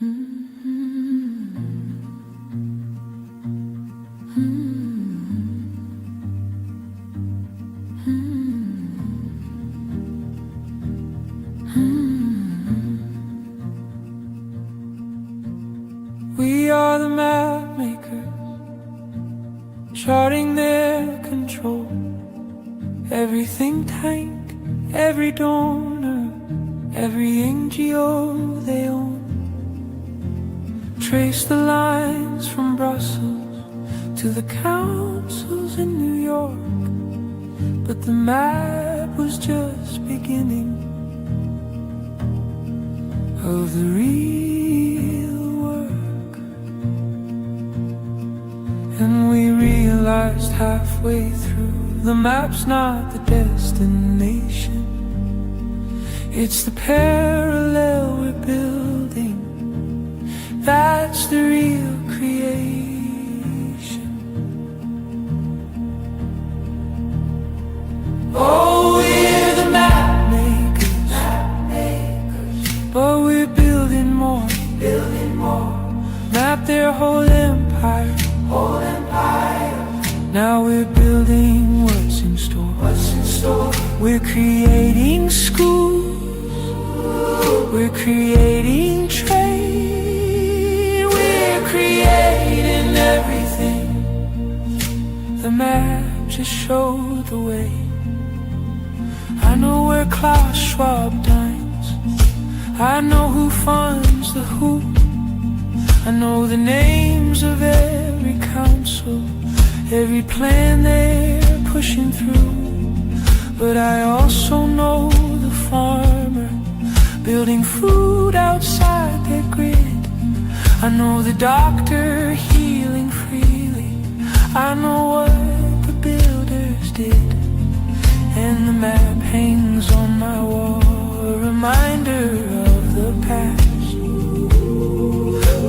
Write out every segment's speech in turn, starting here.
We are the map makers, charting their control. Every think tank, every donor, every NGO they own. Trace the lines from Brussels to the councils in New York, but the map was just beginning of the real work. And we realized halfway through, the map's not the destination, it's the parallel we're building, that's the real creation. Oh, we're the map makers, but we're building more, map their whole empire. Now we're building what's in store. We're creating schools, we're creating trade, we're creating everything. The map just showed the way. I know where Klaus Schwab dines, I know who funds the who, I know the names of every council, every plan they're pushing through. But I also know the farmer building food outside their grid. I know the doctor healing freely, I know what the builders did. And the map hangs on my wall, a reminder of the past.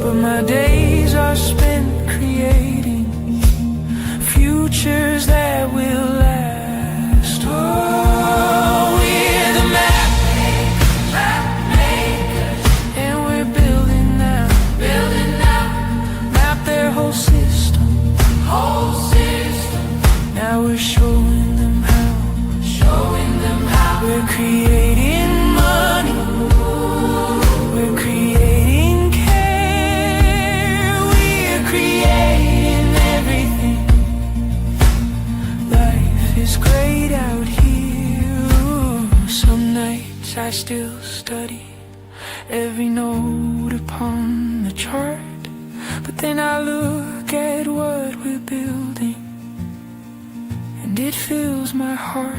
But my days are spent creating futures that will last. Oh, we're the map makers, and we're building now. Map their whole system. Now we're showing them how. We're creating money, we're creating care, we're creating everything. Life is great out here. Some nights I still study every note upon the chart, but then I look at what we're building and it fills my heart.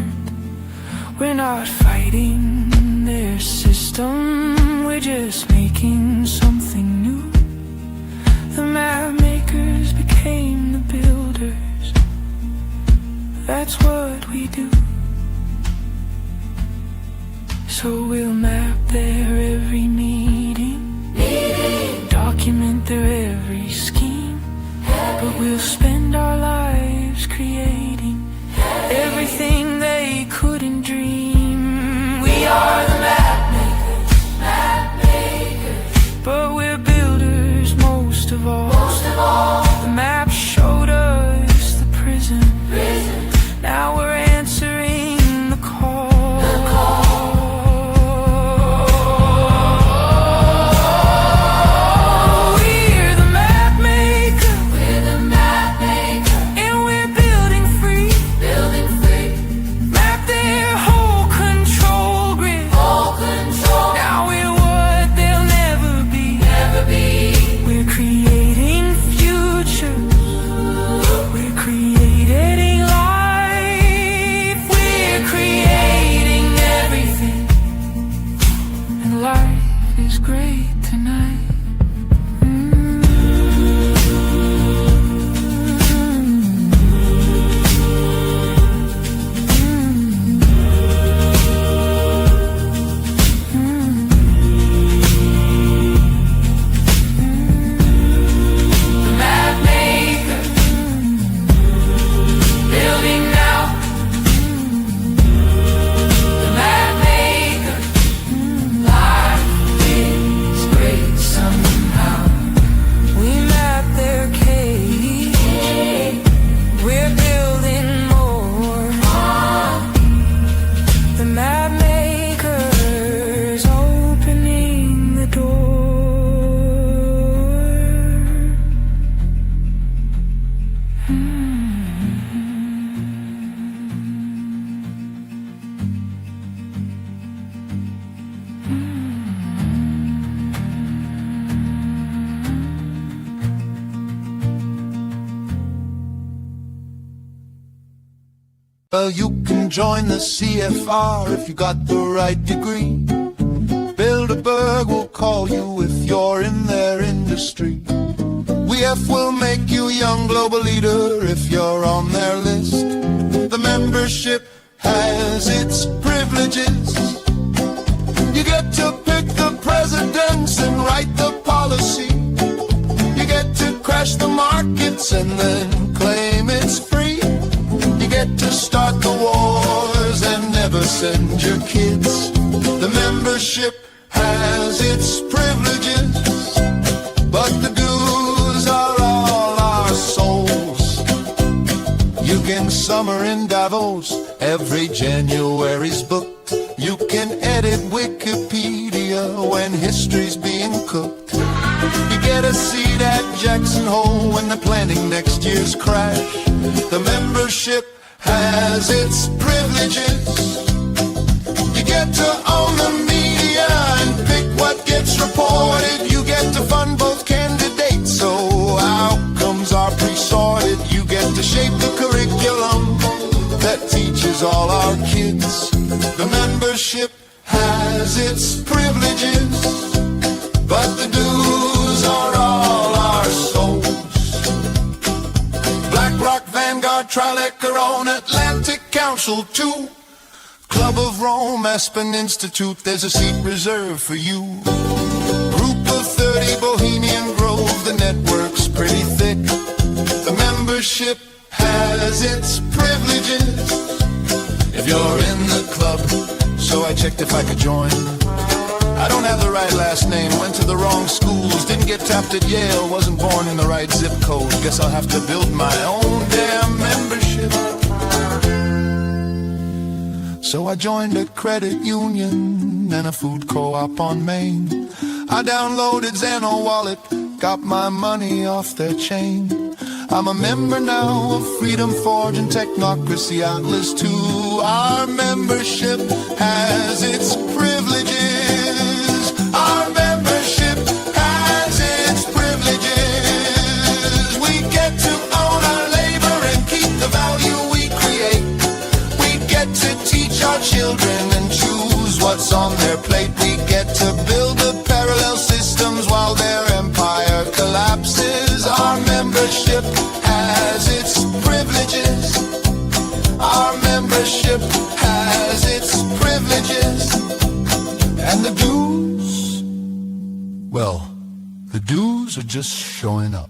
We're not fighting their system, we're just making something new. The map makers became the builders, that's what we do. So we'll map their every meeting, document their every scheme, but we'll spend our lives creating everything they couldn't dream. We are the map makers, but we're builders most of all. The map showed us the prison. Now we're answering the call. Well, you can join the CFR if you got the right degree. Bilderberg will call you if you're in their industry. WEF will make you a young global leader if you're on their list. The membership has its privileges. You get to pick the presidents and write the policy. You get to crash the markets and then claim it's free. You get to start the wars and never send your kids. The membership has its privileges, but the dues are all our souls. You can summer in Davos, every January's booked. You can edit Wikipedia when history's being cooked. You get a seat at Jackson Hole when they're planning next year's crash. The membership has its privileges. You get to own the media and pick what gets reported. You get to fund both candidates, so outcomes are pre-sorted. You get to shape the curriculum that teaches all our kids. The membership has its privileges, but the dues are all our souls. BlackRock, Vanguard, Trilec are on Atlantic Council too. Club of Rome, Aspen Institute, there's a seat reserved for you. Group of 30, Bohemian Grove, the network's pretty thick. The membership has its privileges if you're in the club. So I checked if I could join. I don't have the right last name, went to the wrong schools, didn't get tapped at Yale, wasn't born in the right zip code. Guess I'll have to build my own damn membership. So I joined a credit union and a food co-op on Main. I downloaded Xano Wallet, got my money off their chain. I'm a member now of Freedom Forge and Technocracy Atlas too. Our membership has its privileges. Our membership has its privileges. We get to own our labor and keep the value we create. We get to teach our children and choose what's on their plate. We get to build the parallel systems while their empire collapses. Our membership has its privileges. Our membership has its privileges. And the dues, well, the dues are just showing up.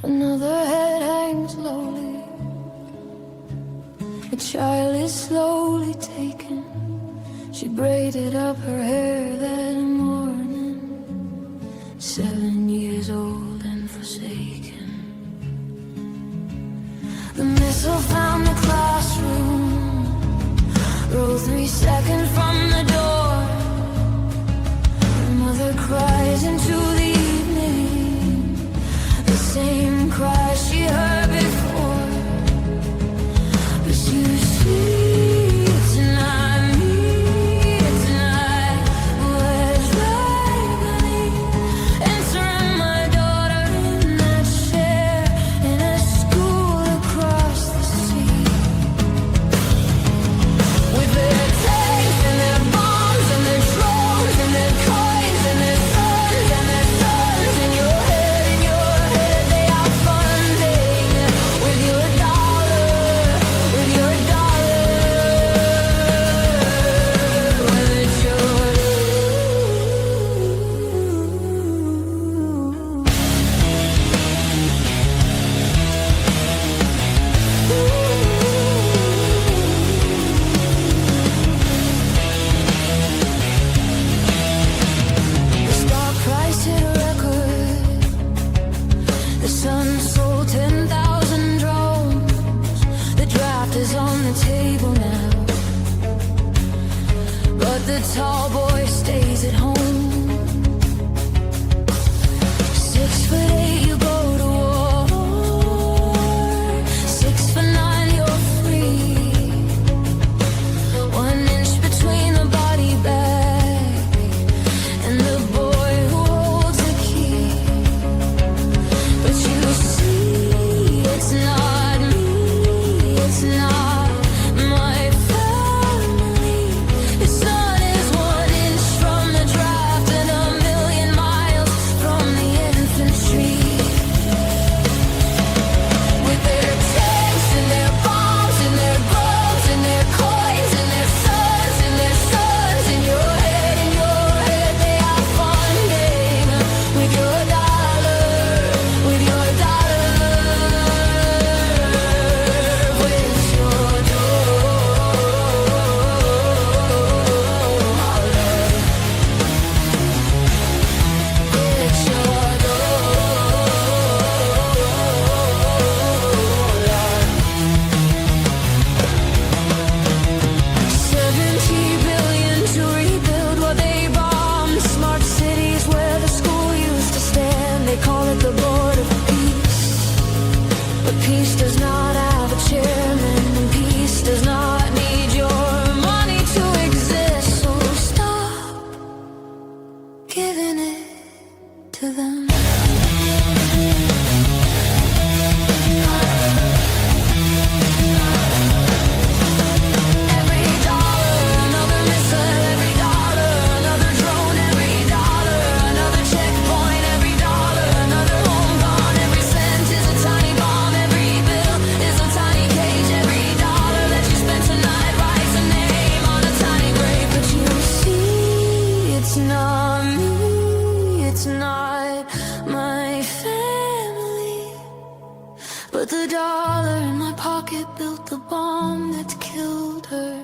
Another head hangs lowly. A child is slowly taken. She braided up her hair that morning. 7 years old and forsaken. The missile found the classroom. Row 3 seconds from the door. Her mother cries into the evening, the same cry she heard before. But you see tonight, me tonight, was regularly answering my daughter in that chair in a school across the sea. With their tanks and their bombs and their drones and their coins and their sons and their sons in your head, they are funding with your dollar, with your dollar. Whether it's your The stock price hit a record. The sun sold 10,000 drones. The draft is on the table now. The tall boy stays at home. 6'8", you go to war. 6'9", you're free. 1 inch between the body bag and the boy who holds the key. But you see, it's not me, it's not my family. It's not as 1 inch from the draft and 1,000,000 miles from the infantry. With their tanks and their bombs and their gloves and their coins and their sons and their sons in your head, they are funding with your dollar, with your dollar, with your $70 billion to rebuild what they bombed. Smart cities where the school used to stand. They call it the board of peace. But peace does not have a chairman, and peace does not need your money to exist. So stop giving it to them. Every dollar, another missile. Every dollar, another drone. Every dollar, another checkpoint. Every dollar, another home gone. Every cent is a tiny bomb. Every bill is a tiny cage. Every dollar that you spend tonight writes a name on a tiny grave. But you see, it's not me, it's not my family. But the dollar in my pocket built the bomb that killed her.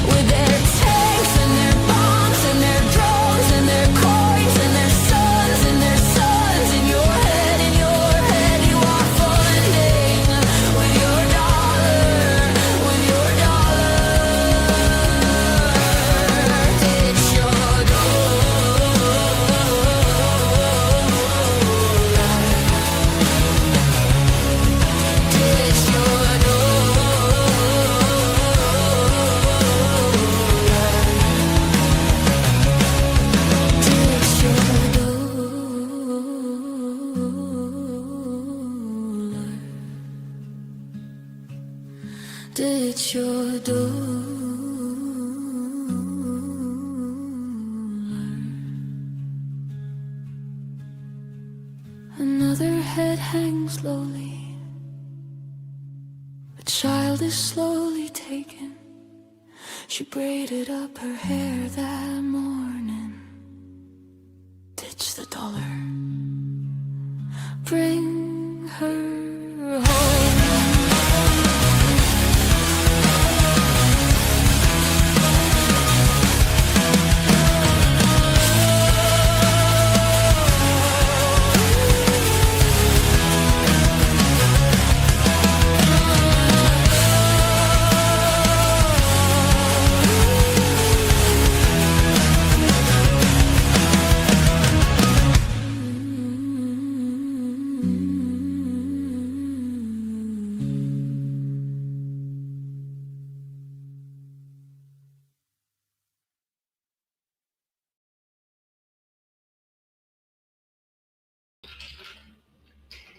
With their tanks and their bombs and their drones and their coins and their sons in your head, you are funding with your dollar, with your dollar. Ditch your ditch your ditch your Another head hangs slowly. A child is slowly taken. She braided up her hair that morning. Ditch the dollar. Bring her home.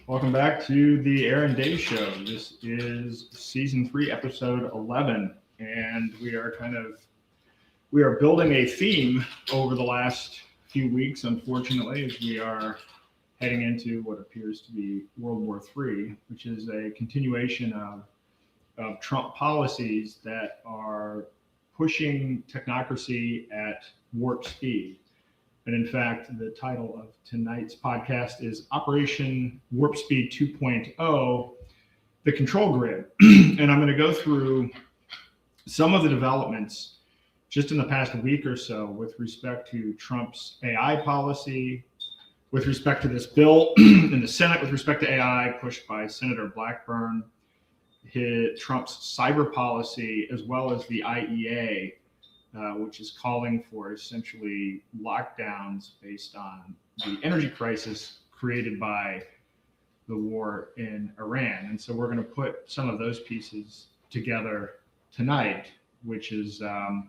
Welcome back to the Aaron Day Show. This is season 3, episode 11, and we are building a theme over the last few weeks, unfortunately, as we are heading into what appears to be World War III, which is a continuation of Trump policies that are pushing technocracy at warp speed. And in fact, the title of tonight's podcast is Operation Warp Speed 2.0, the control grid. And I'm going to go through some of the developments just in the past week or so with respect to Trump's AI policy, with respect to this bill in the Senate, with respect to AI pushed by Senator Blackburn, Trump's cyber policy, as well as the IEA, which is calling for essentially lockdowns based on the energy crisis created by the war in Iran. And so we're going to put some of those pieces together tonight, which is an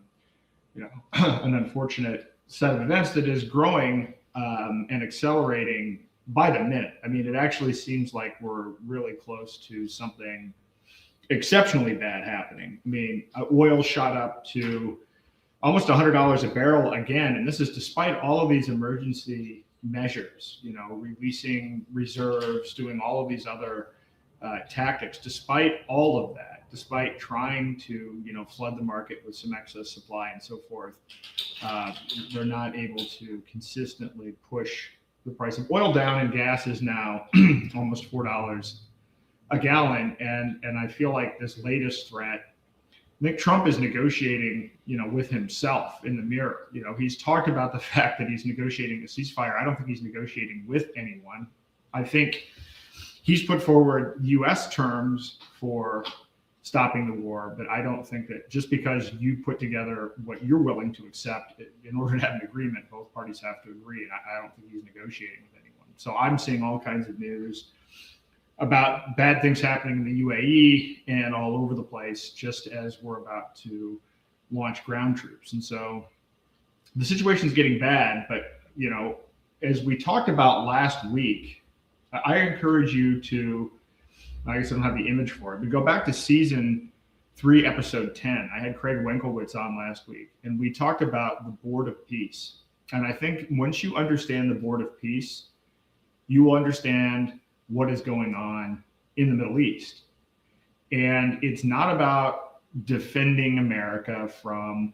unfortunate set of events that is growing and accelerating by the minute. I mean, it actually seems like we're really close to something exceptionally bad happening. I mean, oil shot up to almost $100 a barrel again, and this is despite all of these emergency measures, releasing reserves, doing all of these other tactics. Despite all of that, despite trying to flood the market with some excess supply and so forth, they're not able to consistently push the price of oil down, and gas is now almost $4 a gallon. And I feel like this latest threat, Nick Trump is negotiating, with himself in the mirror. He's talked about the fact that he's negotiating a ceasefire. I don't think he's negotiating with anyone. I think he's put forward U.S. terms for stopping the war, but I don't think that just because you put together what you're willing to accept, in order to have an agreement, both parties have to agree. And I don't think he's negotiating with anyone. So I'm seeing all kinds of news about bad things happening in the UAE and all over the place, just as we're about to launch ground troops. And so the situation is getting bad, but as we talked about last week, I encourage you to, I guess I don't have the image for it, but go back to season 3, episode 10. I had Craig Winkowitz on last week, and we talked about the Board of Peace. And I think once you understand the Board of Peace, you will understand what is going on in the Middle East. And it's not about defending America from,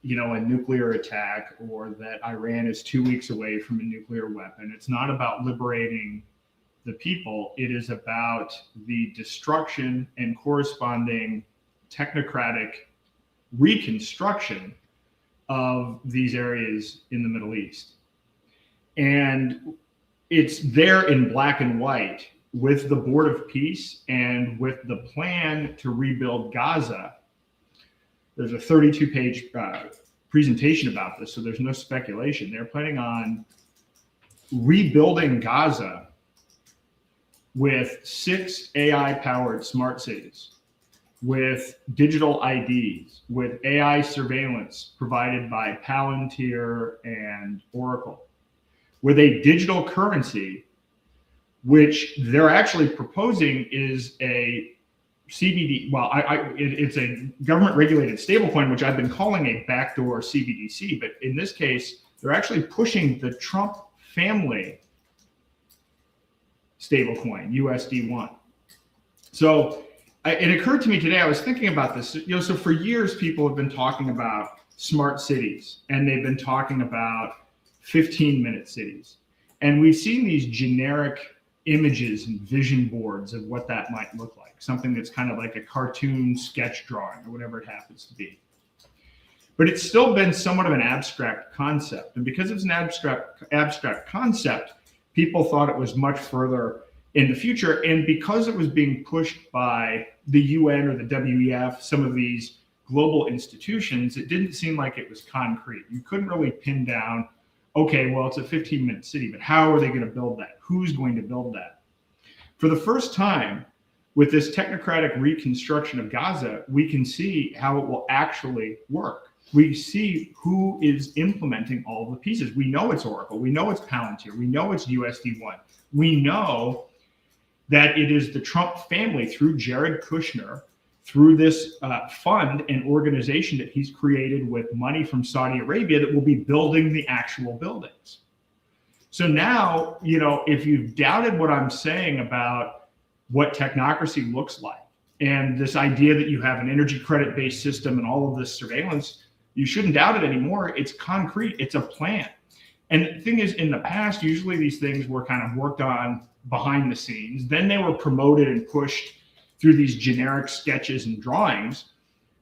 a nuclear attack, or that Iran is 2 weeks away from a nuclear weapon. It's not about liberating the people. It is about the destruction and corresponding technocratic reconstruction of these areas in the Middle East. And it's there in black and white with the Board of Peace and with the plan to rebuild Gaza. There's a 32-page presentation about this, so there's no speculation. They're planning on rebuilding Gaza with 6 AI-powered smart cities, with digital IDs, with AI surveillance provided by Palantir and Oracle, with a digital currency, which they're actually proposing is a CBD. Well, it's a government-regulated stablecoin, which I've been calling a backdoor CBDC. But in this case, they're actually pushing the Trump family stablecoin, USD1. So it occurred to me today, I was thinking about this. So for years, people have been talking about smart cities, and they've been talking about 15-minute cities. And we've seen these generic images and vision boards of what that might look like, something that's kind of like a cartoon sketch drawing or whatever it happens to be. But it's still been somewhat of an abstract concept. And because it's an abstract concept, people thought it was much further in the future. And because it was being pushed by the UN or the WEF, some of these global institutions, it didn't seem like it was concrete. You couldn't really pin down, okay, well, it's a 15-minute city, but how are they going to build that? Who's going to build that? For the first time, with this technocratic reconstruction of Gaza, we can see how it will actually work. We see who is implementing all of the pieces. We know it's Oracle. We know it's Palantir. We know it's USD1. We know that it is the Trump family through Jared Kushner, through this fund and organization that he's created with money from Saudi Arabia, that will be building the actual buildings. So now, if you've doubted what I'm saying about what technocracy looks like, and this idea that you have an energy credit-based system and all of this surveillance, you shouldn't doubt it anymore. It's concrete. It's a plan. And the thing is, in the past, usually these things were kind of worked on behind the scenes. Then they were promoted and pushed through these generic sketches and drawings.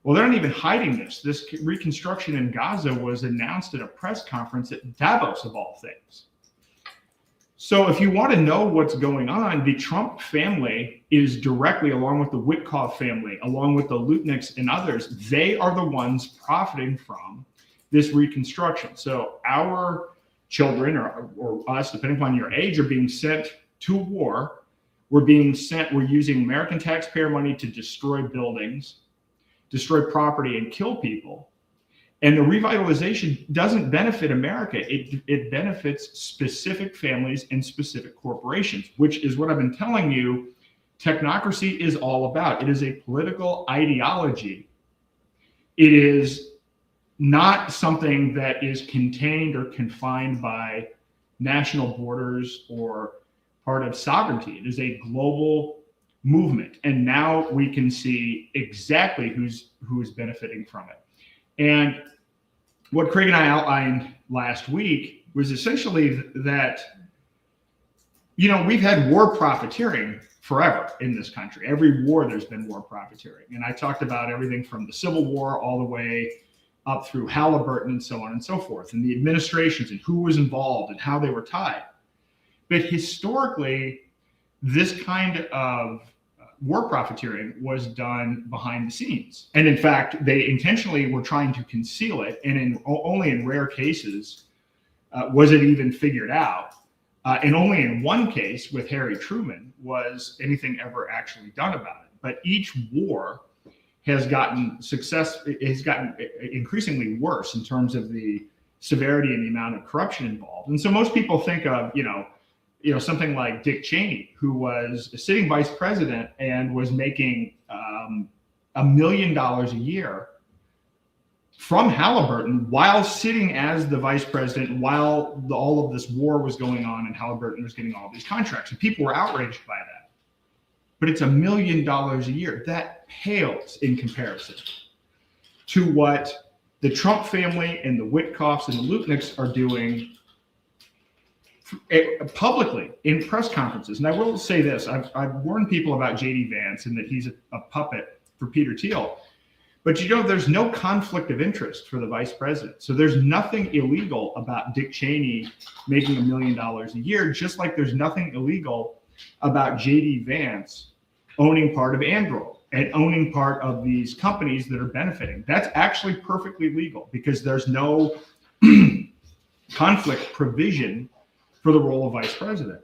Well, they're not even hiding this. This reconstruction in Gaza was announced at a press conference at Davos, of all things. So if you want to know what's going on, the Trump family is directly, along with the Witkoff family, along with the Lutniks and others, they are the ones profiting from this reconstruction. So our children or us, depending upon your age, are being sent to war. We're using American taxpayer money to destroy buildings, destroy property, and kill people. And the revitalization doesn't benefit America. It benefits specific families and specific corporations, which is what I've been telling you technocracy is all about. It is a political ideology. It is not something that is contained or confined by national borders or part of sovereignty. It is a global movement. And now we can see exactly who is benefiting from it. And what Craig and I outlined last week was essentially that, you know, we've had war profiteering forever in this country. Every war there's been war profiteering. And I talked about everything from the Civil War all the way up through Halliburton and so on and so forth, and the administrations and who was involved and how they were tied. But historically, this kind of war profiteering was done behind the scenes. And in fact, they intentionally were trying to conceal it. And only in rare cases was it even figured out. And only in one case with Harry Truman was anything ever actually done about it. But each war has gotten increasingly worse in terms of the severity and the amount of corruption involved. And so most people think of, you know, something like Dick Cheney, who was a sitting vice president and was making $1 million a year from Halliburton while sitting as the vice president, while all of this war was going on and Halliburton was getting all these contracts. And people were outraged by that. But it's $1 million a year. That pales in comparison to what the Trump family and the Witkoffs and the Lutniks are doing publicly in press conferences. And I will say this, I've warned people about J.D. Vance and that he's a puppet for Peter Thiel. But you know, there's no conflict of interest for the vice president. So there's nothing illegal about Dick Cheney making $1 million a year, just like there's nothing illegal about J.D. Vance owning part of Anduril and owning part of these companies that are benefiting. That's actually perfectly legal because there's no conflict provision for the role of vice president.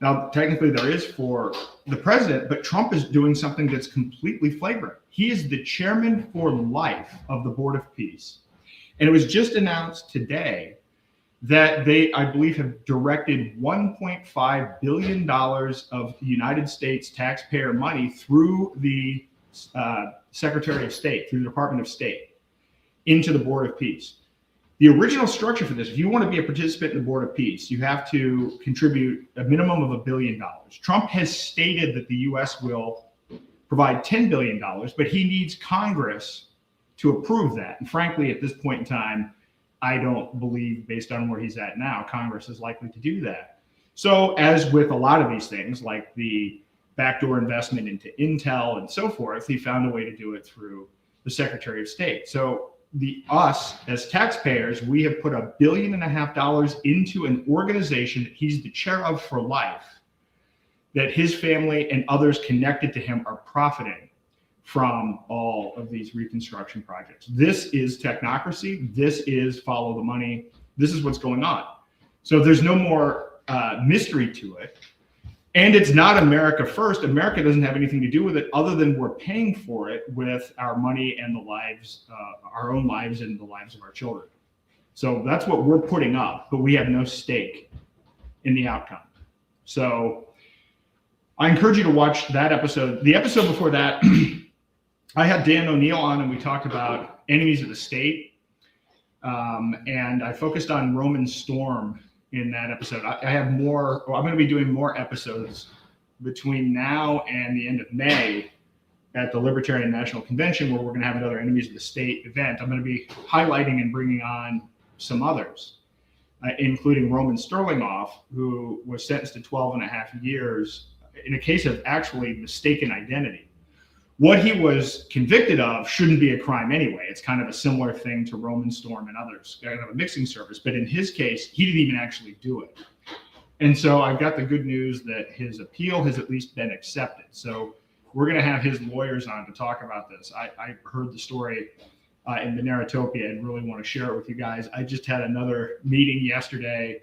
Now, technically there is for the president, but Trump is doing something that's completely flagrant. He is the chairman for life of the Board of Peace. And it was just announced today that they, I believe, have directed $1.5 billion of United States taxpayer money through the Secretary of State, through the Department of State, into the Board of Peace. The original structure for this, if you want to be a participant in the Board of Peace, you have to contribute a minimum of $1 billion. Trump has stated that the U.S. will provide $10 billion, but he needs Congress to approve that. And frankly, at this point in time, I don't believe, based on where he's at now, Congress is likely to do that. So as with a lot of these things, like the backdoor investment into Intel and so forth, he found a way to do it through the Secretary of State. So us as taxpayers, we have put $1.5 billion into an organization that he's the chair of for life, that his family and others connected to him are profiting from all of these reconstruction projects. This is technocracy. This is follow the money. This is what's going on. So there's no more mystery to it. And it's not America first. America doesn't have anything to do with it other than we're paying for it with our money and the lives, our own lives and the lives of our children. So that's what we're putting up, but we have no stake in the outcome. So I encourage you to watch that episode. The episode before that, I had Dan O'Neill on and we talked about enemies of the state. And I focused on Roman Storm in that episode. I have more, I'm going to be doing more episodes between now and the end of May at the Libertarian National Convention, where we're going to have another Enemies of the State event. I'm going to be highlighting and bringing on some others, including Roman Sterlingoff, who was sentenced to 12.5 years in a case of actually mistaken identity. What he was convicted of shouldn't be a crime anyway. It's kind of a similar thing to Roman Storm and others, kind of a mixing service. But in his case, he didn't even actually do it. And so I've got the good news that his appeal has at least been accepted. So we're going to have his lawyers on to talk about this. I heard the story in the Narratopia and really want to share it with you guys. I just had another meeting yesterday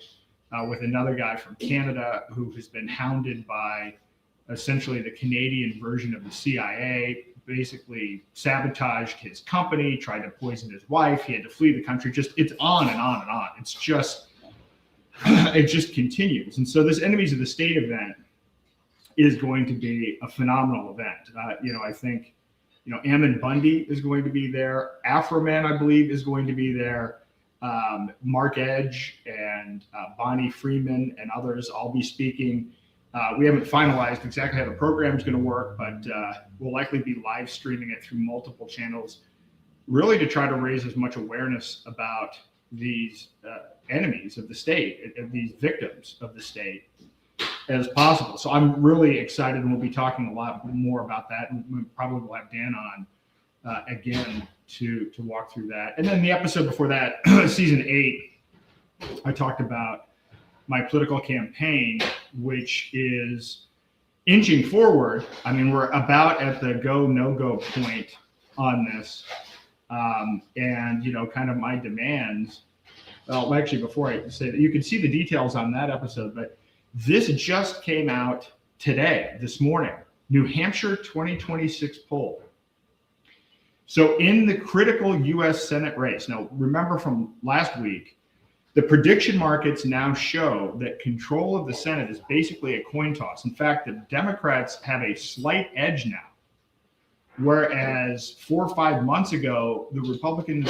with another guy from Canada who has been hounded by essentially the Canadian version of the CIA, basically sabotaged his company, tried to poison his wife. He had to flee the country. Just, it's on and on and on. It's just, it just continues. And so this Enemies of the State event is going to be a phenomenal event. I think, Ammon Bundy is going to be there. Afroman, I believe, is going to be there. Mark Edge and Bonnie Freeman and others, I'll be speaking. We haven't finalized exactly how the program is going to work, but we'll likely be live streaming it through multiple channels, really to try to raise as much awareness about these enemies of the state, these victims of the state, as possible. So I'm really excited, and we'll be talking a lot more about that, and we probably will have Dan on again to walk through that. And then the episode before that, season 8, I talked about my political campaign, which is inching forward. I mean, we're about at the go, no go point on this. And, kind of my demands. Well, actually, before I say that, you can see the details on that episode, but this just came out today, this morning, New Hampshire 2026 poll. So in the critical U.S. Senate race, now remember from last week, the prediction markets now show that control of the Senate is basically a coin toss. In fact, the Democrats have a slight edge now, whereas 4 or 5 months ago, the Republicans,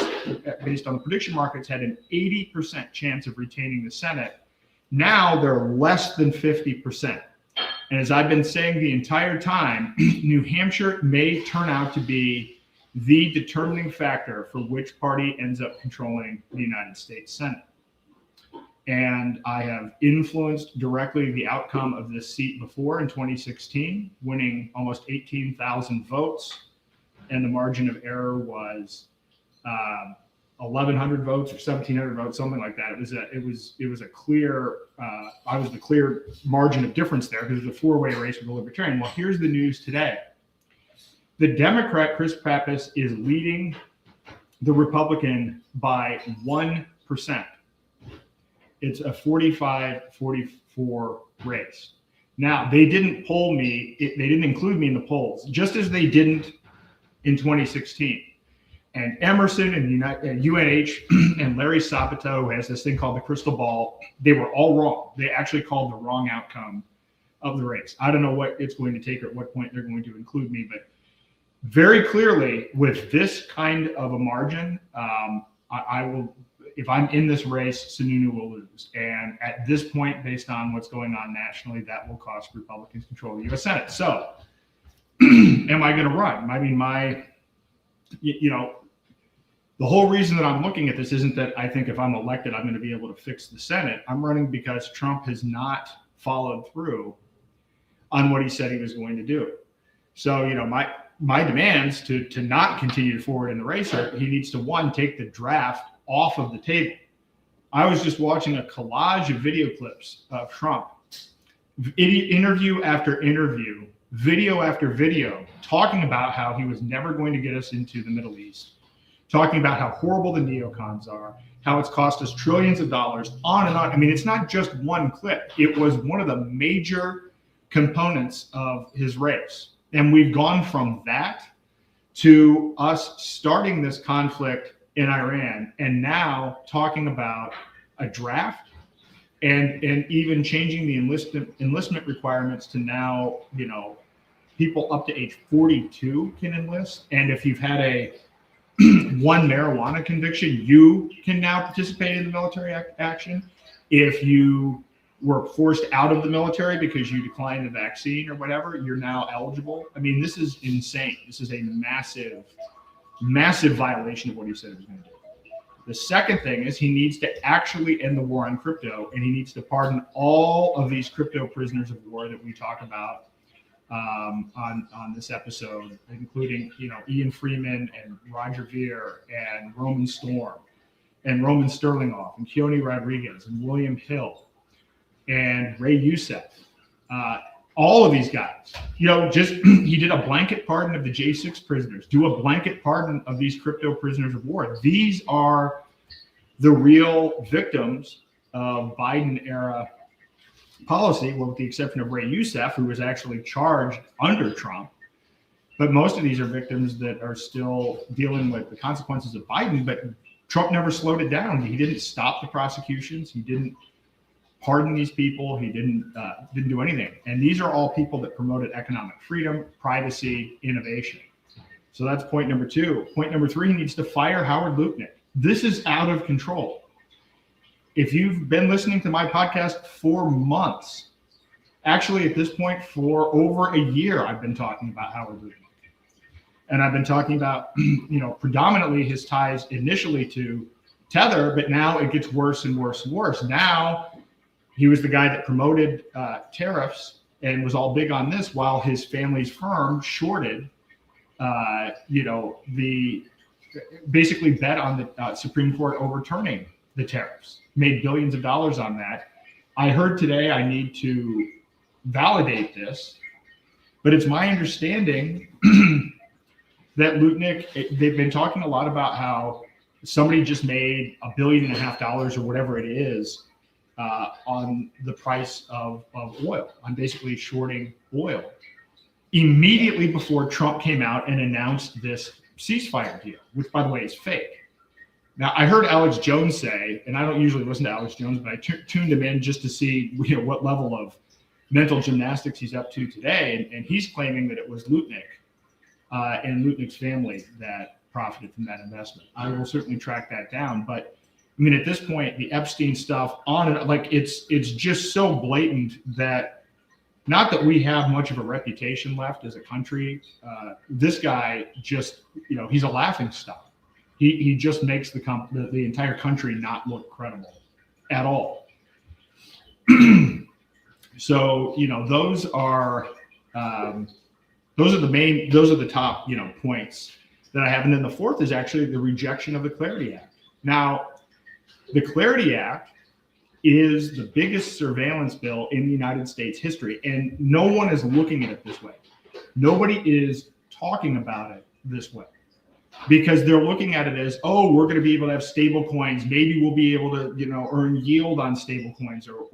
based on the prediction markets, had an 80% chance of retaining the Senate. Now they're less than 50%. And as I've been saying the entire time, New Hampshire may turn out to be the determining factor for which party ends up controlling the United States Senate. And I have influenced directly the outcome of this seat before in 2016, winning almost 18,000 votes. And the margin of error was 1,100 votes or 1,700 votes, something like that. It was a clear, I was the clear margin of difference there because it was a 4-way race with a libertarian. Well, here's the news today. The Democrat, Chris Pappas, is leading the Republican by 1%. It's a 45-44 race. Now, they didn't poll me. They didn't include me in the polls, just as they didn't in 2016. And Emerson and UNH and Larry Sabato, who has this thing called the crystal ball, they were all wrong. They actually called the wrong outcome of the race. I don't know what it's going to take or at what point they're going to include me, but very clearly with this kind of a margin, I will, if I'm in this race, Sununu will lose. And at this point, based on what's going on nationally, that will cost Republicans control of the U.S. Senate. So am I going to run? I mean, the whole reason that I'm looking at this isn't that I think if I'm elected, I'm going to be able to fix the Senate. I'm running because Trump has not followed through on what he said he was going to do. So, my demands to not continue forward in the race are he needs to, one, take the draft off of the table. I was just watching a collage of video clips of Trump, interview after interview, video after video, talking about how he was never going to get us into the Middle East, talking about how horrible the neocons are, how it's cost us trillions of dollars, on and on. I mean, it's not just one clip. It was one of the major components of his race. And we've gone from that to us starting this conflict in Iran and now talking about a draft and even changing the enlistment requirements to now, people up to age 42 can enlist. And if you've had one marijuana conviction, you can now participate in the military action. If you were forced out of the military because you declined the vaccine or whatever, you're now eligible. I mean, this is insane. This is a massive, massive violation of what he said he was going to do. The second thing is he needs to actually end the war on crypto, and he needs to pardon all of these crypto prisoners of war that we talk about on this episode, including Ian Freeman and Roger Ver and Roman Storm and Roman Sterlingoff and Keone Rodriguez and William Hill. and Ray Youssef. All of these guys, just he did a blanket pardon of the J6 prisoners, do a blanket pardon of these crypto prisoners of war. These are the real victims of Biden era policy, well, with the exception of Ray Youssef, who was actually charged under Trump. But most of these are victims that are still dealing with the consequences of Biden, but Trump never slowed it down. He didn't stop the prosecutions. He didn't pardon these people. He didn't do anything. And these are all people that promoted economic freedom, privacy, innovation. So that's point number 2. Point number 3, he needs to fire Howard Lutnick. This is out of control. If you've been listening to my podcast for months, actually at this point for over a year, I've been talking about Howard Lutnick. And I've been talking about, predominantly his ties initially to Tether, but now it gets worse and worse and worse. Now he was the guy that promoted tariffs and was all big on this, while his family's firm shorted, basically bet on the Supreme Court overturning the tariffs, made billions of dollars on that. I heard today I need to validate this, but it's my understanding that Lutnick, they've been talking a lot about how somebody just made $1.5 billion or whatever it is on the price of oil, on basically shorting oil, immediately before Trump came out and announced this ceasefire deal, which, by the way, is fake. Now, I heard Alex Jones say, and I don't usually listen to Alex Jones, but I tuned him in just to see what level of mental gymnastics he's up to today, and he's claiming that it was Lutnick and Lutnick's family that profited from that investment. I will certainly track that down, but I mean, at this point, the Epstein stuff on it, like it's just so blatant that, not that we have much of a reputation left as a country. This guy just, he's a laughing stock. He just makes the entire country not look credible at all. So, those are the top, points that I have. And then the fourth is actually the rejection of the Clarity Act. Now, the Clarity Act is the biggest surveillance bill in the United States history, and no one is looking at it this way. Nobody is talking about it this way, because they're looking at it as, oh, we're going to be able to have stable coins. Maybe we'll be able to, earn yield on stable coins, or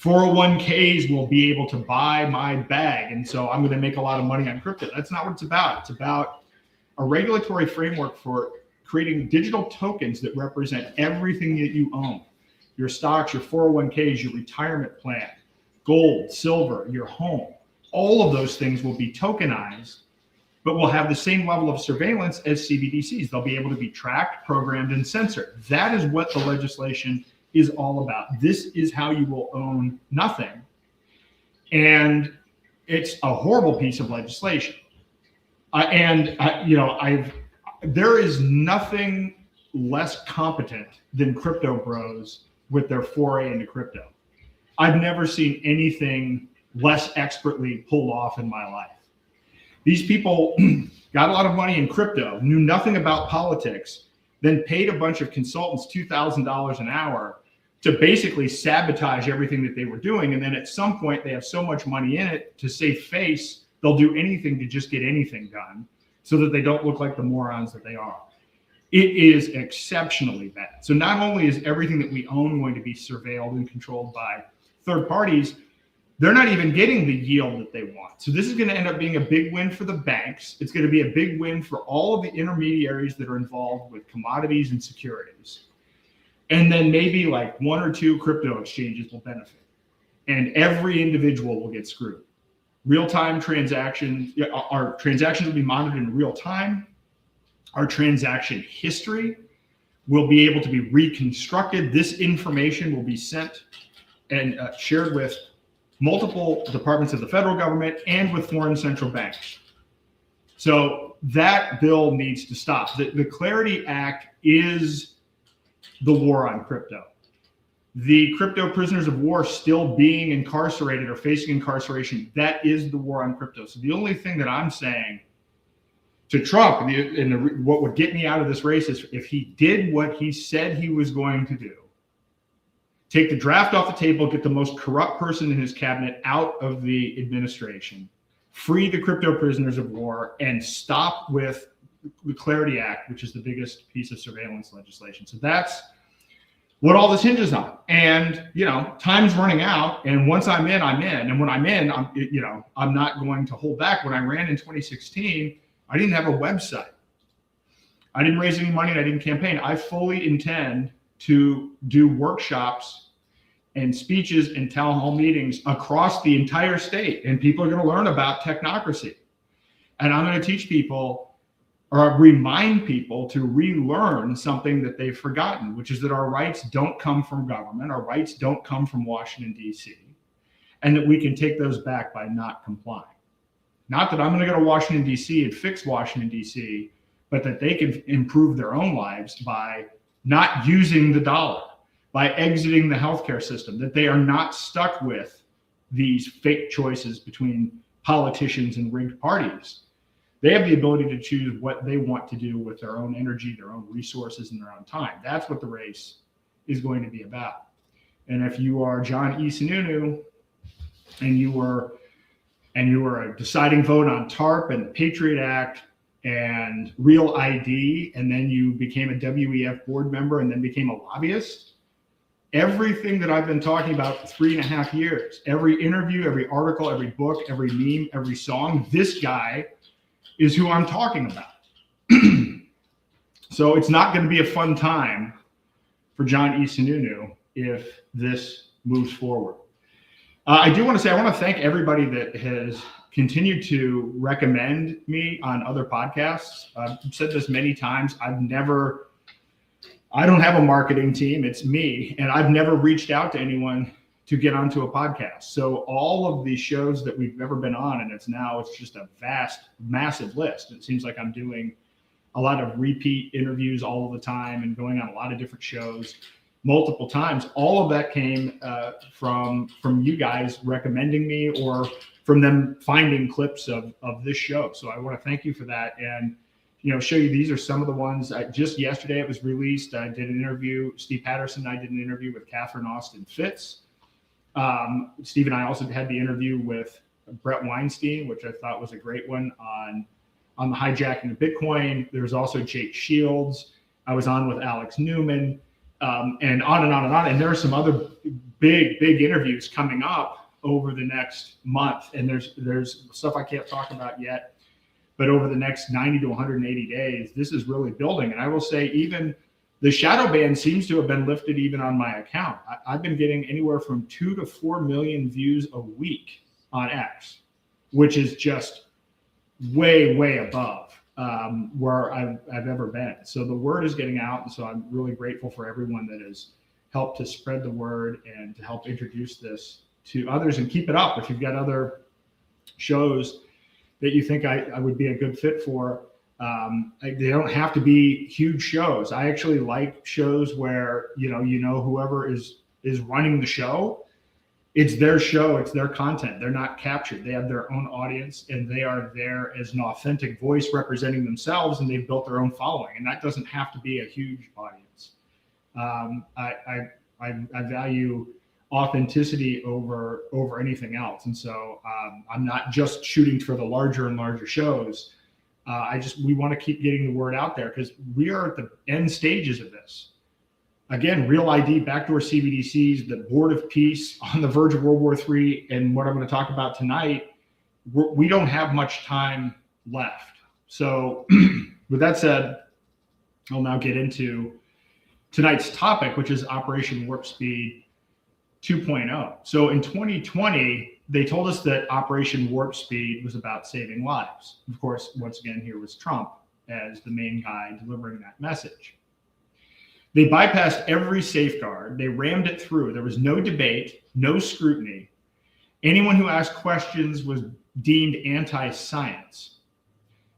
401ks will be able to buy my bag, and so I'm going to make a lot of money on crypto. That's not what it's about. It's about a regulatory framework for creating digital tokens that represent everything that you own: your stocks, your 401ks, your retirement plan, gold, silver, your home. All of those things will be tokenized, but will have the same level of surveillance as CBDCs. They'll be able to be tracked, programmed, and censored. That is what the legislation is all about. This is how you will own nothing. And it's a horrible piece of legislation. There is nothing less competent than crypto bros with their foray into crypto. I've never seen anything less expertly pulled off in my life. These people got a lot of money in crypto, knew nothing about politics, then paid a bunch of consultants $2,000 an hour to basically sabotage everything that they were doing. And then at some point, they have so much money in it, to save face, they'll do anything to just get anything done, so that they don't look like the morons that they are. It is exceptionally bad. So not only is everything that we own going to be surveilled and controlled by third parties, they're not even getting the yield that they want. So this is going to end up being a big win for the banks. It's going to be a big win for all of the intermediaries that are involved with commodities and securities. And then maybe like 1 or 2 crypto exchanges will benefit, and every individual will get screwed. Real-time transactions, our transactions will be monitored in real time. Our transaction history will be able to be reconstructed. This information will be sent and shared with multiple departments of the federal government and with foreign central banks. So that bill needs to stop. The Clarity Act is the war on crypto. The crypto prisoners of war still being incarcerated or facing incarceration, that is the war on crypto. So the only thing that I'm saying to Trump, what would get me out of this race, is if he did what he said he was going to do, take the draft off the table, get the most corrupt person in his cabinet out of the administration, free the crypto prisoners of war, and stop with the Clarity Act, which is the biggest piece of surveillance legislation. So that's what all this hinges on. And, you know, time's running out. And once I'm in, I'm in. And when I'm in, I'm not going to hold back. When I ran in 2016, I didn't have a website. I didn't raise any money and I didn't campaign. I fully intend to do workshops and speeches and town hall meetings across the entire state. And people are going to learn about technocracy. And I'm going to teach people or remind people to relearn something that they've forgotten, which is that our rights don't come from government. Our rights don't come from Washington, D.C., and that we can take those back by not complying. Not that I'm going to go to Washington, D.C. and fix Washington, D.C., but that they can improve their own lives by not using the dollar, by exiting the healthcare system, that they are not stuck with these fake choices between politicians and rigged parties. They have the ability to choose what they want to do with their own energy, their own resources, and their own time. That's what the race is going to be about. And if you are John E. Sununu and you were a deciding vote on TARP and the Patriot Act and Real ID, and then you became a WEF board member and then became a lobbyist, everything that I've been talking about for 3.5 years, every interview, every article, every book, every meme, every song, this guy is who I'm talking about. So it's not going to be a fun time for John E. Sununu if this moves forward. I do want to say, I want to thank everybody that has continued to recommend me on other podcasts. I've said this many times. I don't have a marketing team. It's me. And I've never reached out to anyone to get onto a podcast. So all of these shows that we've ever been on, and it's just a vast, massive list. It seems like I'm doing a lot of repeat interviews all of the time and going on a lot of different shows multiple times. All of that came from you guys recommending me or from them finding clips of this show. So I want to thank you for that. And, you know, show you, these are some of the ones. Just yesterday it was released. I did an interview, Steve Patterson and I did an interview with Catherine Austin Fitz. Steve and I also had the interview with Brett Weinstein, which I thought was a great one on the hijacking of Bitcoin. There was also Jake Shields. I was on with Alex Newman, and on and on and on. And there are some other big interviews coming up over the next month. And there's stuff I can't talk about yet, but over the next 90 to 180 days, this is really building. And I will say, even the shadow ban seems to have been lifted even on my account. I've been getting anywhere from 2 to 4 million views a week on X, which is just way above where I've ever been. So the word is getting out. And so I'm really grateful for everyone that has helped to spread the word and to help introduce this to others and keep it up. If you've got other shows that you think I would be a good fit for, they don't have to be huge shows. I actually like shows where, whoever is running the show, it's their show, it's their content. They're not captured. They have their own audience and they are there as an authentic voice representing themselves, and they've built their own following. And that doesn't have to be a huge audience. I value authenticity over anything else. And so I'm not just shooting for the larger and larger shows. We want to keep getting the word out there because we are at the end stages of this. Again, Real ID, backdoor CBDCs, the Board of Peace, on the verge of World War III, and what I'm going to talk about tonight, we don't have much time left. So with that said, I'll now get into tonight's topic, which is Operation Warp Speed 2.0. So in 2020, they told us that Operation Warp Speed was about saving lives. Of course, once again, here was Trump as the main guy delivering that message. They bypassed every safeguard. They rammed it through. There was no debate, no scrutiny. Anyone who asked questions was deemed anti-science.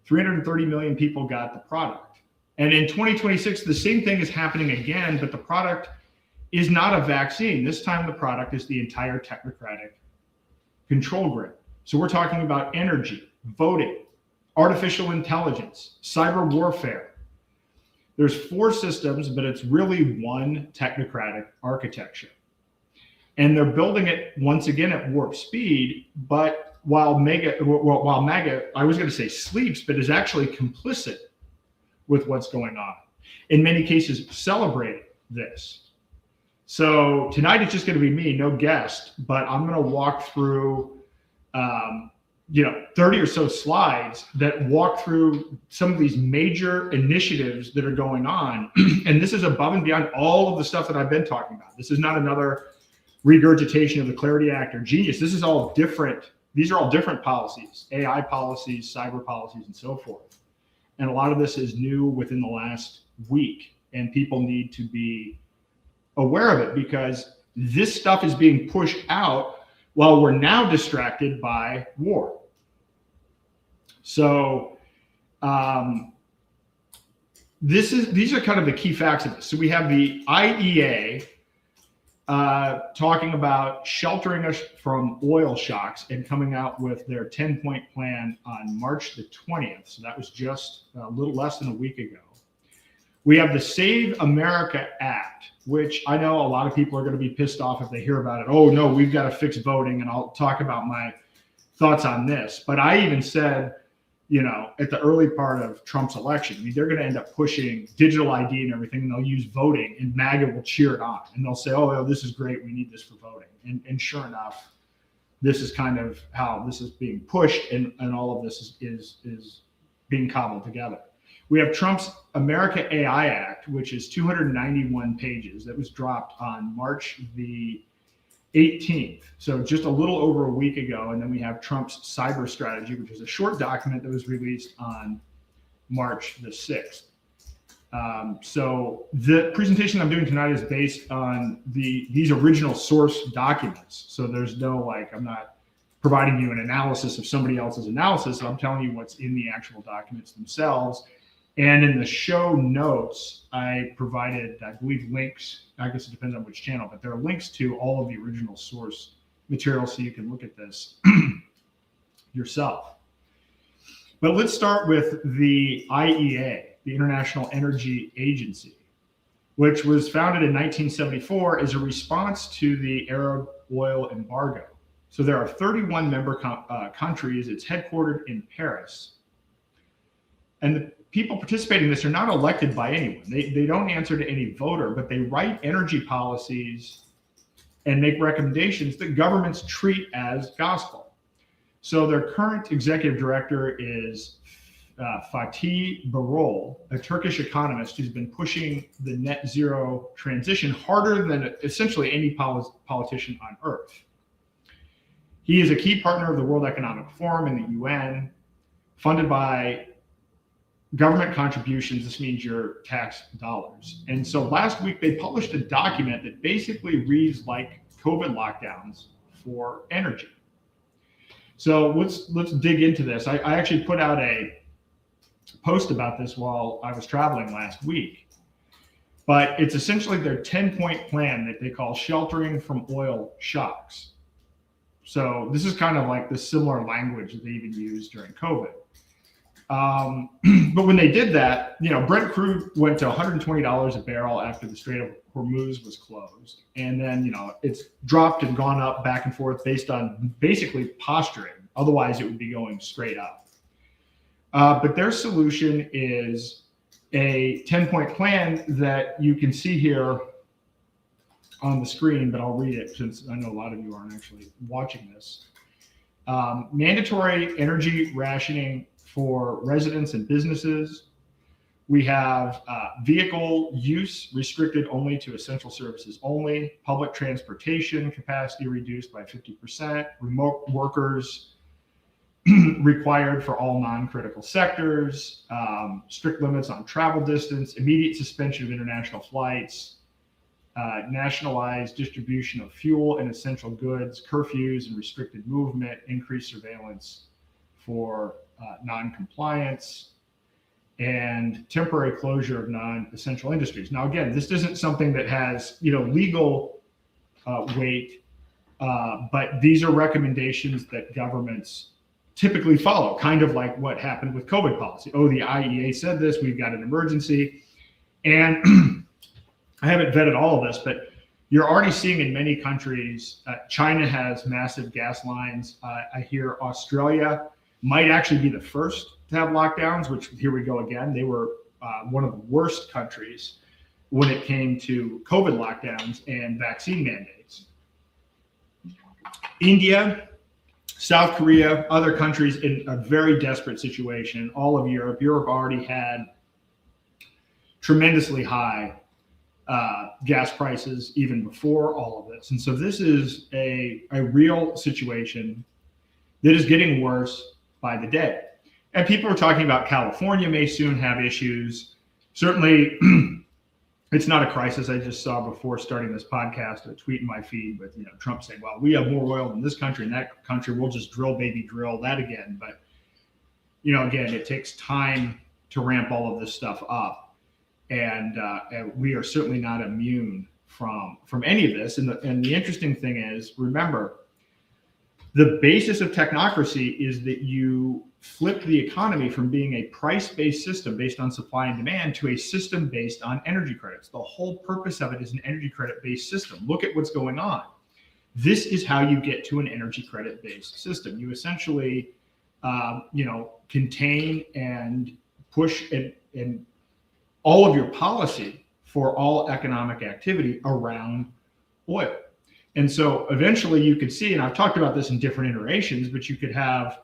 330 million people got the product. And in 2026, the same thing is happening again, but the product is not a vaccine. This time the product is the entire technocratic control grid. So we're talking about energy, voting, artificial intelligence, cyber warfare. There's 4 systems, but it's really one technocratic architecture. And they're building it once again at warp speed. But while MAGA, I was going to say sleeps, but is actually complicit with what's going on. In many cases, celebrating this. So tonight it's just going to be me, no guest, but I'm going to walk through 30 or so slides that walk through some of these major initiatives that are going on. And this is above and beyond all of the stuff that I've been talking about. This is not another regurgitation of the Clarity Act or Genius. This is all different. These are all different policies, AI policies, cyber policies, and so forth. And a lot of this is new within the last week, and people need to be aware of it because this stuff is being pushed out while we're now distracted by war. So these are kind of the key facts of this. So we have the IEA talking about sheltering us from oil shocks and coming out with their 10-point plan on March the 20th. So that was just a little less than a week ago. We have the Save America Act, which I know a lot of people are going to be pissed off if they hear about it. Oh, no, we've got to fix voting, and I'll talk about my thoughts on this. But I even said, at the early part of Trump's election, I mean, they're going to end up pushing digital ID and everything, and they'll use voting, and MAGA will cheer it on. And they'll say, oh, this is great. We need this for voting. And sure enough, this is kind of how this is being pushed, and all of this is being cobbled together. We have Trump's America AI Act, which is 291 pages. That was dropped on March the 18th. So just a little over a week ago. And then we have Trump's cyber strategy, which is a short document that was released on March the 6th. So the presentation I'm doing tonight is based on these original source documents. So there's no, I'm not providing you an analysis of somebody else's analysis. I'm telling you what's in the actual documents themselves. And in the show notes, I provided, I believe, links. I guess it depends on which channel, but there are links to all of the original source material so you can look at this yourself. But let's start with the IEA, the International Energy Agency, which was founded in 1974 as a response to the Arab oil embargo. So there are 31 member countries. It's headquartered in Paris. And the people participating in this are not elected by anyone. They don't answer to any voter, but they write energy policies and make recommendations that governments treat as gospel. So their current executive director is Fatih Birol, a Turkish economist who's been pushing the net zero transition harder than essentially any politician on earth. He is a key partner of the World Economic Forum and the UN, funded by government contributions. This means your tax dollars. And so last week they published a document that basically reads like COVID lockdowns for energy. So let's dig into this. I actually put out a post about this while I was traveling last week, but it's essentially their 10-point plan that they call sheltering from oil shocks. So this is kind of like the similar language that they even used during COVID. But when they did that, Brent crude went to $120 a barrel after the Strait of Hormuz was closed. And then, it's dropped and gone up back and forth based on basically posturing. Otherwise, it would be going straight up. But their solution is a 10-point plan that you can see here on the screen, but I'll read it since I know a lot of you aren't actually watching this. Mandatory energy rationing for residents and businesses. We have vehicle use restricted only to essential services only, public transportation capacity reduced by 50%, remote workers required for all non-critical sectors, strict limits on travel distance, immediate suspension of international flights, nationalized distribution of fuel and essential goods, curfews and restricted movement, increased surveillance for non-compliance, and temporary closure of non-essential industries. Now, again, this isn't something that has legal weight, but these are recommendations that governments typically follow, kind of like what happened with COVID policy. Oh, the IEA said this, we've got an emergency. And I haven't vetted all of this, but You're already seeing in many countries, China has massive gas lines. I hear Australia might actually be the first to have lockdowns, which here we go again. They were one of the worst countries when it came to COVID lockdowns and vaccine mandates. India, South Korea, other countries in a very desperate situation. All of Europe. Europe already had tremendously high gas prices even before all of this. And so this is a real situation that is getting worse by the day. And people are talking about California may soon have issues. Certainly, it's not a crisis. I just saw before starting this podcast a tweet in my feed with Trump saying, well, we have more oil in this country and that country, we'll just drill, baby, drill that again. But, again, it takes time to ramp all of this stuff up. And we are certainly not immune from any of this. And the interesting thing is, remember, the basis of technocracy is that you flip the economy from being a price-based system based on supply and demand to a system based on energy credits. The whole purpose of it is an energy credit-based system. Look at what's going on. This is how you get to an energy credit-based system. You essentially, contain and push and all of your policy for all economic activity around oil. And so eventually you could see, and I've talked about this in different iterations, but you could have,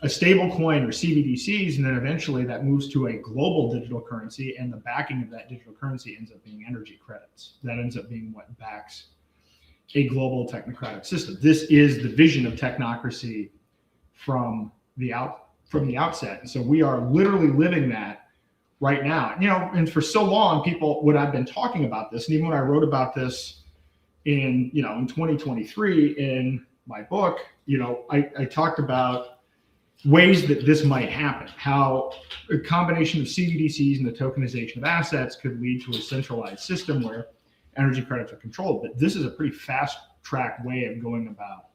a stable coin or CBDCs, and then eventually that moves to a global digital currency, and the backing of that digital currency ends up being energy credits. That ends up being what backs a global technocratic system. This is the vision of technocracy from the outset. And so we are literally living that right now. And for so long, when I've been talking about this, and even when I wrote about this in 2023 in my book, I talked about ways that this might happen, how a combination of CBDCs and the tokenization of assets could lead to a centralized system where energy credits are controlled. But this is a pretty fast track way of going about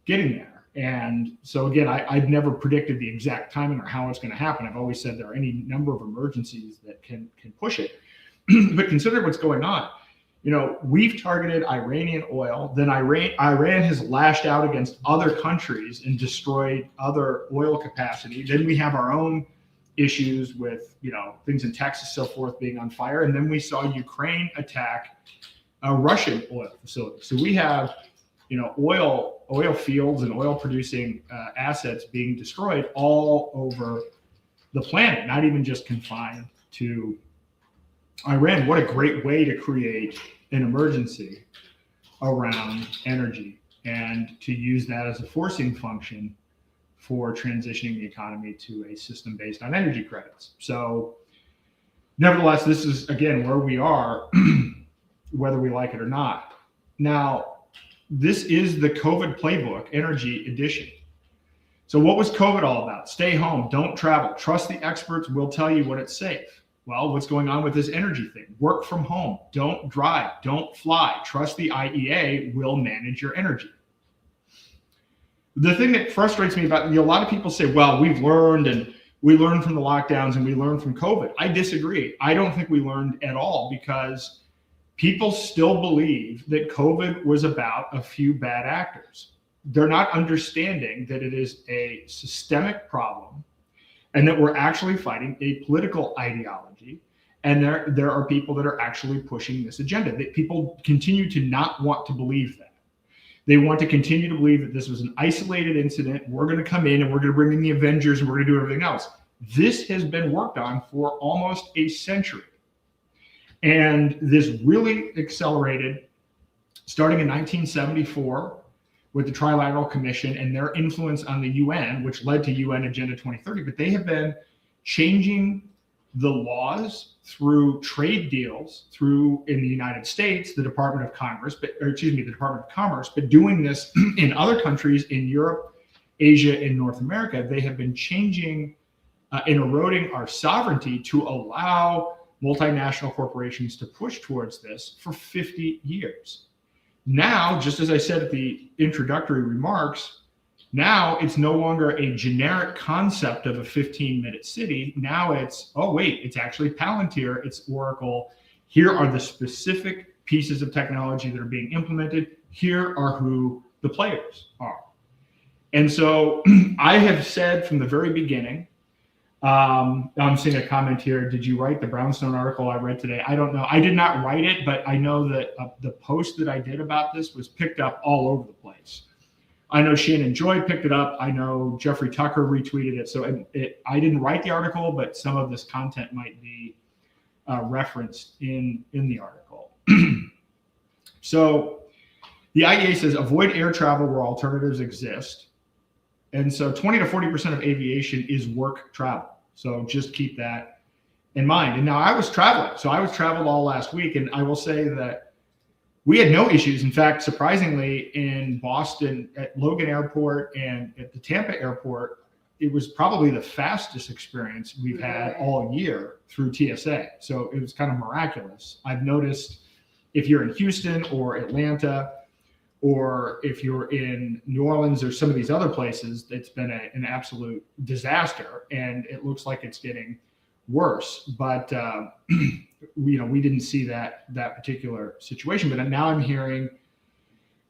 getting there. And so again, I've never predicted the exact timing or how it's going to happen. I've always said there are any number of emergencies that can push it. But consider what's going on. We've targeted Iranian oil, then Iran has lashed out against other countries and destroyed other oil capacity. Then we have our own issues with, things in Texas, so forth, being on fire. And then we saw Ukraine attack a Russian oil facility. So we have, oil fields and oil producing assets being destroyed all over the planet, not even just confined to Iran. What a great way to create an emergency around energy and to use that as a forcing function for transitioning the economy to a system based on energy credits. So nevertheless, this is, again, where we are, whether we like it or not. Now, this is the COVID playbook, energy edition. So what was COVID all about? Stay home, don't travel, trust the experts, will tell you when it's safe. Well, what's going on with this energy thing? Work from home, don't drive, don't fly, trust the IEA will manage your energy. The thing that frustrates me about, a lot of people say, well, we learned from the lockdowns and we learned from COVID. I disagree. I don't think we learned at all, because people still believe that COVID was about a few bad actors. They're not understanding that it is a systemic problem and that we're actually fighting a political ideology. And there are people that are actually pushing this agenda. That people continue to not want to believe that. They want to continue to believe that this was an isolated incident. We're going to come in and we're going to bring in the Avengers and we're going to do everything else. This has been worked on for almost a century. And this really accelerated starting in 1974 with the Trilateral Commission and their influence on the UN, which led to UN Agenda 2030. But they have been changing the laws through trade deals, through, in the United States, the Department of Commerce, but doing this in other countries in Europe, Asia, and North America. They have been changing and eroding our sovereignty to allow multinational corporations to push towards this for 50 years. Now, just as I said at the introductory remarks, now it's no longer a generic concept of a 15-minute city. Now it's, oh wait, it's actually Palantir, it's Oracle. Here are the specific pieces of technology that are being implemented. Here are who the players are. And so I have said from the very beginning, I'm seeing a comment here. Did you write the Brownstone article I read today? I don't know. I did not write it, but I know that the post that I did about this was picked up all over the place. I know Shannon Joy picked it up. I know Jeffrey Tucker retweeted it. So I didn't write the article, but some of this content might be referenced in the article. So the IEA says avoid air travel where alternatives exist. And so 20 to 40% of aviation is work travel. So just keep that in mind. And now I was traveling. So I was traveled all last week. And I will say that we had no issues. In fact, surprisingly, in Boston at Logan Airport and at the Tampa Airport, it was probably the fastest experience we've had all year through TSA. So it was kind of miraculous. I've noticed if you're in Houston or Atlanta, or if you're in New Orleans or some of these other places, it's been an absolute disaster, and it looks like it's getting worse. But we didn't see that particular situation. But now I'm hearing,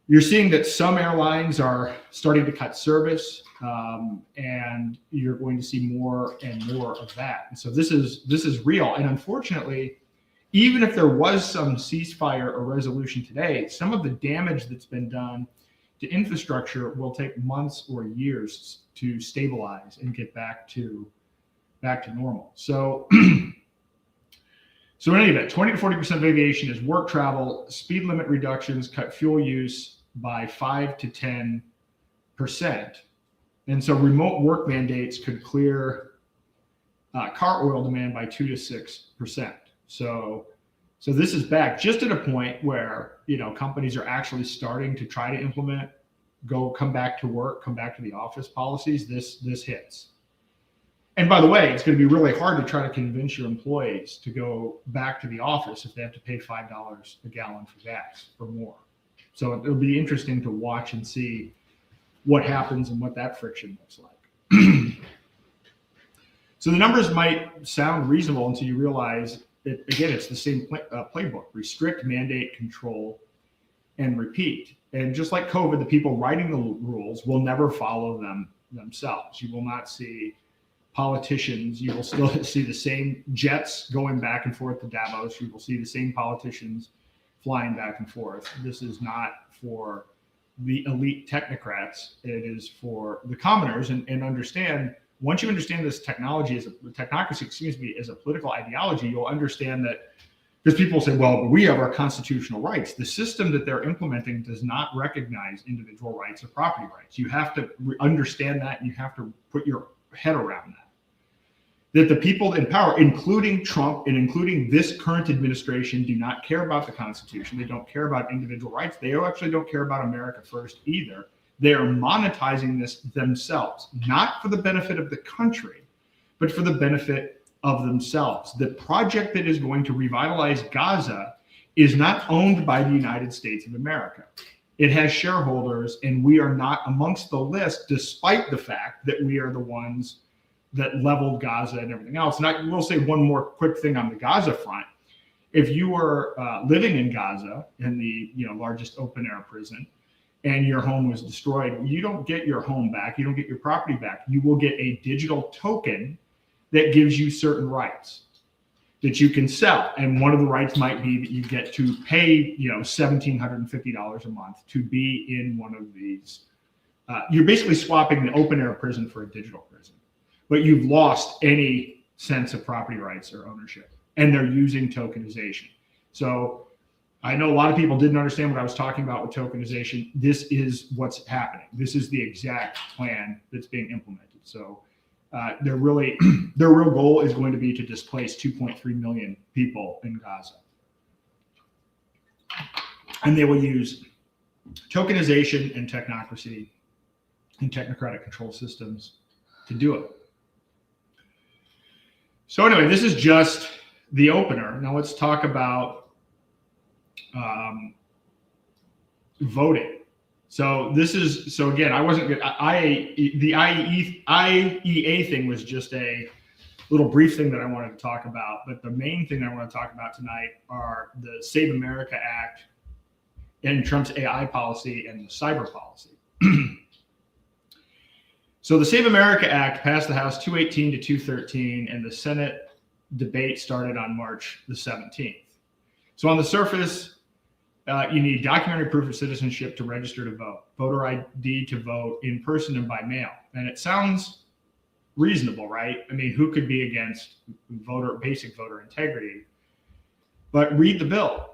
you're seeing that some airlines are starting to cut service, and you're going to see more and more of that. And so this is real. And unfortunately, even if there was some ceasefire or resolution today, some of the damage that's been done to infrastructure will take months or years to stabilize and get back to normal. So, so in any event, 20 to 40% of aviation is work travel. Speed limit reductions cut fuel use by 5 to 10%. And so remote work mandates could clear car oil demand by 2 to 6%. So this is back just at a point where, companies are actually starting to try to implement come back to work, come back to the office policies. This hits. And by the way, it's going to be really hard to try to convince your employees to go back to the office if they have to pay $5 a gallon for gas or more. So it'll be interesting to watch and see what happens and what that friction looks like. So the numbers might sound reasonable until you realize again, it's the same playbook: restrict, mandate, control, and repeat. And just like COVID, the people writing the rules will never follow them themselves. You will not see politicians. You will still see the same jets going back and forth to Davos. You will see the same politicians flying back and forth. This is not for the elite technocrats. It is for the commoners. And understand, once you understand this technology technocracy, as a political ideology, you'll understand that, because people say, well, we have our constitutional rights. The system that they're implementing does not recognize individual rights or property rights. You have to understand that, and you have to put your head around that. That the people in power, including Trump and including this current administration, do not care about the Constitution. They don't care about individual rights. They actually don't care about America first either. They are monetizing this themselves, not for the benefit of the country, but for the benefit of themselves. The project that is going to revitalize Gaza is not owned by the United States of America. It has shareholders, and we are not amongst the list, despite the fact that we are the ones that leveled Gaza and everything else. And I will say one more quick thing on the Gaza front. If you were living in Gaza, in the largest open air prison, and your home was destroyed, you don't get your home back. You don't get your property back. You will get a digital token that gives you certain rights that you can sell. And one of the rights might be that you get to pay, $1,750 a month to be in one of these. You're basically swapping the open air prison for a digital prison, but you've lost any sense of property rights or ownership, and they're using tokenization. So I know a lot of people didn't understand what I was talking about with tokenization. This is what's happening. This is the exact plan that's being implemented. So their real goal is going to be to displace 2.3 million people in Gaza. And they will use tokenization and technocracy and technocratic control systems to do it. So anyway, this is just the opener. Now let's talk about voting. So again, I wasn't good. The IEA thing was just a little brief thing that I wanted to talk about. But the main thing I want to talk about tonight are the Save America Act and Trump's AI policy and the cyber policy. So the Save America Act passed the House 218 to 213, and the Senate debate started on March the 17th. So on the surface, you need documentary proof of citizenship to register to vote, voter ID to vote in person and by mail. And it sounds reasonable, right? I mean, who could be against basic voter integrity? But read the bill.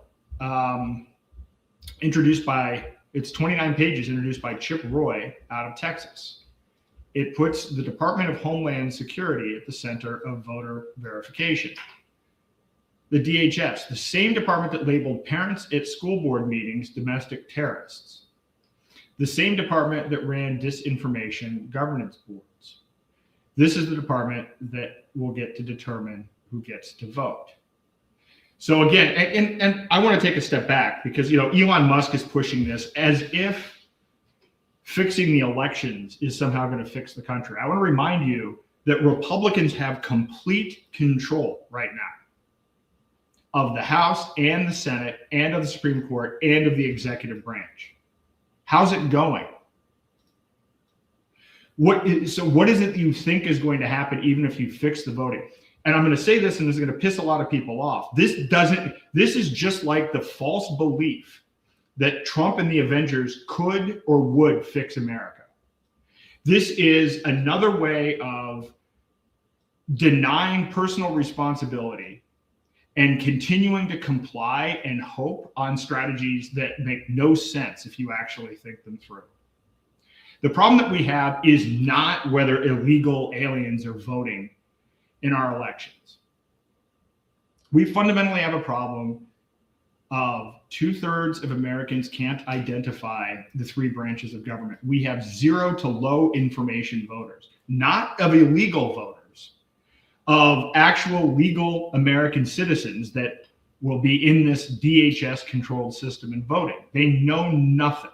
It's 29 pages, introduced by Chip Roy out of Texas. It puts the Department of Homeland Security at the center of voter verification. The DHS, the same department that labeled parents at school board meetings domestic terrorists. The same department that ran disinformation governance boards. This is the department that will get to determine who gets to vote. So again, and I want to take a step back because, you know, Elon Musk is pushing this as if fixing the elections is somehow going to fix the country. I want to remind you that Republicans have complete control right now of the House and the Senate and of the Supreme Court and of the executive branch. How's it going? What is it that you think is going to happen even if you fix the voting? And I'm going to say this, and this is going to piss a lot of people off. This is just like the false belief that Trump and the Avengers could or would fix America. This is another way of denying personal responsibility and continuing to comply and hope on strategies that make no sense if you actually think them through. The problem that we have is not whether illegal aliens are voting in our elections. We fundamentally have a problem of 2/3 of Americans can't identify the three branches of government. We have 0 to low information voters, not of illegal voters, of actual legal American citizens that will be in this DHS controlled system and voting. They know nothing.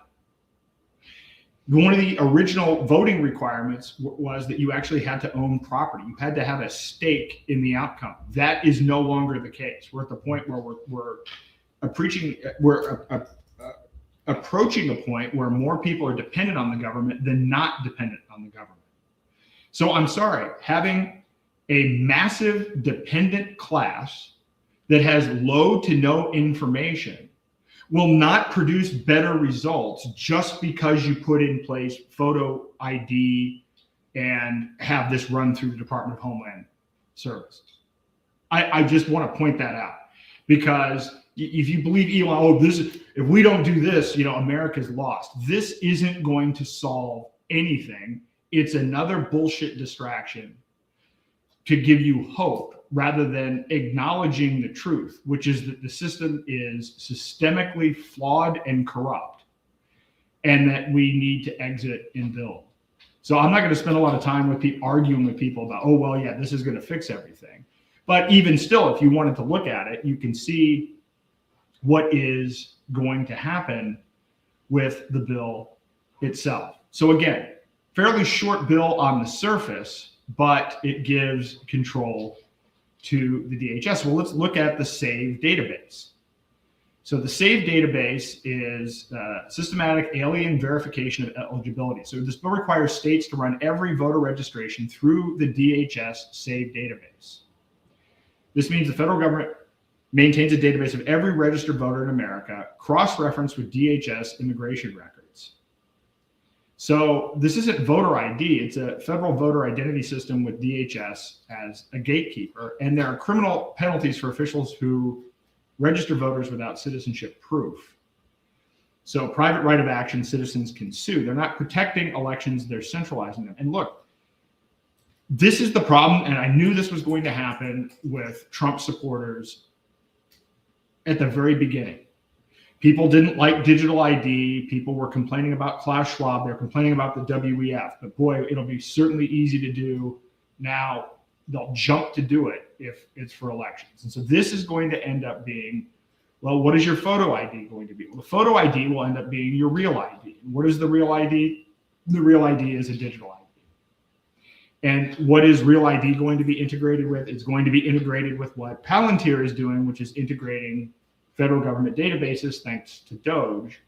One of the original voting requirements was that you actually had to own property. You had to have a stake in the outcome. That is no longer the case. We're at the point where we're approaching a point where more people are dependent on the government than not dependent on the government. So I'm sorry, having a massive dependent class that has low to no information will not produce better results just because you put in place photo ID and have this run through the Department of Homeland Services. I just want to point that out, because if you believe Elon, if we don't do this, you know, America's lost. This isn't going to solve anything. It's another bullshit distraction to give you hope rather than acknowledging the truth, which is that the system is systemically flawed and corrupt, and that we need to exit and build. So I'm not going to spend a lot of time with arguing with people about, oh, well, yeah, this is going to fix everything. But even still, if you wanted to look at it, you can see what is going to happen with the bill itself. So again, fairly short bill on the surface, but it gives control to the DHS. Well, let's look at the SAVE database. So the SAVE database is systematic alien verification of eligibility. So this bill requires states to run every voter registration through the DHS SAVE database. This means the federal government maintains a database of every registered voter in America, cross-referenced with DHS immigration records. So this isn't voter ID, it's a federal voter identity system with DHS as a gatekeeper. And there are criminal penalties for officials who register voters without citizenship proof. So private right of action, citizens can sue. They're not protecting elections, they're centralizing them. And look, this is the problem, and I knew this was going to happen with Trump supporters at the very beginning. People didn't like digital ID. People were complaining about Klaus Schwab. They're complaining about the WEF. But boy, it'll be certainly easy to do. Now they'll jump to do it if it's for elections. And so this is going to end up being, well, what is your photo ID going to be? Well, the photo ID will end up being your real ID. And what is the real ID? The real ID is a digital ID. And what is Real ID going to be integrated with? It's going to be integrated with what Palantir is doing, which is integrating federal government databases thanks to Doge.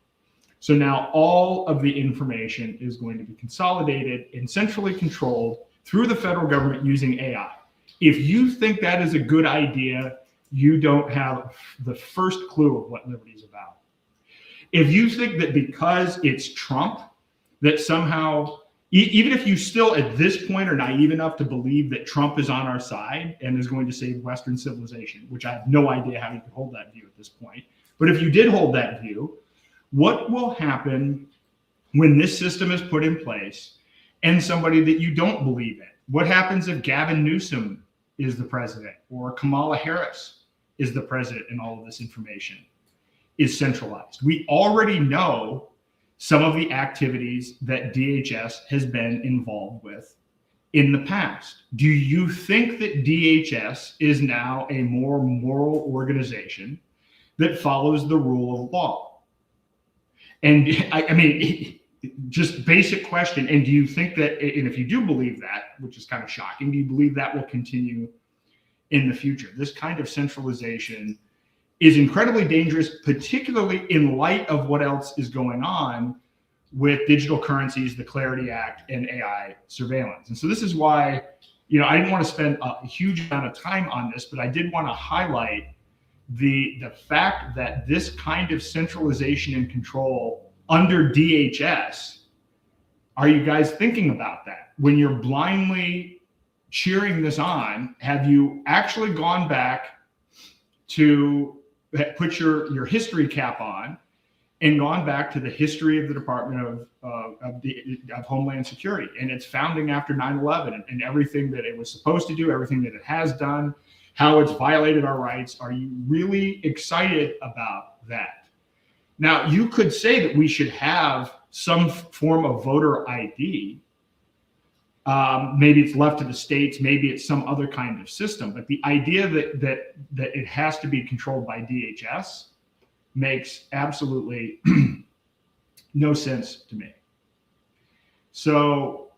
So now all of the information is going to be consolidated and centrally controlled through the federal government using AI. If you think that is a good idea, you don't have the first clue of what liberty is about. If you think that because it's Trump, that somehow, even if you still at this point are naive enough to believe that Trump is on our side and is going to save Western civilization, which I have no idea how you could hold that view at this point. But if you did hold that view, what will happen when this system is put in place and somebody that you don't believe in? What happens if Gavin Newsom is the president or Kamala Harris is the president and all of this information is centralized? We already know some of the activities that DHS has been involved with in the past. Do you think that DHS is now a more moral organization that follows the rule of law? And I mean, just basic question. And do you think that, and if you do believe that, which is kind of shocking, do you believe that will continue in the future? This kind of centralization is incredibly dangerous, particularly in light of what else is going on with digital currencies, the Clarity Act, and AI surveillance. And so this is why, I didn't want to spend a huge amount of time on this, but I did want to highlight the fact that this kind of centralization and control under DHS, are you guys thinking about that? When you're blindly cheering this on, have you actually gone back to put your history cap on and gone back to the history of the Department of Homeland Security and its founding after 9/11 and everything that it was supposed to do, everything that it has done, how it's violated our rights? Are you really excited about that? Now, you could say that we should have some form of voter ID. Maybe it's left to the states, maybe it's some other kind of system, but the idea that it has to be controlled by DHS makes absolutely no sense to me. So,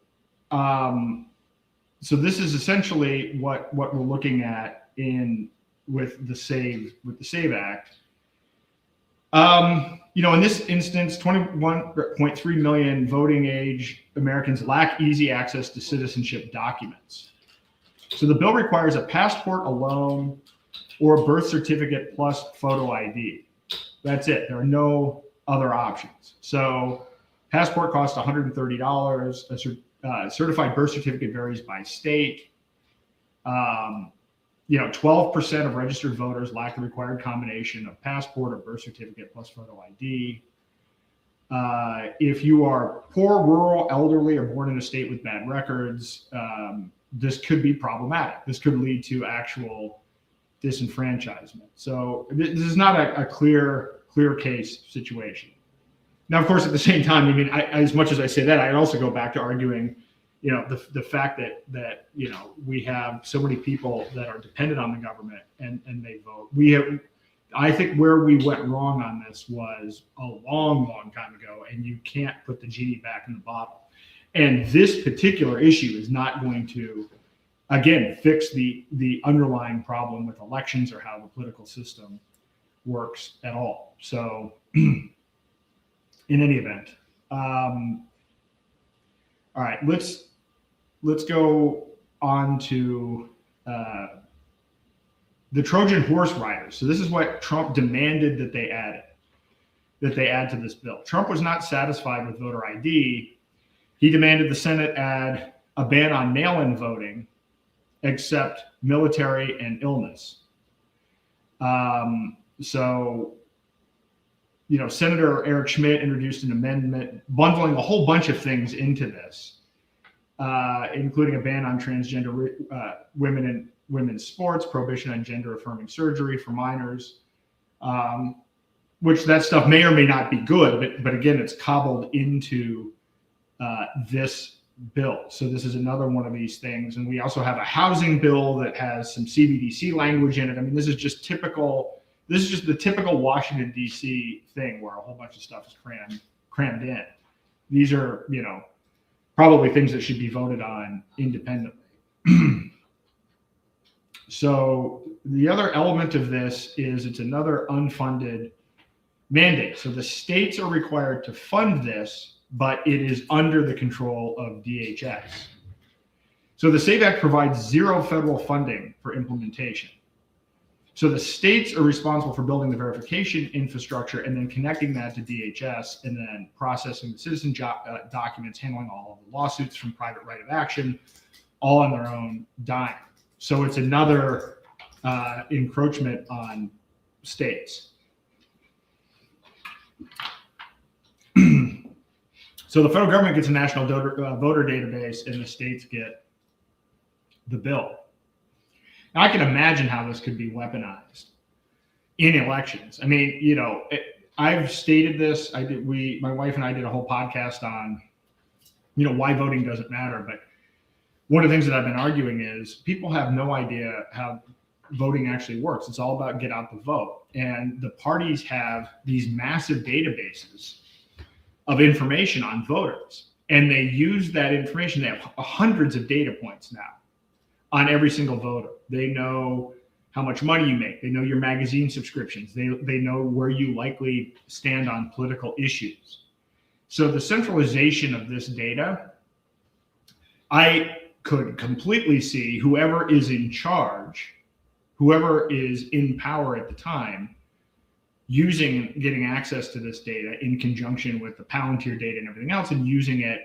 so this is essentially what we're looking at with the SAVE Act. In this instance, 21.3 million voting age Americans lack easy access to citizenship documents. So the bill requires a passport alone or a birth certificate plus photo ID. That's it. There are no other options. So passport costs $130. A certified birth certificate varies by state. 12% of registered voters lack the required combination of passport or birth certificate plus photo ID. If you are poor, rural, elderly, or born in a state with bad records, this could be problematic. This could lead to actual disenfranchisement. So this is not a clear case situation. Now, of course, at the same time, as much as I say that, I also go back to arguing, the fact that we have so many people that are dependent on the government and they vote. I think where we went wrong on this was a long time ago, and you can't put the genie back in the bottle. And this particular issue is not going to, again, fix the underlying problem with elections or how the political system works at all. So in any event, all right, let's go on to the Trojan horse riders. So this is what Trump demanded that they add to this bill. Trump was not satisfied with voter ID. He demanded the Senate add a ban on mail-in voting, except military and illness. Senator Eric Schmidt introduced an amendment bundling a whole bunch of things into this, including a ban on transgender women in women's sports, prohibition on gender-affirming surgery for minors, which that stuff may or may not be good, but again, it's cobbled into this bill. So this is another one of these things. And we also have a housing bill that has some CBDC language in it. This is just the typical Washington, D.C. thing where a whole bunch of stuff is crammed in. These are, probably things that should be voted on independently. So the other element of this is it's another unfunded mandate. So the states are required to fund this, but it is under the control of DHS. So the SAVE Act provides zero federal funding for implementation. So the states are responsible for building the verification infrastructure and then connecting that to DHS and then processing the citizen documents, handling all of the lawsuits from private right of action, all on their own dime. So it's another encroachment on states. So the federal government gets a national voter database and the states get the bill. Now I can imagine how this could be weaponized in elections. I mean, you know, I've stated this. My wife and I did a whole podcast on, you know, why voting doesn't matter. But one of the things that I've been arguing is people have no idea how voting actually works. It's all about get out the vote. And the parties have these massive databases of information on voters. And they use that information. They have hundreds of data points now on every single voter. They know how much money you make. They know your magazine subscriptions. They know where you likely stand on political issues. So the centralization of this data, I could completely see whoever is in charge, whoever is in power at the time, getting access to this data in conjunction with the Palantir data and everything else, and using it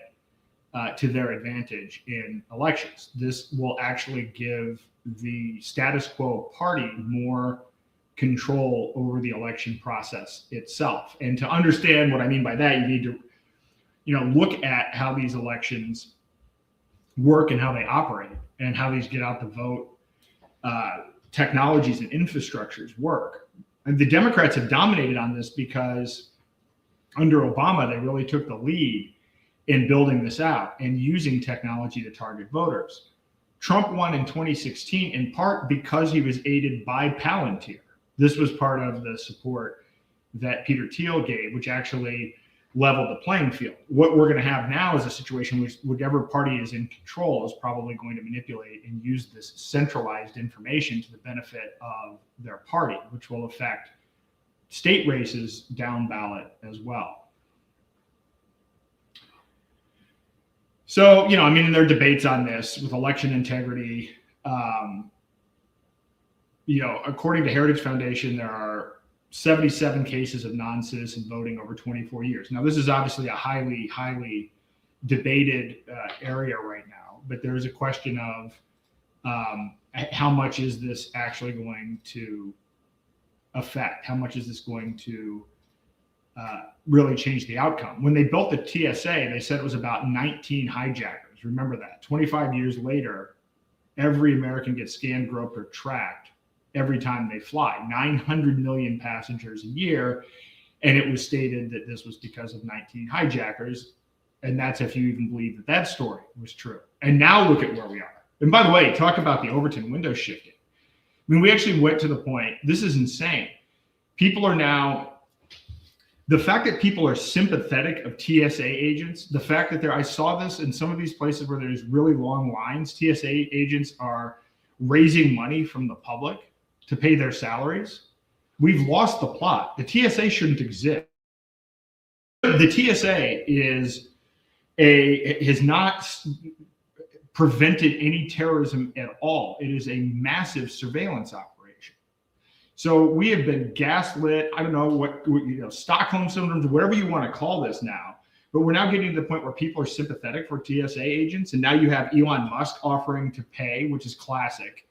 to their advantage in elections. This will actually give the status quo party more control over the election process itself. And to understand what I mean by that, you need to, you know, look at how these elections work and how they operate and how these get out the vote technologies and infrastructures work. And the Democrats have dominated on this because under Obama, they really took the lead in building this out and using technology to target voters. Trump won in 2016 in part because he was aided by Palantir. This was part of the support that Peter Thiel gave, which actually leveled the playing field. What we're going to have now is a situation which whichever party is in control is probably going to manipulate and use this centralized information to the benefit of their party, which will affect state races down ballot as well. So, you know, I mean, there are debates on this with election integrity. You know, according to Heritage Foundation, there are 77 cases of non-citizen voting over 24 years. Now, this is obviously a highly, highly debated area right now, but there is a question of how much is this actually going to affect? How much is this going to really change the outcome? When they built the TSA, they said it was about 19 hijackers. Remember that. 25 years later, every American gets scanned, groped, or tracked every time they fly. 900 million passengers a year. And it was stated that this was because of 19 hijackers. And that's if you even believe that that story was true. And now look at where we are. And by the way, talk about the Overton window shifting. I mean, we actually went to the point, this is insane. People are now, the fact that people are sympathetic of TSA agents, the fact that I saw this in some of these places where there's really long lines, TSA agents are raising money from the public to pay their salaries. We've lost the plot. The TSA shouldn't exist. The TSA has not prevented any terrorism at all. It is a massive surveillance operation. So we have been gaslit. I don't know what you know, Stockholm syndrome, whatever you want to call this now. But we're now getting to the point where people are sympathetic for TSA agents. And now you have Elon Musk offering to pay, which is classic.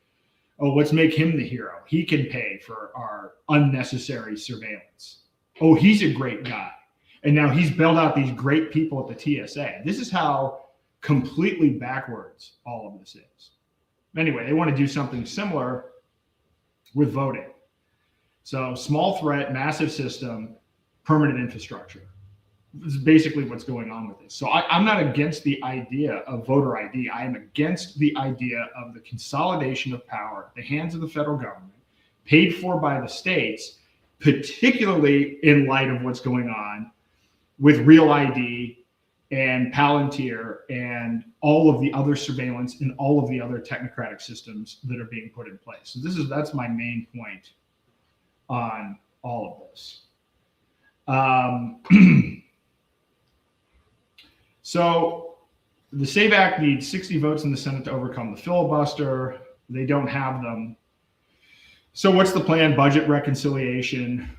Oh, let's make him the hero. He can pay for our unnecessary surveillance. Oh, he's a great guy. And now he's bailed out these great people at the TSA. This is how completely backwards all of this is. Anyway, they want to do something similar with voting. So small threat, massive system, permanent infrastructure. This is basically what's going on with this. So I'm not against the idea of voter ID. I am against the idea of the consolidation of power, the hands of the federal government, paid for by the states, particularly in light of what's going on with real ID and Palantir and all of the other surveillance and all of the other technocratic systems that are being put in place. So that's my main point on all of this. So the SAVE Act needs 60 votes in the Senate to overcome the filibuster. They don't have them. So what's the plan? Budget reconciliation,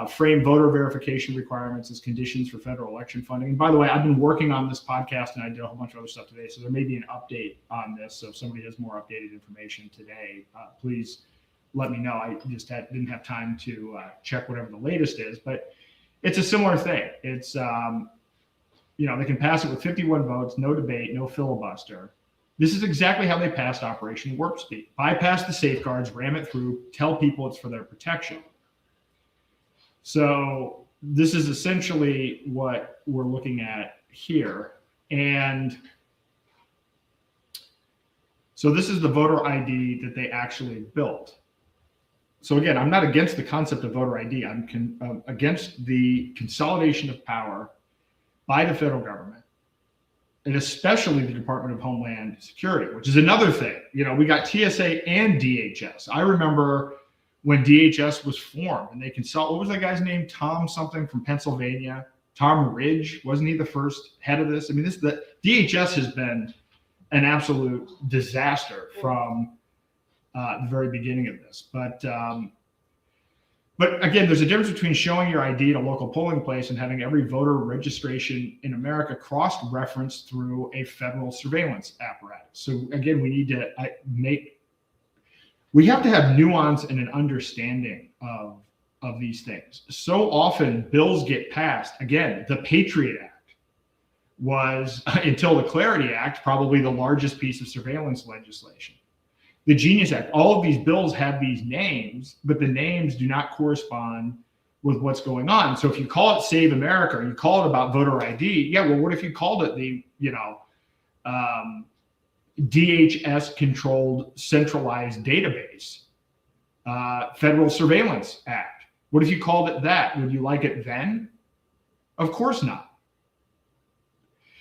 frame voter verification requirements as conditions for federal election funding. And by the way, I've been working on this podcast and I did a whole bunch of other stuff today. So there may be an update on this. So if somebody has more updated information today, please let me know. I just didn't have time to check whatever the latest is, but it's a similar thing. It's, they can pass it with 51 votes, no debate, no filibuster. This is exactly how they passed Operation Warp Speed. Bypass the safeguards, ram it through, tell people it's for their protection. So this is essentially what we're looking at here. And so this is the voter ID that they actually built. So again, I'm not against the concept of voter ID. I'm against the consolidation of power by the federal government, and especially the Department of Homeland Security, which is another thing. We got TSA and DHS. I remember when DHS was formed and they what was that guy's name? Tom something from Pennsylvania. Tom Ridge, wasn't he the first head of this? I mean, the DHS has been an absolute disaster from the very beginning of this. But again, there's a difference between showing your ID at a local polling place and having every voter registration in America cross-referenced through a federal surveillance apparatus. So again, we need to we have to have nuance and an understanding of these things. So often bills get passed. Again, the Patriot Act was, until the Clarity Act, probably the largest piece of surveillance legislation. The Genius Act, all of these bills have these names, but the names do not correspond with what's going on. So if you call it Save America, or you call it about voter ID, yeah, well, what if you called it the, DHS-controlled centralized database, Federal Surveillance Act? What if you called it that? Would you like it then? Of course not.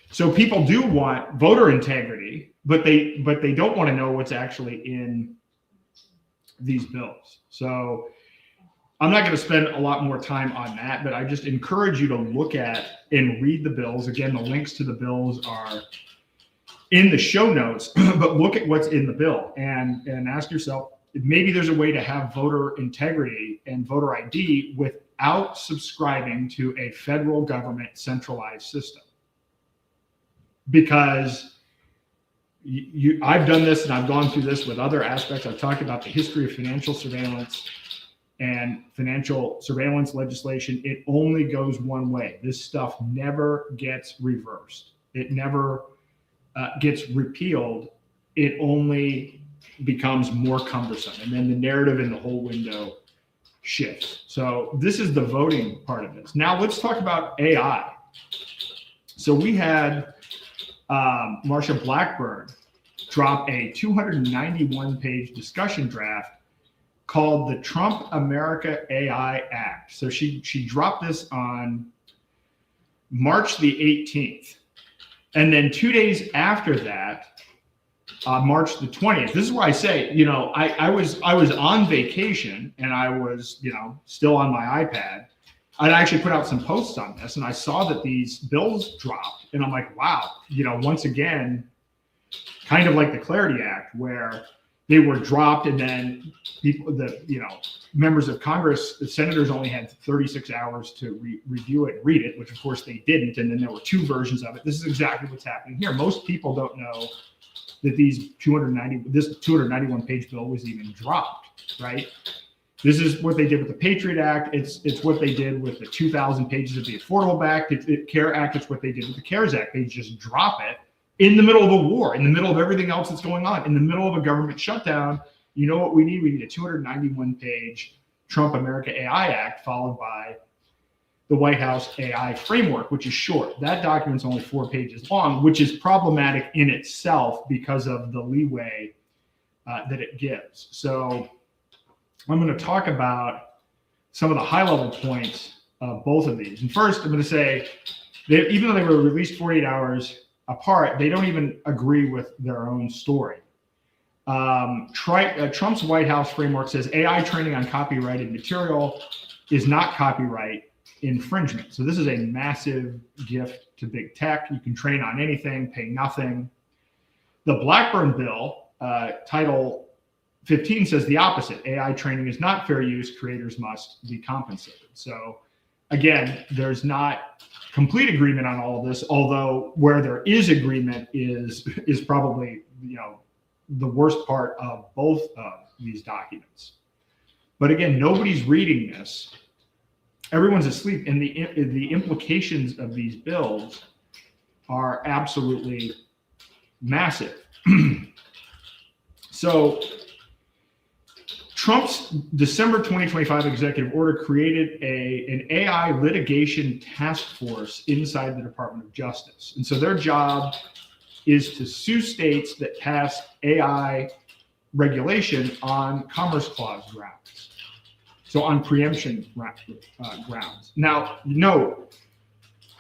So people do want voter integrity, but they don't want to know what's actually in these bills. So I'm not going to spend a lot more time on that, but I just encourage you to look at and read the bills. Again, the links to the bills are in the show notes, but look at what's in the bill and ask yourself, maybe there's a way to have voter integrity and voter ID without subscribing to a federal government centralized system. Because I've done this and I've gone through this with other aspects. I've talked about the history of financial surveillance and financial surveillance legislation. It only goes one way. This stuff never gets reversed. It never gets repealed. It only becomes more cumbersome. And then the narrative in the whole window shifts. So this is the voting part of this. Now let's talk about AI. So we had Marsha Blackburn drop a 291-page discussion draft called the Trump America AI Act. So she dropped this on March the 18th. And then 2 days after that, March the 20th, this is why I say, I was on vacation and I was, still on my iPad. I actually put out some posts on this and I saw that these bills dropped and I'm like, wow, once again, kind of like the Clarity Act where they were dropped and then members of Congress, the senators only had 36 hours to review it and read it, which of course they didn't. And then there were two versions of it. This is exactly what's happening here. Most people don't know that this 291 page bill was even dropped, right? This is what they did with the Patriot Act. It's what they did with the 2,000 pages of the Affordable Care Act. It's what they did with the CARES Act. They just drop it in the middle of a war, in the middle of everything else that's going on, in the middle of a government shutdown. You know what we need? We need a 291 page Trump America AI Act followed by the White House AI framework, which is short. That document's only 4 pages long, which is problematic in itself because of the leeway that it gives. So I'm going to talk about some of the high level points of both of these. And first, I'm going to say even though they were released 48 hours apart, they don't even agree with their own story. Trump's White House framework says AI training on copyrighted material is not copyright infringement. So this is a massive gift to big tech. You can train on anything, pay nothing. The Blackburn bill, Title 15, says the opposite. AI training is not fair use. Creators must be compensated. So again, there's not complete agreement on all of this, although where there is agreement is probably, the worst part of both of these documents. But again, nobody's reading this. Everyone's asleep, and the implications of these bills are absolutely massive. So Trump's December 2025 executive order created an AI litigation task force inside the Department of Justice. And so their job is to sue states that pass AI regulation on Commerce Clause grounds. So on preemption grounds. Now, note,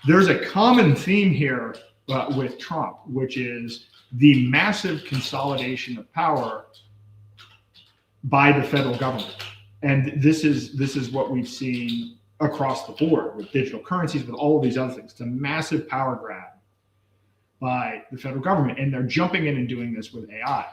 there's a common theme here with Trump, which is the massive consolidation of power by the federal government. And this is what we've seen across the board with digital currencies, with all of these other things. It's a massive power grab by the federal government, and they're jumping in and doing this with AI.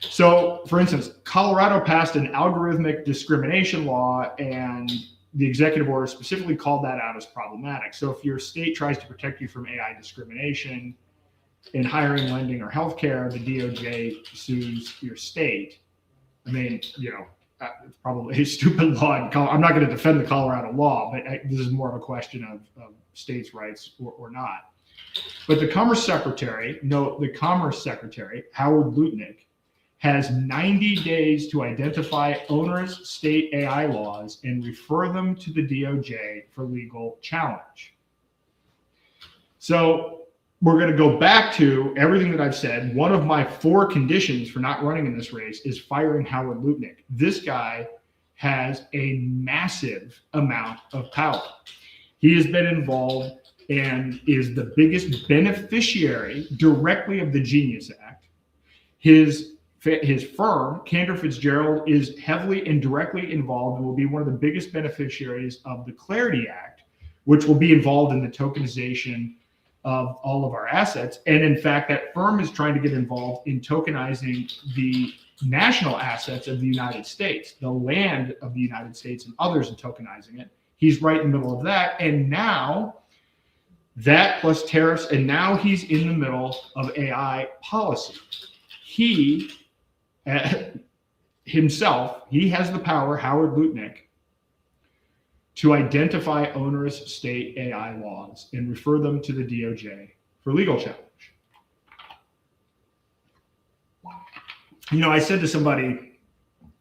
So, for instance, Colorado passed an algorithmic discrimination law, and the executive order specifically called that out as problematic. So if your state tries to protect you from AI discrimination in hiring, lending, or healthcare, the DOJ sues your state. I mean, it's probably a stupid law. I'm not going to defend the Colorado law, but this is more of a question of states' rights or not. But the Commerce Secretary, Howard Lutnick, has 90 days to identify onerous state AI laws and refer them to the DOJ for legal challenge. So we're going to go back to everything that I've said. One of my 4 conditions for not running in this race is firing Howard Lutnick. This guy has a massive amount of power. He has been involved and is the biggest beneficiary directly of the Genius Act. His firm, Cantor Fitzgerald, is heavily and directly involved and will be one of the biggest beneficiaries of the Clarity Act, which will be involved in the tokenization of all of our assets. And in fact, that firm is trying to get involved in tokenizing the national assets of the United States, the land of the United States and others, and tokenizing it. He's right in the middle of that. And now that plus tariffs, and now he's in the middle of AI policy. He himself, he has the power, Howard Lutnick, to identify onerous state AI laws and refer them to the DOJ for legal challenge. I said to somebody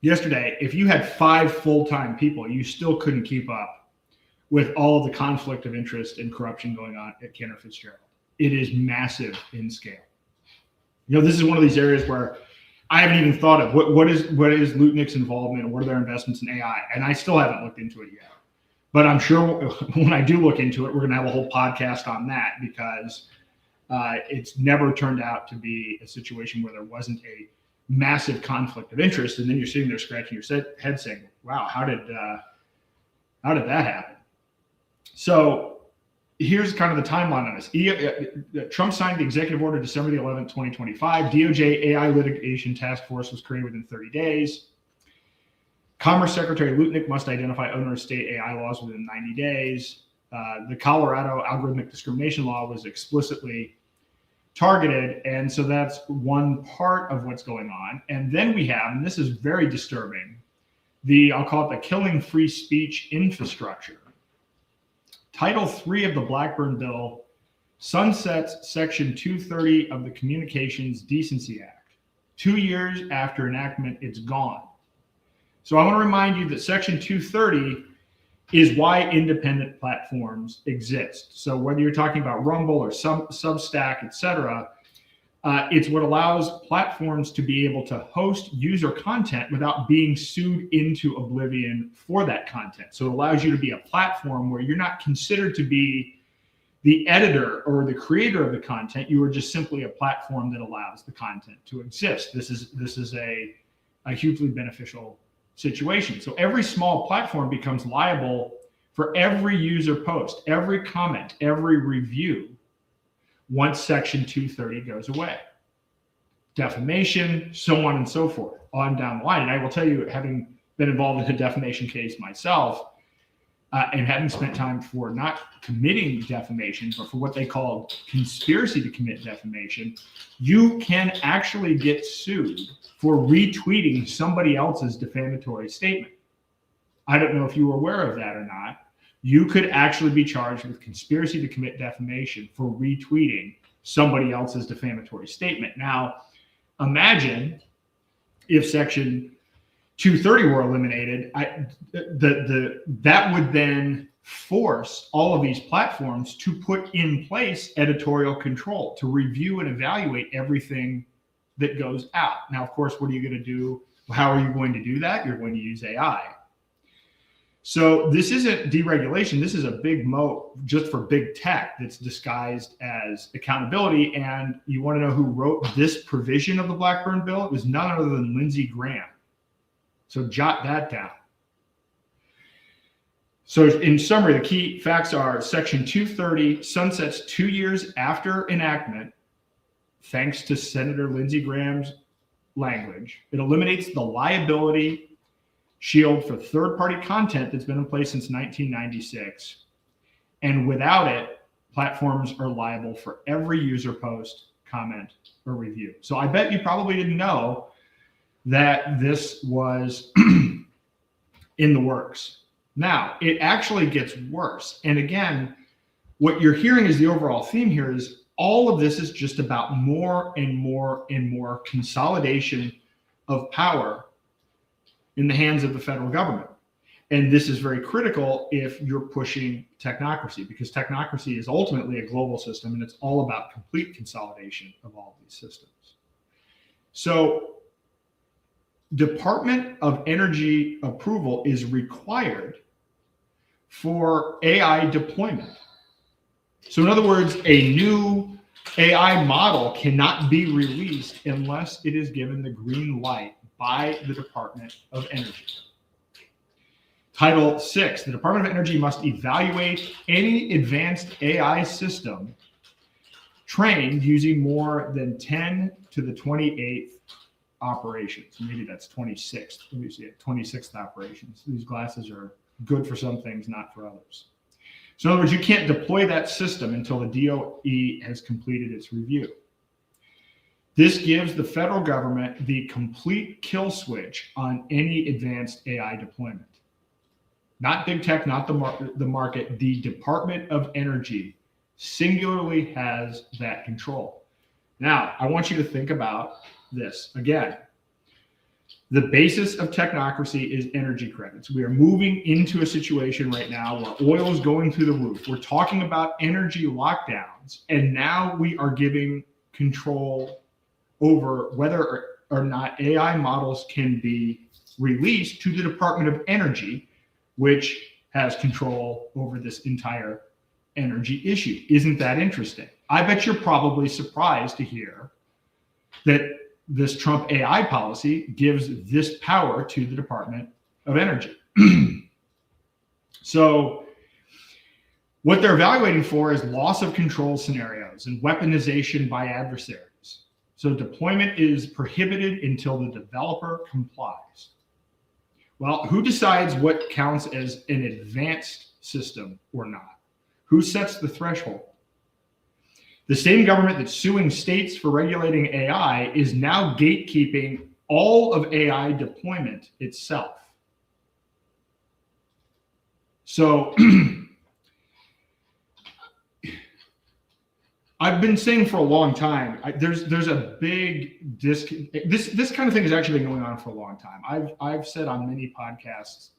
yesterday, if you had 5 full-time people, you still couldn't keep up with all of the conflict of interest and corruption going on at Cantor Fitzgerald. It is massive in scale. This is one of these areas where I haven't even thought of what is Lutnick's involvement, what are their investments in AI, and I still haven't looked into it yet. But I'm sure when I do look into it, we're going to have a whole podcast on that, because it's never turned out to be a situation where there wasn't a massive conflict of interest, and then you're sitting there scratching your head saying, "Wow, how did that happen?" So here's kind of the timeline on this. Trump signed the executive order December the 11th, 2025. DOJ AI litigation task force was created within 30 days. Commerce Secretary Lutnick must identify onerous state AI laws within 90 days. The Colorado algorithmic discrimination law was explicitly targeted. And so that's one part of what's going on. And then we have, and this is very disturbing, I'll call it the killing free speech infrastructure. Title 3 of the Blackburn bill sunsets Section 230 of the Communications Decency Act. 2 years after enactment, it's gone. So I want to remind you that Section 230 is why independent platforms exist. So whether you're talking about Rumble or Substack, etc., it's what allows platforms to be able to host user content without being sued into oblivion for that content. So it allows you to be a platform where you're not considered to be the editor or the creator of the content. You are just simply a platform that allows the content to exist. This is a hugely beneficial situation. So every small platform becomes liable for every user post, every comment, every review once Section 230 goes away. Defamation, so on and so forth, on down the line. And I will tell you, having been involved in a defamation case myself, and having spent time for not committing defamation, but for what they call conspiracy to commit defamation, you can actually get sued for retweeting somebody else's defamatory statement. I don't know if you were aware of that or not. You could actually be charged with conspiracy to commit defamation for retweeting somebody else's defamatory statement. Now, imagine if Section 230 were eliminated, that would then force all of these platforms to put in place editorial control, to review and evaluate everything that goes out. Now, of course, what are you going to do? How are you going to do that? You're going to use AI. So this isn't deregulation. This is a big moat just for big tech that's disguised as accountability. And you want to know who wrote this provision of the Blackburn bill? It was none other than Lindsey Graham. So jot that down. So in summary, the key facts are Section 230 sunsets 2 years after enactment, thanks to Senator Lindsey Graham's language. It eliminates the liability shield for third-party content that's been in place since 1996. And without it, platforms are liable for every user post, comment, or review. So I bet you probably didn't know that this was in the works. Now, it actually gets worse. And again, what you're hearing is the overall theme here is all of this is just about more and more and more consolidation of power in the hands of the federal government. And this is very critical if you're pushing technocracy, because technocracy is ultimately a global system and it's all about complete consolidation of all of these systems. So Department of Energy approval is required for AI deployment. So in other words, a new AI model cannot be released unless it is given the green light by the Department of Energy. Title 6, the Department of Energy must evaluate any advanced AI system trained using more than 10 to the 28th operations. Maybe that's 26th. Let me see it, 26th operations. These glasses are good for some things, not for others. So in other words, you can't deploy that system until the DOE has completed its review. This gives the federal government the complete kill switch on any advanced AI deployment. Not big tech, not the market, the Department of Energy singularly has that control. Now, I want you to think about this again. The basis of technocracy is energy credits. We are moving into a situation right now where oil is going through the roof. We're talking about energy lockdowns, and now we are giving control over whether or not AI models can be released to the Department of Energy, which has control over this entire energy issue. Isn't that interesting? I bet you're probably surprised to hear that this Trump AI policy gives this power to the Department of Energy. So what they're evaluating for is loss of control scenarios and weaponization by adversaries. So deployment is prohibited until the developer complies. Well, who decides what counts as an advanced system or not? Who sets the threshold? The same government that's suing states for regulating AI is now gatekeeping all of AI deployment itself. So I've been saying for a long time, there's a big this kind of thing has actually been going on for a long time. I've said on many podcasts,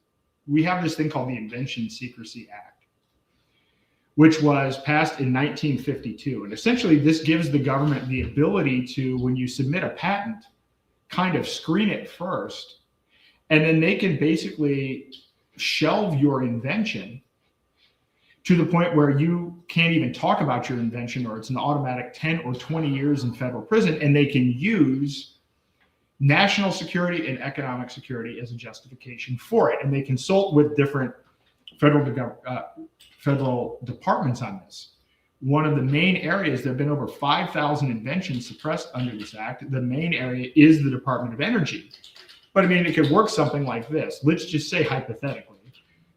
we have this thing called the Invention Secrecy Act, which was passed in 1952. And essentially this gives the government the ability to, when you submit a patent, kind of screen it first, and then they can basically shelve your invention to the point where you can't even talk about your invention, or it's an automatic 10 or 20 years in federal prison, and they can use national security and economic security as a justification for it. And they consult with different federal departments on this. One of the main areas, there have been over 5,000 inventions suppressed under this act. The main area is the Department of Energy. But I mean, it could work something like this. Let's just say hypothetically,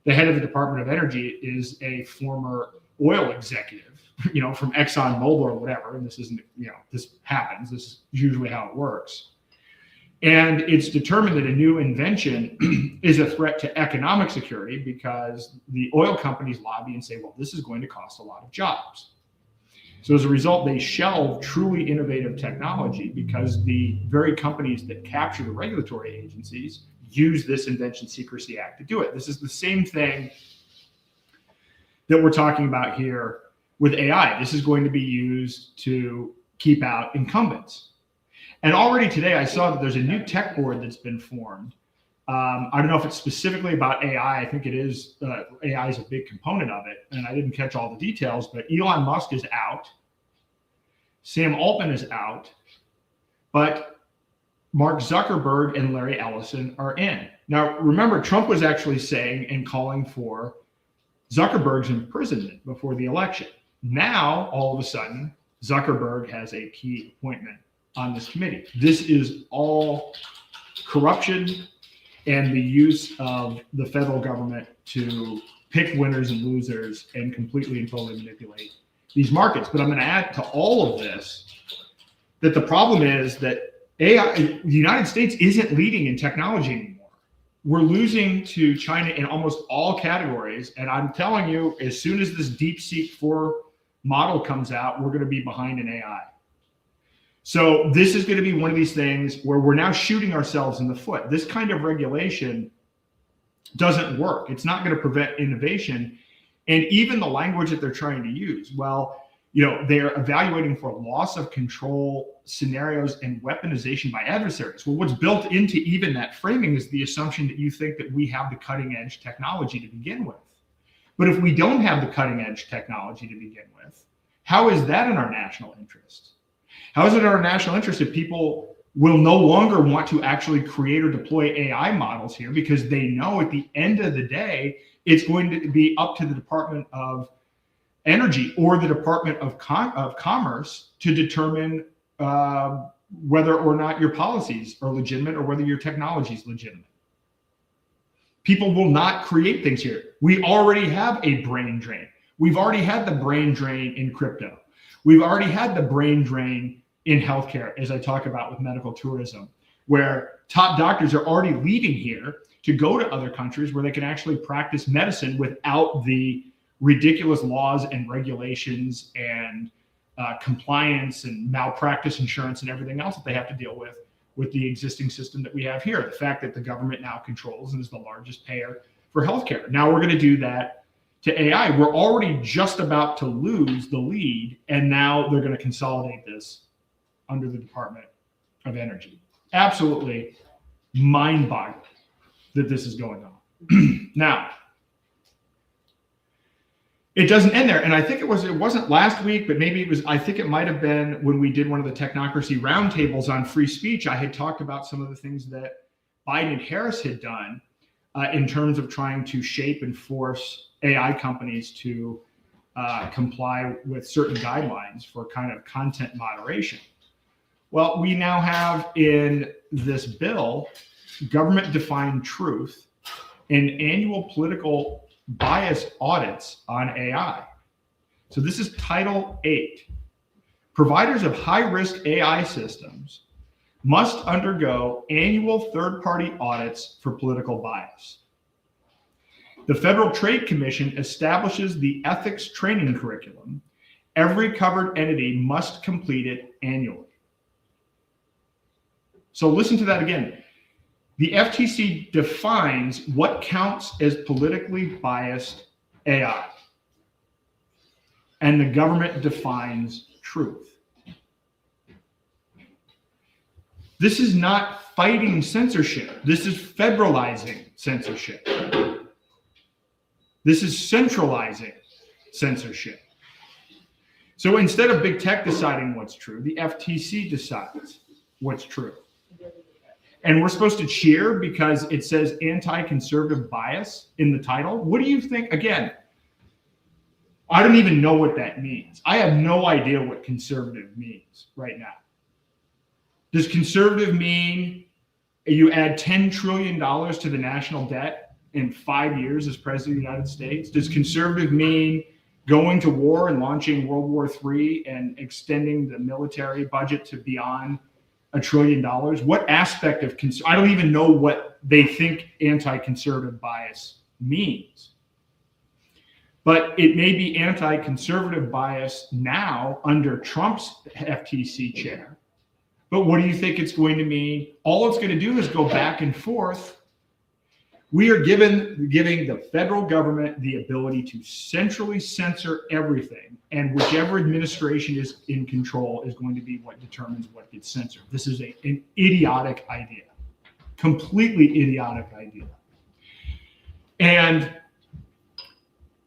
the head of the Department of Energy is a former oil executive, from ExxonMobil or whatever. And this isn't, this happens. This is usually how it works. And it's determined that a new invention is a threat to economic security because the oil companies lobby and say, well, this is going to cost a lot of jobs. So as a result, they shelve truly innovative technology because the very companies that capture the regulatory agencies use this Invention Secrecy Act to do it. This is the same thing that we're talking about here with AI. This is going to be used to keep out incumbents. And already today, I saw that there's a new tech board that's been formed. I don't know if it's specifically about AI. I think it is. AI is a big component of it, and I didn't catch all the details, but Elon Musk is out. Sam Altman is out, but Mark Zuckerberg and Larry Ellison are in. Now, remember, Trump was actually saying and calling for Zuckerberg's imprisonment before the election. Now, all of a sudden, Zuckerberg has a key appointment on this committee. This is all corruption and the use of the federal government to pick winners and losers and completely and totally manipulate these markets. But I'm going to add to all of this that the problem is that AI, the United States isn't leading in technology anymore. We're losing to China in almost all categories. And I'm telling you, as soon as this DeepSeek 4 model comes out, we're going to be behind in AI. So this is going to be one of these things where we're now shooting ourselves in the foot. This kind of regulation doesn't work. It's not going to prevent innovation. And even the language that they're trying to use, well, they're evaluating for loss of control scenarios and weaponization by adversaries. Well, what's built into even that framing is the assumption that you think that we have the cutting edge technology to begin with. But if we don't have the cutting edge technology to begin with, how is that in our national interest? How is it in our national interest if people will no longer want to actually create or deploy AI models here because they know at the end of the day, it's going to be up to the Department of Energy or the Department of Commerce to determine whether or not your policies are legitimate or whether your technology is legitimate. People will not create things here. We already have a brain drain. We've already had the brain drain in crypto. We've already had the brain drain in healthcare, as I talk about with medical tourism, where top doctors are already leaving here to go to other countries where they can actually practice medicine without the ridiculous laws and regulations and compliance and malpractice insurance and everything else that they have to deal with the existing system that we have here. The fact that the government now controls and is the largest payer for healthcare. Now we're going to do that to AI. We're already just about to lose the lead, and now they're going to consolidate this under the Department of Energy. Absolutely mind-boggling that this is going on. Now, it doesn't end there, and I think it wasn't last week, but maybe it was. I think it might have been when we did one of the Technocracy roundtables on free speech. I had talked about some of the things that Biden and Harris had done in terms of trying to shape and force AI companies to comply with certain guidelines for kind of content moderation. Well, we now have in this bill government-defined truth and annual political bias audits on AI. So this is Title 8. Providers of high-risk AI systems must undergo annual third-party audits for political bias. The Federal Trade Commission establishes the ethics training curriculum. Every covered entity must complete it annually. So listen to that again. The FTC defines what counts as politically biased AI, and the government defines truth. This is not fighting censorship. This is federalizing censorship. This is centralizing censorship. So instead of big tech deciding what's true, the FTC decides what's true. And we're supposed to cheer because it says anti-conservative bias in the title. What do you think? Again, I don't even know what that means. I have no idea what conservative means right now. Does conservative mean you add $10 trillion to the national debt in 5 years as president of the United States? Does conservative mean going to war and launching World War III and extending the military budget to beyond $1 trillion? What aspect of I don't even know what they think anti-conservative bias means. But it may be anti-conservative bias now under Trump's FTC chair. But what do you think it's going to mean? All it's going to do is go back and forth. We are giving the federal government the ability to centrally censor everything, and whichever administration is in control is going to be what determines what gets censored. This is an idiotic idea, completely idiotic idea. And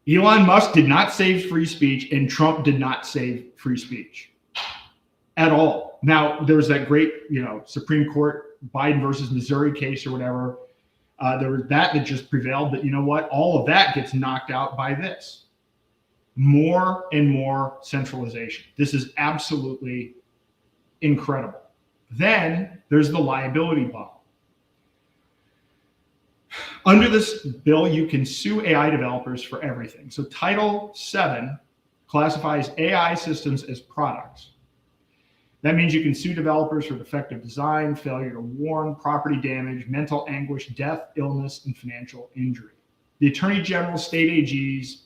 Elon Musk did not save free speech, and Trump did not save free speech at all. Now, there was that great, Supreme Court Biden versus Missouri case or whatever. There was that just prevailed, but you know what? All of that gets knocked out by this. More and more centralization. This is absolutely incredible. Then there's the liability bomb. Under this bill, you can sue AI developers for everything. So Title VII classifies AI systems as products. That means you can sue developers for defective design, failure to warn, property damage, mental anguish, death, illness, and financial injury. The Attorney General, state AGs,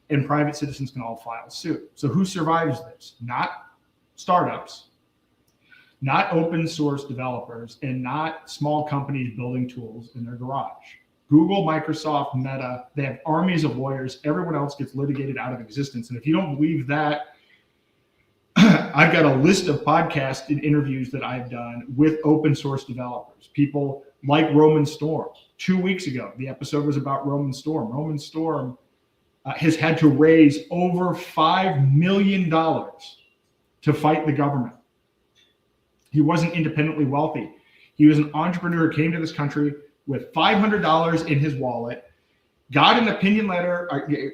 and private citizens can all file suit. So who survives this? Not startups, not open source developers, and not small companies building tools in their garage. Google, Microsoft, Meta, they have armies of lawyers. Everyone else gets litigated out of existence. And if you don't believe that, I've got a list of podcasts and interviews that I've done with open source developers, people like Roman Storm. 2 weeks ago, the episode was about Roman Storm. Roman Storm has had to raise over $5 million to fight the government. He wasn't independently wealthy. He was an entrepreneur who came to this country with $500 in his wallet, got an opinion letter,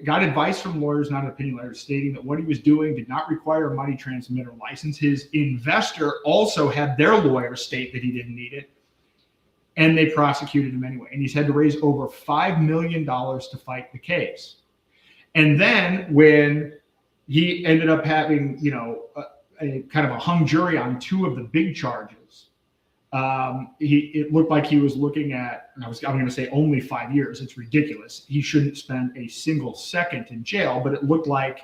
got advice from lawyers, not an opinion letter, stating that what he was doing did not require a money transmitter license. His investor also had their lawyer state that he didn't need it, and they prosecuted him anyway. And he's had to raise over $5 million to fight the case. And then when he ended up having, a kind of a hung jury on two of the big charges, it looked like he was looking at, I'm going to say only 5 years. It's ridiculous. He shouldn't spend a single second in jail, but it looked like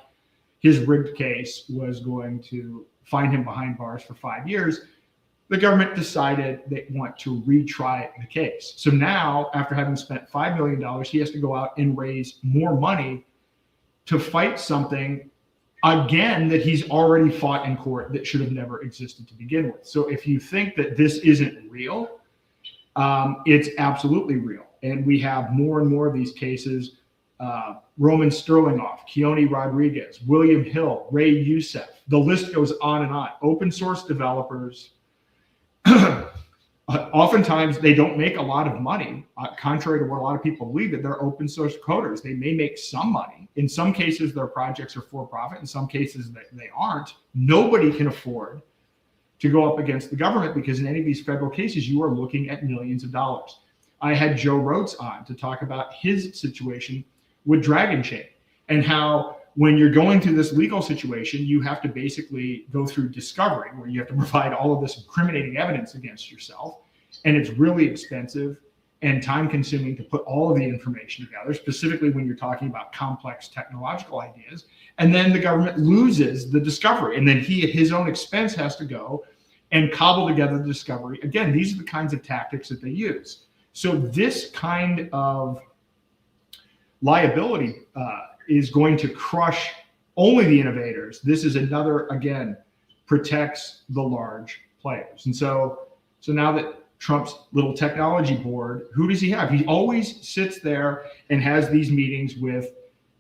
his rigged case was going to find him behind bars for 5 years. The government decided they want to retry the case. So now, after having spent $5 million, he has to go out and raise more money to fight something again that he's already fought in court that should have never existed to begin with. So if you think that this isn't real, it's absolutely real. And we have more and more of these cases. Roman Sterlingoff, Keone Rodriguez, William Hill, Ray Youssef. The list goes on and on. Open source developers, oftentimes they don't make a lot of money, contrary to what a lot of people believe, that they're open source coders. They may make some money. In some cases, their projects are for profit. In some cases, they aren't. Nobody can afford to go up against the government because in any of these federal cases, you are looking at millions of dollars. I had Joe Rhodes on to talk about his situation with Dragon Chain and how when you're going through this legal situation, you have to basically go through discovery where you have to provide all of this incriminating evidence against yourself. And it's really expensive and time consuming to put all of the information together, specifically when you're talking about complex technological ideas. And then the government loses the discovery. And then he, at his own expense, has to go and cobble together the discovery. Again, these are the kinds of tactics that they use. So this kind of liability is going to crush only the innovators. This is another, again, protects the large players. And so now that Trump's little technology board, who does he have? He always sits there and has these meetings with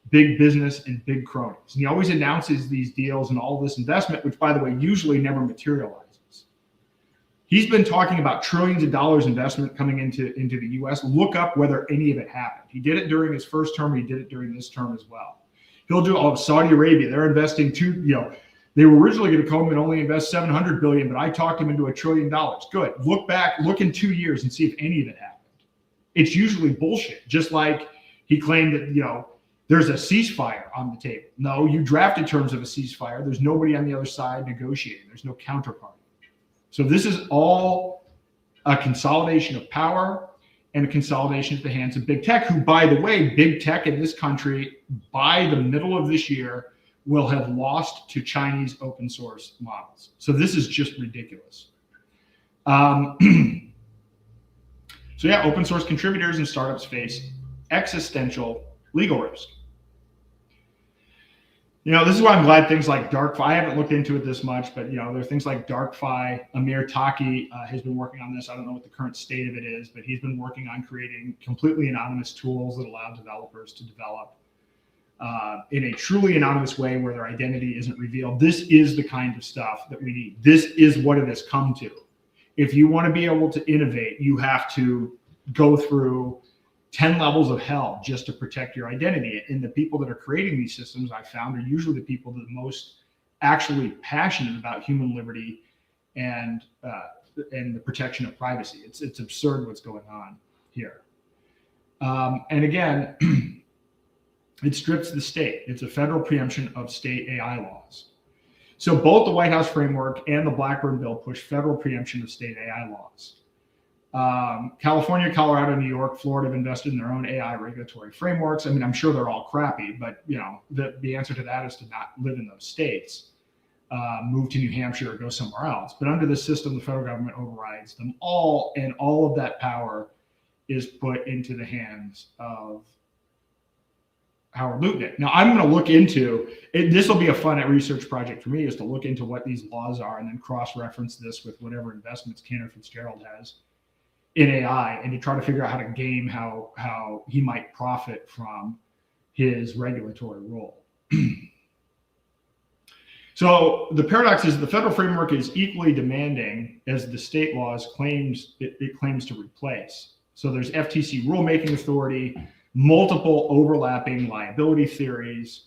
big business and big cronies. And he always announces these deals and all this investment, which, by the way, usually never materializes. He's been talking about trillions of dollars investment coming into the U.S. Look up whether any of it happened. He did it during his first term. He did it during this term as well. He'll do all of Saudi Arabia. They're investing they were originally going to come and only invest $700 billion, but I talked him into $1 trillion. Good. Look back, look in 2 years and see if any of it happened. It's usually bullshit. Just like he claimed that, there's a ceasefire on the table. No, you drafted terms of a ceasefire. There's nobody on the other side negotiating. There's no counterparty. So this is all a consolidation of power and a consolidation at the hands of big tech, who, by the way, big tech in this country by the middle of this year will have lost to Chinese open source models. So this is just ridiculous. So yeah, open source contributors and startups face existential legal risk. This is why I'm glad things like DarkFi, I haven't looked into it this much, but there are things like DarkFi. Amir Taki has been working on this. I don't know what the current state of it is, but he's been working on creating completely anonymous tools that allow developers to develop in a truly anonymous way where their identity isn't revealed. This is the kind of stuff that we need. This is what it has come to. If you want to be able to innovate, you have to go through 10 levels of hell just to protect your identity. And the people that are creating these systems, I've found, are usually the people that are most actually passionate about human liberty and the protection of privacy. It's absurd what's going on here. And again, it strips the state. It's a federal preemption of state AI laws. So both the White House framework and the Blackburn bill push federal preemption of state AI laws. California, Colorado, New York, Florida have invested in their own AI regulatory frameworks. I mean, I'm sure they're all crappy, but the answer to that is to not live in those states, move to New Hampshire or go somewhere else. But under this system, the federal government overrides them all, and all of that power is put into the hands of Howard Lutnick. Now, I'm going to look into it. This will be a fun research project for me, is to look into what these laws are and then cross-reference this with whatever investments Cantor Fitzgerald has in AI, and to try to figure out how to game how he might profit from his regulatory role. So the paradox is the federal framework is equally demanding as the state laws it claims to replace. So there's FTC rulemaking authority, multiple overlapping liability theories.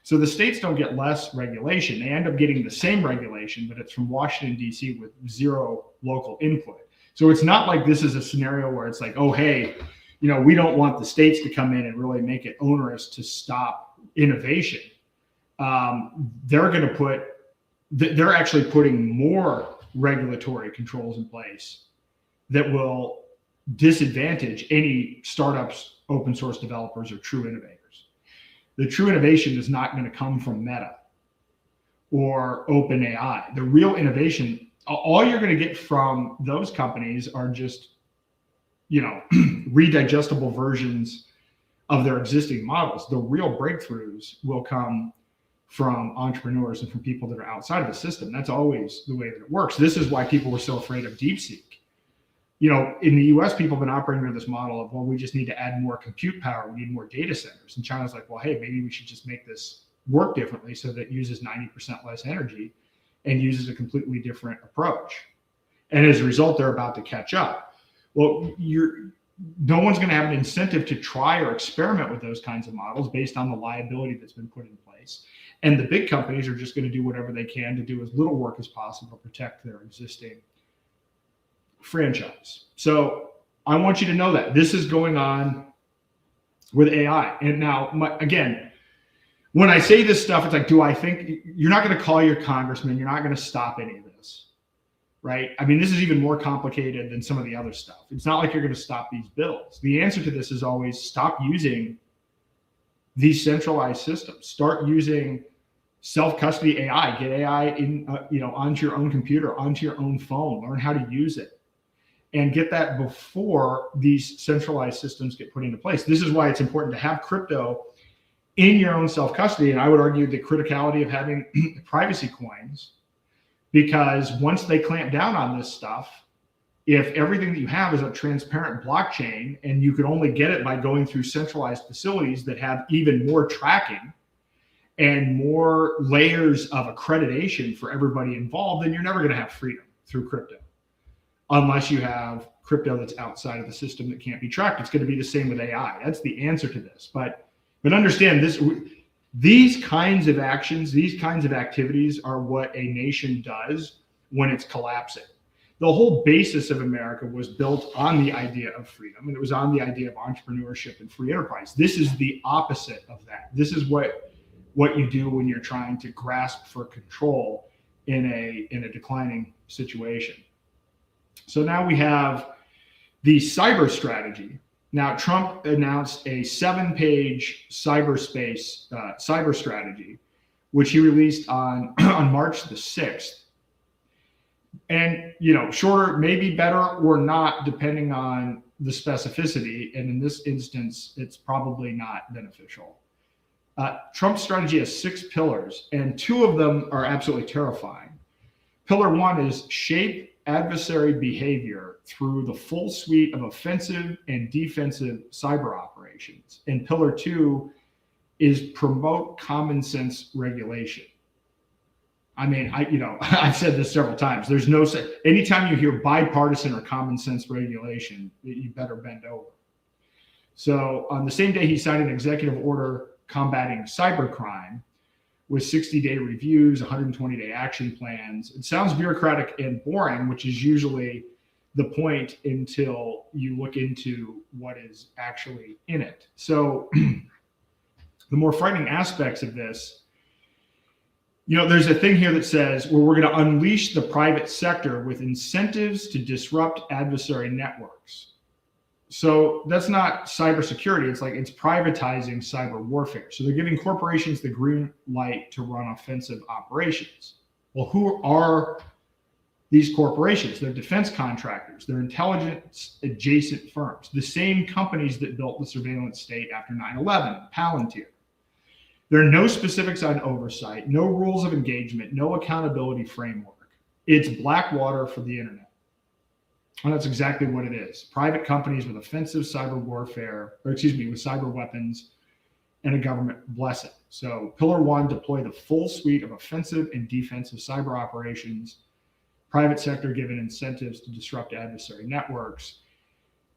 So the states don't get less regulation. They end up getting the same regulation, but it's from Washington, D.C. with zero local input. So it's not like this is a scenario where it's like, oh, hey, we don't want the states to come in and really make it onerous to stop innovation. They're actually putting more regulatory controls in place that will disadvantage any startups, open source developers, or true innovators. The true innovation is not going to come from Meta or OpenAI. The real innovation, all you're going to get from those companies are just, redigestible versions of their existing models. The real breakthroughs will come from entrepreneurs and from people that are outside of the system. That's always the way that it works. This is why people were so afraid of DeepSeek. In the US, people have been operating under this model of, well, we just need to add more compute power. We need more data centers. And China's like, well, hey, maybe we should just make this work differently so that it uses 90% less energy and uses a completely different approach. And as a result, they're about to catch up. Well, no one's going to have an incentive to try or experiment with those kinds of models based on the liability that's been put in place. And the big companies are just going to do whatever they can to do as little work as possible to protect their existing franchise. So I want you to know that this is going on with AI. And now, again, when I say this stuff, it's like, do I think you're not going to call your congressman? You're not going to stop any of this, right? I mean, this is even more complicated than some of the other stuff. It's not like you're going to stop these bills. The answer to this is always stop using these centralized systems. Start using self-custody AI. Get AI onto your own computer, onto your own phone. Learn how to use it, and get that before these centralized systems get put into place. This is why it's important to have crypto in your own self-custody. And I would argue the criticality of having privacy coins, because once they clamp down on this stuff, if everything that you have is a transparent blockchain and you can only get it by going through centralized facilities that have even more tracking and more layers of accreditation for everybody involved, then you're never going to have freedom through crypto, unless you have crypto that's outside of the system that can't be tracked. It's going to be the same with AI. That's the answer to this. But understand this, these kinds of actions, these kinds of activities are what a nation does when it's collapsing. The whole basis of America was built on the idea of freedom, and it was on the idea of entrepreneurship and free enterprise. This is the opposite of that. This is what you do when you're trying to grasp for control in a declining situation. So now we have the cyber strategy. Now, Trump announced a 7-page cyber strategy, which he released on March the 6th. And, shorter, maybe better or not, depending on the specificity. And in this instance, it's probably not beneficial. Trump's strategy has 6 pillars, and 2 of them are absolutely terrifying. Pillar 1 is shape adversary behavior through the full suite of offensive and defensive cyber operations. And pillar 2 is promote common sense regulation. I mean, I've said this several times. There's no, anytime you hear bipartisan or common sense regulation, you better bend over. So on the same day, he signed an executive order combating cybercrime with 60-day reviews, 120-day action plans. It sounds bureaucratic and boring, which is usually the point until you look into what is actually in it. So the more frightening aspects of this, there's a thing here that says, well, we're going to unleash the private sector with incentives to disrupt adversary networks. So that's not cybersecurity. It's privatizing cyber warfare. So they're giving corporations the green light to run offensive operations. Well, who are these corporations? They're defense contractors. They're intelligence adjacent firms, the same companies that built the surveillance state after 9/11, Palantir. There are no specifics on oversight, no rules of engagement, no accountability framework. It's black water for the internet. And that's exactly what it is. Private companies with offensive cyber warfare, with cyber weapons and a government blessing. So pillar 1, deploy the full suite of offensive and defensive cyber operations. Private sector given incentives to disrupt adversary networks.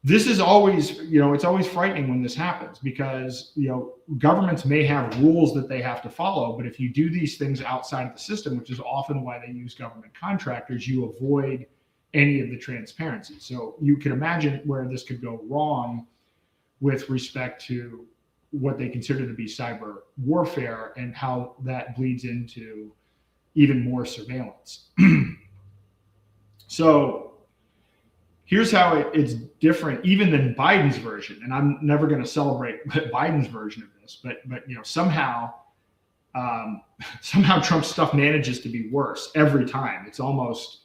This is always, it's always frightening when this happens because, governments may have rules that they have to follow, but if you do these things outside of the system, which is often why they use government contractors, you avoid any of the transparency. So you can imagine where this could go wrong with respect to what they consider to be cyber warfare and how that bleeds into even more surveillance. So here's how it's different even than Biden's version. And I'm never going to celebrate Biden's version of this, but somehow Trump's stuff manages to be worse every time. It's almost,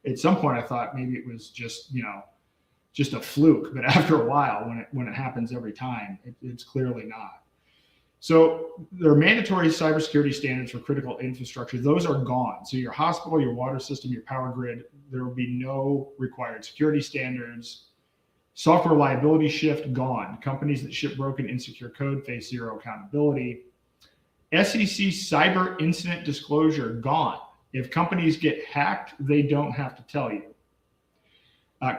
at some point I thought maybe it was just a fluke, but after a while, when it happens every time, it's clearly not. So there are mandatory cybersecurity standards for critical infrastructure. Those are gone. So your hospital, your water system, your power grid, there will be no required security standards. Software liability shift, gone. Companies that ship broken, insecure code face zero accountability. SEC cyber incident disclosure, gone. If companies get hacked, they don't have to tell you.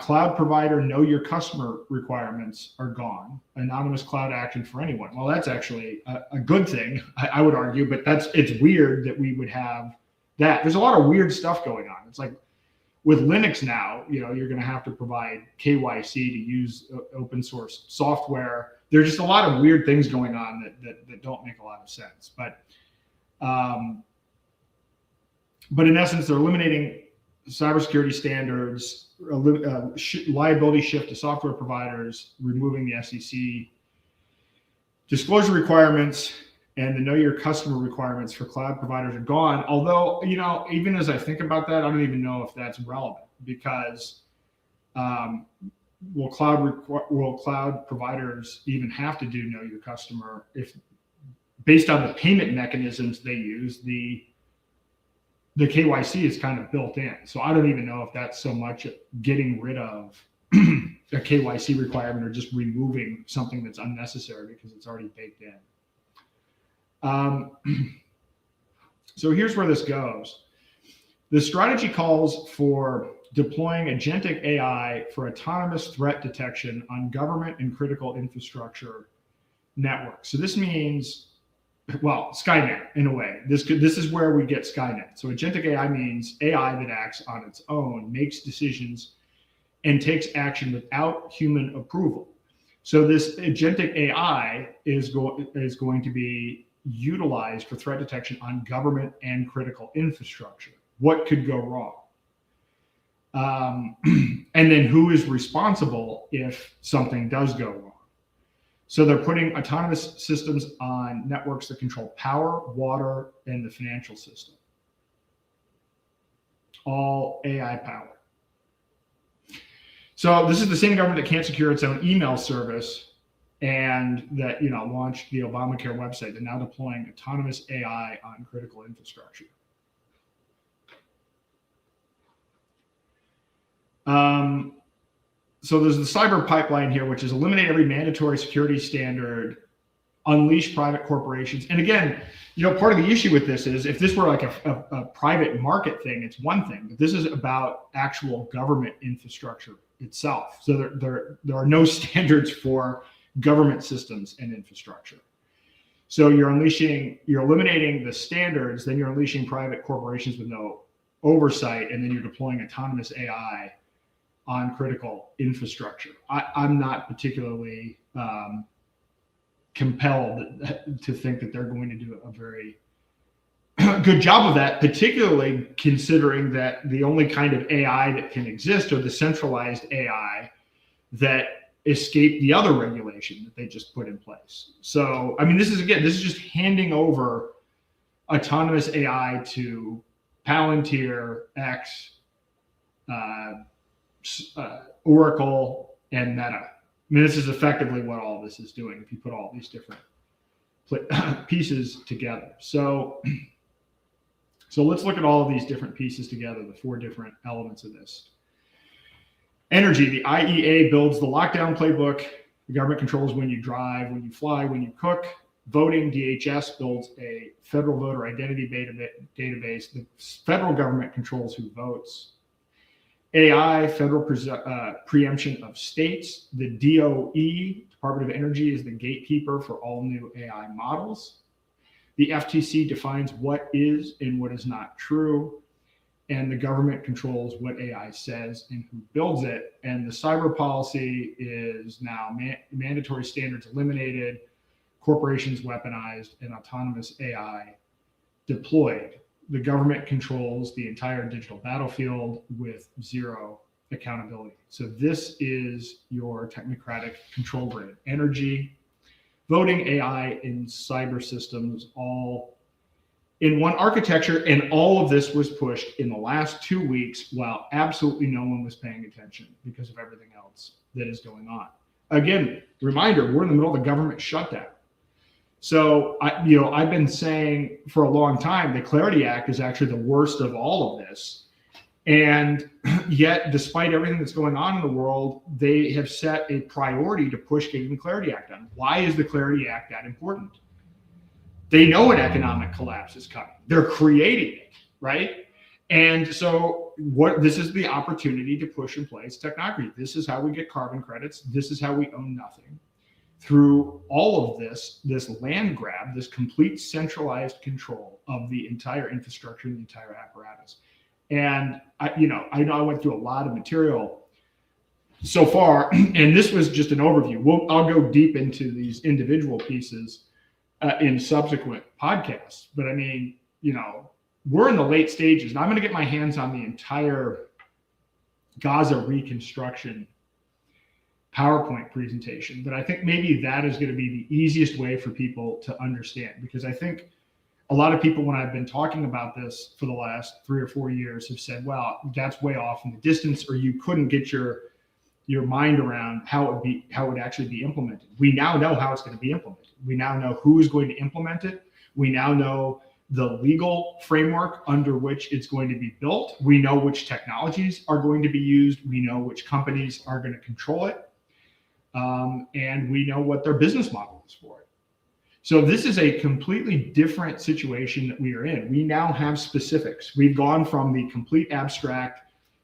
Cloud provider, know your customer requirements are gone. Anonymous cloud action for anyone. Well, that's actually a good thing, I would argue, but it's weird that we would have that. There's a lot of weird stuff going on. It's like with Linux now, you're going to have to provide KYC to use open source software. There's just a lot of weird things going on that don't make a lot of sense. But in essence, they're eliminating cybersecurity standards, liability shift to software providers, removing the SEC disclosure requirements, and the know your customer requirements for cloud providers are gone. Although, even as I think about that, I don't even know if that's relevant because will cloud providers even have to do know your customer if based on the payment mechanisms they use, the the KYC is kind of built in. So I don't even know if that's so much getting rid of a KYC requirement or just removing something that's unnecessary because it's already baked in. So here's where this goes. The strategy calls for deploying agentic AI for autonomous threat detection on government and critical infrastructure networks. So this means, well, Skynet in a way. This is where we get Skynet. So agentic AI means AI that acts on its own, makes decisions, and takes action without human approval. So this agentic AI is going to be utilized for threat detection on government and critical infrastructure. What could go wrong? And then who is responsible if something does go wrong? So they're putting autonomous systems on networks that control power, water, and the financial system. All AI power. So this is the same government that can't secure its own email service and that, you know, launched the Obamacare website. They're now deploying autonomous AI on critical infrastructure. So there's the cyber pipeline here, which is eliminate every mandatory security standard, unleash private corporations. And again, you know, part of the issue with this is if this were like a private market thing, it's one thing, but this is about actual government infrastructure itself. So there are no standards for government systems and infrastructure. So you're eliminating the standards, then you're unleashing private corporations with no oversight, and then you're deploying autonomous AI on critical infrastructure. I'm not particularly compelled to think that they're going to do a very good job of that, particularly considering that the only kind of AI that can exist are the centralized AI that escape the other regulation that they just put in place. So, I mean, this is just handing over autonomous AI to Palantir, X, Oracle, and Meta. I mean, this is effectively what all this is doing if you put all these different pieces together. So let's look at all of these different pieces together, the 4 different elements of this. Energy, the IEA builds the lockdown playbook. The government controls when you drive, when you fly, when you cook. Voting, DHS builds a federal voter identity database. The federal government controls who votes. AI, federal preemption of states. The DOE, Department of Energy, is the gatekeeper for all new AI models. The FTC defines what is and what is not true. And the government controls what AI says and who builds it. And the cyber policy is now mandatory standards eliminated, corporations weaponized, and autonomous AI deployed. The government controls the entire digital battlefield with zero accountability. So this is your technocratic control grid. Energy, voting, AI, and cyber systems all in one architecture, and all of this was pushed in the last 2 weeks while absolutely no one was paying attention because of everything else that is going on. Again, reminder, we're in the middle of the government shutdown. So I've been saying for a long time, the Clarity Act is actually the worst of all of this. And yet, despite everything that's going on in the world, they have set a priority to push getting the Clarity Act done. Why is the Clarity Act that important? They know an economic collapse is coming. They're creating it, right? And so this is the opportunity to push in place technocracy. This is how we get carbon credits. This is how we own nothing. Through all of this land grab, this complete centralized control of the entire infrastructure and the entire apparatus. And I know I went through a lot of material so far, and this was just an overview. I'll go deep into these individual pieces in subsequent podcasts. But I mean, we're in the late stages, and I'm going to get my hands on the entire Gaza reconstruction PowerPoint presentation. But I think maybe that is going to be the easiest way for people to understand, because I think a lot of people, when I've been talking about this for the last 3 or 4 years, have said, well, that's way off in the distance, or you couldn't get your mind around how it would actually be implemented. We now know how it's going to be implemented. We now know who is going to implement it. We now know the legal framework under which it's going to be built. We know which technologies are going to be used. We know which companies are going to control it. And we know what their business model is for it. So this is a completely different situation that we are in. We now have specifics. We've gone from the complete abstract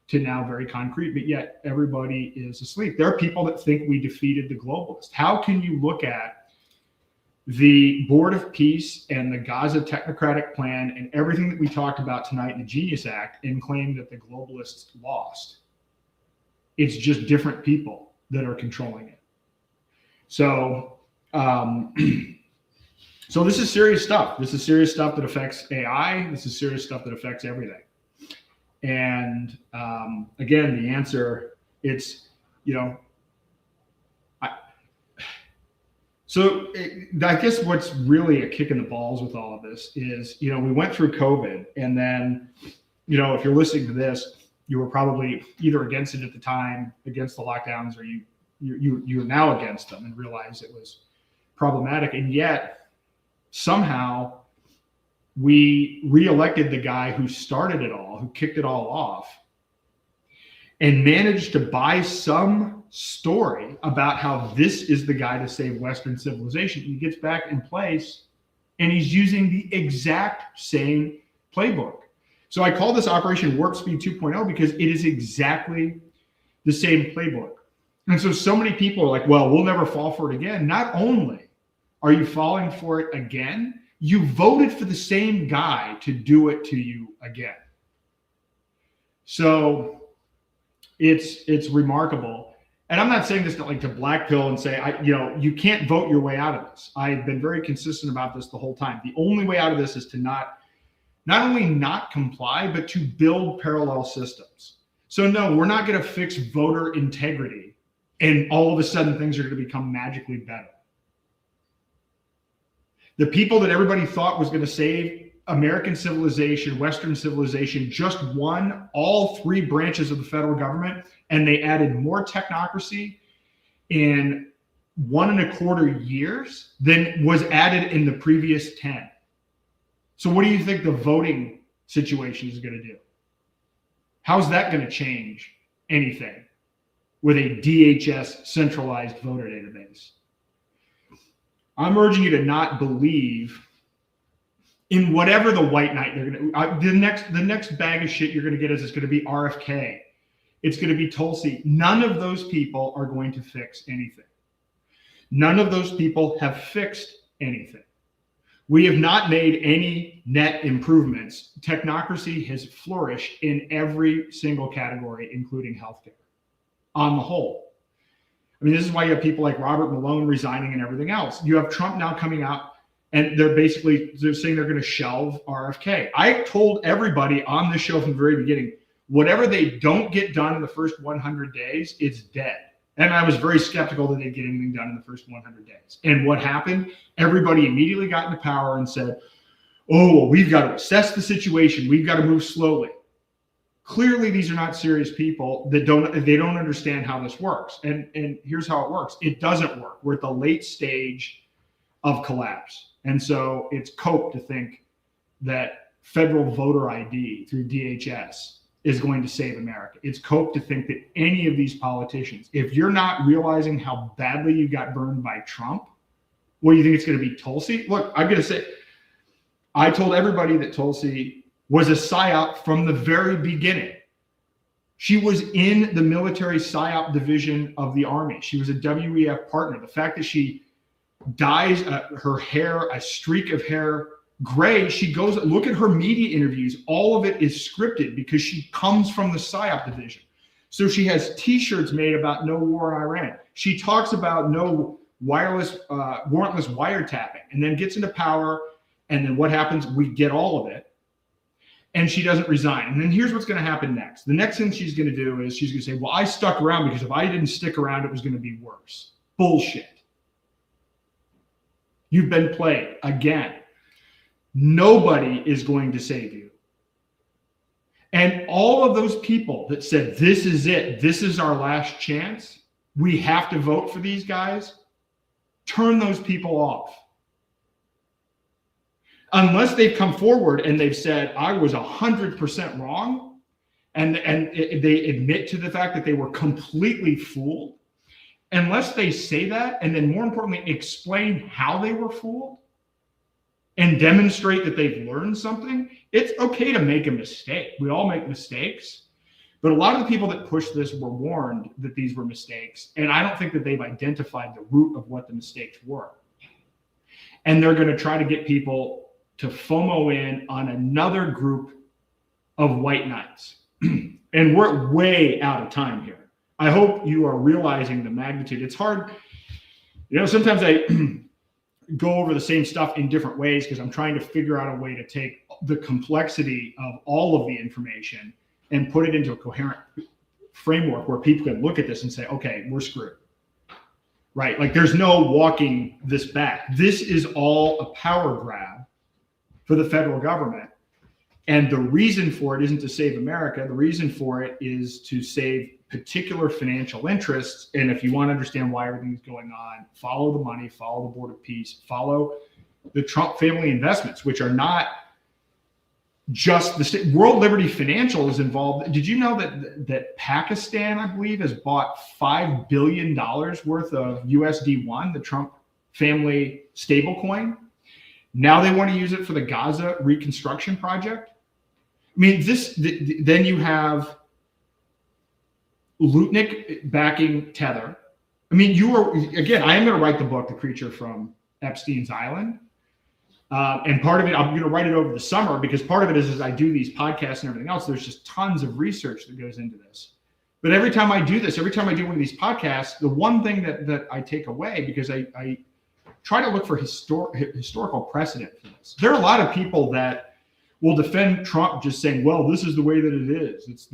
to now very concrete, but yet everybody is asleep. There are people that think we defeated the globalists. How can you look at the Board of Peace and the Gaza Technocratic Plan and everything that we talked about tonight in the Genius Act and claim that the globalists lost? It's just different people that are controlling it. So, so this is serious stuff. This is serious stuff that affects AI. This is serious stuff that affects everything. And again, the answer, it's, so I guess what's really a kick in the balls with all of this is, we went through COVID, and then, if you're listening to this, you were probably either against it at the time, against the lockdowns, or you're now against them and realize it was problematic. And yet somehow we reelected the guy who started it all, who kicked it all off, and managed to buy some story about how this is the guy to save Western civilization. He gets back in place and he's using the exact same playbook. So I call this Operation Warp Speed 2.0 because it is exactly the same playbook. And so many people are like, well, we'll never fall for it again. Not only are you falling for it again, you voted for the same guy to do it to you again. So it's remarkable. And I'm not saying this to black pill and say, you can't vote your way out of this. I've been very consistent about this the whole time. The only way out of this is to not only not comply, but to build parallel systems. So no, we're not going to fix voter integrity and all of a sudden things are going to become magically better. The people that everybody thought was going to save American civilization, Western civilization, just won all three branches of the federal government, and they added more technocracy in 1.25 years than was added in the previous 10. So what do you think the voting situation is going to do? How's that going to change anything with a DHS centralized voter database? I'm urging you to not believe in whatever the white knight they're going to. The next bag of shit you're going to get is it's going to be RFK. It's going to be Tulsi. None of those people are going to fix anything. None of those people have fixed anything. We have not made any net improvements. Technocracy has flourished in every single category, including healthcare, on the whole. I mean, this is why you have people like Robert Malone resigning and everything else. You have Trump now coming out, and they're saying they're going to shelve RFK. I told everybody on this show from the very beginning, whatever they don't get done in the first 100 days, it's dead. And I was very skeptical that they'd get anything done in the first 100 days. And what happened? Everybody immediately got into power and said, oh, well, we've got to assess the situation. We've got to move slowly. Clearly, these are not serious people that don't understand how this works. And here's how it works. It doesn't work. We're at the late stage of collapse. And so it's cope to think that federal voter ID through DHS is going to save America. It's cope to think that any of these politicians, if you're not realizing how badly you got burned by Trump, what do you think it's going to be, Tulsi? Look, I'm going to say, I told everybody that Tulsi was a PSYOP from the very beginning. She was in the military PSYOP division of the Army. She was a WEF partner. The fact that she dyes her hair, a streak of hair, gray, she goes, look at her media interviews. All of it is scripted because she comes from the PSYOP division. So she has T-shirts made about no war in Iran. She talks about no wireless, warrantless wiretapping, and then gets into power. And then what happens? We get all of it. And she doesn't resign. And then here's what's going to happen next. The next thing she's going to do is she's going to say, well, I stuck around because if I didn't stick around, it was going to be worse. Bullshit. You've been played again. Nobody is going to save you. And all of those people that said, this is it, this is our last chance, we have to vote for these guys, turn those people off. unless they've come forward and they've said, I was 100% wrong, and they admit to the fact that they were completely fooled, unless they say that, and then more importantly, explain how they were fooled and demonstrate that they've learned something, it's okay to make a mistake. We all make mistakes. But a lot of the people that pushed this were warned that these were mistakes. And I don't think that they've identified the root of what the mistakes were. And they're going to try to get people to FOMO in on another group of white knights. And we're way out of time here. I hope you are realizing the magnitude. It's hard. Sometimes I go over the same stuff in different ways because I'm trying to figure out a way to take the complexity of all of the information and put it into a coherent framework where people can look at this and say, okay, we're screwed, right? Like there's no walking this back. This is all a power grab for the federal government. And the reason for it isn't to save America. The reason for it is to save particular financial interests. And if you want to understand why everything's going on, follow the money, follow the Board of Peace, follow the Trump family investments, which are not just the state. World Liberty Financial is involved. Did you know that Pakistan, I believe, has bought $5 billion worth of USD1, the Trump family stablecoin? Now they want to use it for the Gaza reconstruction project. I mean, then you have Lutnick backing Tether. I mean, I am going to write the book, The Creature from Epstein's Island. And part of it, I'm going to write it over the summer because part of it is as I do these podcasts and everything else, there's just tons of research that goes into this. But every time I do this, every time I do one of these podcasts, the one thing that I take away, because I try to look for historical precedent for this. There are a lot of people that will defend Trump just saying, well, this is the way that it is. It's,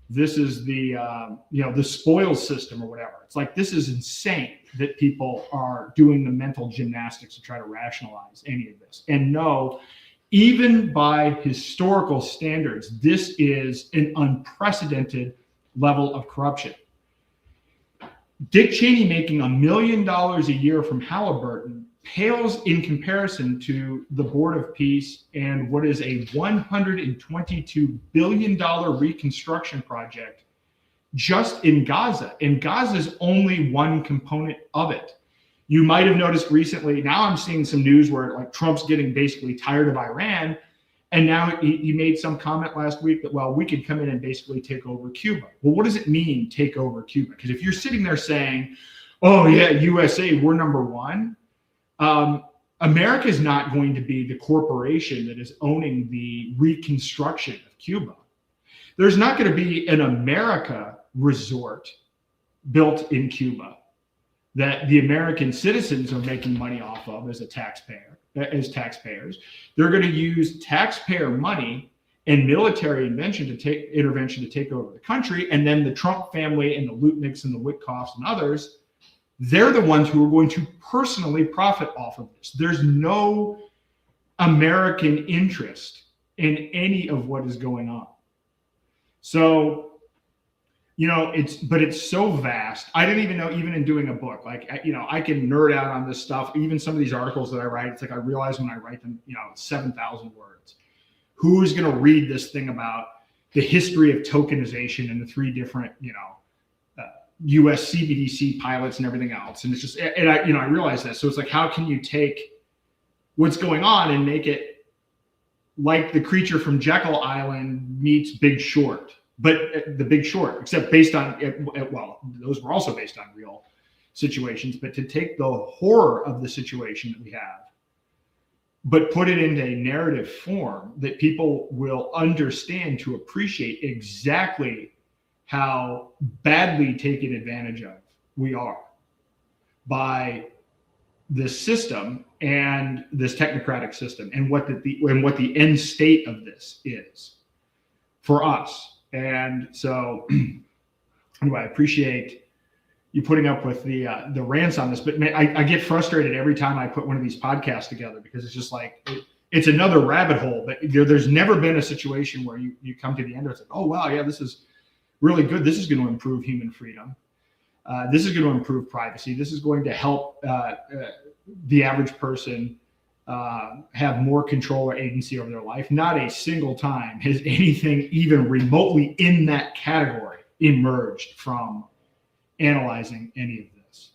this is the spoils system or whatever. It's like, this is insane that people are doing the mental gymnastics to try to rationalize any of this. And no, even by historical standards, this is an unprecedented level of corruption. Dick Cheney making $1 million a year from Halliburton pales in comparison to the Board of Peace and what is a $122 billion reconstruction project just in Gaza. And Gaza is only one component of it. You might have noticed recently, now I'm seeing some news where like Trump's getting basically tired of Iran. And now he made some comment last week that, well, we could come in and basically take over Cuba. Well, what does it mean, take over Cuba? Because if you're sitting there saying, oh yeah, USA, we're number one. America is not going to be the corporation that is owning the reconstruction of Cuba. There's not going to be an America resort built in Cuba that the American citizens are making money off of as taxpayers. They're going to use taxpayer money and military intervention to take over the country. And then the Trump family and the Lutnicks and the Witkoffs and others, they're the ones who are going to personally profit off of this. There's no American interest in any of what is going on. So, it's so vast. I didn't even know, even in doing a book, like, I can nerd out on this stuff. Even some of these articles that I write, it's like I realize when I write them, 7,000 words. Who's going to read this thing about the history of tokenization and the three different, US CBDC pilots and everything else? And it's just, and I realize that. So it's like, how can you take what's going on and make it like The Creature from Jekyll Island meets Big Short? But The Big Short, except based on, those were also based on real situations, but to take the horror of the situation that we have, but put it into a narrative form that people will understand to appreciate exactly how badly taken advantage of we are by this system and this technocratic system, and what the end state of this is for us. And so, anyway, I appreciate you putting up with the rants on this, but man, I get frustrated every time I put one of these podcasts together, because it's just like it's another rabbit hole. But there's never been a situation where you come to the end of it, it's like, oh wow, yeah, this is really good. This is going to improve human freedom. This is going to improve privacy. This is going to help the average person have more control or agency over their life. Not a single time has anything even remotely in that category emerged from analyzing any of this.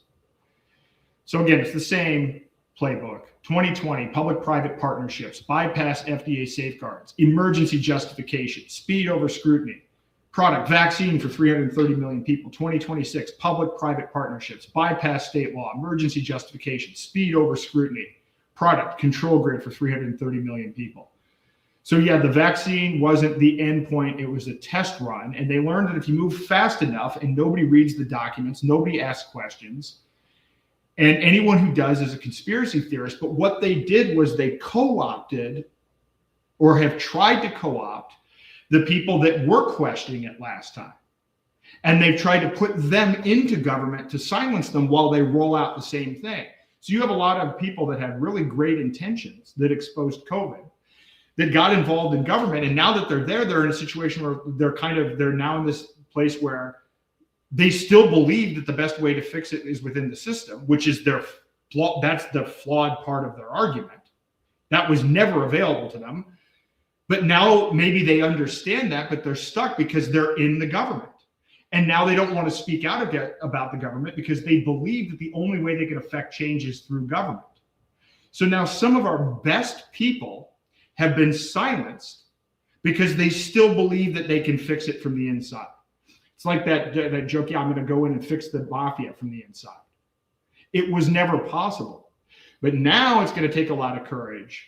So again, it's the same playbook. 2020, public-private partnerships, bypass FDA safeguards, emergency justification, speed over scrutiny, product vaccine for 330 million people. 2026, public-private partnerships, bypass state law, emergency justification, speed over scrutiny, product control grid for 330 million people. So yeah, the vaccine wasn't the end point, it was a test run. And they learned that if you move fast enough and nobody reads the documents, nobody asks questions, and anyone who does is a conspiracy theorist. But what they did was they co-opted, or have tried to co-opt, the people that were questioning it last time. And they've tried to put them into government to silence them while they roll out the same thing. So you have a lot of people that had really great intentions that exposed COVID, that got involved in government. And now that they're there, they're in a situation where they're now in this place where they still believe that the best way to fix it is within the system, which is that's the flawed part of their argument. That was never available to them. But now maybe they understand that, but they're stuck because they're in the government. And now they don't want to speak out about the government because they believe that the only way they can affect change is through government. So now some of our best people have been silenced because they still believe that they can fix it from the inside. It's like that joke, yeah, I'm going to go in and fix the mafia from the inside. It was never possible. But now it's going to take a lot of courage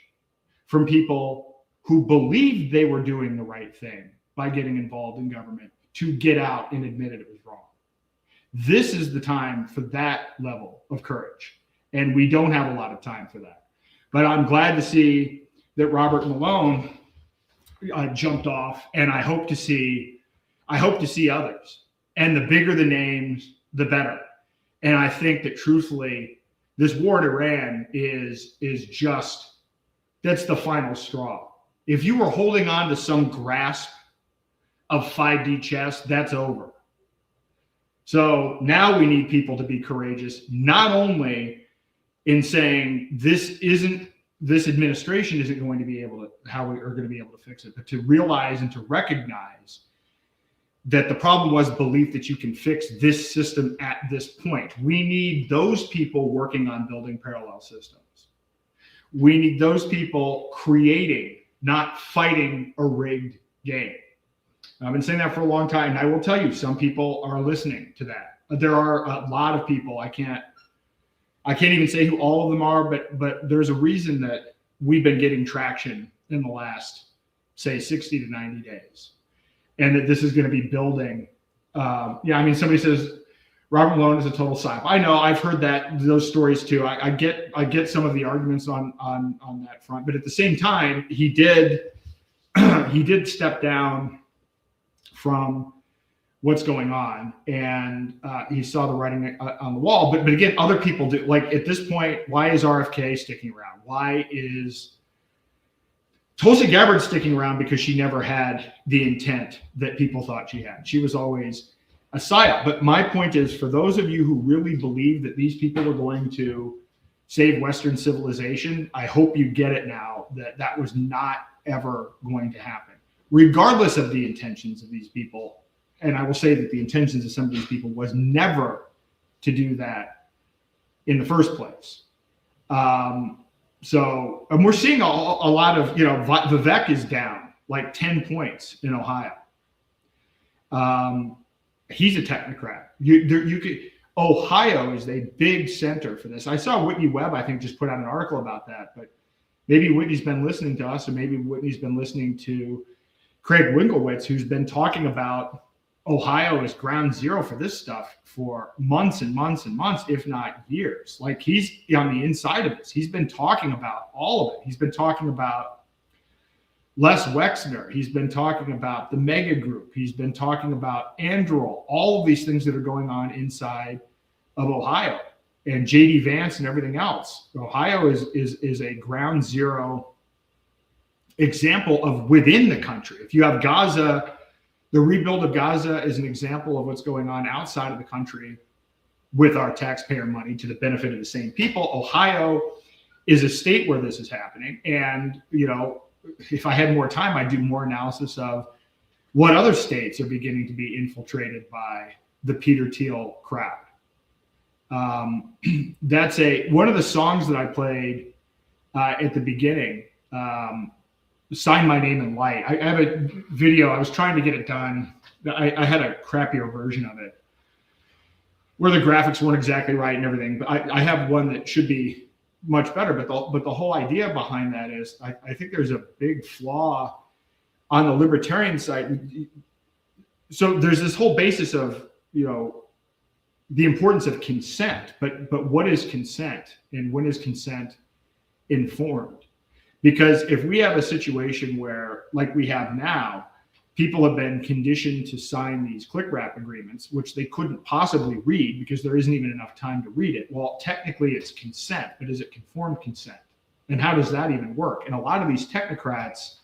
from people who believed they were doing the right thing by getting involved in government to get out and admit it was wrong. This is the time for that level of courage. And we don't have a lot of time for that. But I'm glad to see that Robert Malone jumped off, and I hope to see others. And the bigger the names, the better. And I think that truthfully, this war in Iran is just, that's the final straw. If you were holding on to some grasp of 5D chess, that's over. So now we need people to be courageous, not only in saying this administration isn't going to be able to, how we are going to be able to fix it, but to realize and to recognize that the problem was belief that you can fix this system at this point. We need those people working on building parallel systems. We need those people creating, not fighting a rigged game. I've been saying that for a long time, and I will tell you, some people are listening to that. There are a lot of people, I can't even say who all of them are, but there's a reason that we've been getting traction in the last, say, 60 to 90 days. And that this is going to be building. Somebody says Robert Malone is a total psyop. I know, I've heard those stories too. I get some of the arguments on that front, but at the same time, he did step down from what's going on, and he saw the writing on the wall. But again, other people do. Like at this point, why is RFK sticking around? Why is Tulsi Gabbard sticking around? Because she never had the intent that people thought she had. She was always a psyop. But my point is, for those of you who really believe that these people are going to save Western civilization, I hope you get it now that was not ever going to happen, regardless of the intentions of these people. And I will say that the intentions of some of these people was never to do that in the first place. And we're seeing a lot of, Vivek is down like 10 points in Ohio. He's a technocrat. Ohio is a big center for this. I saw Whitney Webb, I think, just put out an article about that, but maybe Whitney's been listening to us, or maybe Whitney's been listening to Craig Winkowitz, who's been talking about Ohio as ground zero for this stuff for months and months and months, if not years. Like, he's on the inside of this. He's been talking about all of it. He's been talking about Les Wexner. He's been talking about the MAGA group. He's been talking about Androl, all of these things that are going on inside of Ohio, and JD Vance and everything else. Ohio is a ground zero example of within the country. If you have Gaza, the rebuild of Gaza is an example of what's going on outside of the country with our taxpayer money to the benefit of the same people. Ohio is a state where this is happening. And, if I had more time, I'd do more analysis of what other states are beginning to be infiltrated by the Peter Thiel crowd. That's one of the songs that I played at the beginning, Sign My Name in Light. I have a video. I was trying to get it done. I had a crappier version of it where the graphics weren't exactly right and everything, but I have one that should be much better. But the whole idea behind that is I think there's a big flaw on the libertarian side. So there's this whole basis of, the importance of consent, but what is consent and when is consent informed? Because if we have a situation where, like we have now, people have been conditioned to sign these click wrap agreements, which they couldn't possibly read because there isn't even enough time to read it. Well, technically it's consent, but is it conformed consent? And how does that even work? And a lot of these technocrats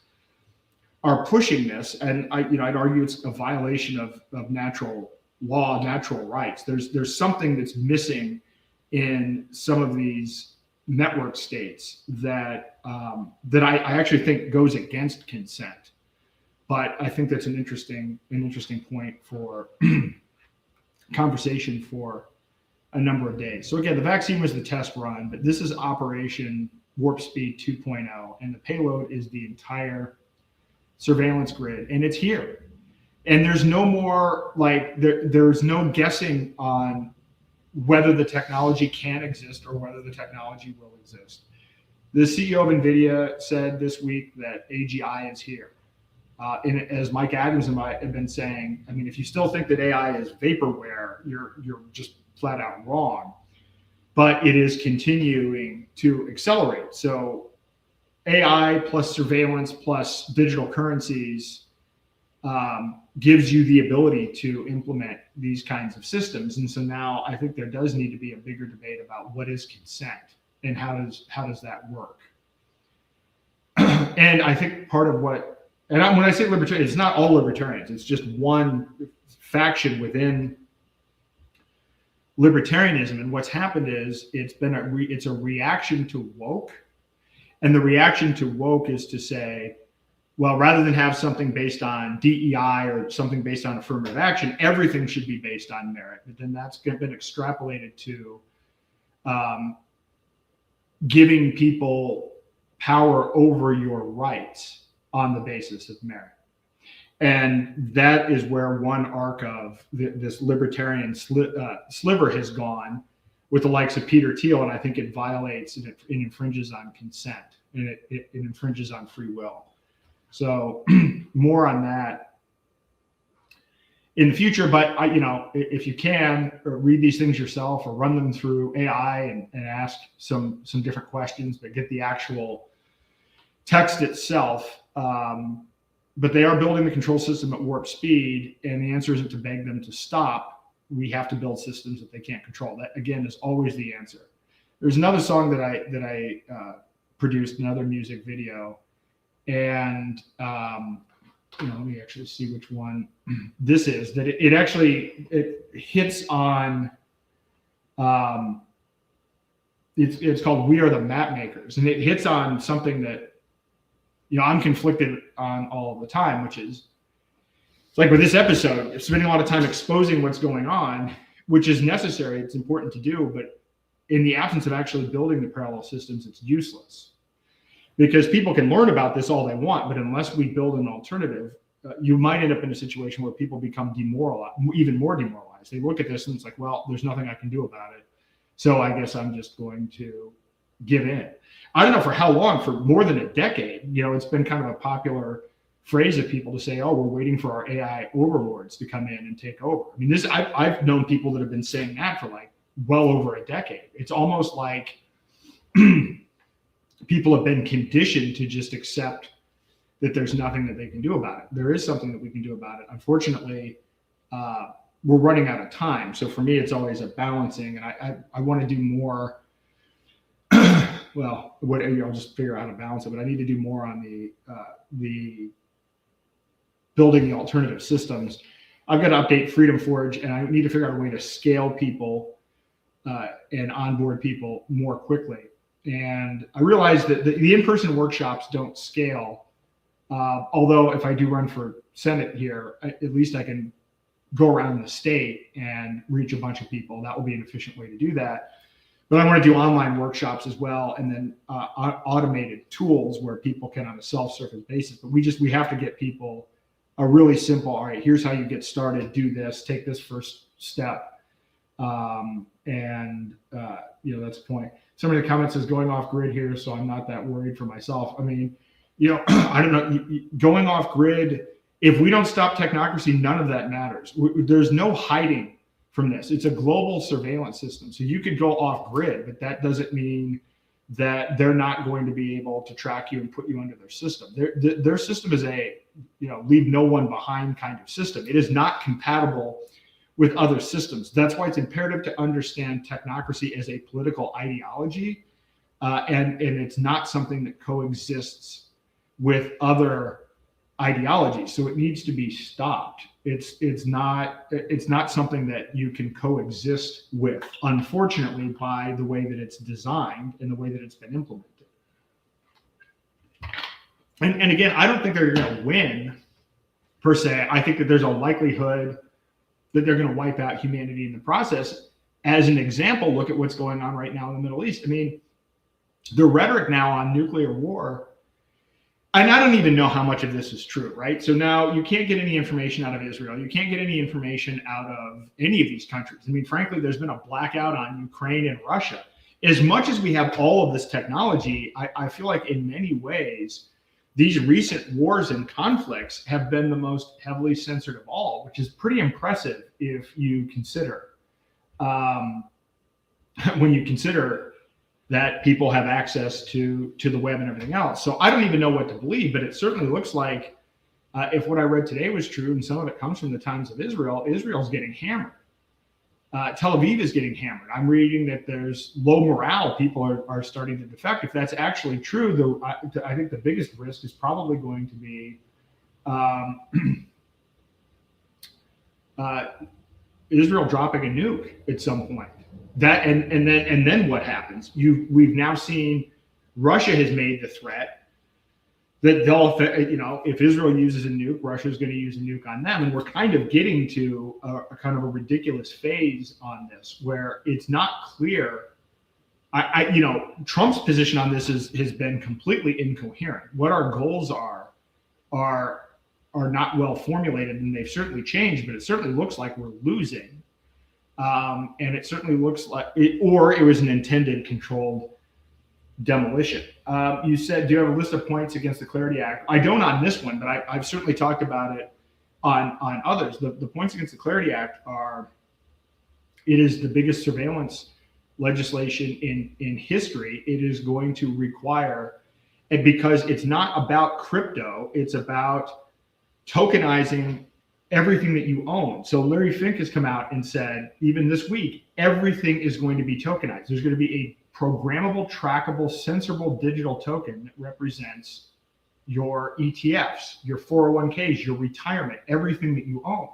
are pushing this, and I'd argue it's a violation of natural law, natural rights. There's something that's missing in some of these network states that I actually think goes against consent. But I think that's an interesting point for conversation for a number of days. So again, the vaccine was the test run, but this is Operation Warp Speed 2.0, and the payload is the entire surveillance grid, and it's here. And there's no more there's no guessing on whether the technology can exist or whether the technology will exist. The CEO of NVIDIA said this week that AGI is here. And as Mike Adams and I have been saying, I mean, if you still think that AI is vaporware, you're just flat out wrong. But it is continuing to accelerate. So AI plus surveillance plus digital currencies gives you the ability to implement these kinds of systems. And so now I think there does need to be a bigger debate about what is consent and how does that work. And I think part of what, and when I say libertarian, it's not all libertarians. It's just one faction within libertarianism. And what's happened is it's a reaction to woke. And the reaction to woke is to say, well, rather than have something based on DEI or something based on affirmative action, everything should be based on merit. But then that's been extrapolated to giving people power over your rights on the basis of merit. And that is where one arc of this libertarian sliver has gone with the likes of Peter Thiel. And I think it violates and it infringes on consent, and it infringes on free will. So more on that in the future. But if you can, read these things yourself or run them through AI and ask some different questions, but get the actual text itself. But they are building the control system at warp speed, and the answer isn't to beg them to stop. We have to build systems that they can't control. That again is always the answer. There's another song that I produced, another music video. And let me actually see which one this is. That it hits on. It's called "We Are the Map Makers," and it hits on something that I'm conflicted on all the time, which is it's like with this episode, spending a lot of time exposing what's going on, which is necessary. It's important to do, but in the absence of actually building the parallel systems, it's useless. Because people can learn about this all they want, but unless we build an alternative, you might end up in a situation where people become demoralized, even more demoralized. They look at this and it's like, well, there's nothing I can do about it. So I guess I'm just going to give in. I don't know for how long, for more than a decade, it's been kind of a popular phrase of people to say, oh, we're waiting for our AI overlords to come in and take over. I mean, I've known people that have been saying that for like well over a decade. It's almost like people have been conditioned to just accept that there's nothing that they can do about it. There is something that we can do about it. Unfortunately, we're running out of time. So for me, it's always a balancing, and I want to do more. Well, I'll just figure out how to balance it, but I need to do more on the building the alternative systems. I've got to update Freedom Forge, and I need to figure out a way to scale people and onboard people more quickly. And I realized that the in-person workshops don't scale. Although if I do run for Senate here, at least I can go around the state and reach a bunch of people. That will be an efficient way to do that. But I want to do online workshops as well, and then automated tools where people can on a self-service basis. But we have to get people a really simple, all right, here's how you get started, do this, take this first step. That's the point. Somebody in the comments says going off grid here, so I'm not that worried for myself. I mean, I don't know, going off grid, if we don't stop technocracy, none of that matters. There's no hiding from this. It's a global surveillance system. So you could go off grid, but that doesn't mean that they're not going to be able to track you and put you under their system. Their system is a, leave no one behind kind of system. It is not compatible with other systems. That's why it's imperative to understand technocracy as a political ideology, and it's not something that coexists with other ideologies. So it needs to be stopped. It's not something that you can coexist with, unfortunately, by the way that it's designed and the way that it's been implemented. And again, I don't think they're going to win per se. I think that there's a likelihood that they're going to wipe out humanity in the process. As an example, look at what's going on right now in the Middle East. I mean, the rhetoric now on nuclear war, and I don't even know how much of this is true, right? So now you can't get any information out of Israel. You can't get any information out of any of these countries. I mean, frankly, there's been a blackout on Ukraine and Russia. As much as we have all of this technology, I feel like in many ways, these recent wars and conflicts have been the most heavily censored of all, which is pretty impressive if you consider, when you consider that people have access to the web and everything else. So I don't even know what to believe, but it certainly looks like if what I read today was true, and some of it comes from the times of Israel, Israel's getting hammered. Tel Aviv is getting hammered. I'm reading that there's low morale. People are starting to defect. If that's actually true, I think the biggest risk is probably going to be Israel dropping a nuke at some point. That and then what happens? We've now seen Russia has made the threat that they'll, if Israel uses a nuke, Russia's going to use a nuke on them, and we're kind of getting to a kind of a ridiculous phase on this where it's not clear. Trump's position on this has been completely incoherent. What our goals are not well formulated, and they've certainly changed, but it certainly looks like we're losing. And it certainly looks like it was an intended controlled demolition. You said, do you have a list of points against the Clarity Act? I don't on this one, but I've certainly talked about it on others. The points against the Clarity Act are, it is the biggest surveillance legislation in history. It is going to require, and because it's not about crypto, it's about tokenizing everything that you own. So Larry Fink has come out and said, even this week, everything is going to be tokenized. There's going to be a programmable, trackable, sensorable digital token that represents your ETFs, your 401ks, your retirement, everything that you own.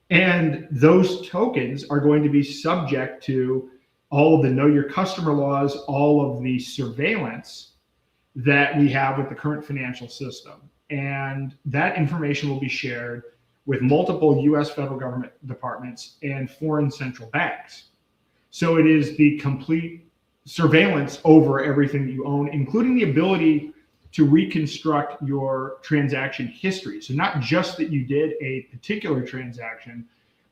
And those tokens are going to be subject to all of the know your customer laws, all of the surveillance that we have with the current financial system. And that information will be shared with multiple US federal government departments and foreign central banks. So it is the complete surveillance over everything that you own, including the ability to reconstruct your transaction history. So not just that you did a particular transaction,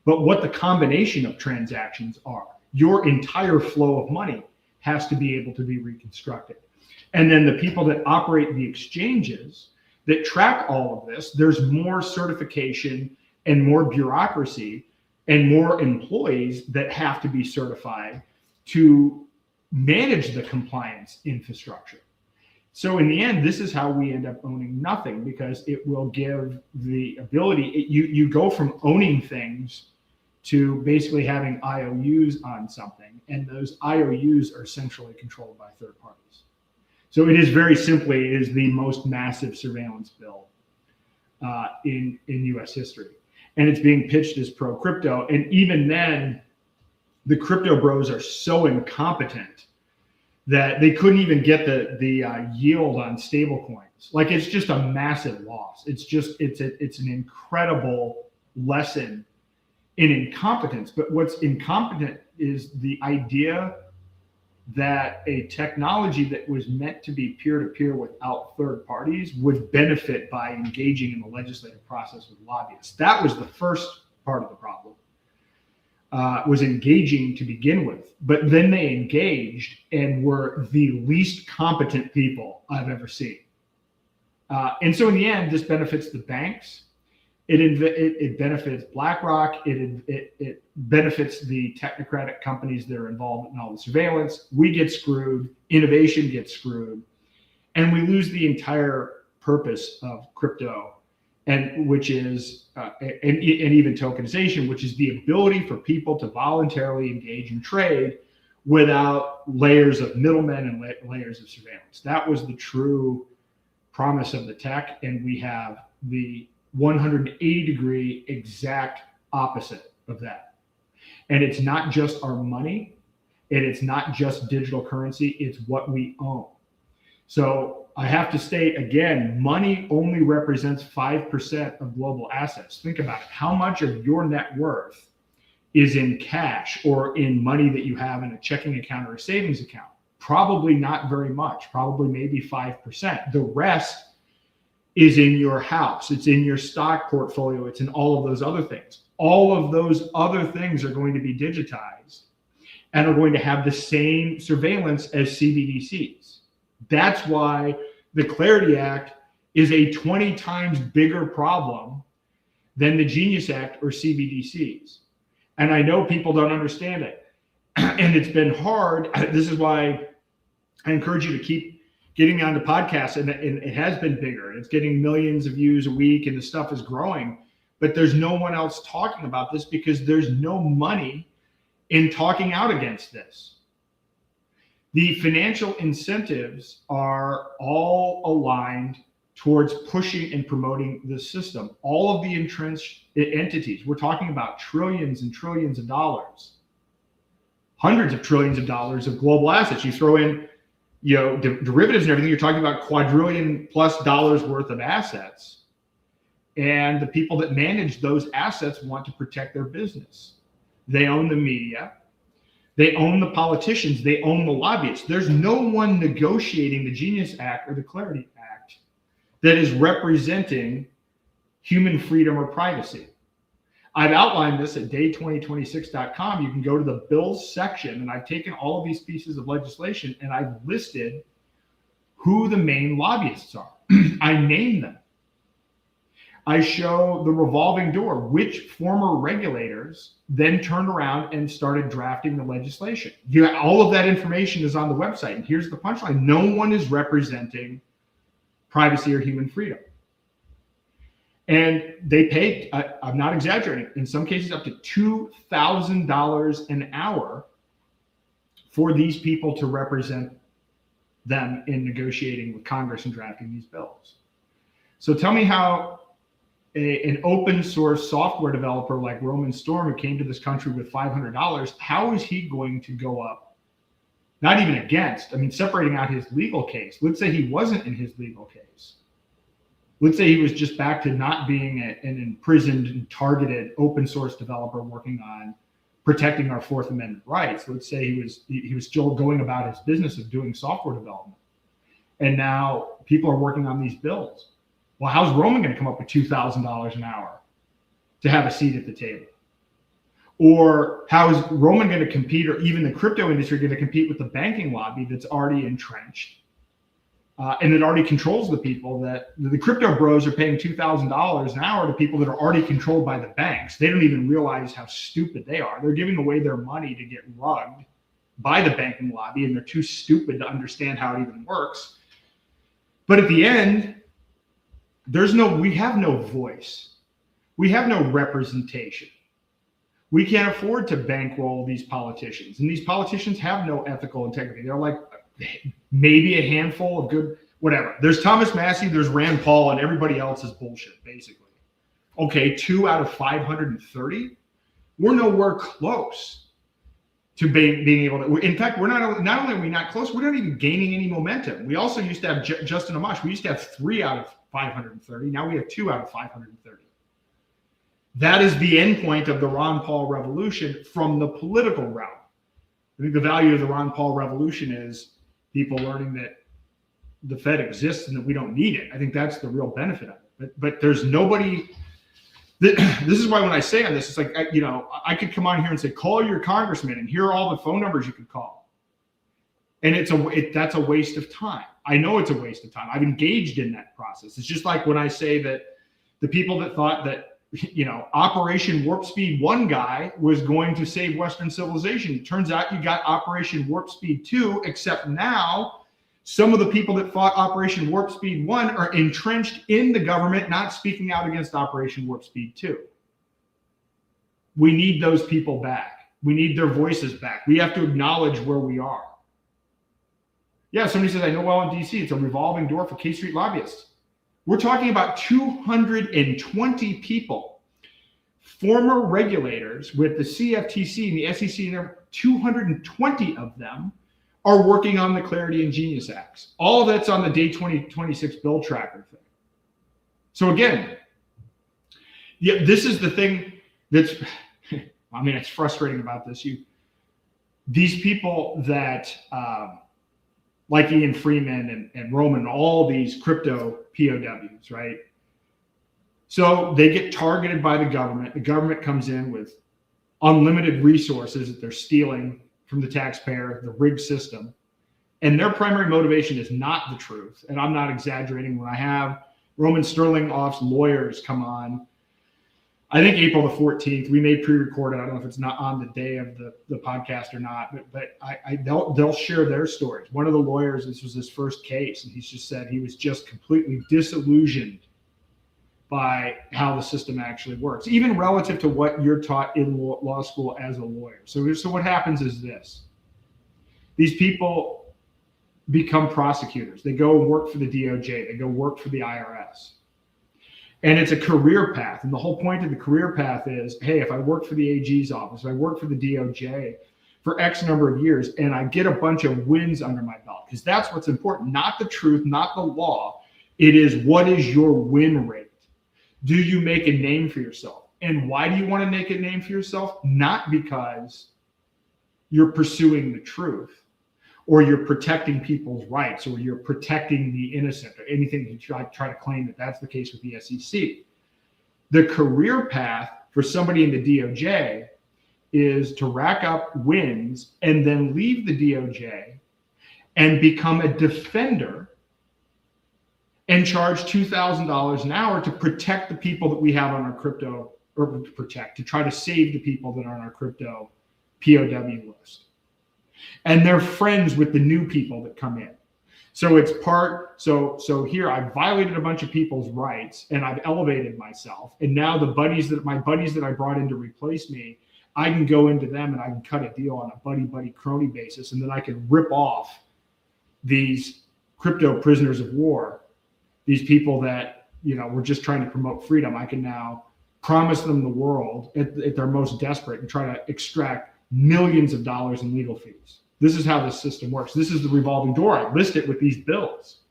but what the combination of transactions are. Your entire flow of money has to be able to be reconstructed. And then the people that operate the exchanges that track all of this, there's more certification and more bureaucracy and more employees that have to be certified to manage the compliance infrastructure. So in the end, this is how we end up owning nothing, because it will give the ability, you go from owning things to basically having IOUs on something, and those IOUs are centrally controlled by third parties. So it is very simply, it is the most massive surveillance bill in US history. And it's being pitched as pro-crypto. And even then, the crypto bros are so incompetent that they couldn't even get the yield on stable coins. Like, it's just a massive loss. It's an incredible lesson in incompetence. But what's incompetent is the idea that a technology that was meant to be peer-to-peer without third parties would benefit by engaging in the legislative process with lobbyists. That was the first part of the problem, was engaging to begin with. But then they engaged and were the least competent people I've ever seen. And so in the end, this benefits the banks. It benefits BlackRock. It benefits the technocratic companies that are involved in all the surveillance. We get screwed. Innovation gets screwed, and we lose the entire purpose of crypto, and which is and even tokenization, which is the ability for people to voluntarily engage in trade without layers of middlemen and layers of surveillance. That was the true promise of the tech, and we have the 180-degree exact opposite of that. And it's not just our money, and it's not just digital currency, it's what we own. So I have to state again, money only represents 5% of global assets. Think about it. How much of your net worth is in cash or in money that you have in a checking account or a savings account? Probably not very much, probably maybe 5%. The rest is in your house, it's in your stock portfolio, it's in all of those other things. All of those other things are going to be digitized and are going to have the same surveillance as CBDCs. That's why the Clarity Act is a 20 times bigger problem than the Genius Act or CBDCs. And I know people don't understand it. And it's been hard. This is why I encourage you to keep getting onto podcasts, and it has been bigger. It's getting millions of views a week, and the stuff is growing. But there's no one else talking about this because there's no money in talking out against this. The financial incentives are all aligned towards pushing and promoting this system. All of the entrenched entities, we're talking about trillions and trillions of dollars, hundreds of trillions of dollars of global assets. You throw in derivatives and everything, you're talking about quadrillion plus dollars worth of assets. And the people that manage those assets want to protect their business. They own the media. They own the politicians. They own the lobbyists. There's no one negotiating the Genius Act or the Clarity Act that is representing human freedom or privacy. I've outlined this at day2026.com. You can go to the bills section, and I've taken all of these pieces of legislation and I've listed who the main lobbyists are. I name them. I show the revolving door, which former regulators then turned around and started drafting the legislation. All of that information is on the website. And here's the punchline. No one is representing privacy or human freedom. And they paid, I'm not exaggerating, in some cases up to $2,000 an hour for these people to represent them in negotiating with Congress and drafting these bills. So tell me how an open source software developer like Roman Storm, who came to this country with $500, how is he going to go up? Not even against, separating out his legal case. Let's say he wasn't in his legal case. Let's say he was just back to not being an imprisoned and targeted open source developer working on protecting our Fourth Amendment rights. Let's say he was still going about his business of doing software development. And now people are working on these bills. Well, how's Roman going to come up with $2,000 an hour to have a seat at the table? Or how is Roman going to compete, or even the crypto industry going to compete with the banking lobby that's already entrenched? And it already controls the people that the crypto bros are paying $2,000 an hour to people that are already controlled by the banks. They don't even realize how stupid they are. They're giving away their money to get rugged by the banking lobby, and they're too stupid to understand how it even works. But at the end, we have no voice. We have no representation. We can't afford to bankroll these politicians, and these politicians have no ethical integrity. They're like maybe a handful of good, whatever. There's Thomas Massey, there's Rand Paul, and everybody else is bullshit, basically. Okay, 2 out of 530? We're nowhere close to being able to. In fact, we're not only are we not close, we're not even gaining any momentum. We also used to have Justin Amash. We used to have 3 out of 530. Now we have 2 out of 530. That is the end point of the Ron Paul revolution from the political realm. I think the value of the Ron Paul revolution is people learning that the Fed exists and that we don't need it. I think that's the real benefit of it. But there's nobody. This is why when I say on this, it's like, I could come on here and say, call your congressman, and here are all the phone numbers you could call. And that's a waste of time. I know it's a waste of time. I've engaged in that process. It's just like when I say that the people that thought that, Operation Warp Speed 1 guy was going to save Western civilization. It turns out you got Operation Warp Speed 2, except now some of the people that fought Operation Warp Speed 1 are entrenched in the government, not speaking out against Operation Warp Speed 2. We need those people back. We need their voices back. We have to acknowledge where we are. Yeah, somebody says, I know well in DC, it's a revolving door for K Street lobbyists. We're talking about 220 people, former regulators with the CFTC and the SEC, and 220 of them are working on the Clarity and Genius Acts. All that's on the Day 2026 bill tracker thing. So again, this is the thing that's, it's frustrating about this. These people that, like Ian Freeman and Roman, all these crypto POWs, right? So they get targeted by the government. The government comes in with unlimited resources that they're stealing from the taxpayer, the rigged system. And their primary motivation is not the truth. And I'm not exaggerating when I have Roman Sterlingoff's lawyers come on, I think April the 14th. We may pre-record it. I don't know if it's not on the day of the podcast or not, but they'll share their stories. One of the lawyers, this was his first case, and he's just said he was just completely disillusioned by how the system actually works, even relative to what you're taught in law school as a lawyer. So what happens is this. These people become prosecutors. They go and work for the DOJ. They go work for the IRS. And it's a career path. And the whole point of the career path is, hey, if I work for the AG's office, if I work for the DOJ for X number of years, and I get a bunch of wins under my belt, because that's what's important, not the truth, not the law. It is, what is your win rate? Do you make a name for yourself? And why do you want to make a name for yourself? Not because you're pursuing the truth, or you're protecting people's rights, or you're protecting the innocent, or anything you try to claim that that's the case with the SEC. The career path for somebody in the DOJ is to rack up wins and then leave the DOJ and become a defender and charge $2,000 an hour to protect the people that we have on our crypto, or to try to save the people that are on our crypto POW list. And they're friends with the new people that come in. So it's so here I've violated a bunch of people's rights, and I've elevated myself. And now my buddies that I brought in to replace me, I can go into them and I can cut a deal on a buddy crony basis. And then I can rip off these crypto prisoners of war, these people that, were just trying to promote freedom. I can now promise them the world at their most desperate and try to extract millions of dollars in legal fees. This is how this system works. This is the revolving door. I list it with these bills,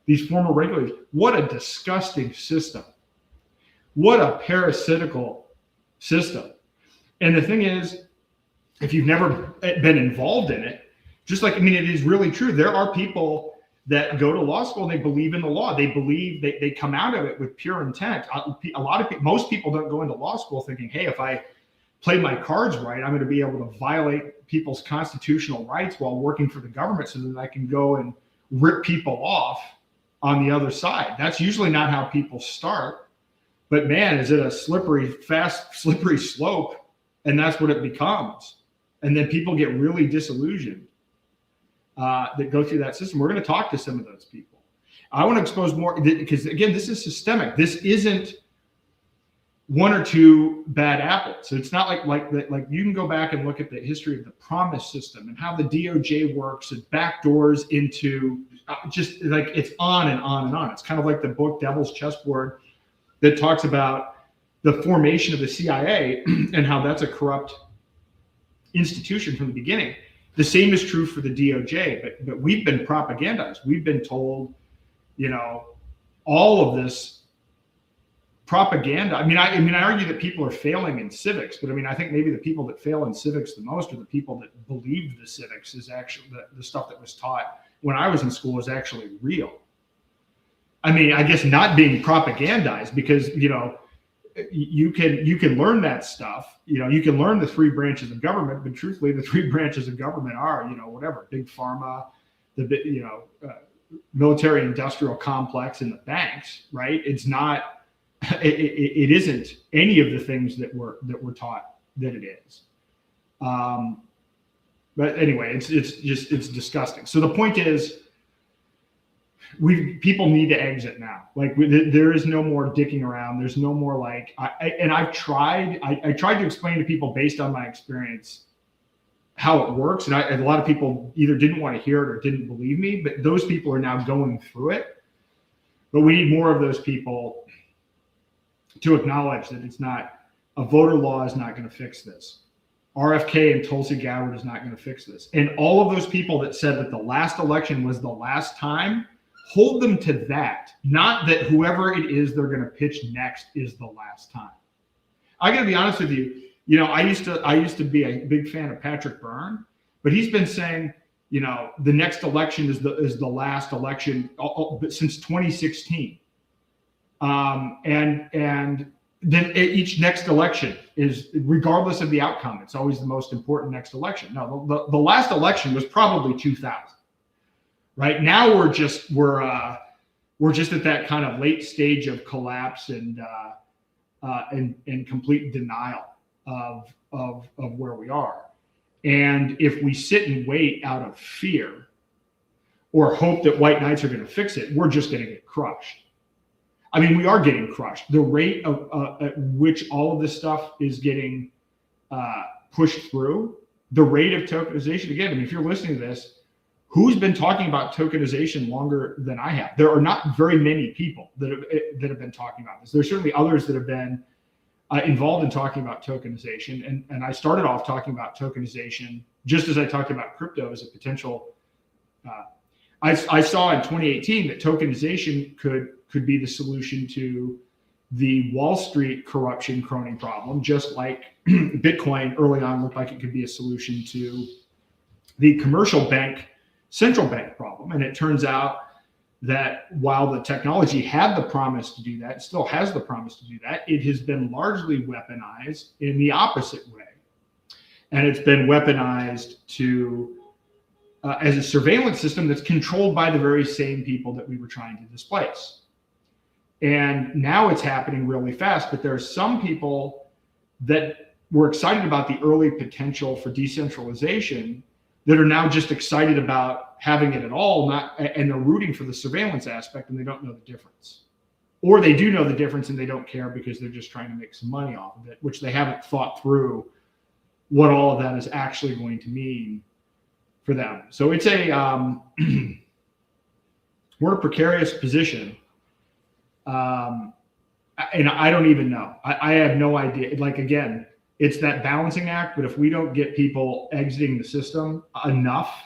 these former regulators. What a disgusting system. What a parasitical system. And the thing is, if you've never been involved in it, it is really true. There are people that go to law school and they believe in the law. They believe they come out of it with pure intent. Most people don't go into law school thinking, hey, if I play my cards right, I'm going to be able to violate people's constitutional rights while working for the government so that I can go and rip people off on the other side. That's usually not how people start. But man, is it a slippery slope, and that's what it becomes. And then people get really disillusioned that go through that system. We're going to talk to some of those people. I want to expose more, because again, this is systemic. This isn't one or two bad apples. So it's not like you can go back and look at the history of the promise system and how the DOJ works and backdoors into just like it's on and on and on. It's kind of like the book Devil's Chessboard that talks about the formation of the CIA and how that's a corrupt institution from the beginning. The same is true for the DOJ, but we've been propagandized. We've been told, all of this propaganda. I mean, I argue that people are failing in civics, but I think maybe the people that fail in civics the most are the people that believe the civics is actually the stuff that was taught when I was in school is actually real. I guess not being propagandized, because you can learn that stuff. You can learn the three branches of government, but truthfully, the three branches of government are, whatever, big pharma, the military industrial complex, and the banks, right? It's not, it isn't any of the things that we're taught that it is. But anyway, it's disgusting. So the point is, people need to exit now. Like, there is no more dicking around. There's no more I tried to explain to people based on my experience how it works. And a lot of people either didn't want to hear it or didn't believe me, but those people are now going through it. But we need more of those people to acknowledge that it's not, a voter law is not going to fix this. RFK and Tulsi Gabbard is not going to fix this. And all of those people that said that the last election was the last time, hold them to that, not that whoever it is they're going to pitch next is the last time. I got to be honest with you. I used to be a big fan of Patrick Byrne, but he's been saying, the next election is the last election since 2016. And then each next election is, regardless of the outcome, it's always the most important next election. No, the last election was probably 2000. Right now, we're just at that kind of late stage of collapse and complete denial of where we are. And if we sit and wait out of fear or hope that white knights are going to fix it, we're just going to get crushed. We are getting crushed. The rate at which all of this stuff is getting pushed through, the rate of tokenization. Again, if you're listening to this, who's been talking about tokenization longer than I have? There are not very many people that have been talking about this. There's certainly others that have been involved in talking about tokenization. And I started off talking about tokenization just as I talked about crypto as a potential. I saw in 2018 that tokenization could be the solution to the Wall Street corruption crony problem, just like Bitcoin early on looked like it could be a solution to the commercial bank central bank problem. And it turns out that while the technology had the promise to do that, still has the promise to do that, it has been largely weaponized in the opposite way. And it's been weaponized to as a surveillance system that's controlled by the very same people that we were trying to displace. And now it's happening really fast, but there are some people that were excited about the early potential for decentralization that are now just excited about having it at all, and they're rooting for the surveillance aspect, and they don't know the difference. Or they do know the difference and they don't care because they're just trying to make some money off of it, which they haven't thought through what all of that is actually going to mean for them. So it's we're in a precarious position. And I don't even know. I have no idea. Like, again, it's that balancing act, but if we don't get people exiting the system enough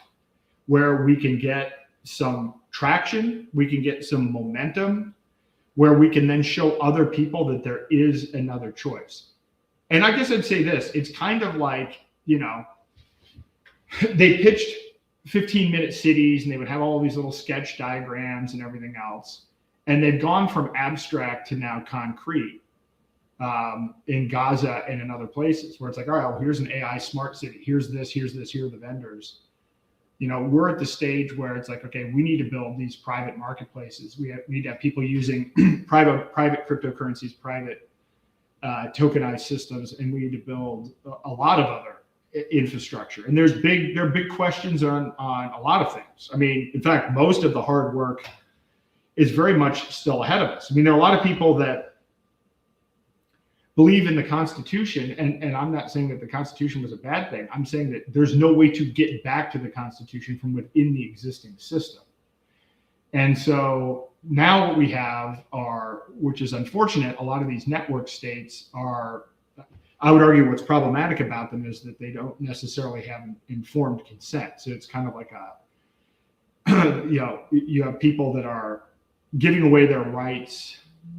where we can get some traction, we can get some momentum, where we can then show other people that there is another choice. And I guess I'd say this, it's kind of like, they pitched 15-minute cities and they would have all these little sketch diagrams and everything else. And they've gone from abstract to now concrete in Gaza and in other places where it's like, all right, well, here's an AI smart city. Here's this, here are the vendors. We're at the stage where it's like, okay, we need to build these private marketplaces. We need to have people using private cryptocurrencies, private tokenized systems, and we need to build a lot of other infrastructure. And there are big questions on a lot of things. In fact, most of the hard work is very much still ahead of us. There are a lot of people that believe in the Constitution, and I'm not saying that the Constitution was a bad thing. I'm saying that there's no way to get back to the Constitution from within the existing system. And so now what we have are, which is unfortunate, a lot of these network states I would argue what's problematic about them is that they don't necessarily have informed consent. So it's kind of like you have people that are giving away their rights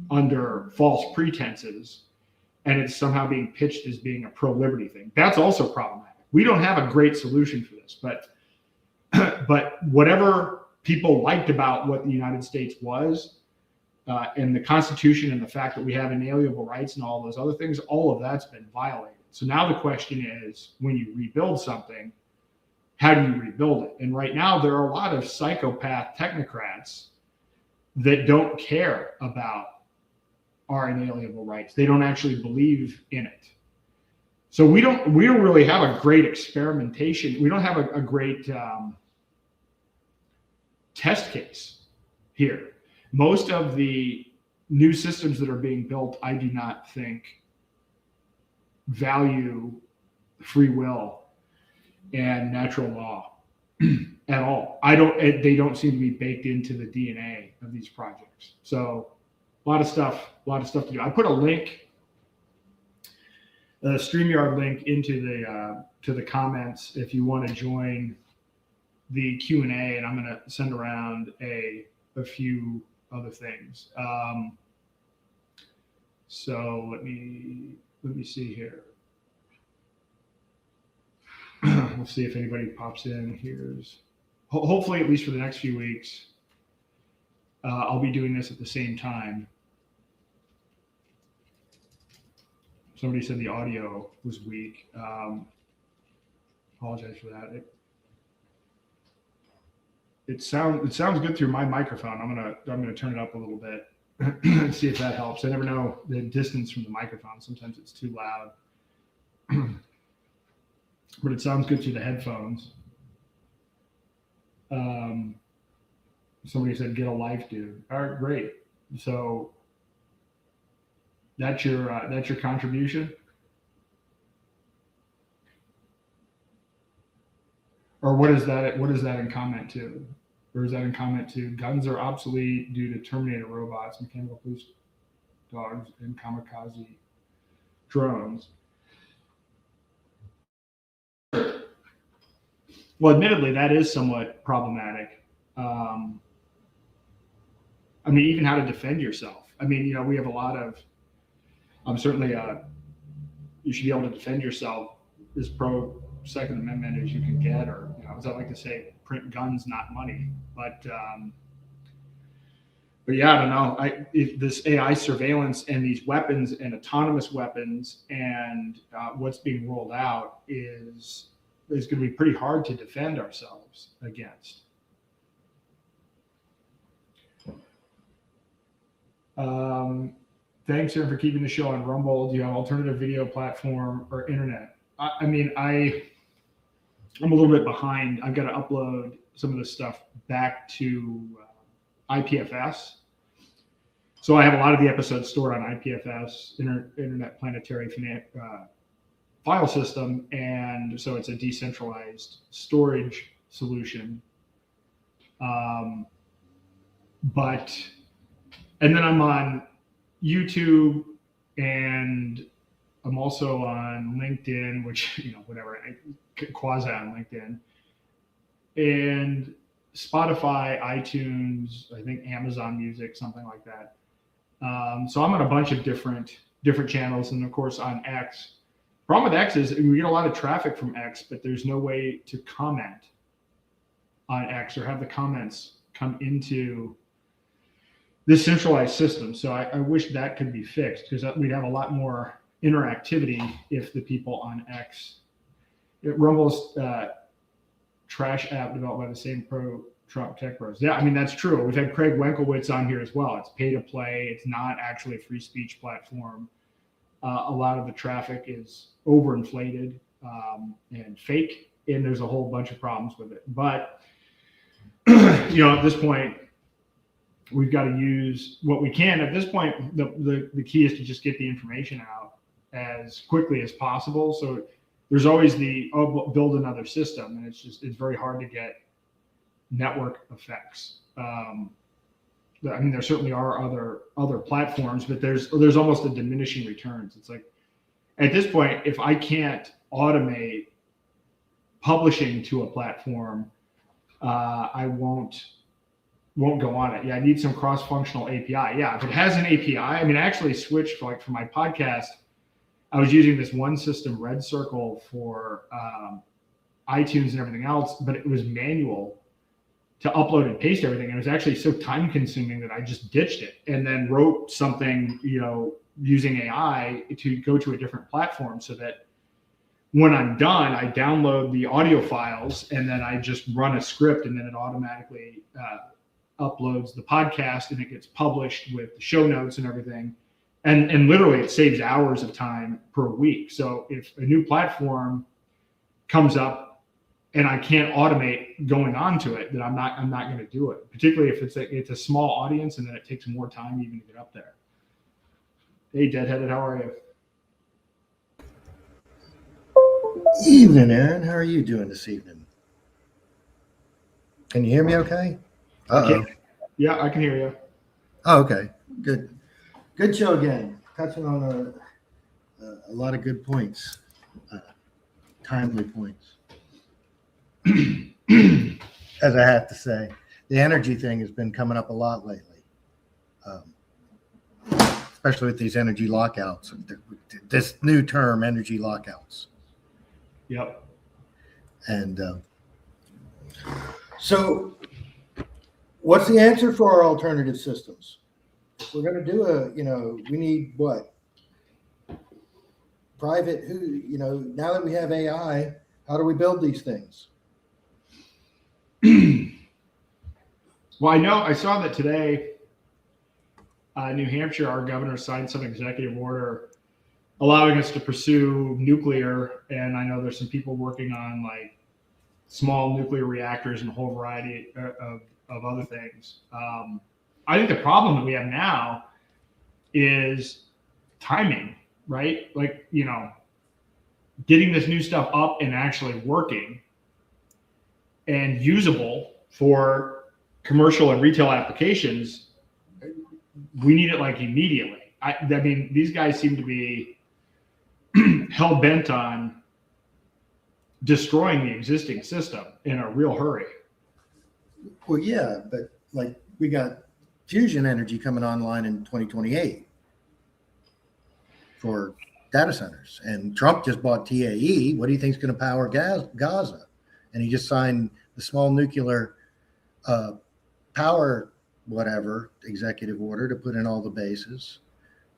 under false pretenses, and it's somehow being pitched as being a pro-liberty thing. That's also problematic. We don't have a great solution for this, but whatever people liked about what the United States was, and the Constitution and the fact that we have inalienable rights and all those other things, all of that's been violated. So now the question is, when you rebuild something, how do you rebuild it? And right now there are a lot of psychopath technocrats that don't care about our inalienable rights. They don't actually believe in it. So we don't really have a great experimentation. We don't have a great test case here. Most of the new systems that are being built, I do not think value free will and natural law at all. They don't seem to be baked into the DNA of these projects. So a lot of stuff to do. I put a link, a StreamYard link into the comments if you want to join the Q&A, and I'm going to send around a few other things. So let me see here. We'll see if anybody pops in. Hopefully, at least for the next few weeks, I'll be doing this at the same time. Somebody said the audio was weak. Apologize for that. It sounds good through my microphone. I'm gonna turn it up a little bit and see if that helps. I never know the distance from the microphone. Sometimes it's too loud, but it sounds good through the headphones. Somebody said, "Get a life, dude." All right, great. So that's your contribution. Or what is that in comment to? Or is that in comment to guns are obsolete due to Terminator robots, mechanical police dogs, and kamikaze drones? Well, admittedly, that is somewhat problematic. I mean, even how to defend yourself. I mean, we have a lot of, certainly you should be able to defend yourself as pro Second Amendment as you can get, or as I like to say, print guns, not money. But yeah, I don't know. If this AI surveillance and these weapons and autonomous weapons and what's being rolled out is going to be pretty hard to defend ourselves against. Thanks, Aaron, for keeping the show on Rumble. Do you have alternative video platform or internet? I mean, I'm a little bit behind. I've got to upload some of this stuff back to IPFS. So I have a lot of the episodes stored on IPFS, Internet Planetary File System, and so it's a decentralized storage solution. And then I'm on YouTube, and I'm also on LinkedIn, which, whatever, quasi on LinkedIn, and Spotify, iTunes, I think Amazon Music, something like that. So I'm on a bunch of different channels, and of course on X. Problem with X is we get a lot of traffic from X, but there's no way to comment on X or have the comments come into this centralized system. So I wish that could be fixed, because we'd have a lot more interactivity if the people on X. Rumble's trash app developed by the same pro-Trump tech bros. Yeah, I mean, that's true. We've had Craig Wenkelwitz on here as well. It's pay to play. It's not actually a free speech platform. A lot of the traffic is overinflated and fake, and there's a whole bunch of problems with it. But at this point, we've got to use what we can. At this point, the key is to just get the information out as quickly as possible. So there's always build another system, and it's very hard to get network effects. I mean, there certainly are other platforms, but there's almost a diminishing returns. It's like at this point, if I can't automate publishing to a platform, I won't go on it. Yeah, I need some cross-functional API. Yeah, if it has an API, I mean, I actually switched for my podcast. I was using this one system, Red Circle, for iTunes and everything else, but it was manual to upload and paste everything. And it was actually so time-consuming that I just ditched it and then wrote something, using AI to go to a different platform, so that when I'm done, I download the audio files and then I just run a script, and then it automatically uploads the podcast and it gets published with the show notes and everything. And literally it saves hours of time per week. So if a new platform comes up and I can't automate going onto it, then I'm not going to do it. Particularly if it's a small audience, and then it takes more time even to get up there. Hey, Deadheaded, how are you? Evening, Aaron. How are you doing this evening? Can you hear me okay? Uh-oh. Yeah, I can hear you. Oh, okay. Good. Good show again. Touching on a lot of good points, timely points. As I have to say, the energy thing has been coming up a lot lately, especially with these energy lockouts. This new term, energy lockouts. Yep. And so what's the answer for our alternative systems? We're going to do we need what? Private, now that we have AI, how do we build these things? Well, I saw that today, New Hampshire, our governor signed some executive order allowing us to pursue nuclear. And I know there's some people working on small nuclear reactors and a whole variety of other things. I think the problem that we have now is timing, right? Getting this new stuff up and actually working and usable for commercial and retail applications. We need it immediately. I mean, these guys seem to be hell bent on destroying the existing system in a real hurry. Well, yeah, but we got fusion energy coming online in 2028 for data centers, and Trump just bought TAE. What do you think is going to power Gaza? And he just signed the small nuclear power executive order to put in all the bases.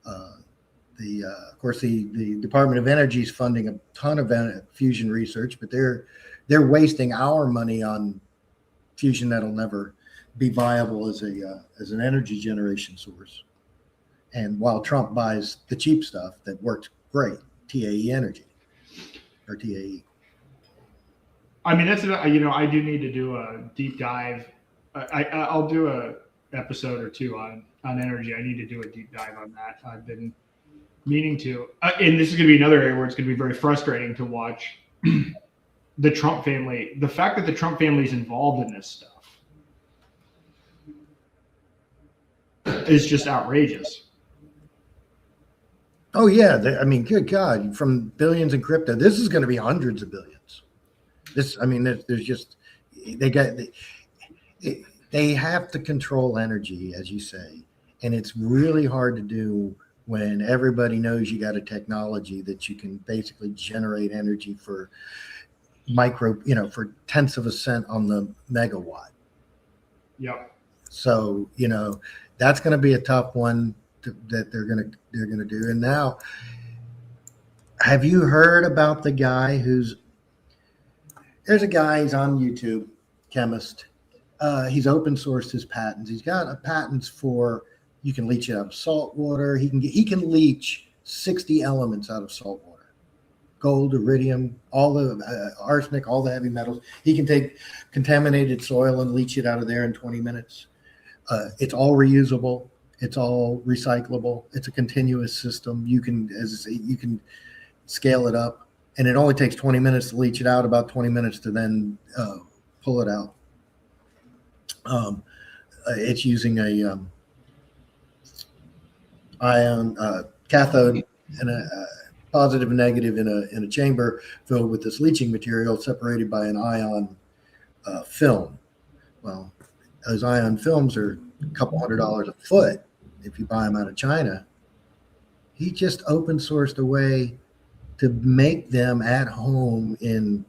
Of course, the Department of Energy is funding a ton of fusion research, but they're wasting our money on fusion that'll never be viable as an energy generation source. And while Trump buys the cheap stuff that works great, TAE energy or TAE. I mean, I do need to do a deep dive. I'll do a episode or two on energy. I need to do a deep dive on that. I've been meaning to. And this is going to be another area where it's going to be very frustrating to watch the Trump family. The fact that the Trump family is involved in this stuff is just outrageous. Oh, yeah. Good God, from billions in crypto, this is going to be hundreds of billions. There's just, they have to control energy, as you say. And it's really hard to do when everybody knows you got a technology that you can basically generate energy for for tenths of a cent on the megawatt. Yep. So, that's going to be a tough one that they're going to do. And now, have you heard about the guy there's a guy, he's on YouTube, chemist. He's open sourced his patents. He's got a patents for, you can leach it out of salt water. He can leach 60 elements out of salt water. Gold, iridium, all the arsenic, all the heavy metals. He can take contaminated soil and leach it out of there in 20 minutes. It's all reusable. It's all recyclable. It's a continuous system. You can scale it up, and it only takes 20 minutes to leach it out, about 20 minutes to then pull it out. It's using a ion cathode and positive and negative in a chamber filled with this leaching material separated by an ion film. Well, those ion films are a couple $100 a foot if you buy them out of China. He just open sourced a way to make them at home in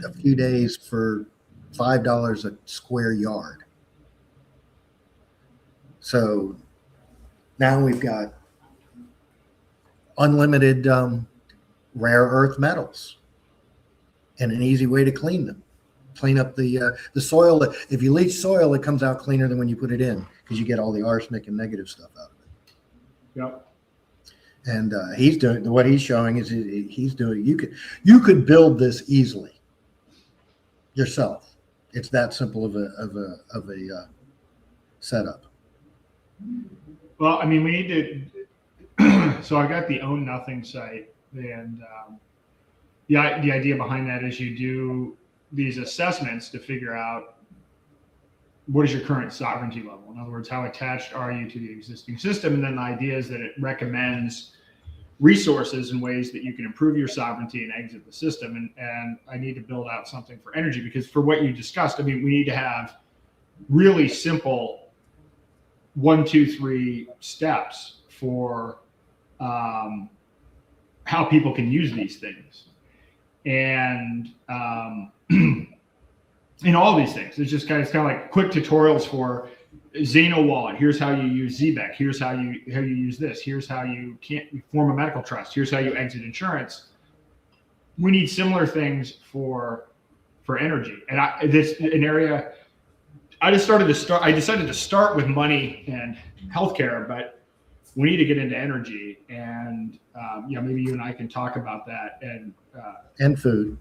a few days for $5 a square yard. So now we've got unlimited rare earth metals and an easy way to clean them. Clean up the soil. If you leach soil, it comes out cleaner than when you put it in because you get all the arsenic and negative stuff out of it. Yep. And he's doing what he's showing is he's doing. You could build this easily yourself. It's that simple of a setup. Well, I mean, we need to. So I got the Own Nothing site, and the idea behind that is you do these assessments to figure out what is your current sovereignty level. In other words, how attached are you to the existing system? And then the idea is that it recommends resources and ways that you can improve your sovereignty and exit the system. And I need to build out something for energy because for what you discussed, I mean, we need to have really simple 1, 2, 3 steps for how people can use these things. And in all these things, it's kind of like quick tutorials for Xeno Wallet. Here's how you use ZBEC. Here's how you use this. Here's how you form a medical trust. Here's how you exit insurance. We need similar things for energy. And an area I decided to start with money and healthcare, but we need to get into energy. And maybe you and I can talk about that and food.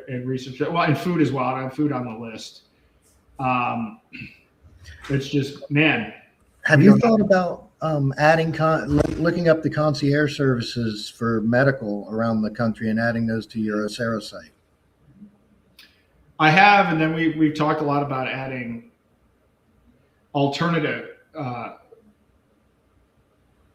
And research, well, and food as well. I have food on the list. It's just, man. Have you thought about adding, looking up the concierge services for medical around the country and adding those to your Acero site? I have, and then we've talked a lot about adding alternative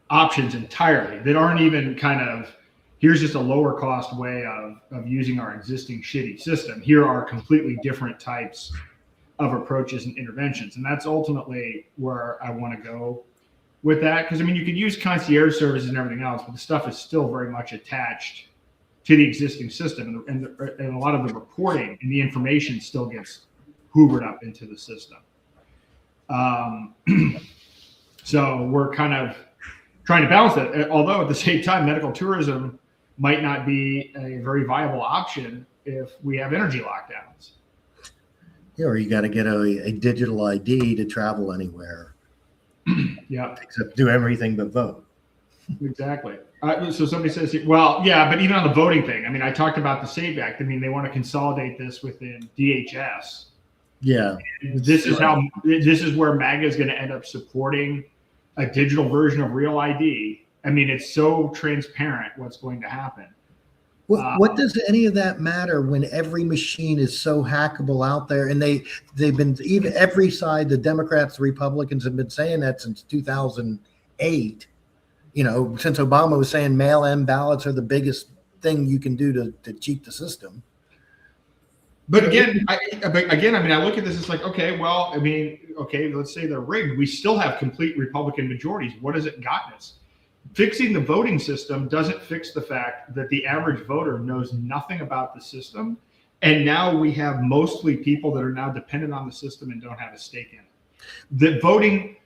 options entirely that aren't even kind of, here's just a lower cost way of using our existing shitty system. Here are completely different types of approaches and interventions. And that's ultimately where I want to go with that. Because, I mean, you could use concierge services and everything else, but the stuff is still very much attached to the existing system. And a lot of the reporting and the information still gets hoovered up into the system. So we're kind of trying to balance that. Although at the same time, medical tourism might not be a very viable option if we have energy lockdowns. Yeah, or you got to get a digital ID to travel anywhere. Yeah. Except do everything but vote. Exactly. So somebody says, well, yeah, but even on the voting thing, I mean, I talked about the SAVE Act. I mean, they want to consolidate this within DHS. Yeah. This is where MAGA is going to end up supporting a digital version of Real ID. I mean, it's so transparent what's going to happen. What does any of that matter when every machine is so hackable out there? And they've been, even every side, the Democrats, the Republicans have been saying that since 2008. Since Obama was saying mail-in ballots are the biggest thing you can do to cheat the system. But again, I look at this, it's like, okay, well, I mean, okay, let's say they're rigged. We still have complete Republican majorities. What has it gotten us? Fixing the voting system doesn't fix the fact that the average voter knows nothing about the system. And now we have mostly people that are now dependent on the system and don't have a stake in it. The voting,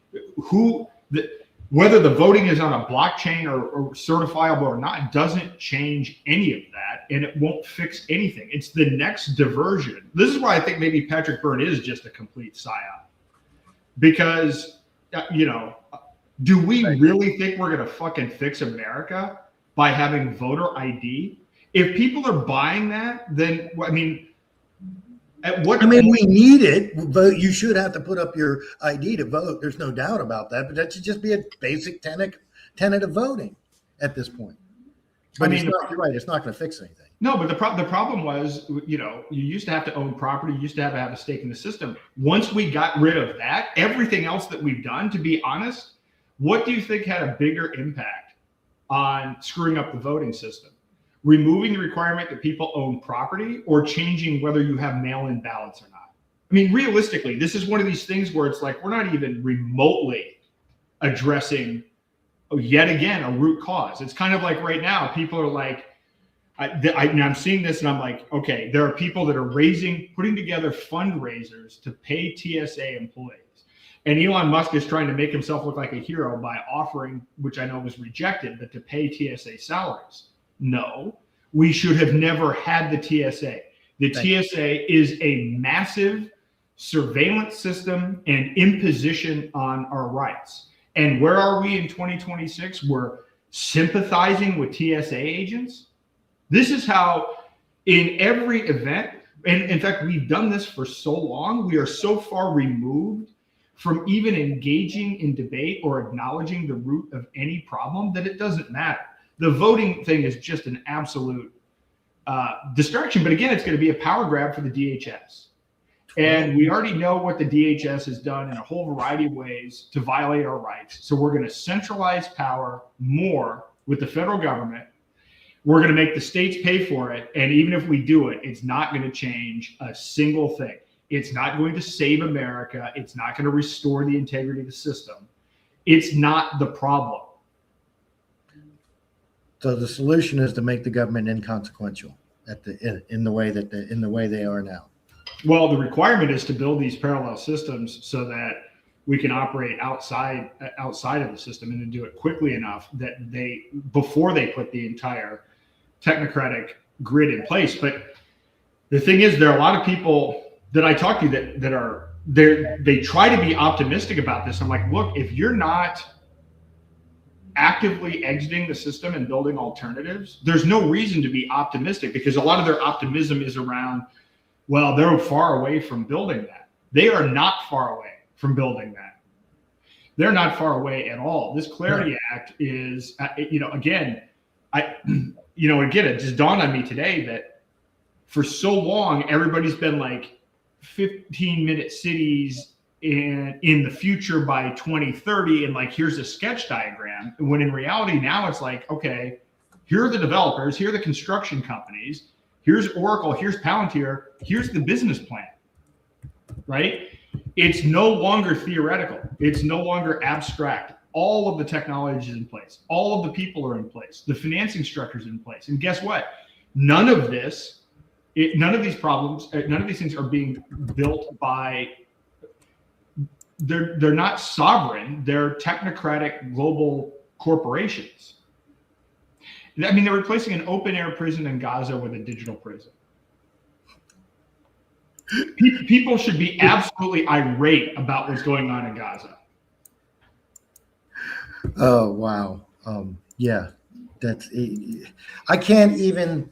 whether the voting is on a blockchain or certifiable or not, doesn't change any of that, and it won't fix anything. It's the next diversion. This is why I think maybe Patrick Byrne is just a complete psyop. Because, do we really think we're going to fucking fix America by having voter ID? If people are buying that, then, I mean, at what point? We need it. Vote. You should have to put up your ID to vote. There's no doubt about that. But that should just be a basic tenet of voting at this point. But you're right. It's not going to fix anything. No, but the problem was, you used to have to own property. You used to have a stake in the system. Once we got rid of that, everything else that we've done, to be honest, what do you think had a bigger impact on screwing up the voting system? removing the requirement that people own property or changing whether you have mail-in ballots or not. I mean, realistically, this is one of these things where it's like, we're not even remotely addressing yet again a root cause. It's kind of like right now, people are like, I'm seeing this and I'm like, okay, there are people that are putting together fundraisers to pay TSA employees. And Elon Musk is trying to make himself look like a hero by offering, which I know was rejected, but to pay TSA salaries. No, we should have never had the TSA. The TSA is a massive surveillance system and imposition on our rights. And where are we in 2026? We're sympathizing with TSA agents. This is how in every event, and in fact, we've done this for so long, we are so far removed from even engaging in debate or acknowledging the root of any problem that it doesn't matter. The voting thing is just an absolute distraction. But again, it's going to be a power grab for the DHS. And we already know what the DHS has done in a whole variety of ways to violate our rights. So we're going to centralize power more with the federal government. We're going to make the states pay for it. And even if we do it, it's not going to change a single thing. It's not going to save America. It's not going to restore the integrity of the system. It's not the problem. So the solution is to make the government inconsequential in the way they are now. Well, the requirement is to build these parallel systems so that we can operate outside of the system and to do it quickly enough that before they put the entire technocratic grid in place. But the thing is, there are a lot of people that I talk to they try to be optimistic about this. I'm like, look, if you're not actively exiting the system and building alternatives, there's no reason to be optimistic, because a lot of their optimism is around, well, they're far away from building that. They are not far away from building that. They're not far away at all. This Clarity Act is, again, it just dawned on me today that for so long, everybody's been like 15-minute cities in the future by 2030. And like, here's a sketch diagram. When in reality, now it's like, okay, here are the developers, here are the construction companies, here's Oracle, here's Palantir, here's the business plan, right? It's no longer theoretical. It's no longer abstract. All of the technology is in place. All of the people are in place. The financing structure is in place. And guess what? None of these problems, none of these things are being built by, they're not sovereign. They're technocratic global corporations. I mean, they're replacing an open air prison in Gaza with a digital prison. People should be absolutely irate about what's going on in Gaza. Oh, wow. Yeah, that's it. I can't even,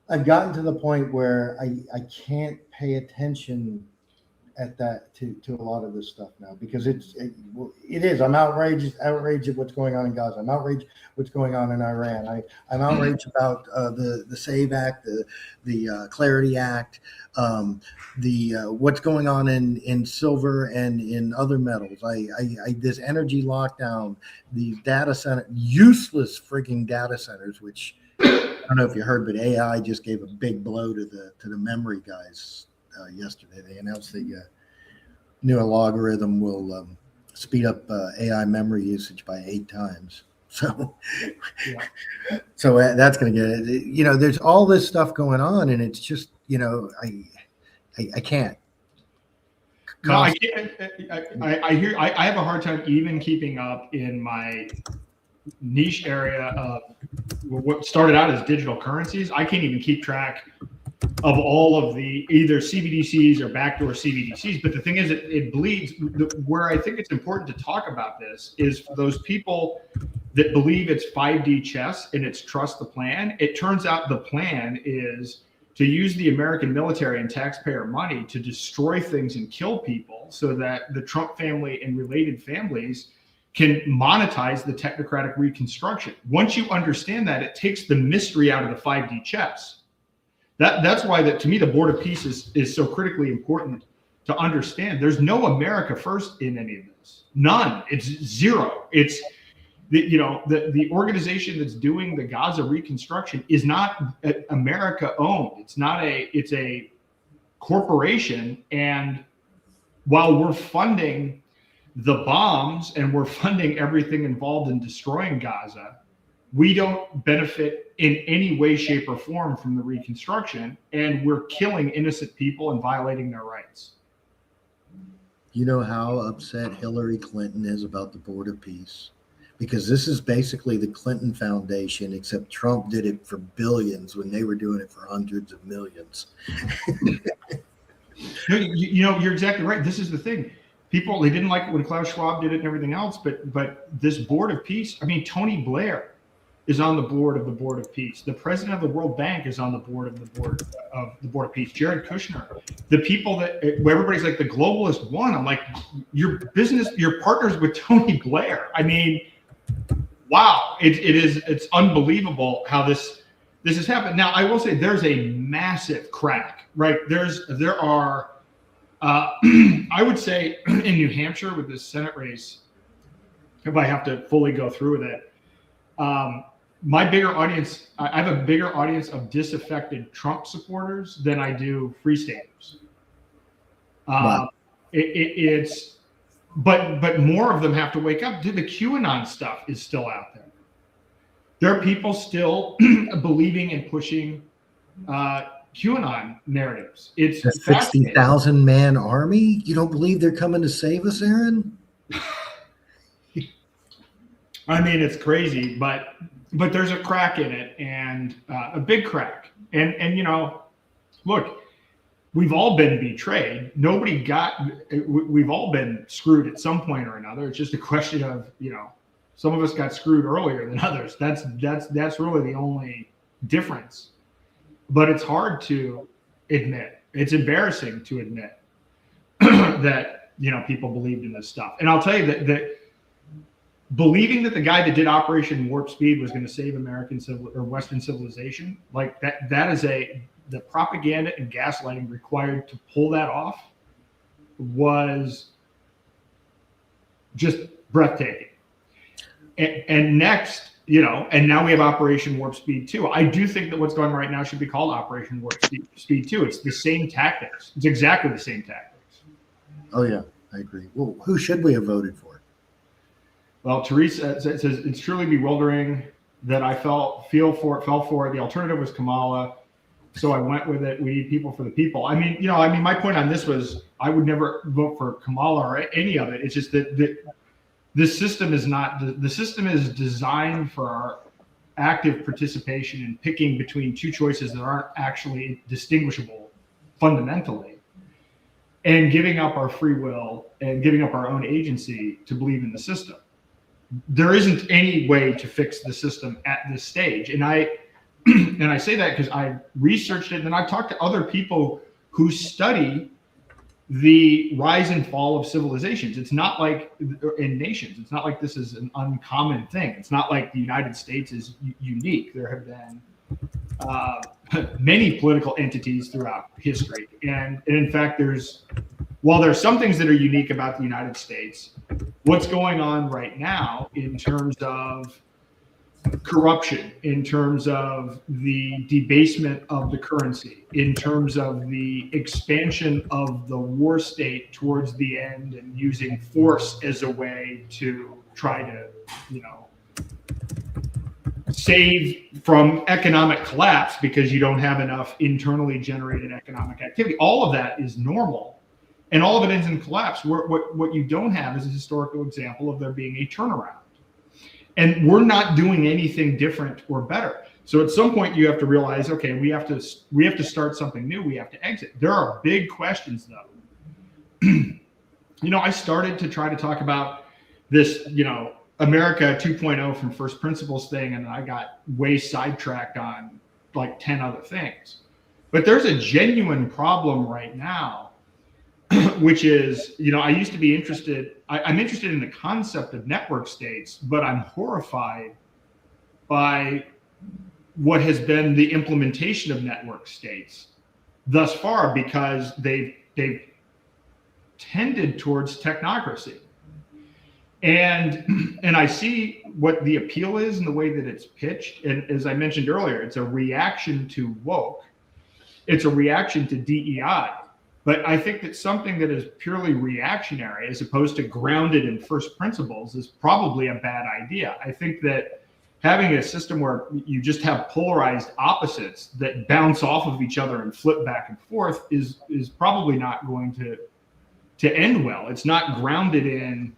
I've gotten to the point where I can't pay attention at that to a lot of this stuff now, because it is. I'm outraged at what's going on in Gaza. I'm outraged what's going on in Iran. I'm outraged about the SAVE Act, the Clarity Act, what's going on in silver and in other metals. This energy lockdown, these data center, useless freaking data centers, which I don't know if you heard, but AI just gave a big blow to the memory guys. Yesterday, they announced the new algorithm will speed up AI memory usage by 8 times. So, so that's going to get it. There's all this stuff going on, and it's just, I can't. No, I can't. I have a hard time even keeping up in my niche area of what started out as digital currencies. I can't even keep track of all of the either CBDCs or backdoor CBDCs. But the thing is, it bleeds. Where I think it's important to talk about this is for those people that believe it's 5D chess and it's trust the plan. It turns out the plan is to use the American military and taxpayer money to destroy things and kill people so that the Trump family and related families can monetize the technocratic reconstruction. Once you understand that, it takes the mystery out of the 5D chess. That's why to me, the Board of Peace is so critically important to understand. There's no America first in any of this. None. It's zero. the organization that's doing the Gaza reconstruction is not America owned. It's a corporation. And while we're funding the bombs and we're funding everything involved in destroying Gaza, we don't benefit in any way, shape, or form from the reconstruction. And we're killing innocent people and violating their rights. You know how upset Hillary Clinton is about the Board of Peace? Because this is basically the Clinton Foundation, except Trump did it for billions when they were doing it for hundreds of millions. You're exactly right. This is the thing. People, they didn't like it when Klaus Schwab did it and everything else, but this Board of Peace, I mean, Tony Blair is on the board of Peace. The president of the World Bank is on the board of the Board of Peace. Jared Kushner, the people where everybody's like the globalist one. I'm like, your partners with Tony Blair. I mean, wow, it's unbelievable how this has happened. Now, I will say there's a massive crack, right? There are, I would say in New Hampshire with this Senate race, if I have to fully go through with it, my bigger audience, I have a bigger audience of disaffected Trump supporters than I do free staters. Wow. But more of them have to wake up. Dude, the QAnon stuff is still out there. There are people still believing and pushing QAnon narratives. It's a 60,000 man army. You don't believe they're coming to save us, Aaron? I mean, it's crazy, but there's a crack in it, and a big crack. And look, we've all been betrayed. We've all been screwed at some point or another. It's just a question of, some of us got screwed earlier than others. That's really the only difference. But it's hard to admit. It's embarrassing to admit that, people believed in this stuff. And I'll tell you that believing that the guy that did Operation Warp Speed was going to save American or Western civilization, like that is the propaganda and gaslighting required to pull that off was just breathtaking. And next, and now we have Operation Warp Speed 2. I do think that what's going on right now should be called Operation Warp Speed 2. It's the same tactics. It's exactly the same tactics. Oh, yeah, I agree. Well, who should we have voted for? Well, Teresa says it's truly bewildering that I fell for it. The alternative was Kamala, so I went with it. We need people for the people. I mean, my point on this was I would never vote for Kamala or any of it. It's just that this system is not. The system is designed for our active participation in picking between two choices that aren't actually distinguishable fundamentally, and giving up our free will and giving up our own agency to believe in the system. There isn't any way to fix the system at this stage. And I say that because I researched it and I've talked to other people who study the rise and fall of civilizations. It's not like in nations. It's not like this is an uncommon thing. It's not like the United States is unique. There have been many political entities throughout history. And in fact, while there's some things that are unique about the United States, what's going on right now in terms of corruption, in terms of the debasement of the currency, in terms of the expansion of the war state towards the end and using force as a way to try to, save from economic collapse because you don't have enough internally generated economic activity. All of that is normal. And all of it ends in collapse. What you don't have is a historical example of there being a turnaround. And we're not doing anything different or better. So at some point you have to realize, okay, we have to start something new. We have to exit. There are big questions though. I started to try to talk about this, America 2.0 from first principles thing, and I got way sidetracked on like 10 other things. But there's a genuine problem right now, which is, I used to be interested, I'm interested in the concept of network states, but I'm horrified by what has been the implementation of network states thus far, because they've tended towards technocracy. And I see what the appeal is in the way that it's pitched. And as I mentioned earlier, it's a reaction to woke. It's a reaction to DEI. But I think that something that is purely reactionary as opposed to grounded in first principles is probably a bad idea. I think that having a system where you just have polarized opposites that bounce off of each other and flip back and forth is probably not going to end well. It's not grounded in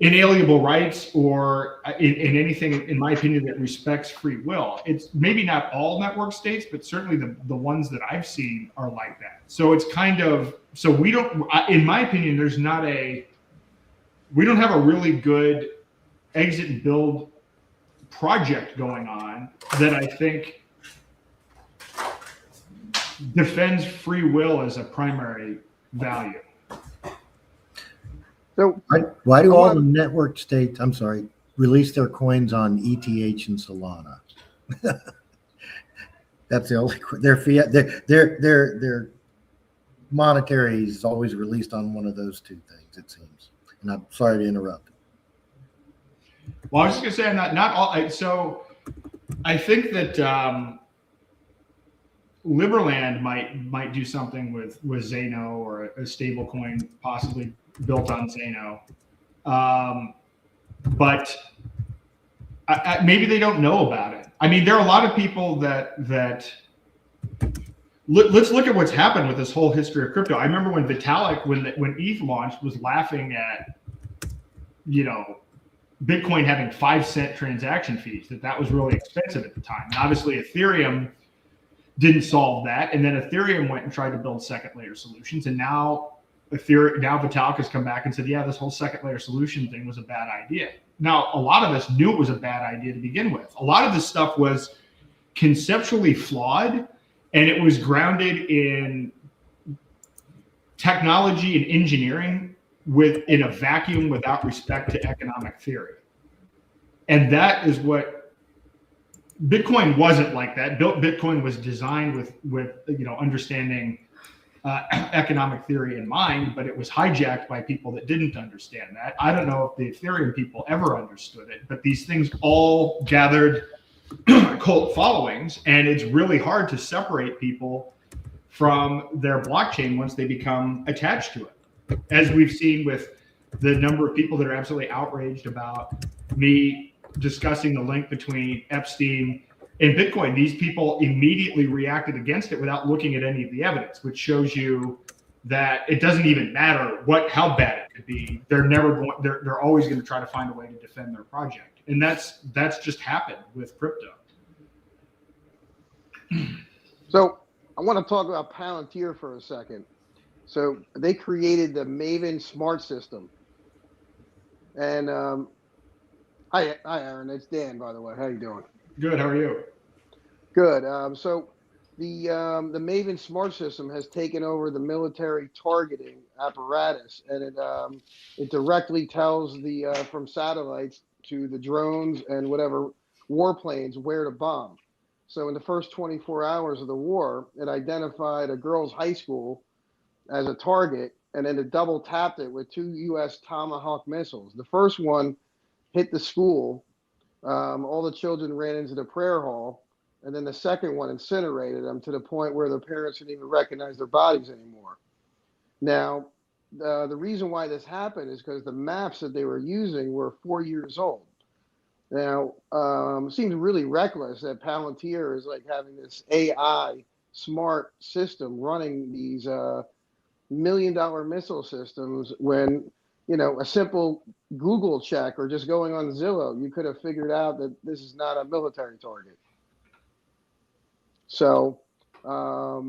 inalienable rights or in anything, in my opinion, that respects free will. It's maybe not all network states, but certainly the ones that I've seen are like that. So it's kind of, so we don't, in my opinion, we don't have a really good exit and build project going on that I think defends free will as a primary value. So why do all the network states, I'm sorry, release their coins on ETH and Solana? That's the only, their fiat, their monetary is always released on one of those two things, it seems. And I'm sorry to interrupt. Well, I was just gonna say, not all. So I think that Liberland might do something with Zano or a stable coin possibly built on Zano, but maybe they don't know about it. I mean, there are a lot of people that let's look at what's happened with this whole history of crypto. I remember when Vitalik, when ETH launched, was laughing at, Bitcoin having 5-cent transaction fees, that was really expensive at the time. And obviously Ethereum didn't solve that. And then Ethereum went and tried to build second layer solutions. And now Vitalik has come back and said, yeah, this whole second layer solution thing was a bad idea. Now, a lot of us knew it was a bad idea to begin with. A lot of this stuff was conceptually flawed, and it was grounded in technology and engineering in a vacuum without respect to economic theory. And that is what Bitcoin wasn't like that. Bitcoin was designed with understanding economic theory in mind, but it was hijacked by people that didn't understand that. I don't know if the Ethereum people ever understood it, but these things all gathered cult followings, and it's really hard to separate people from their blockchain once they become attached to it. As we've seen with the number of people that are absolutely outraged about me discussing the link between Epstein and Bitcoin, these people immediately reacted against it without looking at any of the evidence, which shows you that it doesn't even matter how bad it could be. They're always going to try to find a way to defend their project. And that's just happened with crypto. So I want to talk about Palantir for a second. So they created the Maven smart system. And hi Aaron, it's Dan, by the way. How you doing? Good. How are you? Good. So the Maven smart system has taken over the military targeting apparatus, and it directly tells the from satellites to the drones and whatever warplanes where to bomb. So in the first 24 hours of the war, it identified a girls' high school as a target, and then it double tapped it with 2 U.S. Tomahawk missiles. The first one hit the school. All the children ran into the prayer hall, and then the second one incinerated them to the point where their parents didn't even recognize their bodies anymore. Now, the reason why this happened is because the maps that they were using were 4 years old. Now, it seems really reckless that Palantir is like having this AI smart system running these $1 million missile systems when, a simple Google check or just going on Zillow, you could have figured out that this is not a military target. So I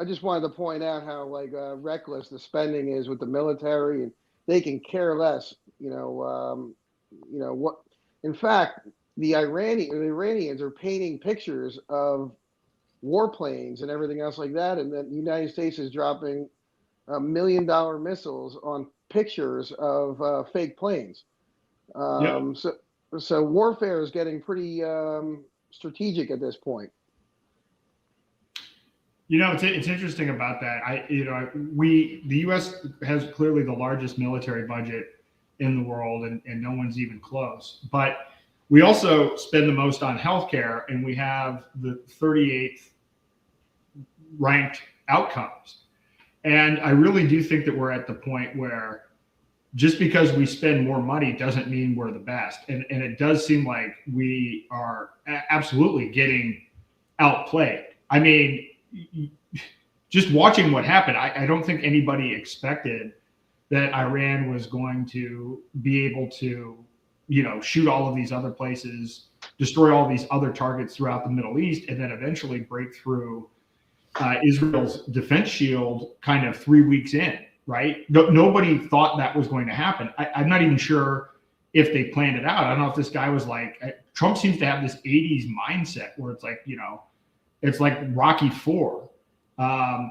just wanted to point out how reckless the spending is with the military, and they can care less, what. In fact, the Iranians are painting pictures of warplanes and everything else like that, and then the United States is dropping $1 million missiles on pictures of fake planes. So warfare is getting pretty strategic at this point. It's interesting about that. The U.S. has clearly the largest military budget in the world, and no one's even close. But we also spend the most on healthcare, and we have the 38th ranked outcomes. And I really do think that we're at the point where just because we spend more money doesn't mean we're the best. And it does seem like we are absolutely getting outplayed. I mean, just watching what happened, I don't think anybody expected that Iran was going to be able to, shoot all of these other places, destroy all these other targets throughout the Middle East, and then eventually break through Israel's defense shield kind of 3 weeks in, right? Nobody thought that was going to happen. I'm not even sure if they planned it out. I don't know if this guy was like, Trump seems to have this 80s mindset where it's like, it's like Rocky IV.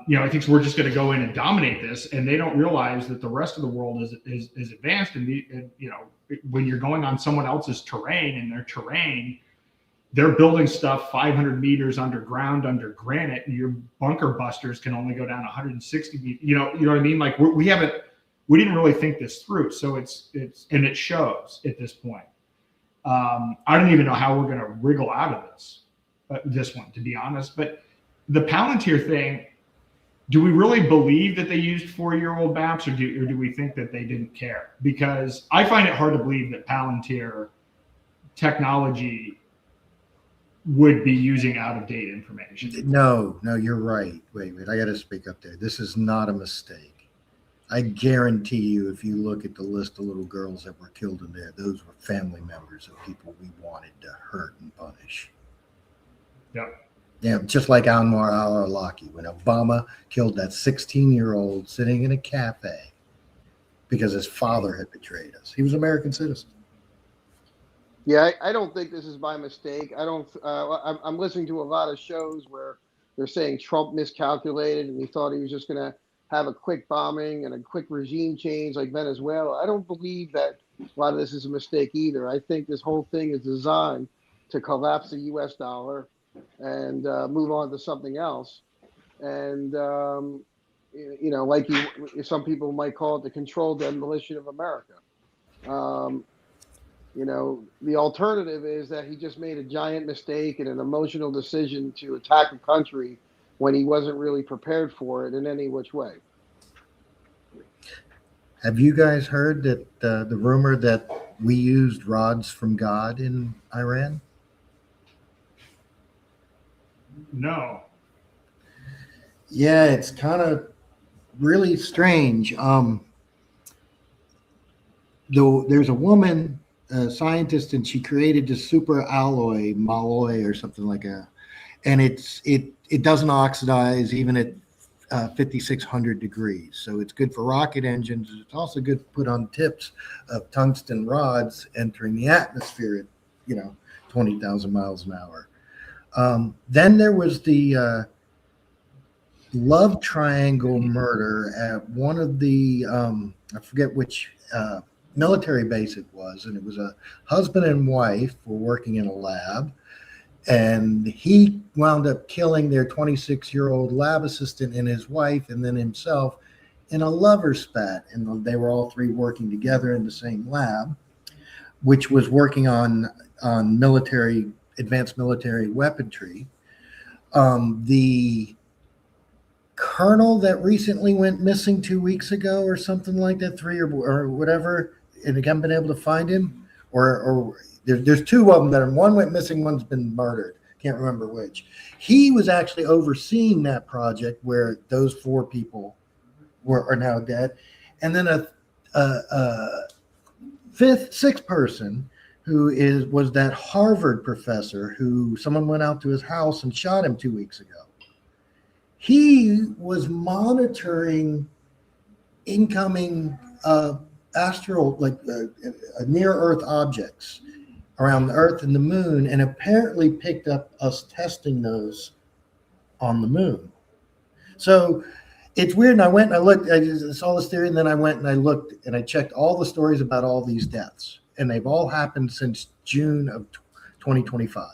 He thinks we're just going to go in and dominate this, and they don't realize that the rest of the world is advanced. And when you're going on someone else's terrain, and their terrain, they're building stuff 500 meters underground under granite, and your bunker busters can only go down 160 meters. You know what I mean? Like we didn't really think this through. So and it shows at this point. I don't even know how we're going to wriggle out of this one, to be honest. But the Palantir thing, do we really believe that they used 4-year-old maps, or do we think that they didn't care? Because I find it hard to believe that Palantir technology would be using out-of-date information. No, you're right. Wait, I got to speak up there. This is not a mistake. I guarantee you, if you look at the list of little girls that were killed in there, those were family members of people we wanted to hurt and punish. Yep. Yeah, just like Anwar al-Awlaki, when Obama killed that 16-year-old sitting in a cafe because his father had betrayed us. He was an American citizen. Yeah, I don't think this is by mistake. I'm listening to a lot of shows where they're saying Trump miscalculated and he thought he was just going to have a quick bombing and a quick regime change like Venezuela. I don't believe that a lot of this is a mistake either. I think this whole thing is designed to collapse the U.S. dollar and move on to something else. And, some people might call it the controlled demolition of America. The alternative is that he just made a giant mistake and an emotional decision to attack a country when he wasn't really prepared for it in any which way. Have you guys heard that the rumor that we used rods from God in Iran? No. Yeah, it's kind of really strange. There's a woman, a scientist, and she created this super alloy, Malloy or something like that, and it doesn't oxidize even at 5,600 degrees. So it's good for rocket engines. It's also good to put on tips of tungsten rods entering the atmosphere at 20,000 miles an hour. Then there was the love triangle murder at one of the I forget which military base it was, and it was a husband and wife were working in a lab, and he wound up killing their 26-year-old lab assistant and his wife and then himself in a lover spat. And they were all three working together in the same lab, which was working on advanced military weaponry. The colonel that recently went missing 2 weeks ago or something like that, or whatever, and I haven't been able to find him, or there's two of them that one went missing, one's been murdered. Can't remember which. He was actually overseeing that project where those 4 people are now dead. And then a sixth person who was that Harvard professor who someone went out to his house and shot him 2 weeks ago. He was monitoring incoming astral, near Earth objects around the Earth and the Moon, and apparently picked up us testing those on the Moon. So it's weird. And I went and I looked, I saw this theory, and then I went and I looked and I checked all the stories about all these deaths. And they've all happened since June of 2025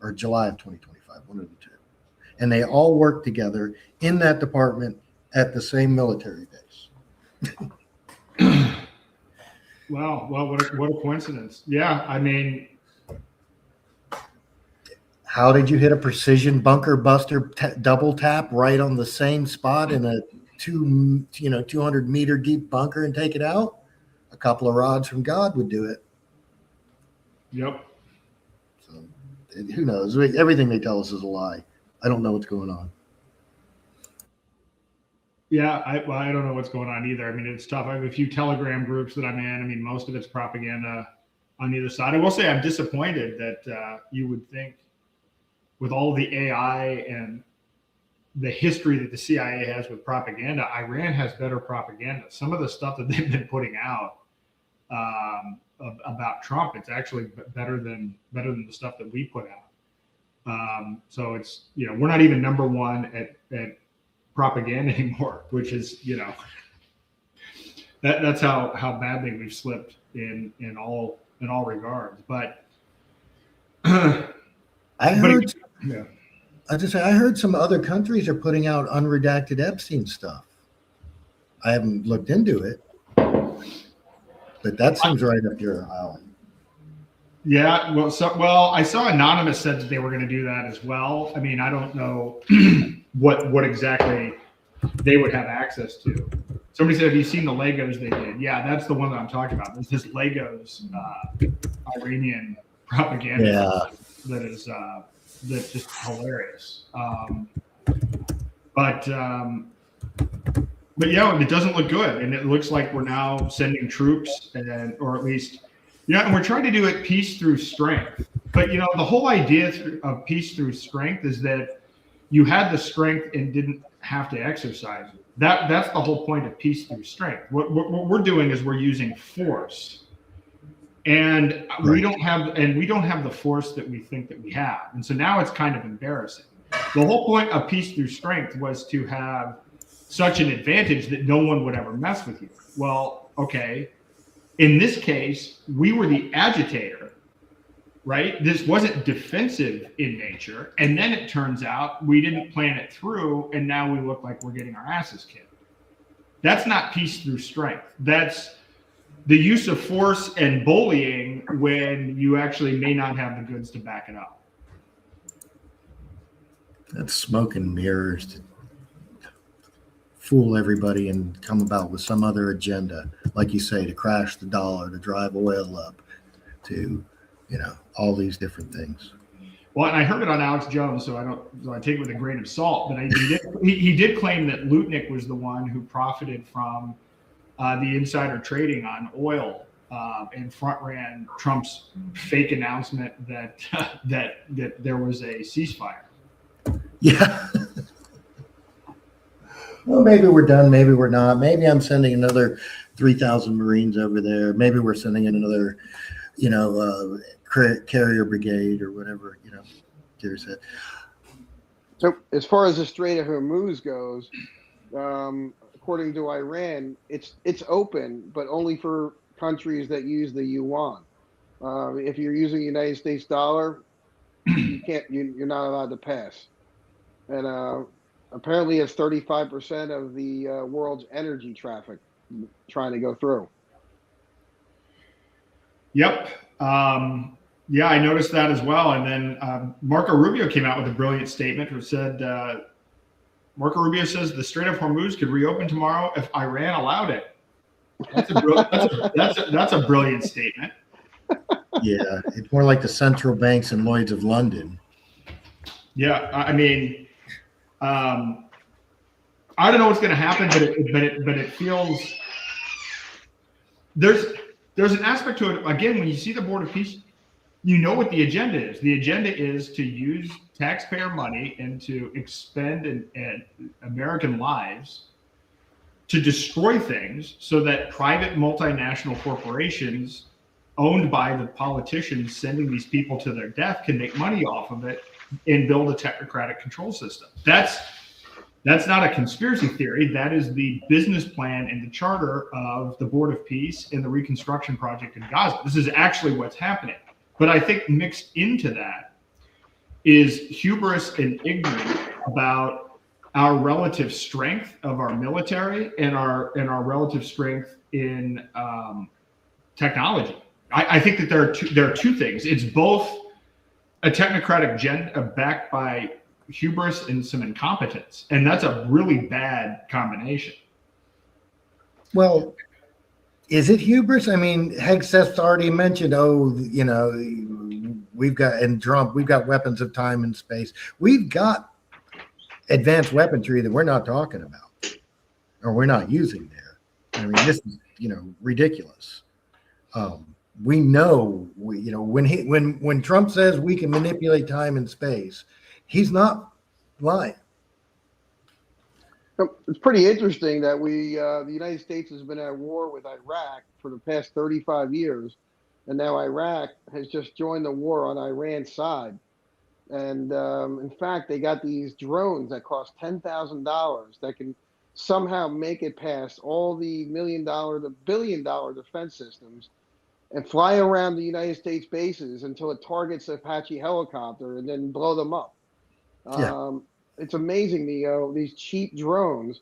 or July of 2025, one of the two. And they all work together in that department at the same military base. Wow. Well, what a coincidence. Yeah. I mean, How did you hit a precision bunker buster double tap right on the same spot in a 200-meter deep bunker and take it out? A couple of rods from God would do it. yep. So, who knows? Everything they tell us is a lie. I don't know what's going on. Yeah, I don't know what's going on either. I mean, it's tough. I have a few Telegram groups that I'm in. I mean, most of it's propaganda on either side. I will say I'm disappointed that you would think, with all the AI and the history that the CIA has with propaganda, Iran has better propaganda. Some of the stuff that they've been putting out about Trump, it's actually better than the stuff that we put out. So it's, we're not even number one at propaganda anymore, which is, that's how badly we've slipped in all regards. But I heard some other countries are putting out unredacted Epstein stuff. I haven't looked into it, but that seems right up your alley. Yeah, well, I saw Anonymous said that they were going to do that as well. I mean, I don't know what exactly they would have access to. Somebody said, "Have you seen the Legos they did?" Yeah, that's the one that I'm talking about. There's this Legos Iranian propaganda that's just hilarious. But yeah, it doesn't look good, and it looks like we're now sending troops, or at least, and we're trying to do it peace through strength. But the whole idea of peace through strength is that you had the strength and didn't have to exercise it. That's the whole point of peace through strength. What we're doing is we're using force, and we don't have the force that we think that we have, and so now it's kind of embarrassing. The whole point of peace through strength was to have such an advantage that no one would ever mess with you. Well, okay. In this case, we were the agitator, right? This wasn't defensive in nature. And then it turns out we didn't plan it through, and now we look like we're getting our asses kicked. That's not peace through strength. That's the use of force and bullying when you actually may not have the goods to back it up. That's smoke and mirrors to fool everybody and come about with some other agenda, like you say, to crash the dollar, to drive oil up, to all these different things. Well, and I heard it on Alex Jones, so I take it with a grain of salt. But he did claim that Lutnick was the one who profited from the insider trading on oil and front ran Trump's fake announcement that there was a ceasefire. Yeah. Well, maybe we're done. Maybe we're not. Maybe I'm sending another 3,000 Marines over there. Maybe we're sending in another, carrier brigade or whatever, Deere said. So as far as the Strait of Hormuz goes, according to Iran, it's open, but only for countries that use the yuan. If you're using the United States dollar, you're not allowed to pass. And apparently it's 35% of the world's energy traffic trying to go through. Yep. Yeah, I noticed that as well. And then Marco Rubio came out with a brilliant statement which said, Marco Rubio says the Strait of Hormuz could reopen tomorrow if Iran allowed it. That's a brilliant statement. Yeah, it's more like the central banks and Lloyd's of London. Yeah, I mean, I don't know what's going to happen, but it feels there's an aspect to it. Again, when you see the Board of Peace, you know what the agenda is. The agenda is to use taxpayer money and to expend and American lives to destroy things so that private multinational corporations owned by the politicians sending these people to their death can make money off of it and build a technocratic control system. That's not a conspiracy theory. That is the business plan and the charter of the Board of Peace and the Reconstruction Project in Gaza. This is actually what's happening. But I think mixed into that is hubris and ignorance about our relative strength of our military and our relative strength in technology. I think that there are two things. It's both a technocratic agenda backed by hubris and some incompetence, and that's a really bad combination. Well, is it hubris? I mean, Hegseth's already mentioned, we've got weapons of time and space. We've got advanced weaponry that we're not talking about or we're not using there. I mean, this is, ridiculous. We know, when Trump says we can manipulate time and space, he's not lying. It's pretty interesting that the United States has been at war with Iraq for the past 35 years, and now Iraq has just joined the war on Iran's side. And in fact, they got these drones that cost $10,000 that can somehow make it past all the $1 million to $1 billion defense systems and fly around the United States bases until it targets an Apache helicopter and then blow them up. Yeah. It's amazing, these cheap drones.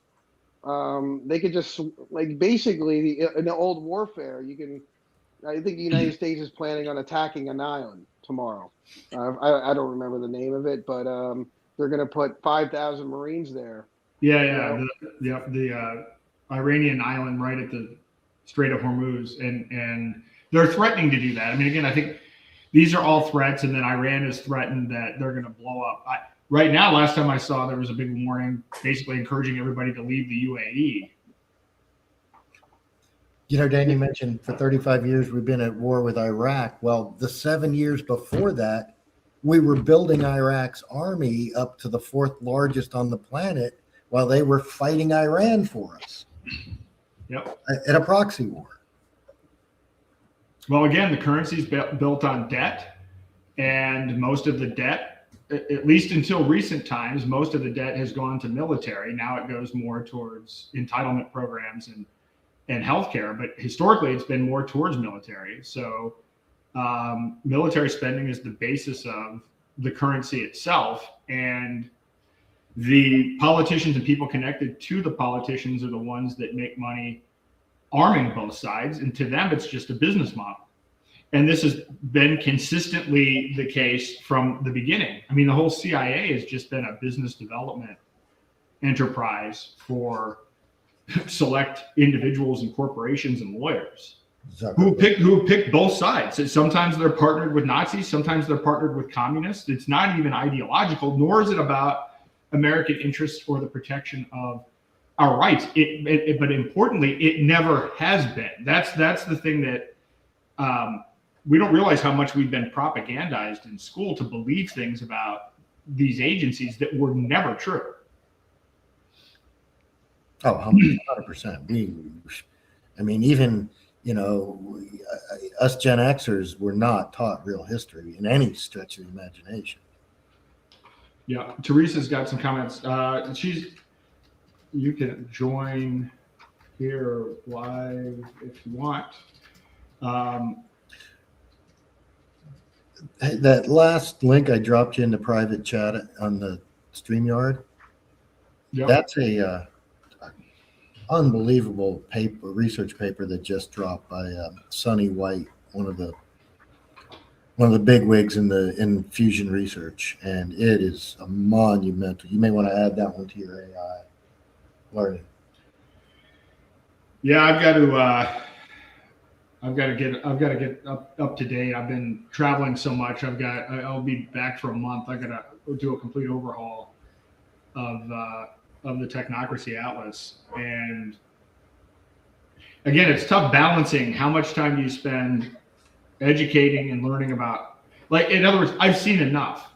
They could just, like, basically in the old warfare, I think the United States is planning on attacking an island tomorrow. I don't remember the name of it, but they're going to put 5,000 Marines there. Yeah. The Iranian island right at the Strait of Hormuz, and they're threatening to do that. I mean, again, I think these are all threats, and then Iran has threatened that they're going to blow up. Right now, last time I saw, there was a big warning basically encouraging everybody to leave the UAE. Dan, you mentioned for 35 years we've been at war with Iraq. Well, the 7 years before that, we were building Iraq's army up to the 4th largest on the planet while they were fighting Iran for us. Yep. At a proxy war. Well, again, the currency is built on debt, and most of the debt, at least until recent times, most of the debt has gone to military. Now it goes more towards entitlement programs and healthcare, but historically it's been more towards military. So military spending is the basis of the currency itself, and the politicians and people connected to the politicians are the ones that make money arming both sides, and to them it's just a business model. And this has been consistently the case from the beginning. I mean, the whole CIA has just been a business development enterprise for select individuals and corporations and lawyers who pick both sides. So sometimes they're partnered with Nazis, sometimes they're partnered with communists. It's not even ideological, nor is it about American interests or the protection of our rights. But importantly, it never has been. That's the thing that we don't realize how much we've been propagandized in school to believe things about these agencies that were never true. Oh, 100%. I mean, even, us Gen Xers were not taught real history in any stretch of the imagination. Yeah, Teresa's got some comments. You can join here live if you want. That last link I dropped you in the private chat on the StreamYard, Yep. That's a unbelievable research paper that just dropped by Sonny White, one of the big wigs in fusion research, and it is a monumental. You may want to add that one to your AI learning. Yeah, I've got to get up to date. I've been traveling so much. I'll be back for a month. I got to do a complete overhaul of the Technocracy Atlas. And again, it's tough balancing how much time do you spend educating and learning about, like, in other words, I've seen enough.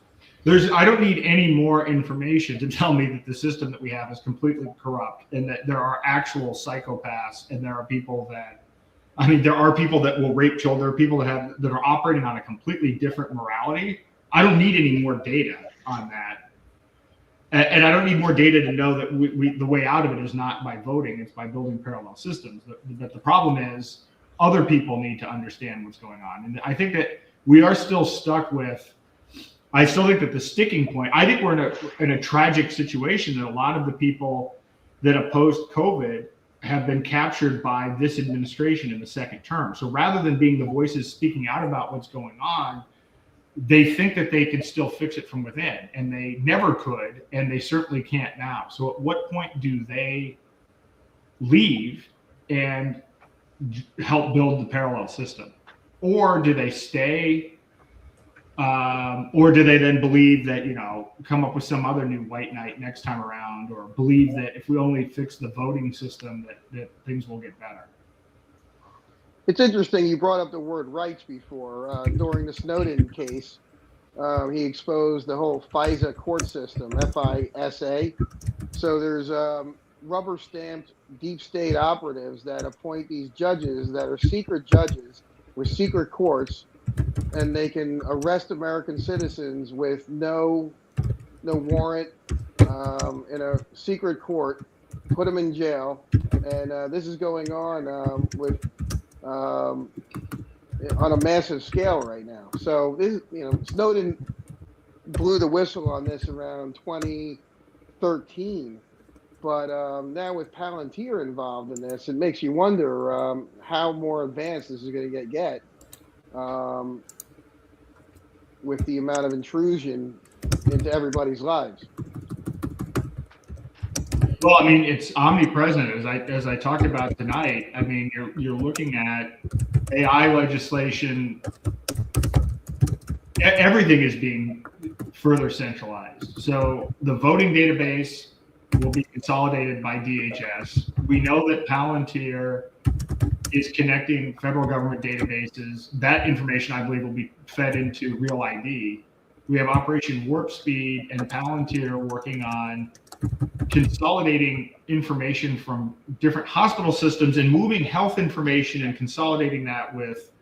I don't need any more information to tell me that the system that we have is completely corrupt and that there are actual psychopaths, and there are people that, there are people that will rape children. There are people that are operating on a completely different morality. I don't need any more data on that. And I don't need more data to know that the way out of it is not by voting, it's by building parallel systems. But the problem is other people need to understand what's going on. And I think that we are still stuck with, I still think that the sticking point, I think we're in a tragic situation that a lot of the people that opposed COVID have been captured by this administration in the second term. So rather than being the voices speaking out about what's going on, they think that they can still fix it from within, and they never could, and they certainly can't now. So at what point do they leave and help build the parallel system? Or do they stay? Or do they then believe that, come up with some other new white knight next time around, or believe that if we only fix the voting system that things will get better? It's interesting you brought up the word rights before. During the Snowden case, he exposed the whole FISA court system, FISA. So there's rubber-stamped deep state operatives that appoint these judges that are secret judges with secret courts, and they can arrest American citizens with no warrant in a secret court, put them in jail, and this is going on on a massive scale right now. So this, Snowden blew the whistle on this around 2013, but now with Palantir involved in this, it makes you wonder how more advanced this is going to get with the amount of intrusion into everybody's lives. Well, I mean, it's omnipresent, as I talked about tonight. I mean, you're looking at AI legislation. Everything is being further centralized. So the voting database will be consolidated by DHS. We know that Palantir is connecting federal government databases. That information, I believe, will be fed into Real ID. We have Operation Warp Speed and Palantir working on consolidating information from different hospital systems and moving health information and consolidating that with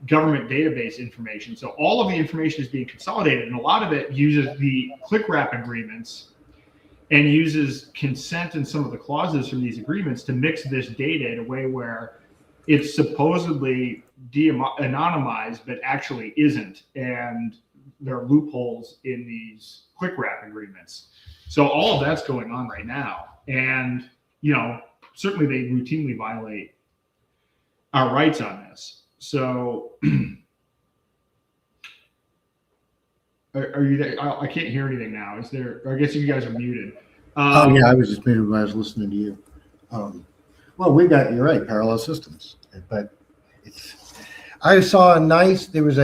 government database information. So all of the information is being consolidated, and a lot of it uses the click wrap agreements and uses consent and some of the clauses from these agreements to mix this data in a way where it's supposedly anonymized, but actually isn't. And there are loopholes in these click wrap agreements. So all of that's going on right now. And, certainly they routinely violate our rights on this. So are you there? I can't hear anything now. Is there? I guess you guys are muted. Yeah, I was just muted when I was listening to you. Well, you're right, parallel systems. But I saw there was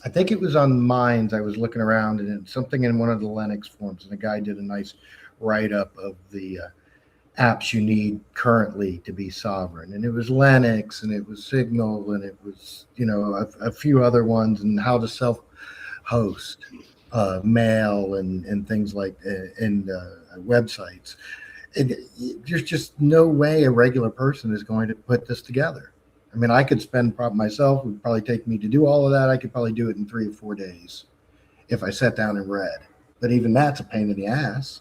I think it was on Minds. I was looking around, and it's something in one of the Linux forums, and the guy did a nice write-up of the apps you need currently to be sovereign. And it was Linux, and it was Signal, and it was, a few other ones, and how to self-host mail and things like and websites. And there's just no way a regular person is going to put this together. I mean, I could spend myself, it would probably take me to do all of that. I could probably do it in 3 or 4 days if I sat down and read. But even that's a pain in the ass.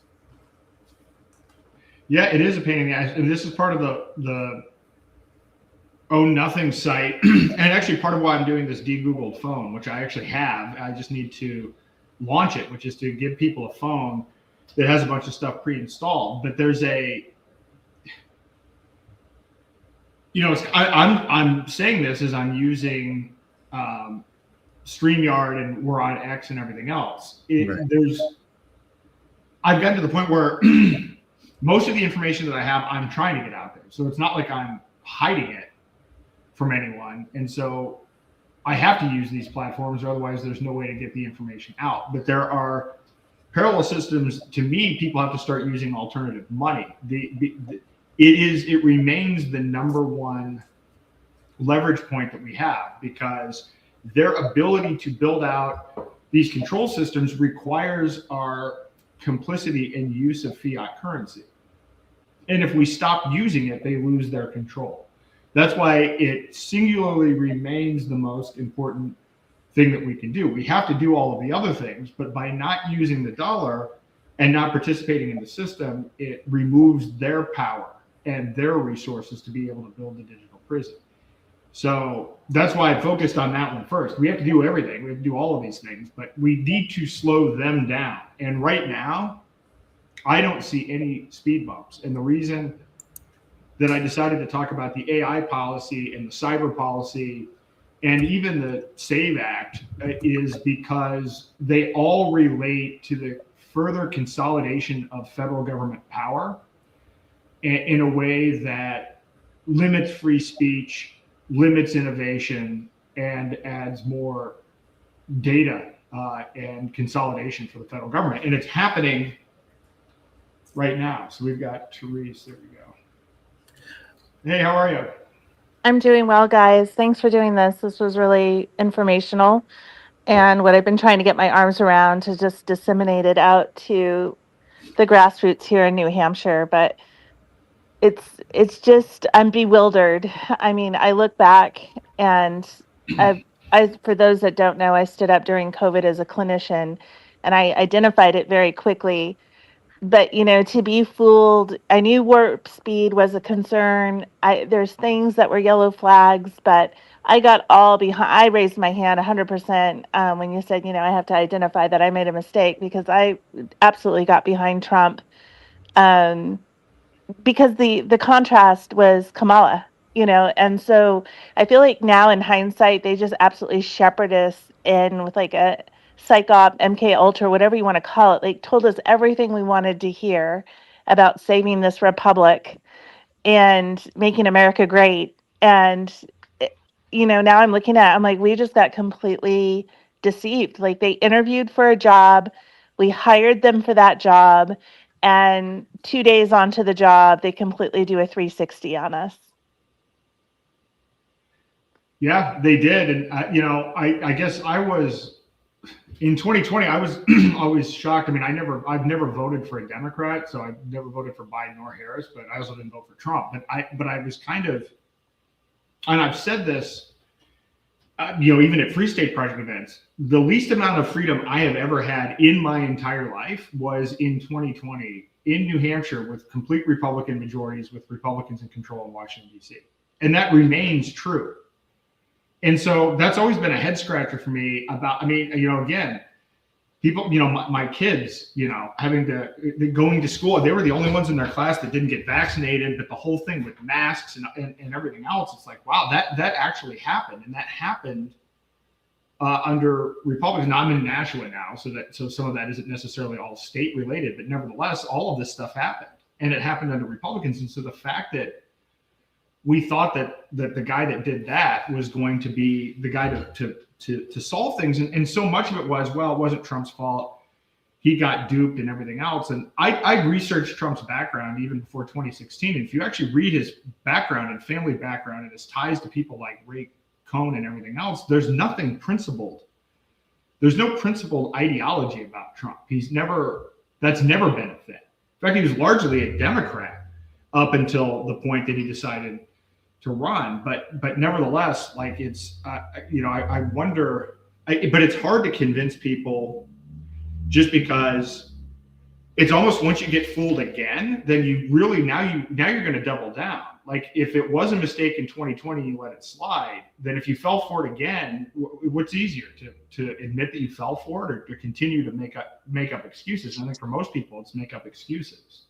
Yeah, it is a pain in the ass. And this is part of the Own Nothing site. And actually part of why I'm doing this de-Googled phone, which I actually have. I just need to launch it, which is to give people a phone that has a bunch of stuff pre-installed. But there's I'm saying this as I'm using StreamYard, and we're on X and everything else. I've gotten to the point where most of the information that I have, I'm trying to get out there. So it's not like I'm hiding it from anyone. And so I have to use these platforms, or otherwise there's no way to get the information out. But there are parallel systems. To me, people have to start using alternative money. It remains the number one leverage point that we have, because their ability to build out these control systems requires our complicity and use of fiat currency. And if we stop using it, they lose their control. That's why it singularly remains the most important thing that we can do. We have to do all of the other things, but by not using the dollar and not participating in the system, it removes their power and their resources to be able to build the digital prison. So that's why I focused on that one first. We have to do everything. We have to do all of these things, but we need to slow them down. And right now, I don't see any speed bumps. And the reason that I decided to talk about the AI policy and the cyber policy and even the SAVE Act is because they all relate to the further consolidation of federal government power in a way that limits free speech, limits innovation, and adds more data and consolidation for the federal government. And it's happening right now. So we've got Therese, there we go. Hey, how are you? I'm doing well, guys. Thanks for doing this. This was really informational. And what I've been trying to get my arms around to just disseminate it out to the grassroots here in New Hampshire. But it's just, I'm bewildered. I mean, I look back and for those that don't know, I stood up during COVID as a clinician and I identified it very quickly. But to be fooled, I knew warp speed was a concern. There's things that were yellow flags, but I got all behind. I raised my hand 100% when you said, I have to identify that I made a mistake, because I absolutely got behind Trump, because the contrast was Kamala, and so I feel like now in hindsight they just absolutely shepherded us in with like a psyop, MK Ultra, whatever you want to call it, like told us everything we wanted to hear about saving this republic and making America great. And now I'm looking at, I'm like, we just got completely deceived. Like, they interviewed for a job, we hired them for that job, and 2 days onto the job, they completely do a 360 on us. Yeah, they did. And, I guess I was, in 2020, I was always shocked. I mean, I've never voted for a Democrat, so I've never voted for Biden or Harris, but I also didn't vote for Trump. But I was kind of, and I've said this, even at Free State Project events, the least amount of freedom I have ever had in my entire life was in 2020 in New Hampshire, with complete Republican majorities, with Republicans in control in Washington, D.C. And that remains true. And so that's always been a head scratcher for me about, again, people, my kids, having going to school, they were the only ones in their class that didn't get vaccinated, but the whole thing with masks and everything else, it's like, wow, that actually happened. And that happened under Republicans. Now, I'm in Nashua now, so some of that isn't necessarily all state related, but nevertheless, all of this stuff happened, and it happened under Republicans. And so the fact that we thought that the guy that did that was going to be the guy to solve things. And so much of it was, well, it wasn't Trump's fault. He got duped and everything else. And I researched Trump's background even before 2016. And if you actually read his background and family background and his ties to people like Ray Cohn and everything else, there's nothing principled. There's no principled ideology about Trump. That's never been a thing. In fact, he was largely a Democrat up until the point that he decided to run, but nevertheless, like, it's I wonder, but it's hard to convince people, just because it's almost, once you get fooled again, then you really now you're going to double down. Like, if it was a mistake in 2020, you let it slide. Then if you fell for it again, what's easier, to admit that you fell for it, or to continue to make up excuses? And I think for most people, it's make up excuses.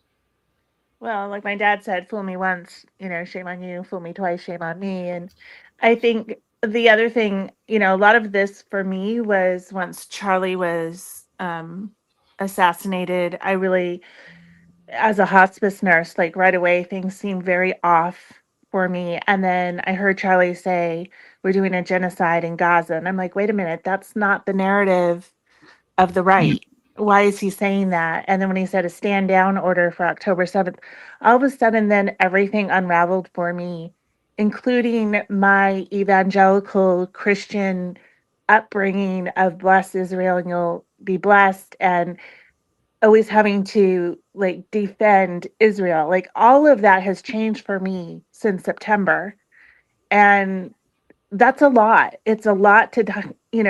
Well, like my dad said, fool me once, shame on you, fool me twice, shame on me. And I think the other thing, a lot of this for me was once Charlie was assassinated. I really, as a hospice nurse, like right away, things seemed very off for me. And then I heard Charlie say, we're doing a genocide in Gaza. And I'm like, wait a minute, that's not the narrative of the right. Why is he saying that? And then when he said a stand down order for October 7th, all of a sudden then everything unraveled for me, including my evangelical Christian upbringing of bless Israel and you'll be blessed, and always having to like defend Israel. Like, all of that has changed for me since September. And that's a lot. It's a lot to,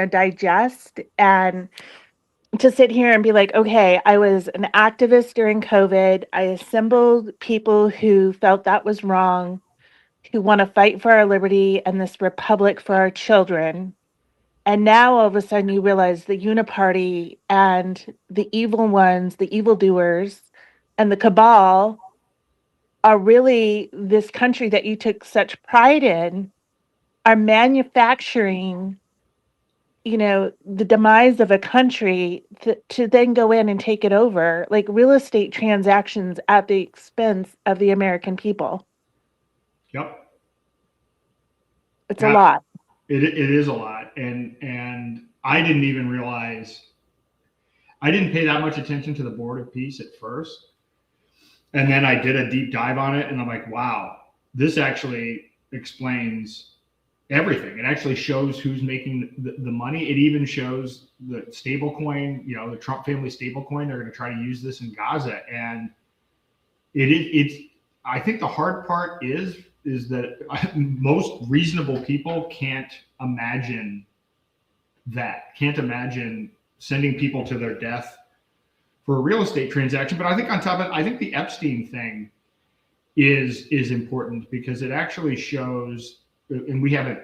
digest, and to sit here and be like, okay, I was an activist during COVID. I assembled people who felt that was wrong, who want to fight for our liberty and this republic for our children. And now all of a sudden you realize the uniparty and the evil ones, the evildoers, and the cabal are really this country that you took such pride in are manufacturing, the demise of a country to then go in and take it over, like real estate transactions at the expense of the American people. Yep. It's Yeah. a lot. It is a lot. And I didn't even realize, I didn't pay that much attention to the Board of Peace at first. And then I did a deep dive on it and I'm like, wow, this actually explains everything. It actually shows who's making the money. It even shows the stable coin, the Trump family stable coin. They're going to try to use this in Gaza. And it's, I think the hard part is that most reasonable people can't imagine sending people to their death for a real estate transaction. But I think on top of it, I think the Epstein thing is important because it actually shows, and we haven't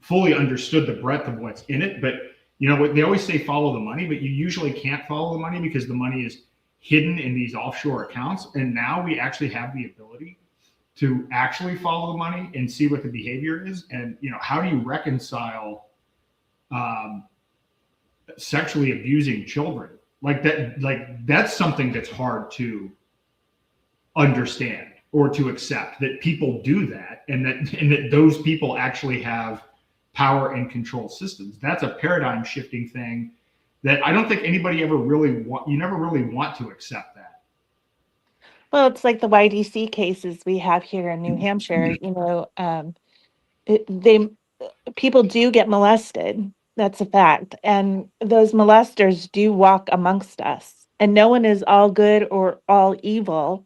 fully understood the breadth of what's in it, but they always say follow the money, but you usually can't follow the money because the money is hidden in these offshore accounts. And now we actually have the ability to actually follow the money and see what the behavior is. And, how do you reconcile sexually abusing children? That's something that's hard to understand or to accept, that people do that and that those people actually have power and control systems. That's a paradigm shifting thing that I don't think anybody ever really you never really want to accept that. Well, it's like the YDC cases we have here in New Hampshire. People do get molested. That's a fact. And those molesters do walk amongst us. And no one is all good or all evil.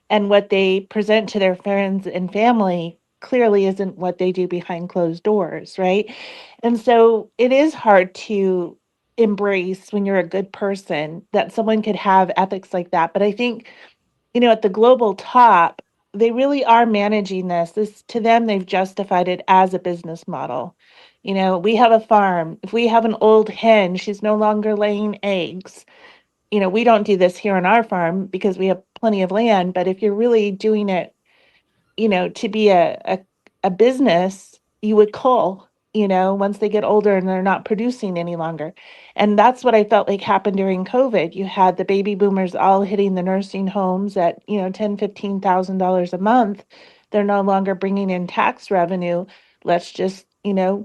And what they present to their friends and family clearly isn't what they do behind closed doors, right? And so it is hard to embrace when you're a good person that someone could have ethics like that. But I think, at the global top, they really are managing this. To them, they've justified it as a business model. We have a farm. If we have an old hen, she's no longer laying eggs. We don't do this here on our farm because we have plenty of land. But if you're really doing it, to be a business, you would cull, once they get older and they're not producing any longer. And that's what I felt like happened during COVID. You had the baby boomers all hitting the nursing homes at, $10,000, $15,000 a month. They're no longer bringing in tax revenue. Let's just,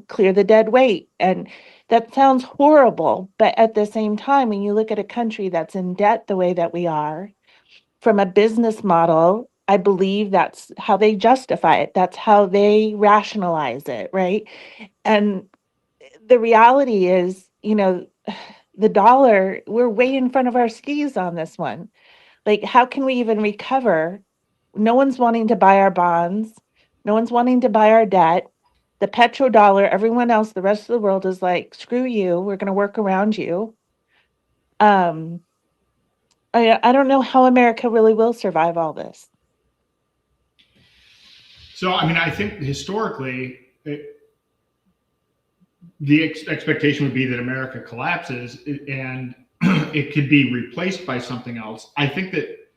clear the dead weight. And that sounds horrible. But at the same time, when you look at a country that's in debt the way that we are, from a business model, I believe that's how they justify it. That's how they rationalize it, right? And the reality is, the dollar, we're way in front of our skis on this one. Like, how can we even recover? No one's wanting to buy our bonds. No one's wanting to buy our debt. The petrodollar, everyone else, the rest of the world is like, screw you. We're going to work around you. I don't know how America really will survive all this. So, I think historically, the expectation would be that America collapses and it could be replaced by something else. I think that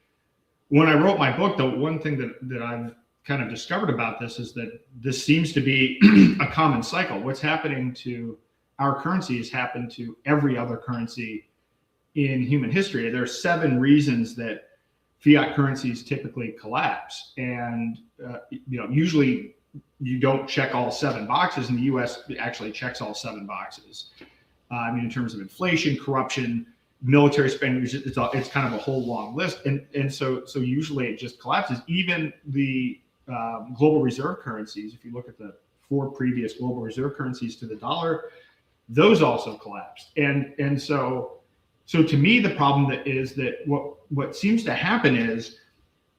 when I wrote my book, the one thing that I've kind of discovered about this is that this seems to be a common cycle. What's happening to our currency has happened to every other currency in human history. There are 7 reasons that fiat currencies typically collapse. And, usually you don't check all 7 boxes. In the US, it actually checks all 7 boxes. In terms of inflation, corruption, military spending, it's kind of a whole long list. And so usually it just collapses. Even the global reserve currencies, if you look at the 4 previous global reserve currencies to the dollar, those also collapsed. And so to me, the problem is that what seems to happen is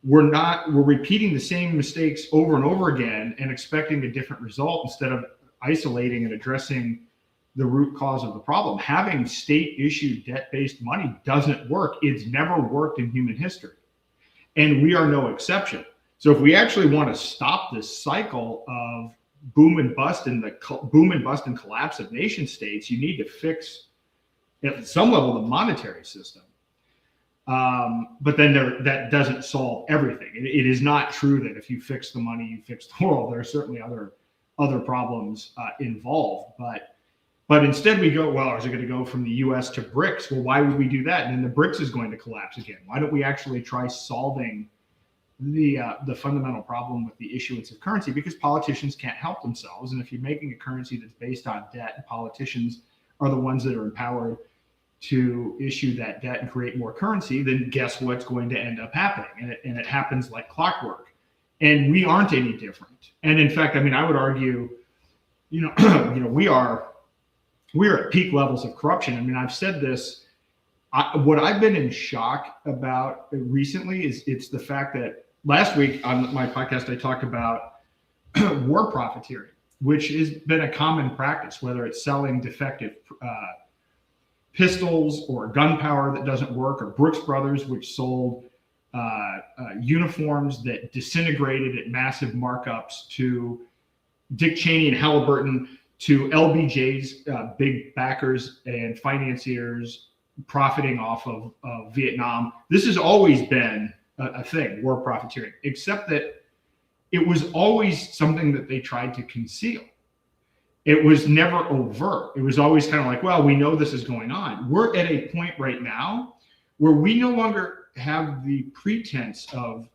we're repeating the same mistakes over and over again and expecting a different result instead of isolating and addressing the root cause of the problem. Having state-issued debt-based money doesn't work. It's never worked in human history. And we are no exception. So if we actually want to stop this cycle of boom and bust and collapse of nation states, you need to fix at some level the monetary system. But then that doesn't solve everything. It is not true that if you fix the money, you fix the world. There are certainly other problems involved. But instead we go, well, is it going to go from the U.S. to BRICS? Well, why would we do that? And then the BRICS is going to collapse again. Why don't we actually try solving the fundamental problem with the issuance of currency? Because politicians can't help themselves. And if you're making a currency that's based on debt, and politicians are the ones that are empowered to issue that debt and create more currency, then guess what's going to end up happening? And it happens like clockwork. And we aren't any different. And in fact, I mean, I would argue, we are at peak levels of corruption. I mean, I've said this. What I've been in shock about recently is it's the fact that last week on my podcast, I talked about war profiteering, which has been a common practice, whether it's selling defective pistols or gunpowder that doesn't work, or Brooks Brothers, which sold uniforms that disintegrated at massive markups, to Dick Cheney and Halliburton, to LBJ's big backers and financiers profiting off of Vietnam. This has always been a thing, war profiteering, except that it was always something that they tried to conceal. It was never overt. It was always kind of like, well, we know this is going on. We're at a point right now where we no longer have the pretense of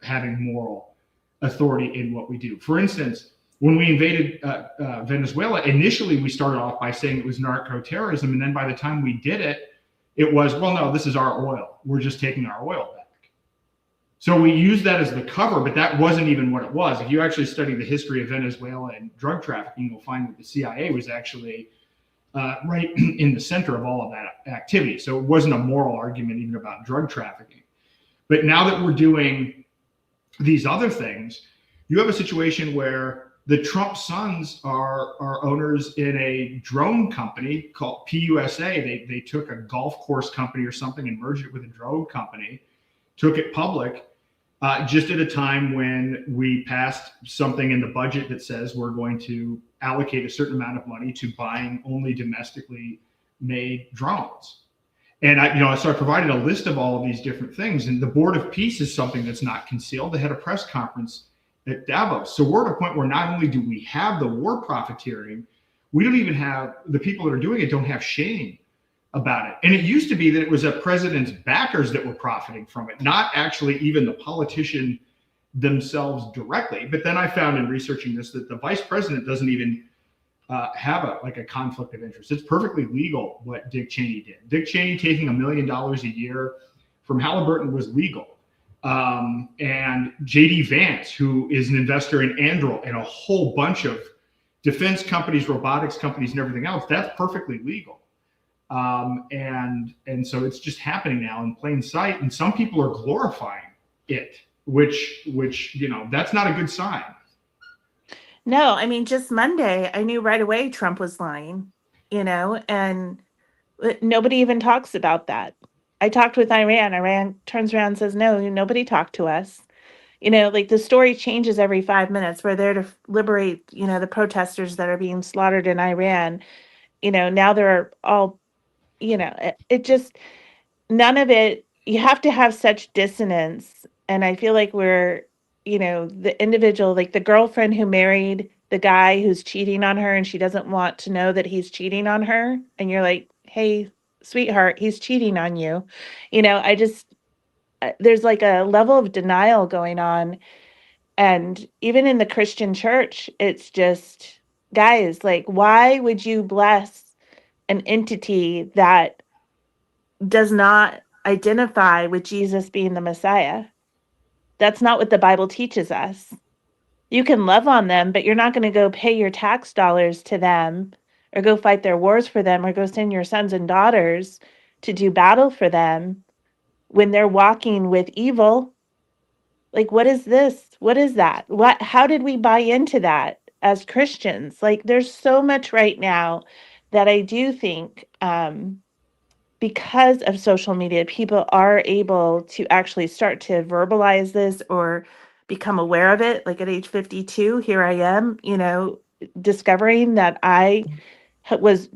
having moral authority in what we do. For instance, when we invaded Venezuela, initially we started off by saying it was narco-terrorism. And then by the time we did it, it was, well, no, this is our oil. We're just taking our oil back. So we used that as the cover, but that wasn't even what it was. If you actually study the history of Venezuela and drug trafficking, you'll find that the CIA was actually right in the center of all of that activity. So it wasn't a moral argument even about drug trafficking. But now that we're doing these other things, you have a situation where the Trump sons are owners in a drone company called PUSA. They took a golf course company or something and merged it with a drone company, took it public, just at a time when we passed something in the budget that says we're going to allocate a certain amount of money to buying only domestically made drones. And so I provided a list of all of these different things. And the Board of Peace is something that's not concealed. They had a press conference at Davos. So we're at a point where not only do we have the war profiteering, we don't even have, the people that are doing it don't have shame about it. And it used to be that it was a president's backers that were profiting from it, not actually even the politician themselves directly. But then I found in researching this that the vice president doesn't even have a conflict of interest. It's perfectly legal what Dick Cheney did. Dick Cheney taking $1 million a year from Halliburton was legal. And JD Vance, who is an investor in Anduril and a whole bunch of defense companies, robotics companies, and everything else, that's perfectly legal. And so it's just happening now in plain sight, and some people are glorifying it, which that's not a good sign. No, I mean, just Monday, I knew right away Trump was lying, and nobody even talks about that. I talked with Iran. Iran turns around and says, no, nobody talked to us. The story changes every 5 minutes. We're there to liberate, the protesters that are being slaughtered in Iran. Now they're all, it just, none of it, you have to have such dissonance. And I feel like we're, the individual, like the girlfriend who married the guy who's cheating on her and she doesn't want to know that he's cheating on her. And you're like, hey, sweetheart, he's cheating on you. There's like a level of denial going on. And even in the Christian church, it's just, guys, like, why would you bless an entity that does not identify with Jesus being the Messiah? That's not what the Bible teaches us. You can love on them, but you're not going to go pay your tax dollars to them or go fight their wars for them or go send your sons and daughters to do battle for them when they're walking with evil. Like, what is this? What is that? How did we buy into that as Christians? Like, there's so much right now that I do think because of social media, people are able to actually start to verbalize this or become aware of it. Like at age 52, here I am, discovering that I was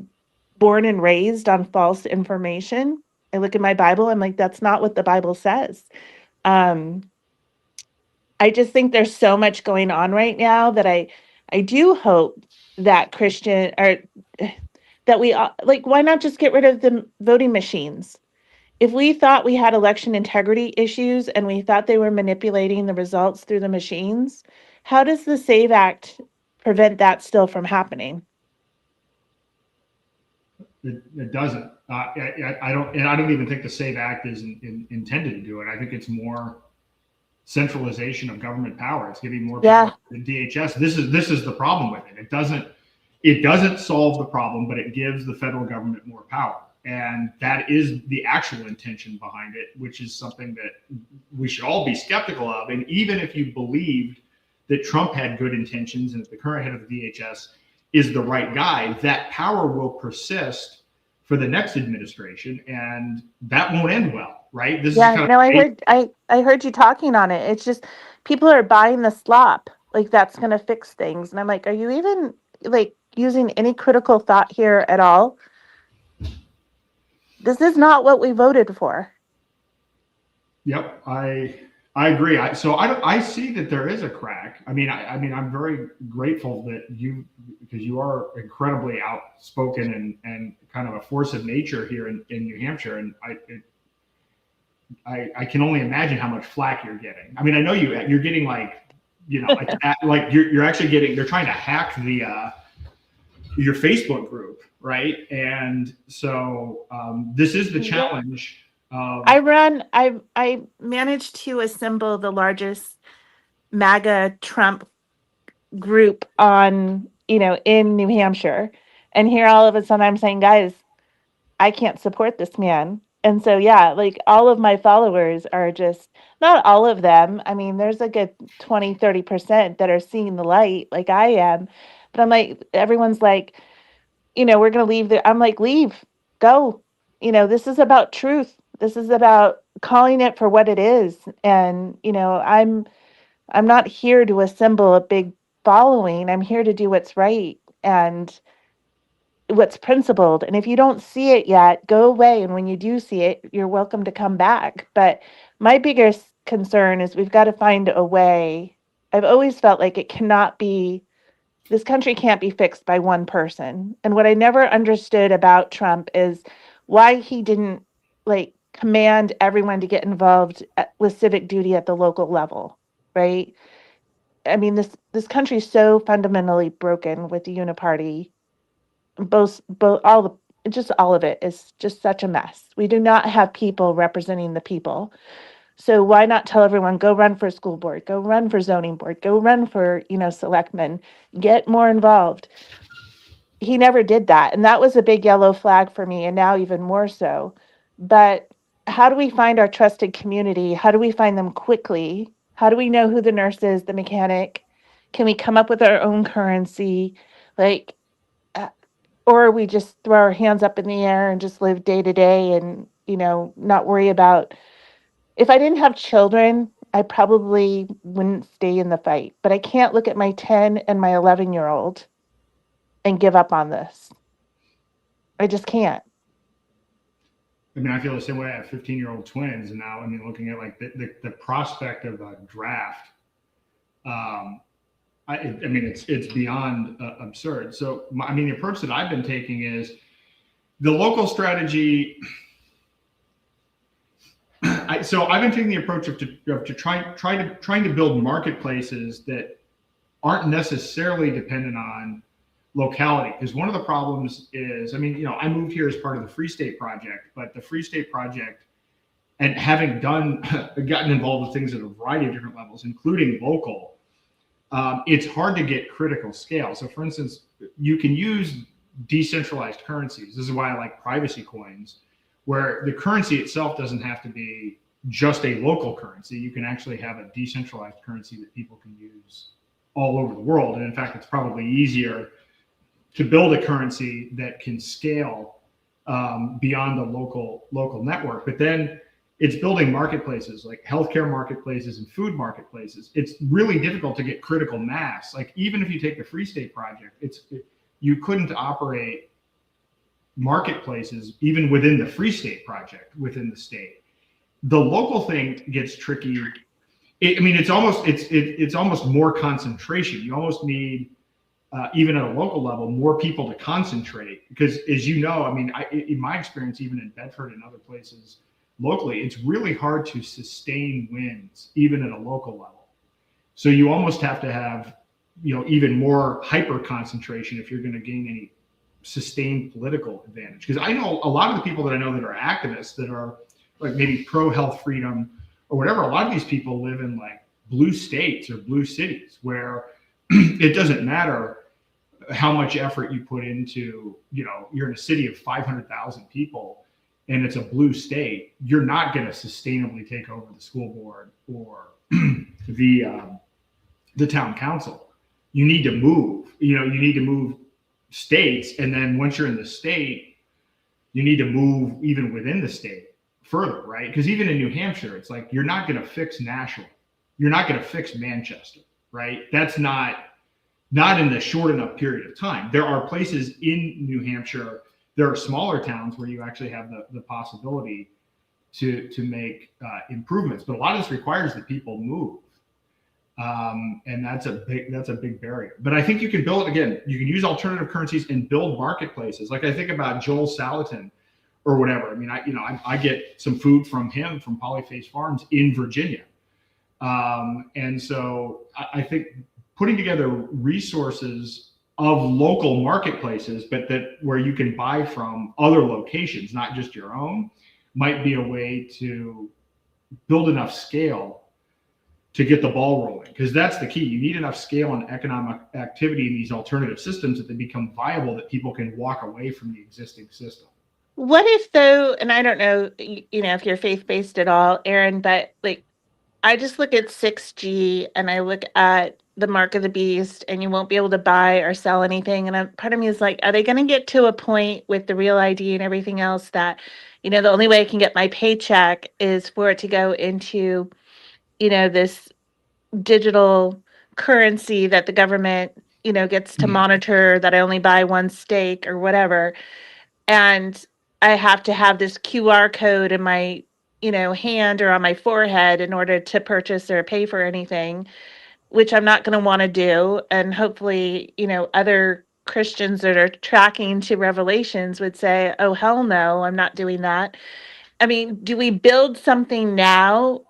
born and raised on false information. I look at my Bible, I'm like, that's not what the Bible says. I just think there's so much going on right now that I do hope that Christian or that we like, why not just get rid of the voting machines? If we thought we had election integrity issues and we thought they were manipulating the results through the machines, how does the SAVE Act prevent that still from happening? It doesn't. I don't, and I don't even think the SAVE Act is intended to do it. I think it's more centralization of government power. It's giving more power to the DHS. This is the problem with it. It doesn't solve the problem, but it gives the federal government more power. And that is the actual intention behind it, which is something that we should all be skeptical of. And even if you believed that Trump had good intentions and that the current head of the DHS is the right guy, that power will persist for the next administration, and that won't end well, right? This is kind of I heard you talking on it. It's just people are buying the slop, like that's going to fix things, and I'm like, are you even like using any critical thought here at all? This is not what we voted for. Yep, I agree. I see that there is a crack. I mean, I'm very grateful that because you are incredibly outspoken and kind of a force of nature here in New Hampshire, and I can only imagine how much flack you're getting. I mean, I know you're getting like, you know, like you're actually getting, they're trying to hack your Facebook group, right? And so this is the challenge. I managed to assemble the largest MAGA Trump group in New Hampshire. And here all of a sudden I'm saying, guys, I can't support this man. And so, yeah, like all of my followers are just, not all of them. I mean, there's a good 20, 30% that are seeing the light like I am. But I'm like, everyone's like, we're going to leave I'm like, leave, go. This is about truth. This is about calling it for what it is. And, I'm not here to assemble a big following. I'm here to do what's right and what's principled. And if you don't see it yet, go away. And when you do see it, you're welcome to come back. But my biggest concern is we've got to find a way. I've always felt like this country can't be fixed by one person. And what I never understood about Trump is why he didn't command everyone to get involved with civic duty at the local level, right? I mean, this country is so fundamentally broken with the uniparty. All of it is just such a mess. We do not have people representing the people. So why not tell everyone, go run for school board, go run for zoning board, go run for, selectmen, get more involved. He never did that. And that was a big yellow flag for me, and now even more so. But how do we find our trusted community? How do we find them quickly? How do we know who the nurse is, the mechanic? Can we come up with our own currency? Or we just throw our hands up in the air and just live day to day and, not worry about. If I didn't have children, I probably wouldn't stay in the fight. But I can't look at my 10 and my 11-year-old and give up on this. I just can't. I mean, I feel the same way. I have 15-year-old twins, and now, looking at like the prospect of a draft, it's beyond absurd. So, the approach that I've been taking is the local strategy. So I've been taking the approach of trying to build marketplaces that aren't necessarily dependent on locality. Because one of the problems is, I moved here as part of the Free State Project, but the Free State Project, and having gotten involved with things at a variety of different levels, including local, it's hard to get critical scale. So for instance, you can use decentralized currencies. This is why I like privacy coins, where the currency itself doesn't have to be just a local currency. You can actually have a decentralized currency that people can use all over the world. And in fact, it's probably easier to build a currency that can scale beyond the local network. But then it's building marketplaces like healthcare marketplaces and food marketplaces. It's really difficult to get critical mass. Like even if you take the Free State Project, you couldn't operate marketplaces, even within the Free State Project, within the state. The local thing gets tricky. It's almost more concentration. You almost need, even at a local level, more people to concentrate, because as you know, in my experience, even in Bedford and other places locally, it's really hard to sustain wins, even at a local level. So you almost have to have, even more hyper concentration if you're going to gain any sustained political advantage. Because I know a lot of the people that I know that are activists, that are like maybe pro health freedom or whatever, a lot of these people live in like blue states or blue cities where it doesn't matter how much effort you put into, you're in a city of 500,000 people and it's a blue state, you're not going to sustainably take over the school board or the town council. You need to move, you need to move states. And then once you're in the state, you need to move even within the state further, right? Because even in New Hampshire, it's like, you're not going to fix Nashville. You're not going to fix Manchester, right? That's not in the short enough period of time. There are places in New Hampshire, there are smaller towns where you actually have the possibility to make improvements, but a lot of this requires that people move. And that's a big barrier. But I think you can build, again, you can use alternative currencies and build marketplaces. Like I think about Joel Salatin or whatever. I get some food from him from Polyface Farms in Virginia. And so I think putting together resources of local marketplaces, but that where you can buy from other locations, not just your own, might be a way to build enough scale to get the ball rolling. Because that's the key. You need enough scale and economic activity in these alternative systems that they become viable, that people can walk away from the existing system. What if though, and I don't know, if you're faith-based at all, Aaron, but like, I just look at 6G and I look at the mark of the beast, and you won't be able to buy or sell anything. And part of me is like, are they going to get to a point with the real ID and everything else that, the only way I can get my paycheck is for it to go into, this digital currency that the government, gets to monitor, that I only buy one steak or whatever. And I have to have this QR code in my, hand or on my forehead in order to purchase or pay for anything, which I'm not going to want to do. And hopefully, other Christians that are tracking to Revelations would say, oh, hell no, I'm not doing that. Do we build something now?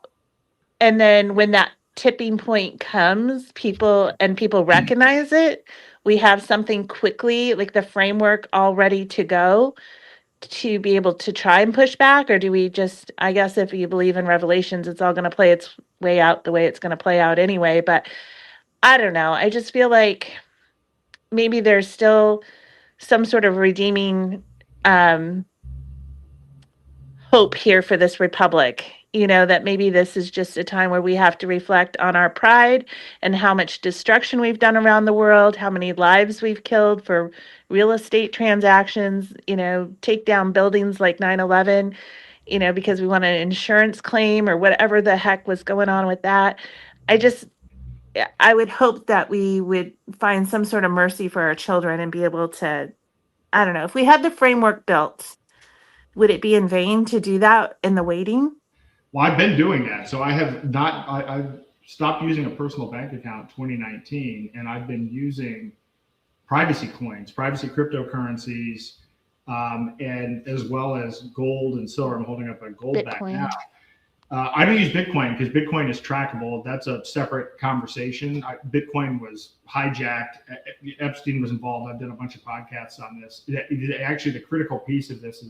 And then when that tipping point comes, people recognize it, we have something quickly, like the framework all ready to go to be able to try and push back? Or do we just, I guess if you believe in Revelations, it's all going to play its way out the way it's going to play out anyway. But I don't know. I just feel like maybe there's still some sort of redeeming hope here for this republic, that maybe this is just a time where we have to reflect on our pride and how much destruction we've done around the world, how many lives we've killed for real estate transactions, take down buildings like 9/11, because we want an insurance claim or whatever the heck was going on with that. I would hope that we would find some sort of mercy for our children and be able to, I don't know, if we had the framework built, would it be in vain to do that in the waiting? Well, I've been doing that. So I've stopped using a personal bank account in 2019, and I've been using privacy coins, privacy cryptocurrencies, and as well as gold and silver. I'm holding up a gold back now. I don't use Bitcoin because Bitcoin is trackable. That's a separate conversation. Bitcoin was hijacked. Epstein was involved. I've done a bunch of podcasts on this. Actually, the critical piece of this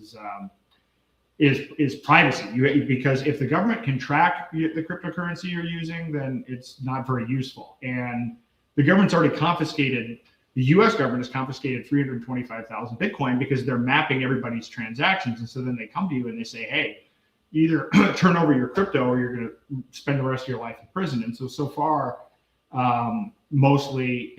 is privacy. Because if the government can track the cryptocurrency you're using, then it's not very useful. And the government's already confiscated. The U.S. government has confiscated 325,000 Bitcoin because they're mapping everybody's transactions. And so then they come to you and they say, hey, either turn over your crypto or you're going to spend the rest of your life in prison. And so far, mostly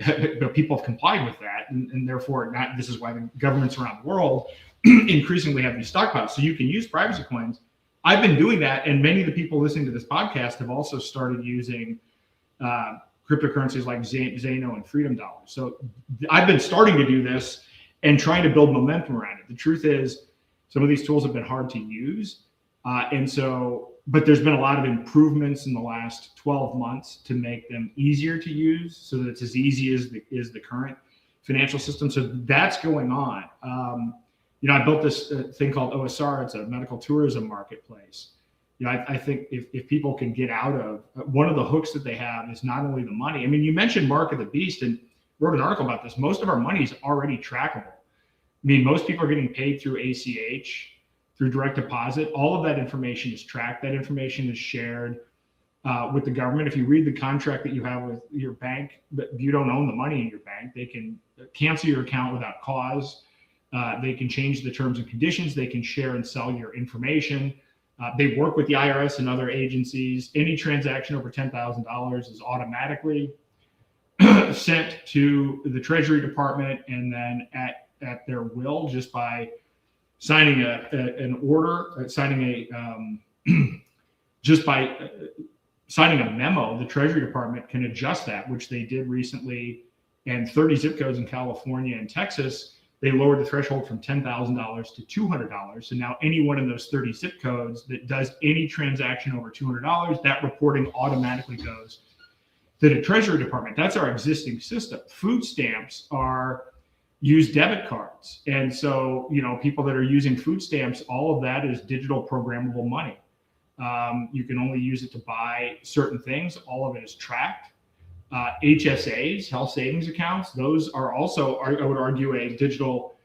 people have complied with that. And therefore, this is why the governments around the world increasingly have these stockpiles. So you can use privacy coins. I've been doing that. And many of the people listening to this podcast have also started using cryptocurrencies like Zano and Freedom Dollars. So I've been starting to do this. and trying to build momentum around it. The truth is, some of these tools have been hard to use. But there's been a lot of improvements in the last 12 months to make them easier to use so that it's as easy as the current financial system. So that's going on. I built this thing called OSR. It's a medical tourism marketplace. I think if people can get out of one of the hooks that they have is not only the money. I mean, you mentioned Mark of the Beast and wrote an article about this. Most of our money is already trackable. I mean, most people are getting paid through ACH, through direct deposit. All of that information is tracked. That information is shared with the government. If you read the contract that you have with your bank, but you don't own the money in your bank, they can cancel your account without cause. They can change the terms and conditions. They can share and sell your information. They work with the IRS and other agencies. Any transaction over $10,000 is automatically sent to the Treasury Department, and then at their will, just by signing an order, signing a memo, the Treasury Department can adjust that, which they did recently. And 30 zip codes in California and Texas, they lowered the threshold from $10,000 to $200. So now anyone in those 30 zip codes that does any transaction over $200, that reporting automatically goes to the Treasury Department. That's our existing system. Food stamps use debit cards. And so, people that are using food stamps, all of that is digital programmable money. You can only use it to buy certain things. All of it is tracked. HSAs, health savings accounts, those are also, I would argue, a digital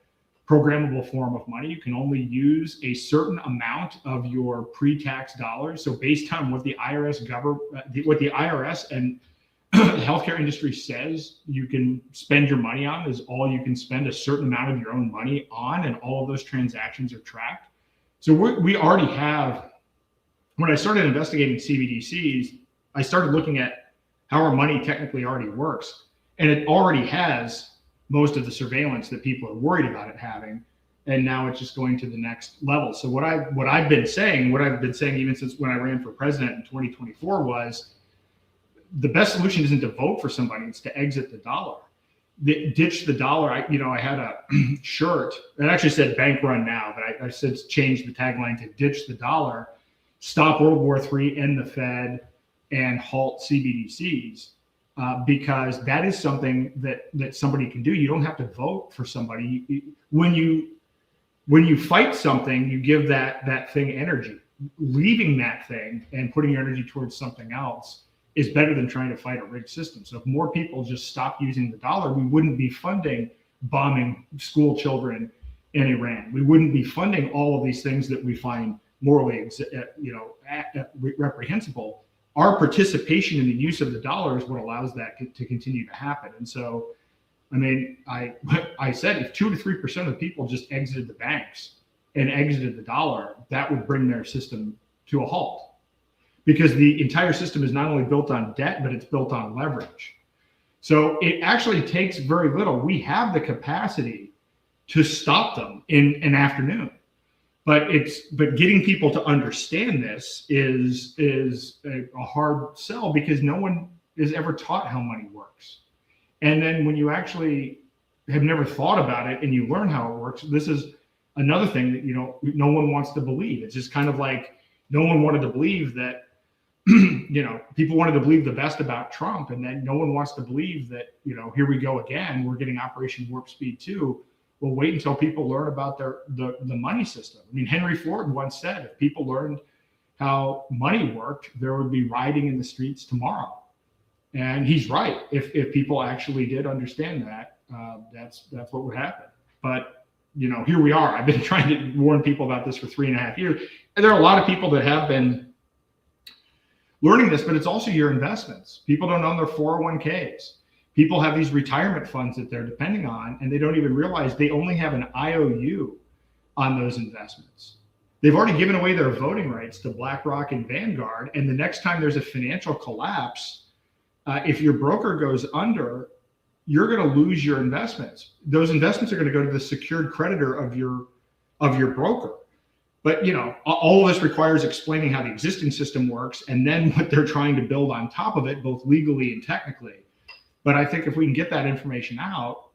programmable form of money. You can only use a certain amount of your pre-tax dollars. So based on what the IRS and the healthcare industry says you can spend your money on, is all you can spend a certain amount of your own money on, and all of those transactions are tracked. So we already have, when I started investigating CBDCs, I started looking at how our money technically already works. And it already has most of the surveillance that people are worried about it having. And now it's just going to the next level. So what I've been saying even since when I ran for president in 2024 was, the best solution isn't to vote for somebody, it's to exit the dollar. Ditch the dollar. I had a shirt that actually said bank run now, but I since changed the tagline to ditch the dollar, stop World War III, end the Fed, and halt CBDCs, because that is something that somebody can do. You don't have to vote for somebody. When you fight something, you give that thing energy. Leaving that thing and putting your energy towards something else is better than trying to fight a rigged system. So if more people just stopped using the dollar, we wouldn't be funding bombing school children in Iran. We wouldn't be funding all of these things that we find morally, reprehensible. Our participation in the use of the dollar is what allows that to continue to happen. And so, I said if 2 to 3% of people just exited the banks and exited the dollar, that would bring their system to a halt. Because the entire system is not only built on debt, but it's built on leverage. So it actually takes very little. We have the capacity to stop them in an afternoon. But getting people to understand this is a hard sell, because no one is ever taught how money works. And then when you actually have never thought about it and you learn how it works, this is another thing that no one wants to believe. It's just kind of like no one wanted to believe that people wanted to believe the best about Trump, and then no one wants to believe that here we go again, we're getting Operation Warp Speed 2. Well, wait until people learn about the money system. I mean, Henry Ford once said, if people learned how money worked, there would be rioting in the streets tomorrow. And he's right. If people actually did understand that, that's what would happen. But here we are. I've been trying to warn people about this for 3.5 years. And there are a lot of people that have been learning this, but it's also your investments. People don't own their 401ks. People have these retirement funds that they're depending on, and they don't even realize they only have an IOU on those investments. They've already given away their voting rights to BlackRock and Vanguard, and the next time there's a financial collapse, if your broker goes under, you're going to lose your investments. Those investments are going to go to the secured creditor of your broker. But all of this requires explaining how the existing system works, and then what they're trying to build on top of it, both legally and technically. But I think if we can get that information out,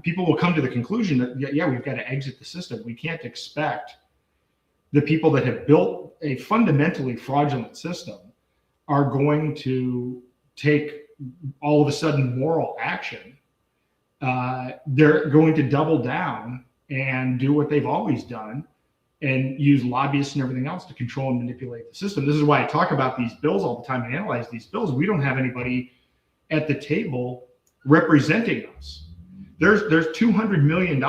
People will come to the conclusion that, yeah, we've got to exit the system. We can't expect the people that have built a fundamentally fraudulent system are going to take all of a sudden moral action. They're going to double down and do what they've always done and use lobbyists and everything else to control and manipulate the system. This is why I talk about these bills all the time and analyze these bills. We don't have anybody at the table representing us. There's $200 million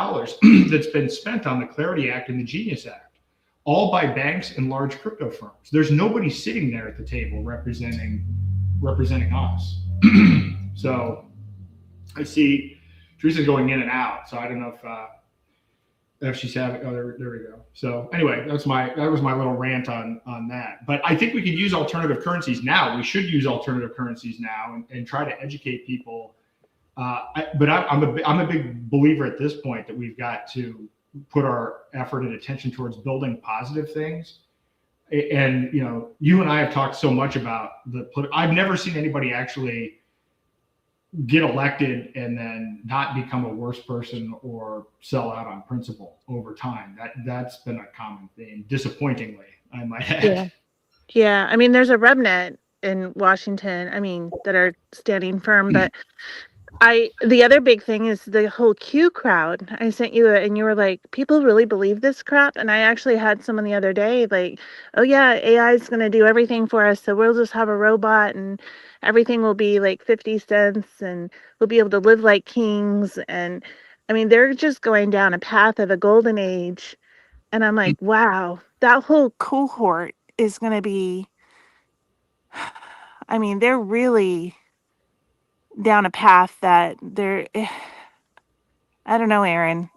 that's been spent on the Clarity Act and the Genius Act, all by banks and large crypto firms. There's nobody sitting there at the table representing us. So I see Teresa's going in and out, so I don't know if she's having. Oh, there we go. So anyway, that was my little rant on that. But I think we could use alternative currencies now. We should use alternative currencies now and try to educate people. But I'm a big believer at this point that we've got to put our effort and attention towards building positive things. And you and I have talked so much about I've never seen anybody actually get elected and then not become a worse person or sell out on principle over time. That's been a common theme, disappointingly, I might add. Yeah. I mean, there's a remnant in Washington, that are standing firm, but the other big thing is the whole Q crowd. I sent you and you were like, people really believe this crap? And I actually had someone the other day like, oh yeah, AI is going to do everything for us. So we'll just have a robot and everything will be like 50 cents and we'll be able to live like kings. And they're just going down a path of a golden age. And I'm like, wow, that whole cohort is going to be, they're really down a path that they're, I don't know, Aaron.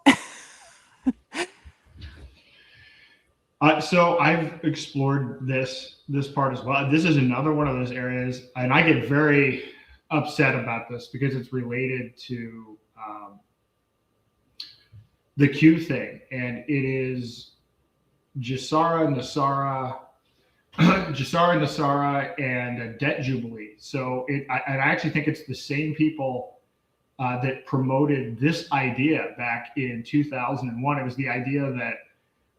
So I've explored this part as well. This is another one of those areas, and I get very upset about this because it's related to the Q thing, and it is Jassara Nassara and a debt jubilee. So I actually think it's the same people that promoted this idea back in 2001. It was the idea that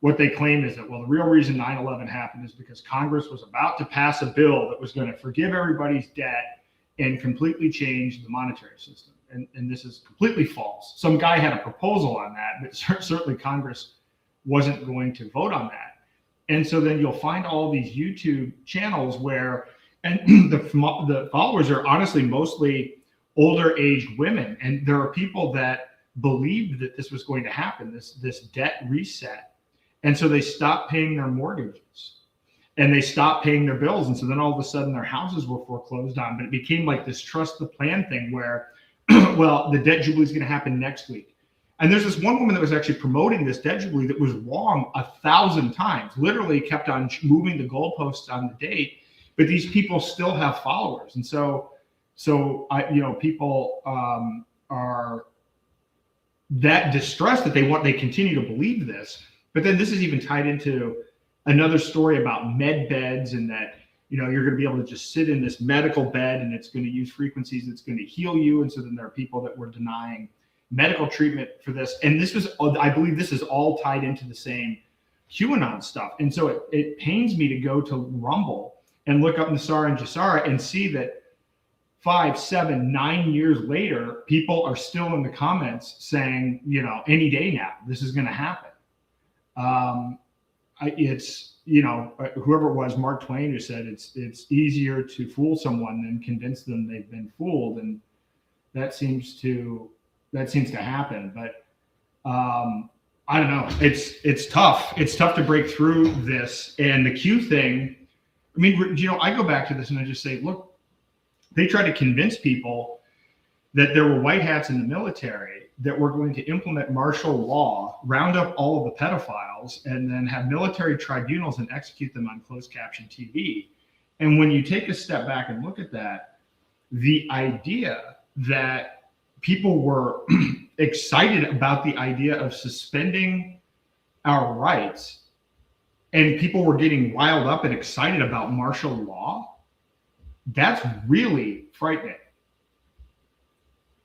what they claim is that, well, the real reason 9/11 happened is because Congress was about to pass a bill that was going to forgive everybody's debt and completely change the monetary system. And this is completely false. Some guy had a proposal on that, but certainly Congress wasn't going to vote on that. And so then you'll find all these YouTube channels where, and the followers are honestly mostly older aged women. And there are people that believed that this was going to happen, this debt reset. And so they stopped paying their mortgages and they stopped paying their bills. And so then all of a sudden their houses were foreclosed on, but it became like this trust the plan thing where, well, the debt jubilee is going to happen next week. And there's this one woman that was actually promoting this debt jubilee that was wrong 1,000 times, literally kept on moving the goalposts on the date, but these people still have followers. And so people are that distressed that they continue to believe this. But then this is even tied into another story about med beds and that, you're going to be able to just sit in this medical bed and it's going to use frequencies that's going to heal you. And so then there are people that were denying medical treatment for this. And I believe this is all tied into the same QAnon stuff. And so it pains me to go to Rumble and look up Nassara and Jassara and see that 5, 7, 9 years later, people are still in the comments saying, any day now, this is going to happen. It's, whoever it was, Mark Twain, who said it's easier to fool someone than convince them they've been fooled. And that seems to happen. But I don't know. It's tough. It's tough to break through this. And the Q thing, I go back to this and I just say, look, they try to convince people that there were white hats in the military that were going to implement martial law, round up all of the pedophiles, and then have military tribunals and execute them on closed caption TV. And when you take a step back and look at that, the idea that people were excited about the idea of suspending our rights and people were getting riled up and excited about martial law, that's really frightening.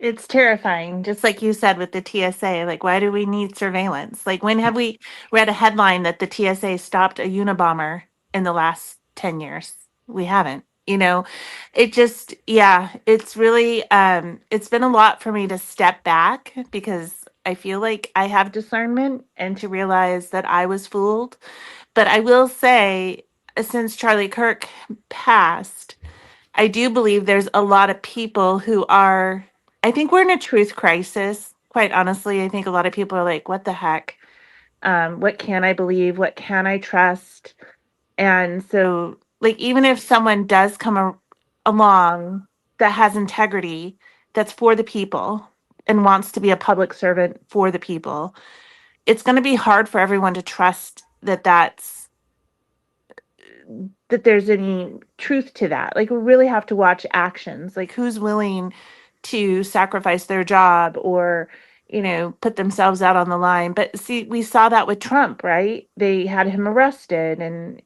It's terrifying, just like you said with the TSA. Like, why do we need surveillance? Like, when have we read a headline that the TSA stopped a Unabomber in the last 10 years? We haven't. It just, yeah, it's really, it's been a lot for me to step back because I feel like I have discernment and to realize that I was fooled. But I will say, since Charlie Kirk passed, I do believe there's a lot of people who are, I think we're in a truth crisis. Quite honestly, I think a lot of people are like, what the heck? What can I believe? What can I trust? And so, like, even if someone does come along that has integrity, that's for the people and wants to be a public servant for the people, it's going to be hard for everyone to trust that there's any truth to that. Like, we really have to watch actions. Like, who's willing to sacrifice their job or, put themselves out on the line. But see, we saw that with Trump, right? They had him arrested and,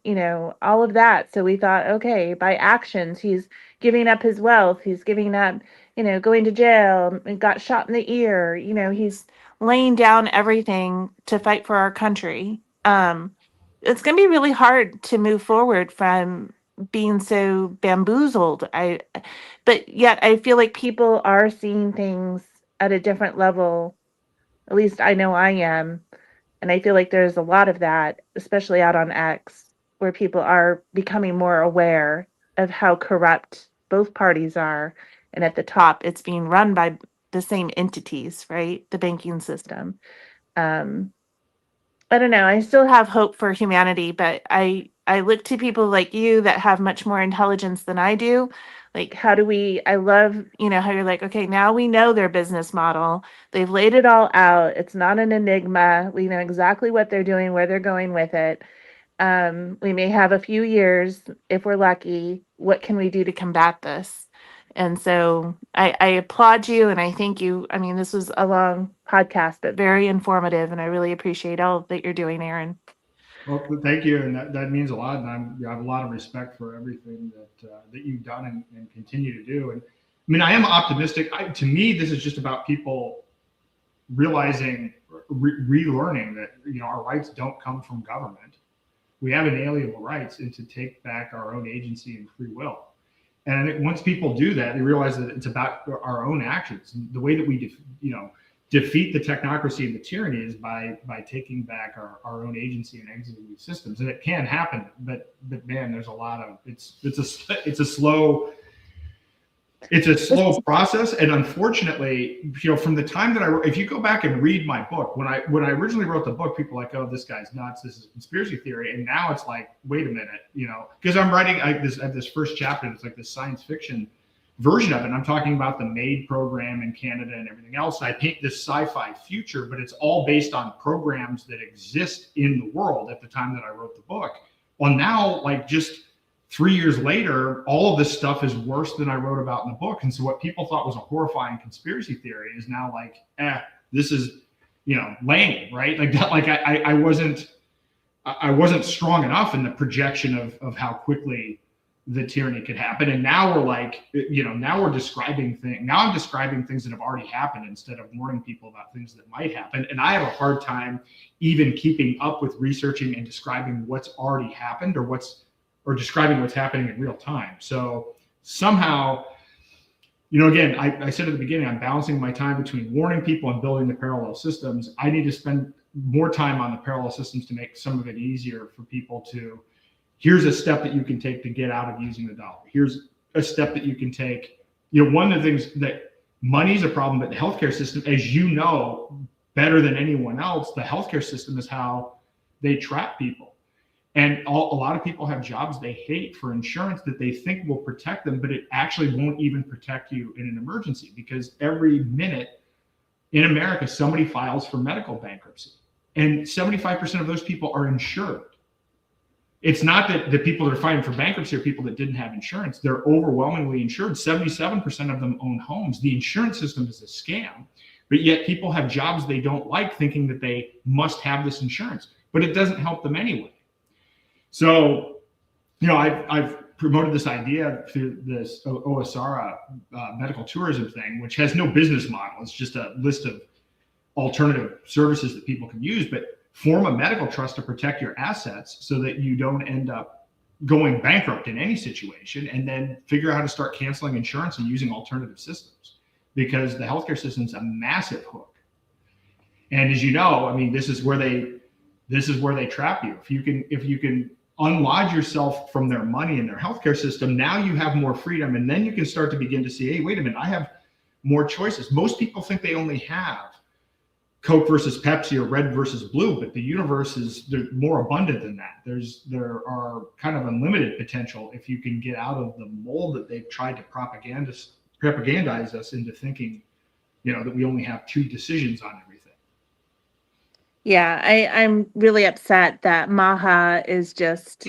all of that. So we thought, okay, by actions, he's giving up his wealth. He's giving up, going to jail and got shot in the ear. He's laying down everything to fight for our country. It's going to be really hard to move forward from being so bamboozled. But yet I feel like people are seeing things at a different level. At least I know I am. And I feel like there's a lot of that, especially out on X, where people are becoming more aware of how corrupt both parties are. And at the top, it's being run by the same entities, right? The banking system. I don't know. I still have hope for humanity, but I look to people like you that have much more intelligence than I do. Like, I love, how you're like, okay, now we know their business model. They've laid it all out. It's not an enigma. We know exactly what they're doing, where they're going with it. We may have a few years if we're lucky. What can we do to combat this? And so I applaud you and I thank you. I mean, this was a long podcast, but very informative. And I really appreciate all that you're doing, Aaron. Well, thank you. And that means a lot. And I have a lot of respect for everything that you've done and continue to do. And I mean, I am optimistic. To me, this is just about people realizing, relearning that, our rights don't come from government. We have inalienable rights and to take back our own agency and free will. And I think once people do that, they realize that it's about our own actions. And the way that we, defeat the technocracy and the tyranny is by taking back our own agency and exiting these systems. And it can happen, but man, there's a lot of it's a slow process. And unfortunately, from the time that if you go back and read my book, when I originally wrote the book, people were like, oh, this guy's nuts. This is a conspiracy theory. And now it's like, wait a minute, because I'm writing this first chapter. It's like this science fiction version of it. And I'm talking about the MAID program in Canada and everything else. I paint this sci-fi future, but it's all based on programs that exist in the world at the time that I wrote the book. Well, now, like, just 3 years later, all of this stuff is worse than I wrote about in the book. And so what people thought was a horrifying conspiracy theory is now like, this is, lame, right? Like I wasn't strong enough in the projection of how quickly the tyranny could happen. And now we're like, now we're describing things. Now I'm describing things that have already happened instead of warning people about things that might happen. And I have a hard time even keeping up with researching and describing what's already happened or describing what's happening in real time. So somehow, again, I said at the beginning, I'm balancing my time between warning people and building the parallel systems. I need to spend more time on the parallel systems to make some of it easier for people to, here's a step that you can take to get out of using the dollar. Here's a step that you can take. One of the things that money is a problem, but the healthcare system, as you know, better than anyone else, the healthcare system is how they trap people. And a lot of people have jobs they hate for insurance that they think will protect them, but it actually won't even protect you in an emergency, because every minute in America, somebody files for medical bankruptcy. And 75% of those people are insured. It's not that the people that are fighting for bankruptcy are people that didn't have insurance. They're overwhelmingly insured. 77% of them own homes. The insurance system is a scam, but yet people have jobs they don't like, thinking that they must have this insurance, but it doesn't help them anyway. So, I've promoted this idea through this OSR medical tourism thing, which has no business model. It's just a list of alternative services that people can use, but form a medical trust to protect your assets so that you don't end up going bankrupt in any situation, and then figure out how to start canceling insurance and using alternative systems, because the healthcare system's a massive hook. And as you know, I mean, this is where they trap you. If you can unlodge yourself from their money and their healthcare system, now you have more freedom, and then you can start to begin to see, hey, wait a minute, I have more choices. Most people think they only have Coke versus Pepsi or red versus blue, but the universe is more abundant than that. There are kind of unlimited potential if you can get out of the mold that they've tried to propagandize us into thinking, that we only have two decisions on everything. Yeah, I'm really upset that MAGA is just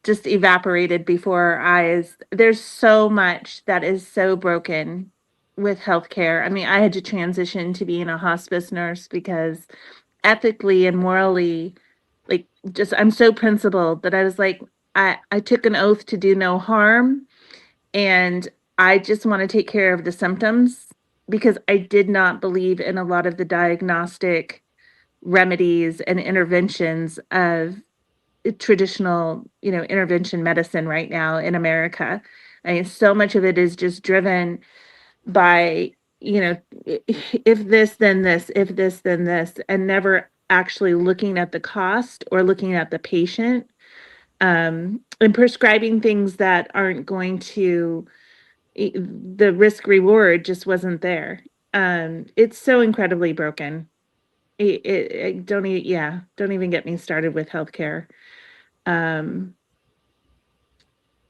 evaporated before our eyes. There's so much that is so broken with healthcare. I mean, I had to transition to being a hospice nurse because ethically and morally, I'm so principled that I was like, I took an oath to do no harm, and I just want to take care of the symptoms, because I did not believe in a lot of the diagnostic remedies and interventions of traditional, intervention medicine right now in America. I mean, so much of it is just driven by, if this, then this, if this, then this, and never actually looking at the cost or looking at the patient, and prescribing things that aren't going to, the risk reward just wasn't there. It's so incredibly broken. Don't even get me started with healthcare.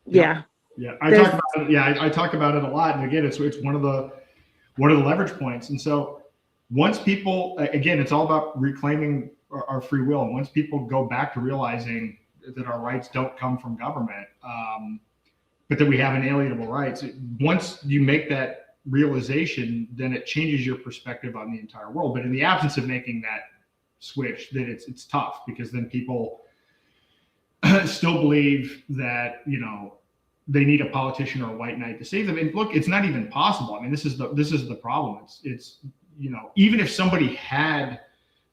Yeah. Yeah, I talk about it. Yeah, I talk about it a lot, and again, it's one of the leverage points. And so once people, again, it's all about reclaiming our free will. And once people go back to realizing that our rights don't come from government, but that we have inalienable rights, once you make that realization, then it changes your perspective on the entire world. But in the absence of making that switch, then it's tough, because then people still believe that, they need a politician or a white knight to save them. And look, it's not even possible. I mean, this is the problem. It's even if somebody had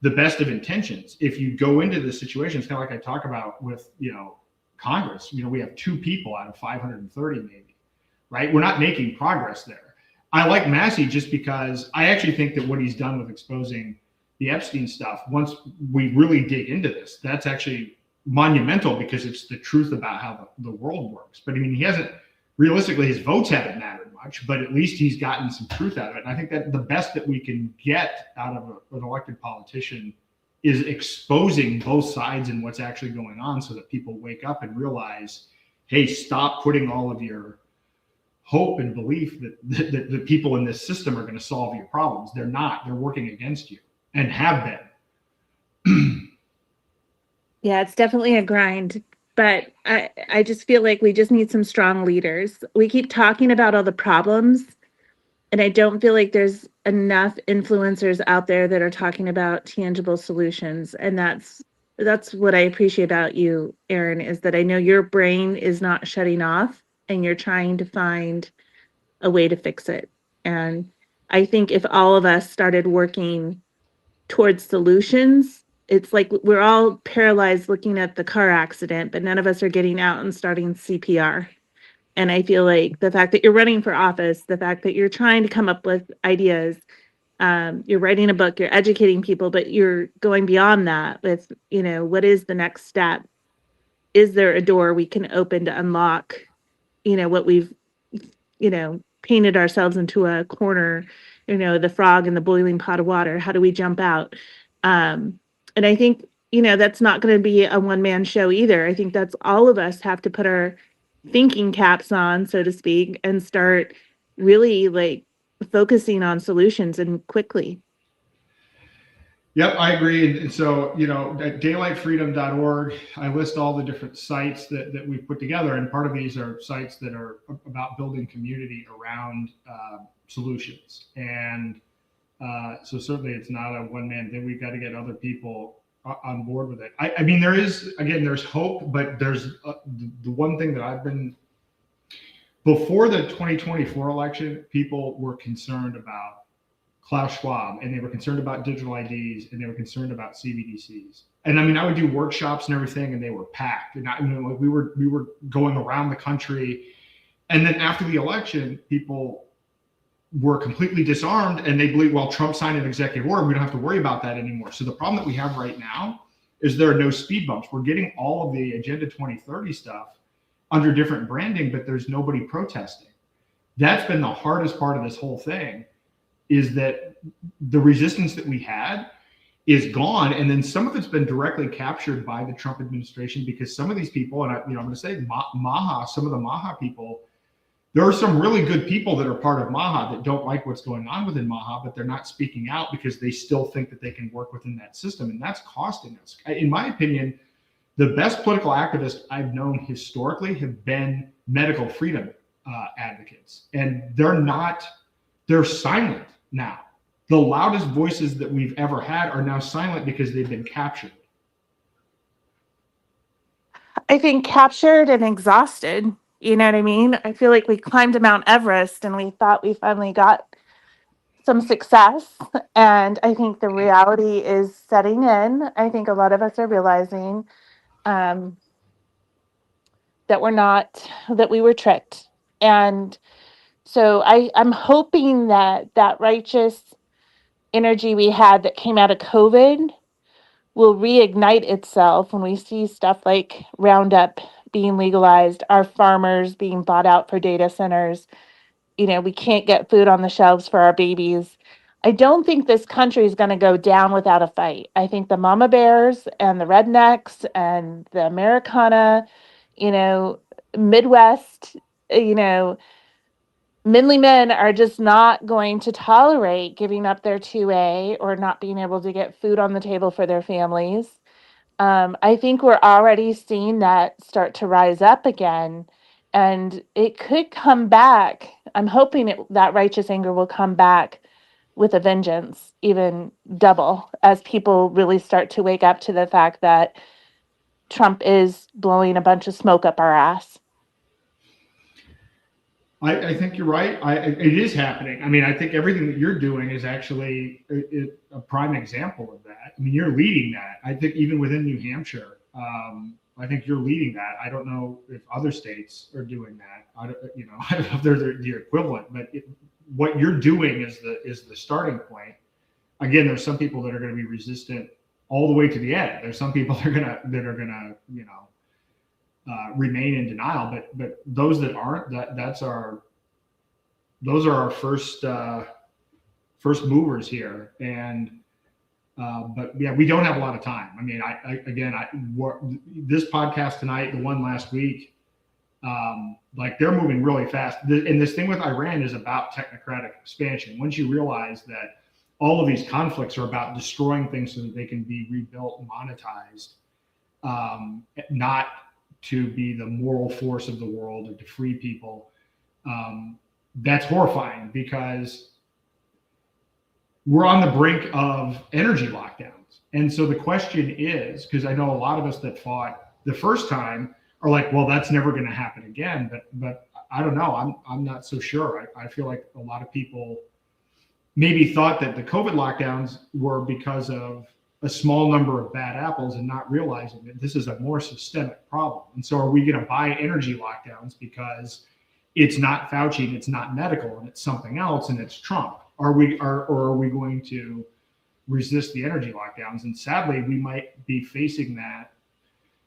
the best of intentions, if you go into this situation, it's kind of like I talk about with, Congress, we have 2 people out of 530 maybe, right? We're not making progress there. I like Massey just because I actually think that what he's done with exposing the Epstein stuff, once we really dig into this, that's actually monumental, because it's the truth about how the world works. But I mean, he hasn't, realistically, his votes haven't mattered much, but at least he's gotten some truth out of it. And I think that the best that we can get out of an elected politician is exposing both sides and what's actually going on, so that people wake up and realize, hey, stop putting all of your hope and belief that the people in this system are going to solve your problems. They're not. They're working against you, and have been. Yeah, it's definitely a grind, but I just feel like we just need some strong leaders. We keep talking about all the problems, and I don't feel like there's enough influencers out there that are talking about tangible solutions. And that's what I appreciate about you, Aaron, is that I know your brain is not shutting off, and you're trying to find a way to fix it. And I think if all of us started working towards solutions, it's like we're all paralyzed looking at the car accident, but none of us are getting out and starting CPR. And I feel like the fact that you're running for office, the fact that you're trying to come up with ideas, you're writing a book, you're educating people, but you're going beyond that with, what is the next step? Is there a door we can open to unlock, what we've, painted ourselves into a corner, the frog in the boiling pot of water? How do we jump out? And I think, that's not going to be a one-man show either. I think that's all of us have to put our thinking caps on, so to speak, and start really focusing on solutions, and quickly. Yep, I agree. And so, at daylightfreedom.org, I list all the different sites that we've put together. And part of these are sites that are about building community around solutions. And so certainly it's not a one-man thing. We've got to get other people on board with it. I mean, there's hope, but there's the one thing that I've been, before the 2024 election, people were concerned about Klaus Schwab, and they were concerned about digital IDs, and they were concerned about CBDCs. And I mean, I would do workshops and everything, and they were packed. And like we were going around the country, and then after the election, people were completely disarmed, and they believe, well, Trump signed an executive order, we don't have to worry about that anymore. So the problem that we have right now is there are no speed bumps. We're getting all of the Agenda 2030 stuff under different branding, but there's nobody protesting. That's been the hardest part of this whole thing, is that the resistance that we had is gone. And then some of it's been directly captured by the Trump administration, because some of these people, and I'm going to say MAGA, some of the MAGA people, there are some really good people that are part of MAGA that don't like what's going on within MAGA, but they're not speaking out because they still think that they can work within that system. And that's costing us. In my opinion, the best political activists I've known historically have been medical freedom advocates. And they're silent now. The loudest voices that we've ever had are now silent because they've been captured. I think captured and exhausted. You know what I mean? I feel like we climbed to Mount Everest and we thought we finally got some success. And I think the reality is setting in. I think a lot of us are realizing that we were tricked. And so I'm hoping that righteous energy we had that came out of COVID will reignite itself when we see stuff like Roundup being legalized, our farmers being bought out for data centers. We can't get food on the shelves for our babies. I don't think this country is going to go down without a fight. I think the mama bears and the rednecks and the Americana, Midwest, Mindly men are just not going to tolerate giving up their 2A or not being able to get food on the table for their families. I think we're already seeing that start to rise up again, and it could come back. I'm hoping that righteous anger will come back with a vengeance, even double, as people really start to wake up to the fact that Trump is blowing a bunch of smoke up our ass. I think you're right. It is happening. I mean, I think everything that you're doing is actually a prime example of that. I mean, you're leading that. I think even within New Hampshire, I think you're leading that. I don't know if other states are doing that. I don't know if they're the equivalent, but what you're doing is the starting point. Again, there's some people that are going to be resistant all the way to the end. There's some people that are gonna remain in denial, but those that aren't, those are our first movers here. And but yeah, we don't have a lot of time. I mean, this podcast tonight, the one last week, like they're moving really fast. And this thing with Iran is about technocratic expansion. Once you realize that all of these conflicts are about destroying things so that they can be rebuilt and monetized, not to be the moral force of the world or to free people. That's horrifying, because we're on the brink of energy lockdowns. And so the question is, because I know a lot of us that fought the first time are like, well, that's never going to happen again. But I don't know. I'm not so sure. I feel like a lot of people maybe thought that the COVID lockdowns were because of a small number of bad apples and not realizing that this is a more systemic problem. And so are we going to buy energy lockdowns because it's not Fauci and it's not medical and it's something else and it's Trump? Or are we going to resist the energy lockdowns? And sadly, we might be facing that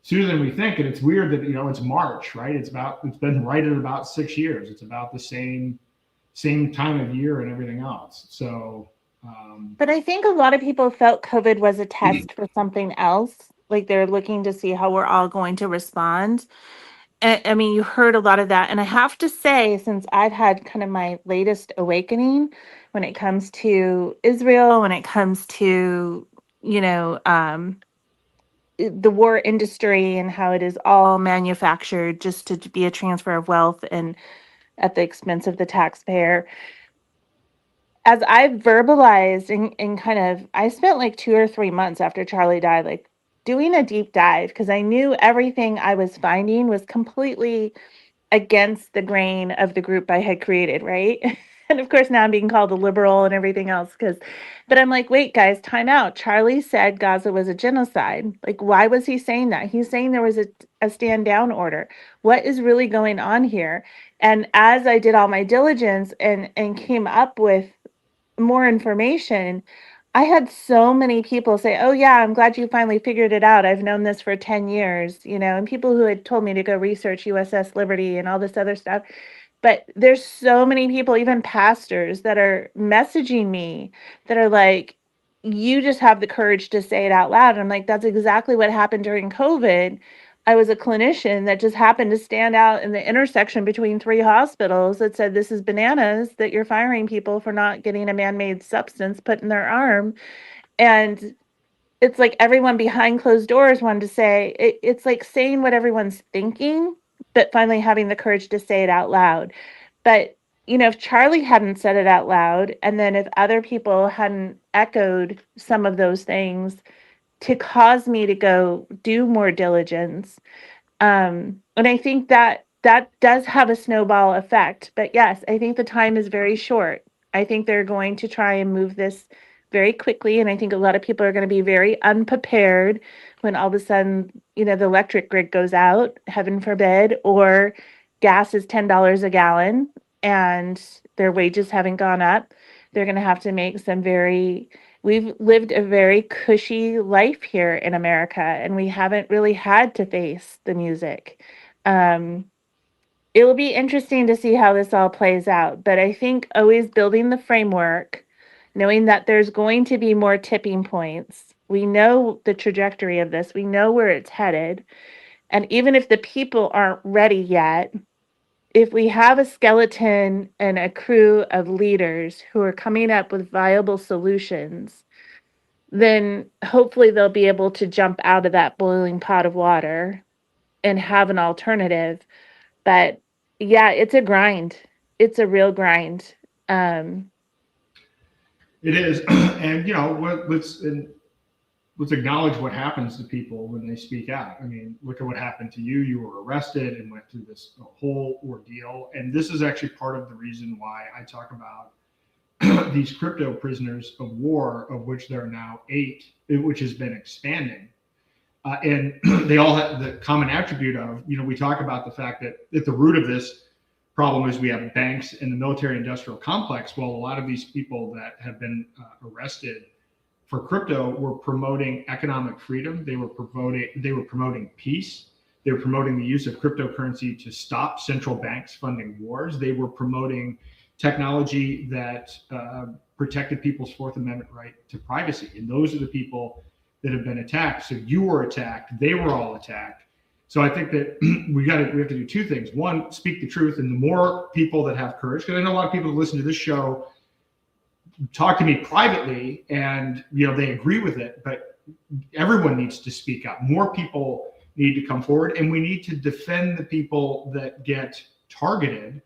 sooner than we think. And it's weird that, it's March, right? It's been right at about 6 years. It's about the same time of year and everything else. So, but I think a lot of people felt COVID was a test for something else. Like they're looking to see how we're all going to respond. And I mean, you heard a lot of that. And I have to say, since I've had kind of my latest awakening when it comes to Israel, when it comes to, the war industry and how it is all manufactured just to be a transfer of wealth and at the expense of the taxpayer. As I've verbalized and kind of, I spent like 2 or 3 months after Charlie died, like doing a deep dive because I knew everything I was finding was completely against the grain of the group I had created, right? And of course, now I'm being called a liberal and everything else but I'm like, wait, guys, time out. Charlie said Gaza was a genocide. Like, why was he saying that? He's saying there was a stand down order. What is really going on here? And as I did all my diligence and came up with more information, I had so many people say, "Oh yeah, I'm glad you finally figured it out. I've known this for 10 years," and people who had told me to go research USS Liberty and all this other stuff. But there's so many people, even pastors, that are messaging me that are like, "You just have the courage to say it out loud." And I'm like, "That's exactly what happened during COVID. I was a clinician that just happened to stand out in the intersection between 3 hospitals that said, 'This is bananas that you're firing people for not getting a man-made substance put in their arm.'" And it's like everyone behind closed doors wanted to say it's like saying what everyone's thinking, but finally having the courage to say it out loud. But if Charlie hadn't said it out loud, and then if other people hadn't echoed some of those things to cause me to go do more diligence, and I think that does have a snowball effect. But yes, I think the time is very short. I think they're going to try and move this very quickly. And I think a lot of people are going to be very unprepared when all of a sudden, the electric grid goes out, heaven forbid, or gas is $10 a gallon and their wages haven't gone up. They're going to have to make we've lived a very cushy life here in America, and we haven't really had to face the music. It'll be interesting to see how this all plays out, but I think always building the framework, knowing that there's going to be more tipping points. We know the trajectory of this. We know where it's headed. And even if the people aren't ready yet, if we have a skeleton and a crew of leaders who are coming up with viable solutions, then hopefully they'll be able to jump out of that boiling pot of water and have an alternative. But yeah, it's a grind. It's a real grind. It is. And, let's acknowledge what happens to people when they speak out. I mean, look at what happened to you. You were arrested and went through this whole ordeal. And this is actually part of the reason why I talk about these crypto prisoners of war, of which there are now 8, which has been expanding. And they all have the common attribute of, we talk about the fact that at the root of this problem is we have banks and the military industrial complex. Well, a lot of these people that have been arrested for crypto were promoting economic freedom. They were promoting peace. They were promoting the use of cryptocurrency to stop central banks funding wars. They were promoting technology that protected people's Fourth Amendment right to privacy. And those are the people that have been attacked. So you were attacked. They were all attacked. So I think that we have to do 2 things. One, speak the truth. And the more people that have courage, because I know a lot of people who listen to this show talk to me privately and they agree with it, but everyone needs to speak up. More people need to come forward, and we need to defend the people that get targeted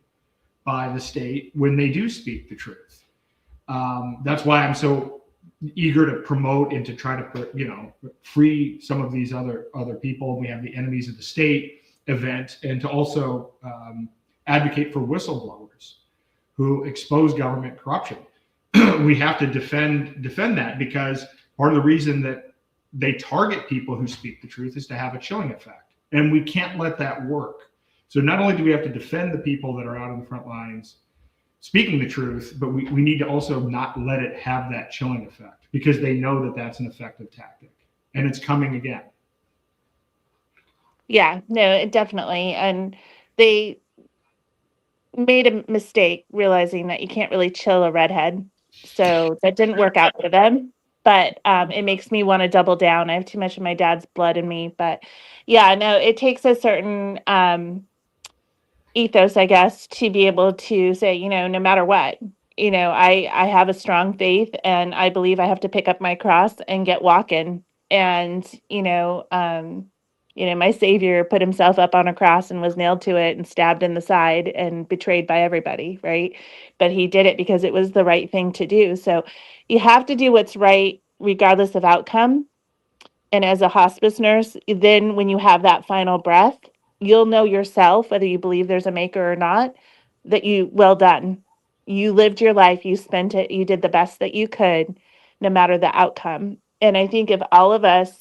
by the state when they do speak the truth. That's why I'm so eager to promote and to try to free some of these other people. We have the Enemies of the State event, and to also advocate for whistleblowers who expose government corruption. We have to defend that, because part of the reason that they target people who speak the truth is to have a chilling effect, and we can't let that work. So not only do we have to defend the people that are out on the front lines speaking the truth, but we need to also not let it have that chilling effect, because they know that that's an effective tactic, and it's coming again. Yeah, no, definitely. And they made a mistake realizing that you can't really chill a redhead. So that didn't work out for them. But it makes me want to double down. I have too much of my dad's blood in me. But yeah, no, it takes a certain ethos, I guess, to be able to say, no matter what, I have a strong faith, and I believe I have to pick up my cross and get walking. And, my Savior put himself up on a cross and was nailed to it and stabbed in the side and betrayed by everybody, right? But he did it because it was the right thing to do. So you have to do what's right regardless of outcome. And as a hospice nurse, then when you have that final breath, you'll know yourself, whether you believe there's a maker or not, that well done. You lived your life, you spent it, you did the best that you could, no matter the outcome. And I think if all of us,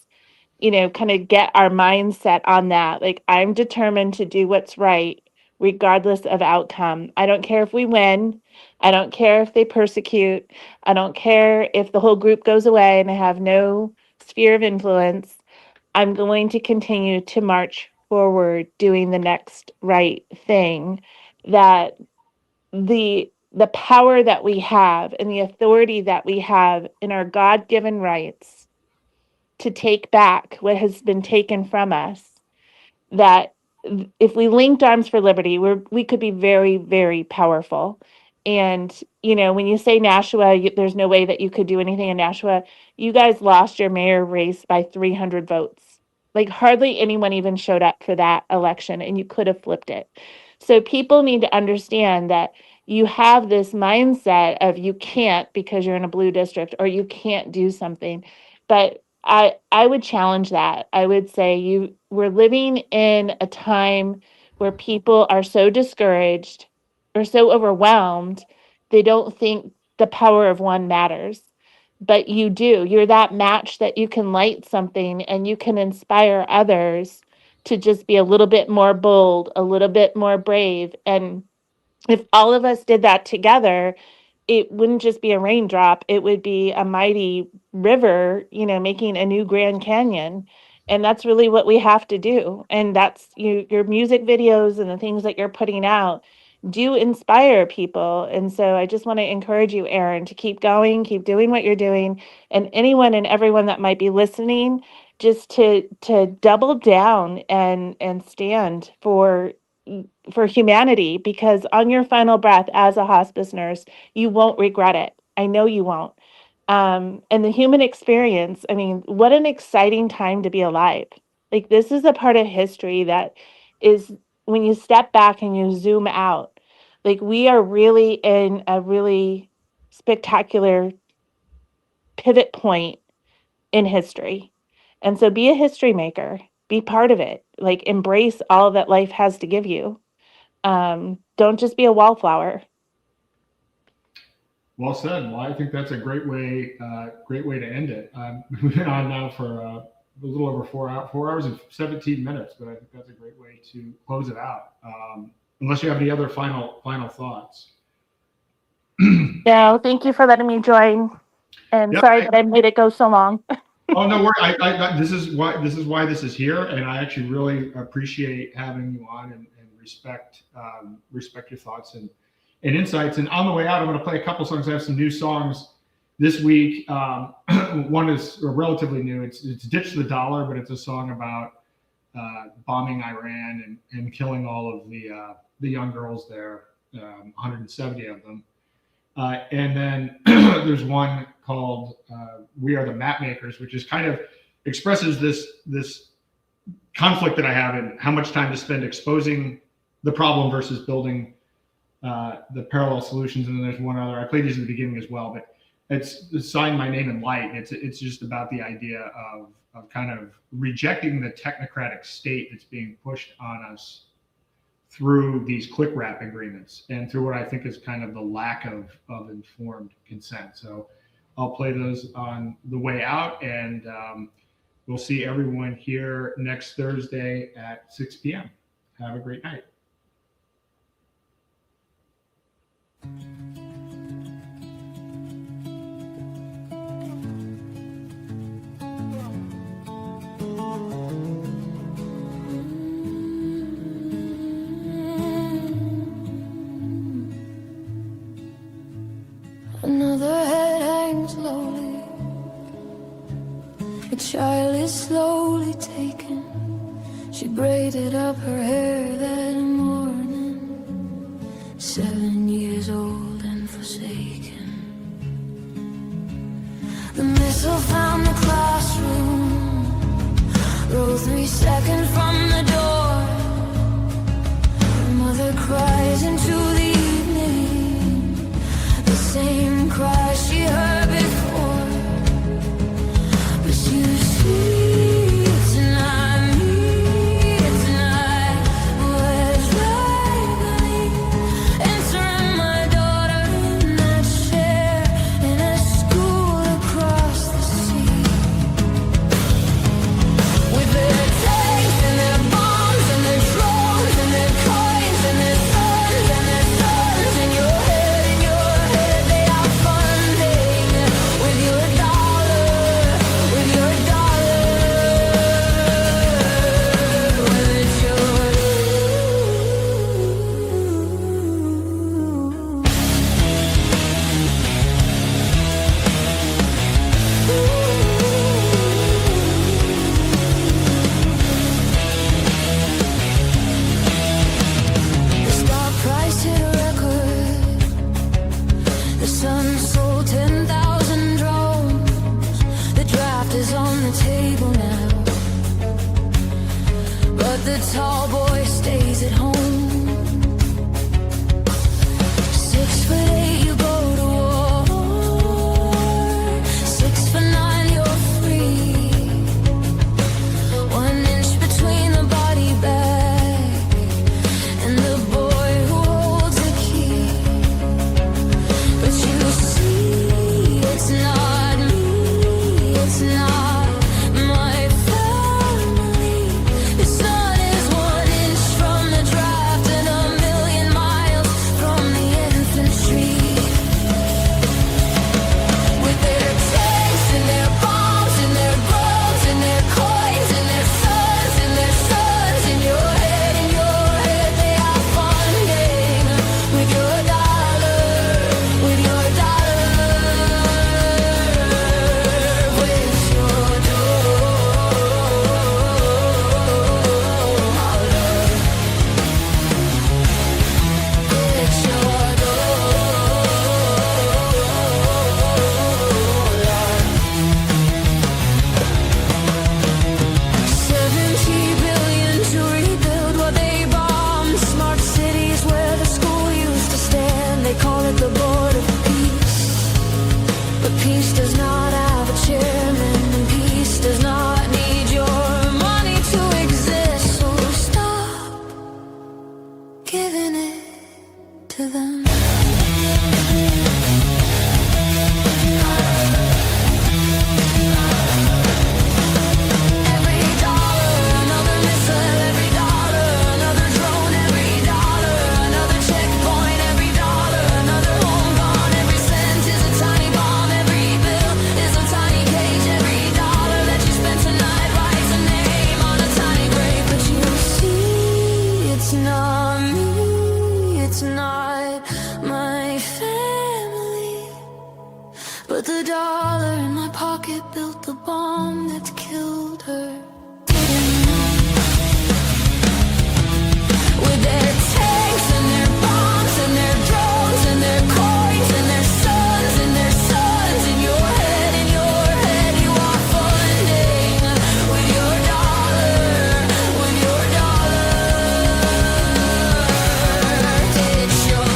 kind of get our mindset on that, like, I'm determined to do what's right, regardless of outcome. I don't care if we win. I don't care if they persecute. I don't care if the whole group goes away and I have no sphere of influence. I'm going to continue to march forward doing the next right thing. That the power that we have and the authority that we have in our God-given rights to take back what has been taken from us, that if we linked arms for liberty, we could be very, very powerful. And, when you say Nashua, there's no way that you could do anything in Nashua. You guys lost your mayor race by 300 votes. Like, hardly anyone even showed up for that election, and you could have flipped it. So people need to understand that you have this mindset of you can't because you're in a blue district, or you can't do something. But I would challenge that. I would say we're living in a time where people are so discouraged or so overwhelmed, they don't think the power of one matters. But you do. You're that match that you can light something and you can inspire others to just be a little bit more bold, a little bit more brave. And if all of us did that together, it wouldn't just be a raindrop, it would be a mighty river, making a new Grand Canyon. And that's really what we have to do. And that's your music videos and the things that you're putting out do inspire people. And so I just want to encourage you, Aaron, to keep going, keep doing what you're doing. And anyone and everyone that might be listening, just to double down and stand for humanity, because on your final breath as a hospice nurse, you won't regret it. I know you won't. And the human experience, I mean, what an exciting time to be alive. Like, this is a part of history that is, when you step back and you zoom out, like, we are really in a really spectacular pivot point in history. And so be a history maker, be part of it, like, embrace all that life has to give you. Don't just be a wallflower. Well said. Well, I think that's a great way to end it. We've been on now for a little over 4 hours and 17 minutes, but I think that's a great way to close it out. Unless you have any other final thoughts. No, thank you for letting me join. And sorry that I made it go so long. Oh no, this is why this is here, and I actually really appreciate having you on and respect your thoughts and insights. And on the way out, I'm going to play a couple songs. I have some new songs this week. One is relatively new. It's "Ditch the Dollar," but it's a song about bombing Iran and killing all of the young girls there, 170 of them. And then there's one called "We Are the Map Makers," which is kind of expresses this conflict that I have in how much time to spend exposing the problem versus building the parallel solutions. And then there's one other, I played these at the beginning as well, but it's "Sign My Name in Light." It's just about the idea of kind of rejecting the technocratic state that's being pushed on us through these click wrap agreements and through what I think is kind of the lack of informed consent. So I'll play those on the way out, and we'll see everyone here next Thursday at 6 p.m. Have a great night. Another head hangs lowly. A child is slowly taken. She braided up her hair that morning. 7 years old and forsaken. The missile found the classroom. Row 3 seconds from the door. Her mother cries into the evening. The same cry she heard before. But you see tall boy stays at home. 6'8", you go to war. 6'9", you're free. 1 inch between the body bag and the boy who holds the key. But you see, it's not me, it's not my family. It's not as 1 inch from the draft and a million miles from the infantry. With their tanks and their bombs and their bombs and their coins and their sons and their sons in your head, they are funding with your dollar, with your dollar, with your $70 billion to rebuild while they bomb smart cities where the school used to stand. They call it the Board of Peace, but peace does not have a chairman, and peace does not need your money to exist. So stop giving it to them. Every dollar, another missile. Every dollar, another drone. Every dollar, another checkpoint. Every dollar, another home gone. Every cent is a tiny bomb. Every bill is a tiny cage. Every dollar that you spend tonight writes a name on a tiny grave. But you see, it's not me, it's not my family. But the dollar in my pocket built the bomb that killed her. With their tanks and their bombs and their drones and their coins and their sons in your head, you are funding with your dollar, with your dollar. Ditch your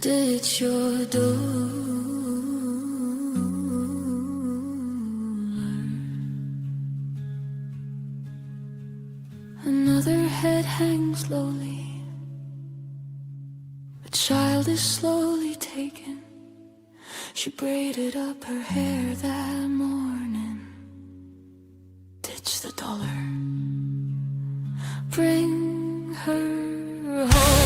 ditch your ditch your Another head hangs lowly. A child is slowly taken. She braided up her hair that morning. Ditch the dollar. Bring her home.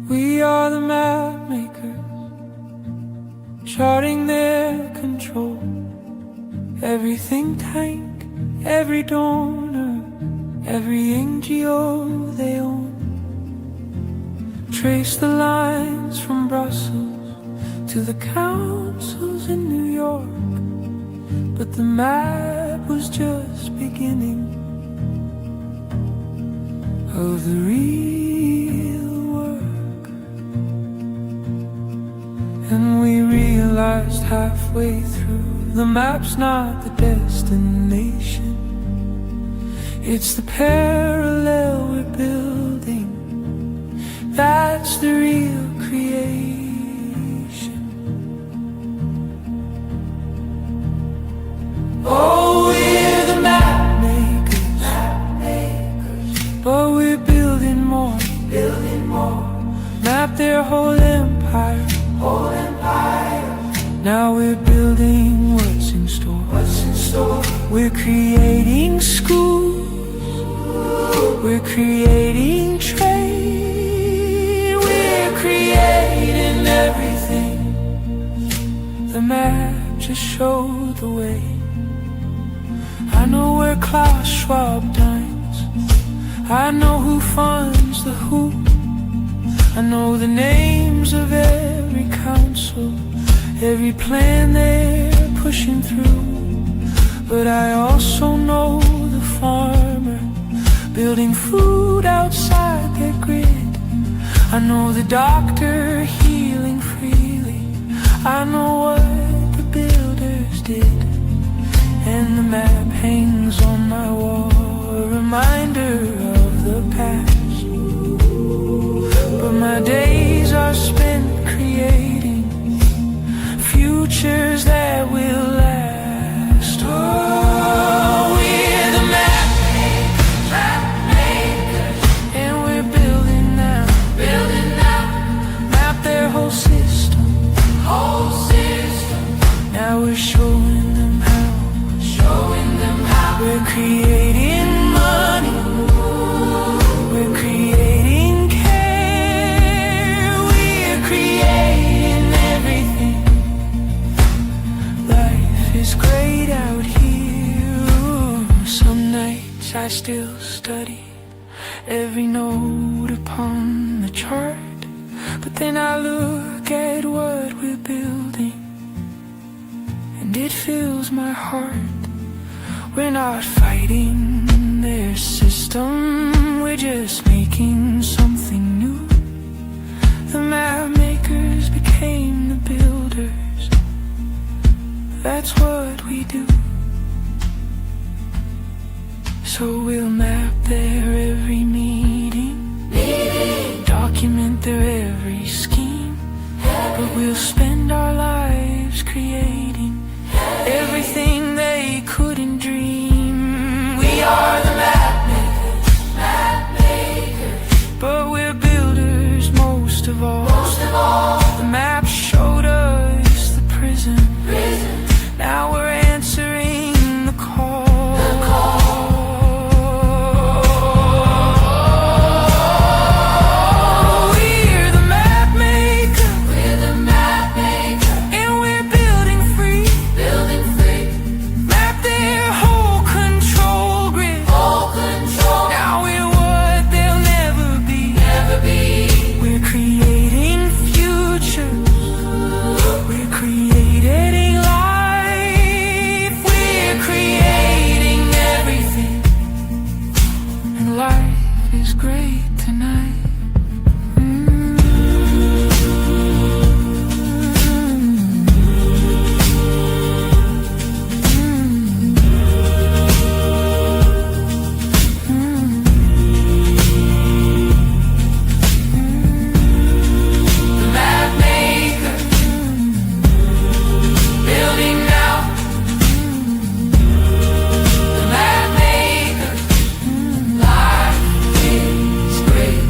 We are the map makers, charting their control. Every think tank, every donor, every NGO they own. Trace the lines from Brussels to the councils in New York. But the map was just beginning of the real work. And we realized halfway through, the map's not the destination. It's the parallel we're building, that's the real creation. Oh, we're the map makers, but we're building more. Map their whole empire. Now we're building what's in store. We're creating schools, we're creating trade, we're creating everything. The map just showed the way. I know where Klaus Schwab dines, I know who funds the who, I know the names of every council, every plan they're pushing through. But I also know the farmer building food outside their grid. I know the doctor healing freely. I know what the builders did. And the map hangs on my wall, a reminder of the past. But my days are spent creating futures that will last. Oh, we're the map makers, and we're building now. Map their whole system. Now we're showing them how. We're creating money, we're creating care, we're creating everything. Life is great out here. Some nights I still study every note upon the chart, but then I look at what we're building and it fills my heart. We're not fighting their system, we're just making something new. The map makers became the builders, that's what we do. So we'll map their every meeting, document their every scheme, but we'll spend our lives creating everything they couldn't dream. We are the map makers, but we're builders most of all. The map showed us the prison. Now we're answering the call. We're the map maker, and we're building free. Map their whole control grid. Now we're what they'll never be. We're creating futures. We're creating life. We're creating everything. And life is great tonight. The map maker, building now. The map maker, life is great.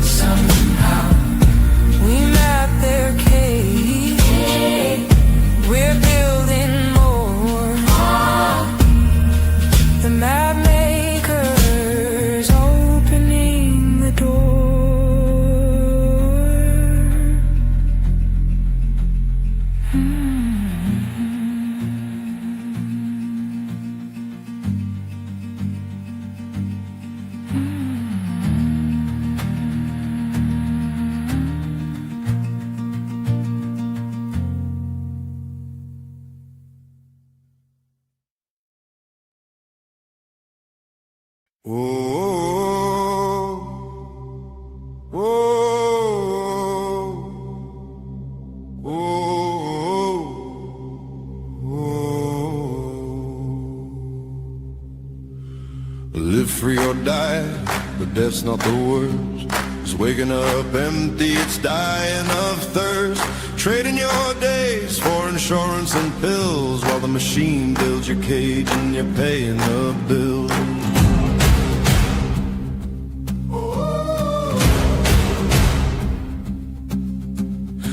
but death's not the worst. It's waking up empty, it's dying of thirst. Trading your days for insurance and pills, while the machine builds your cage and you're paying the bill.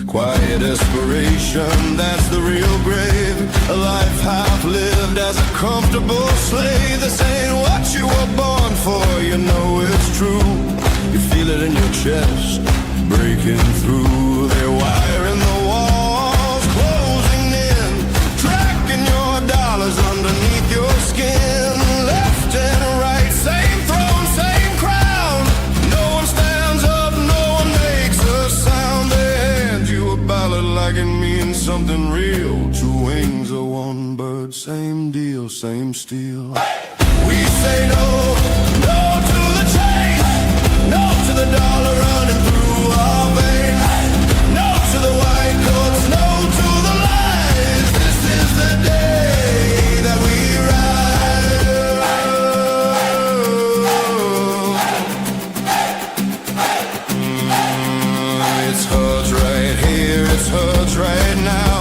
Quiet desperation, that's the real grave. A life half lived as a comfortable slave. This ain't what you were born for, you know it's true. You feel it in your chest, breaking through. They're wiring the walls, closing in, tracking your dollars underneath your skin. Left and right, same throne, same crown. No one stands up, no one makes a sound. They hand you a ballad like it means something real. Two wings of one bird, same deal, same steel. We say no, no to the chase, no to the dollar running through our veins, no to the white coats, no to the lies. This is the day that we rise. It's hers right here, it's hers right now.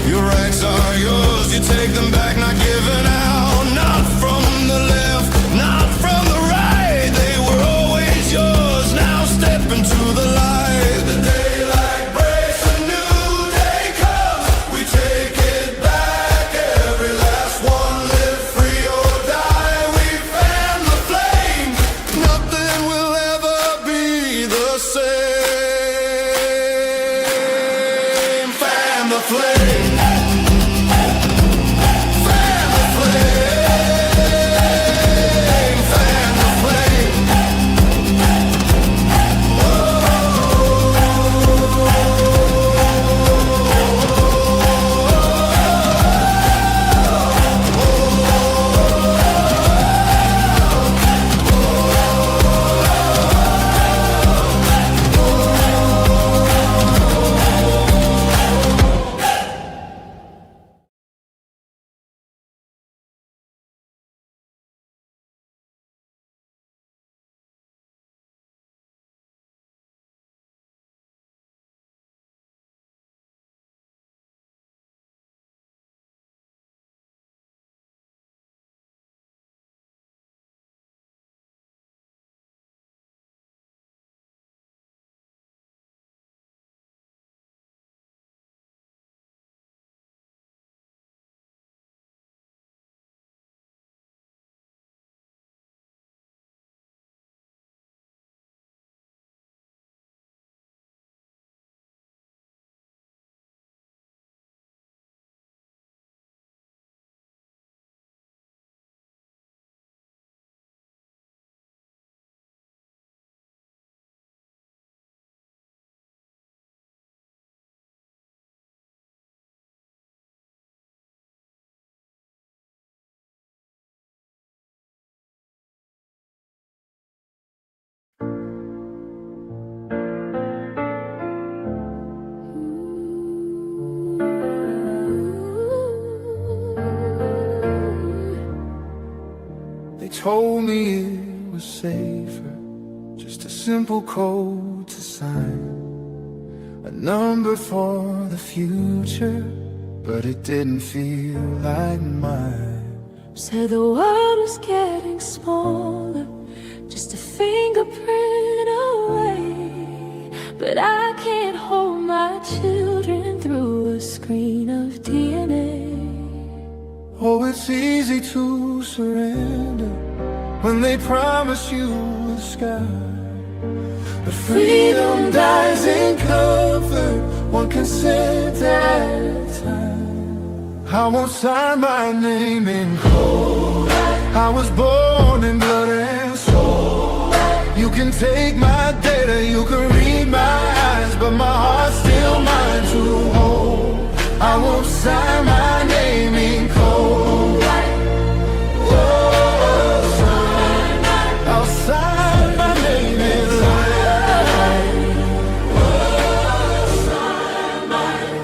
Your rights are yours, you take them back, not giving out. Not from the left, not from the right. They were always yours, now step into the light. The daylight breaks, a new day comes. We take it back, every last one. Live free or die, we fan the flame. Nothing will ever be the same. Fan the flame. They told me it was safer, just a simple code to sign, a number for the future, but it didn't feel like mine. Said the world was getting smaller, just a fingerprint away. But I can't hold my children through a screen of DNA. Oh, it's easy to surrender when they promise you the sky, but freedom dies in comfort, one consent at a time. I won't sign my name in cold. I was born in blood and soul. You can take my data, you can read my eyes, but my heart's still mine to hold. I won't sign my name in cold. I'll sign my name in light.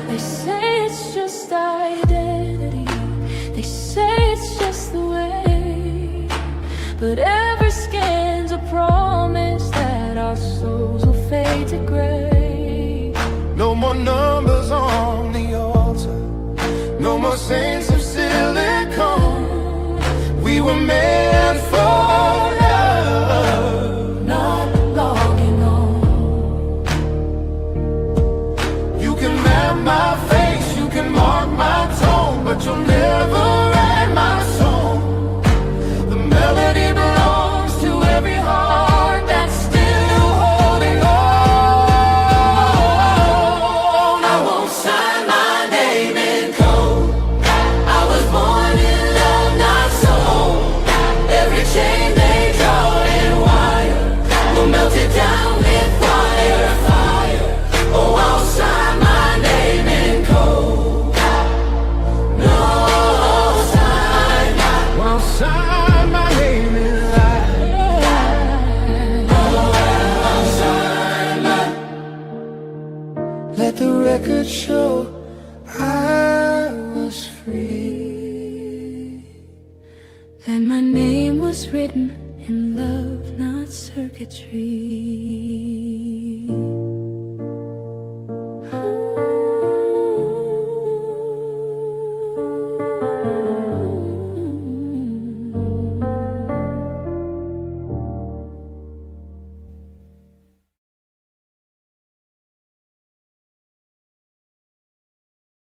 They say it's just identity, they say it's just the way, but every scan's a promise were saints of silicone. We were meant for love, not logging on. You can map my face, you can mark my tone, but you'll never write my song. The melody belongs to every heart that's still holding on. I won't sign my name in code. I was born in love, not sold. Every chain they draw in wire will melt it down with fire, fire. Oh, I'll sign my name in code. No, I'll sign my name in light. I'll sign my. Let the record show I was free. Then my name was written in love, not circuitry.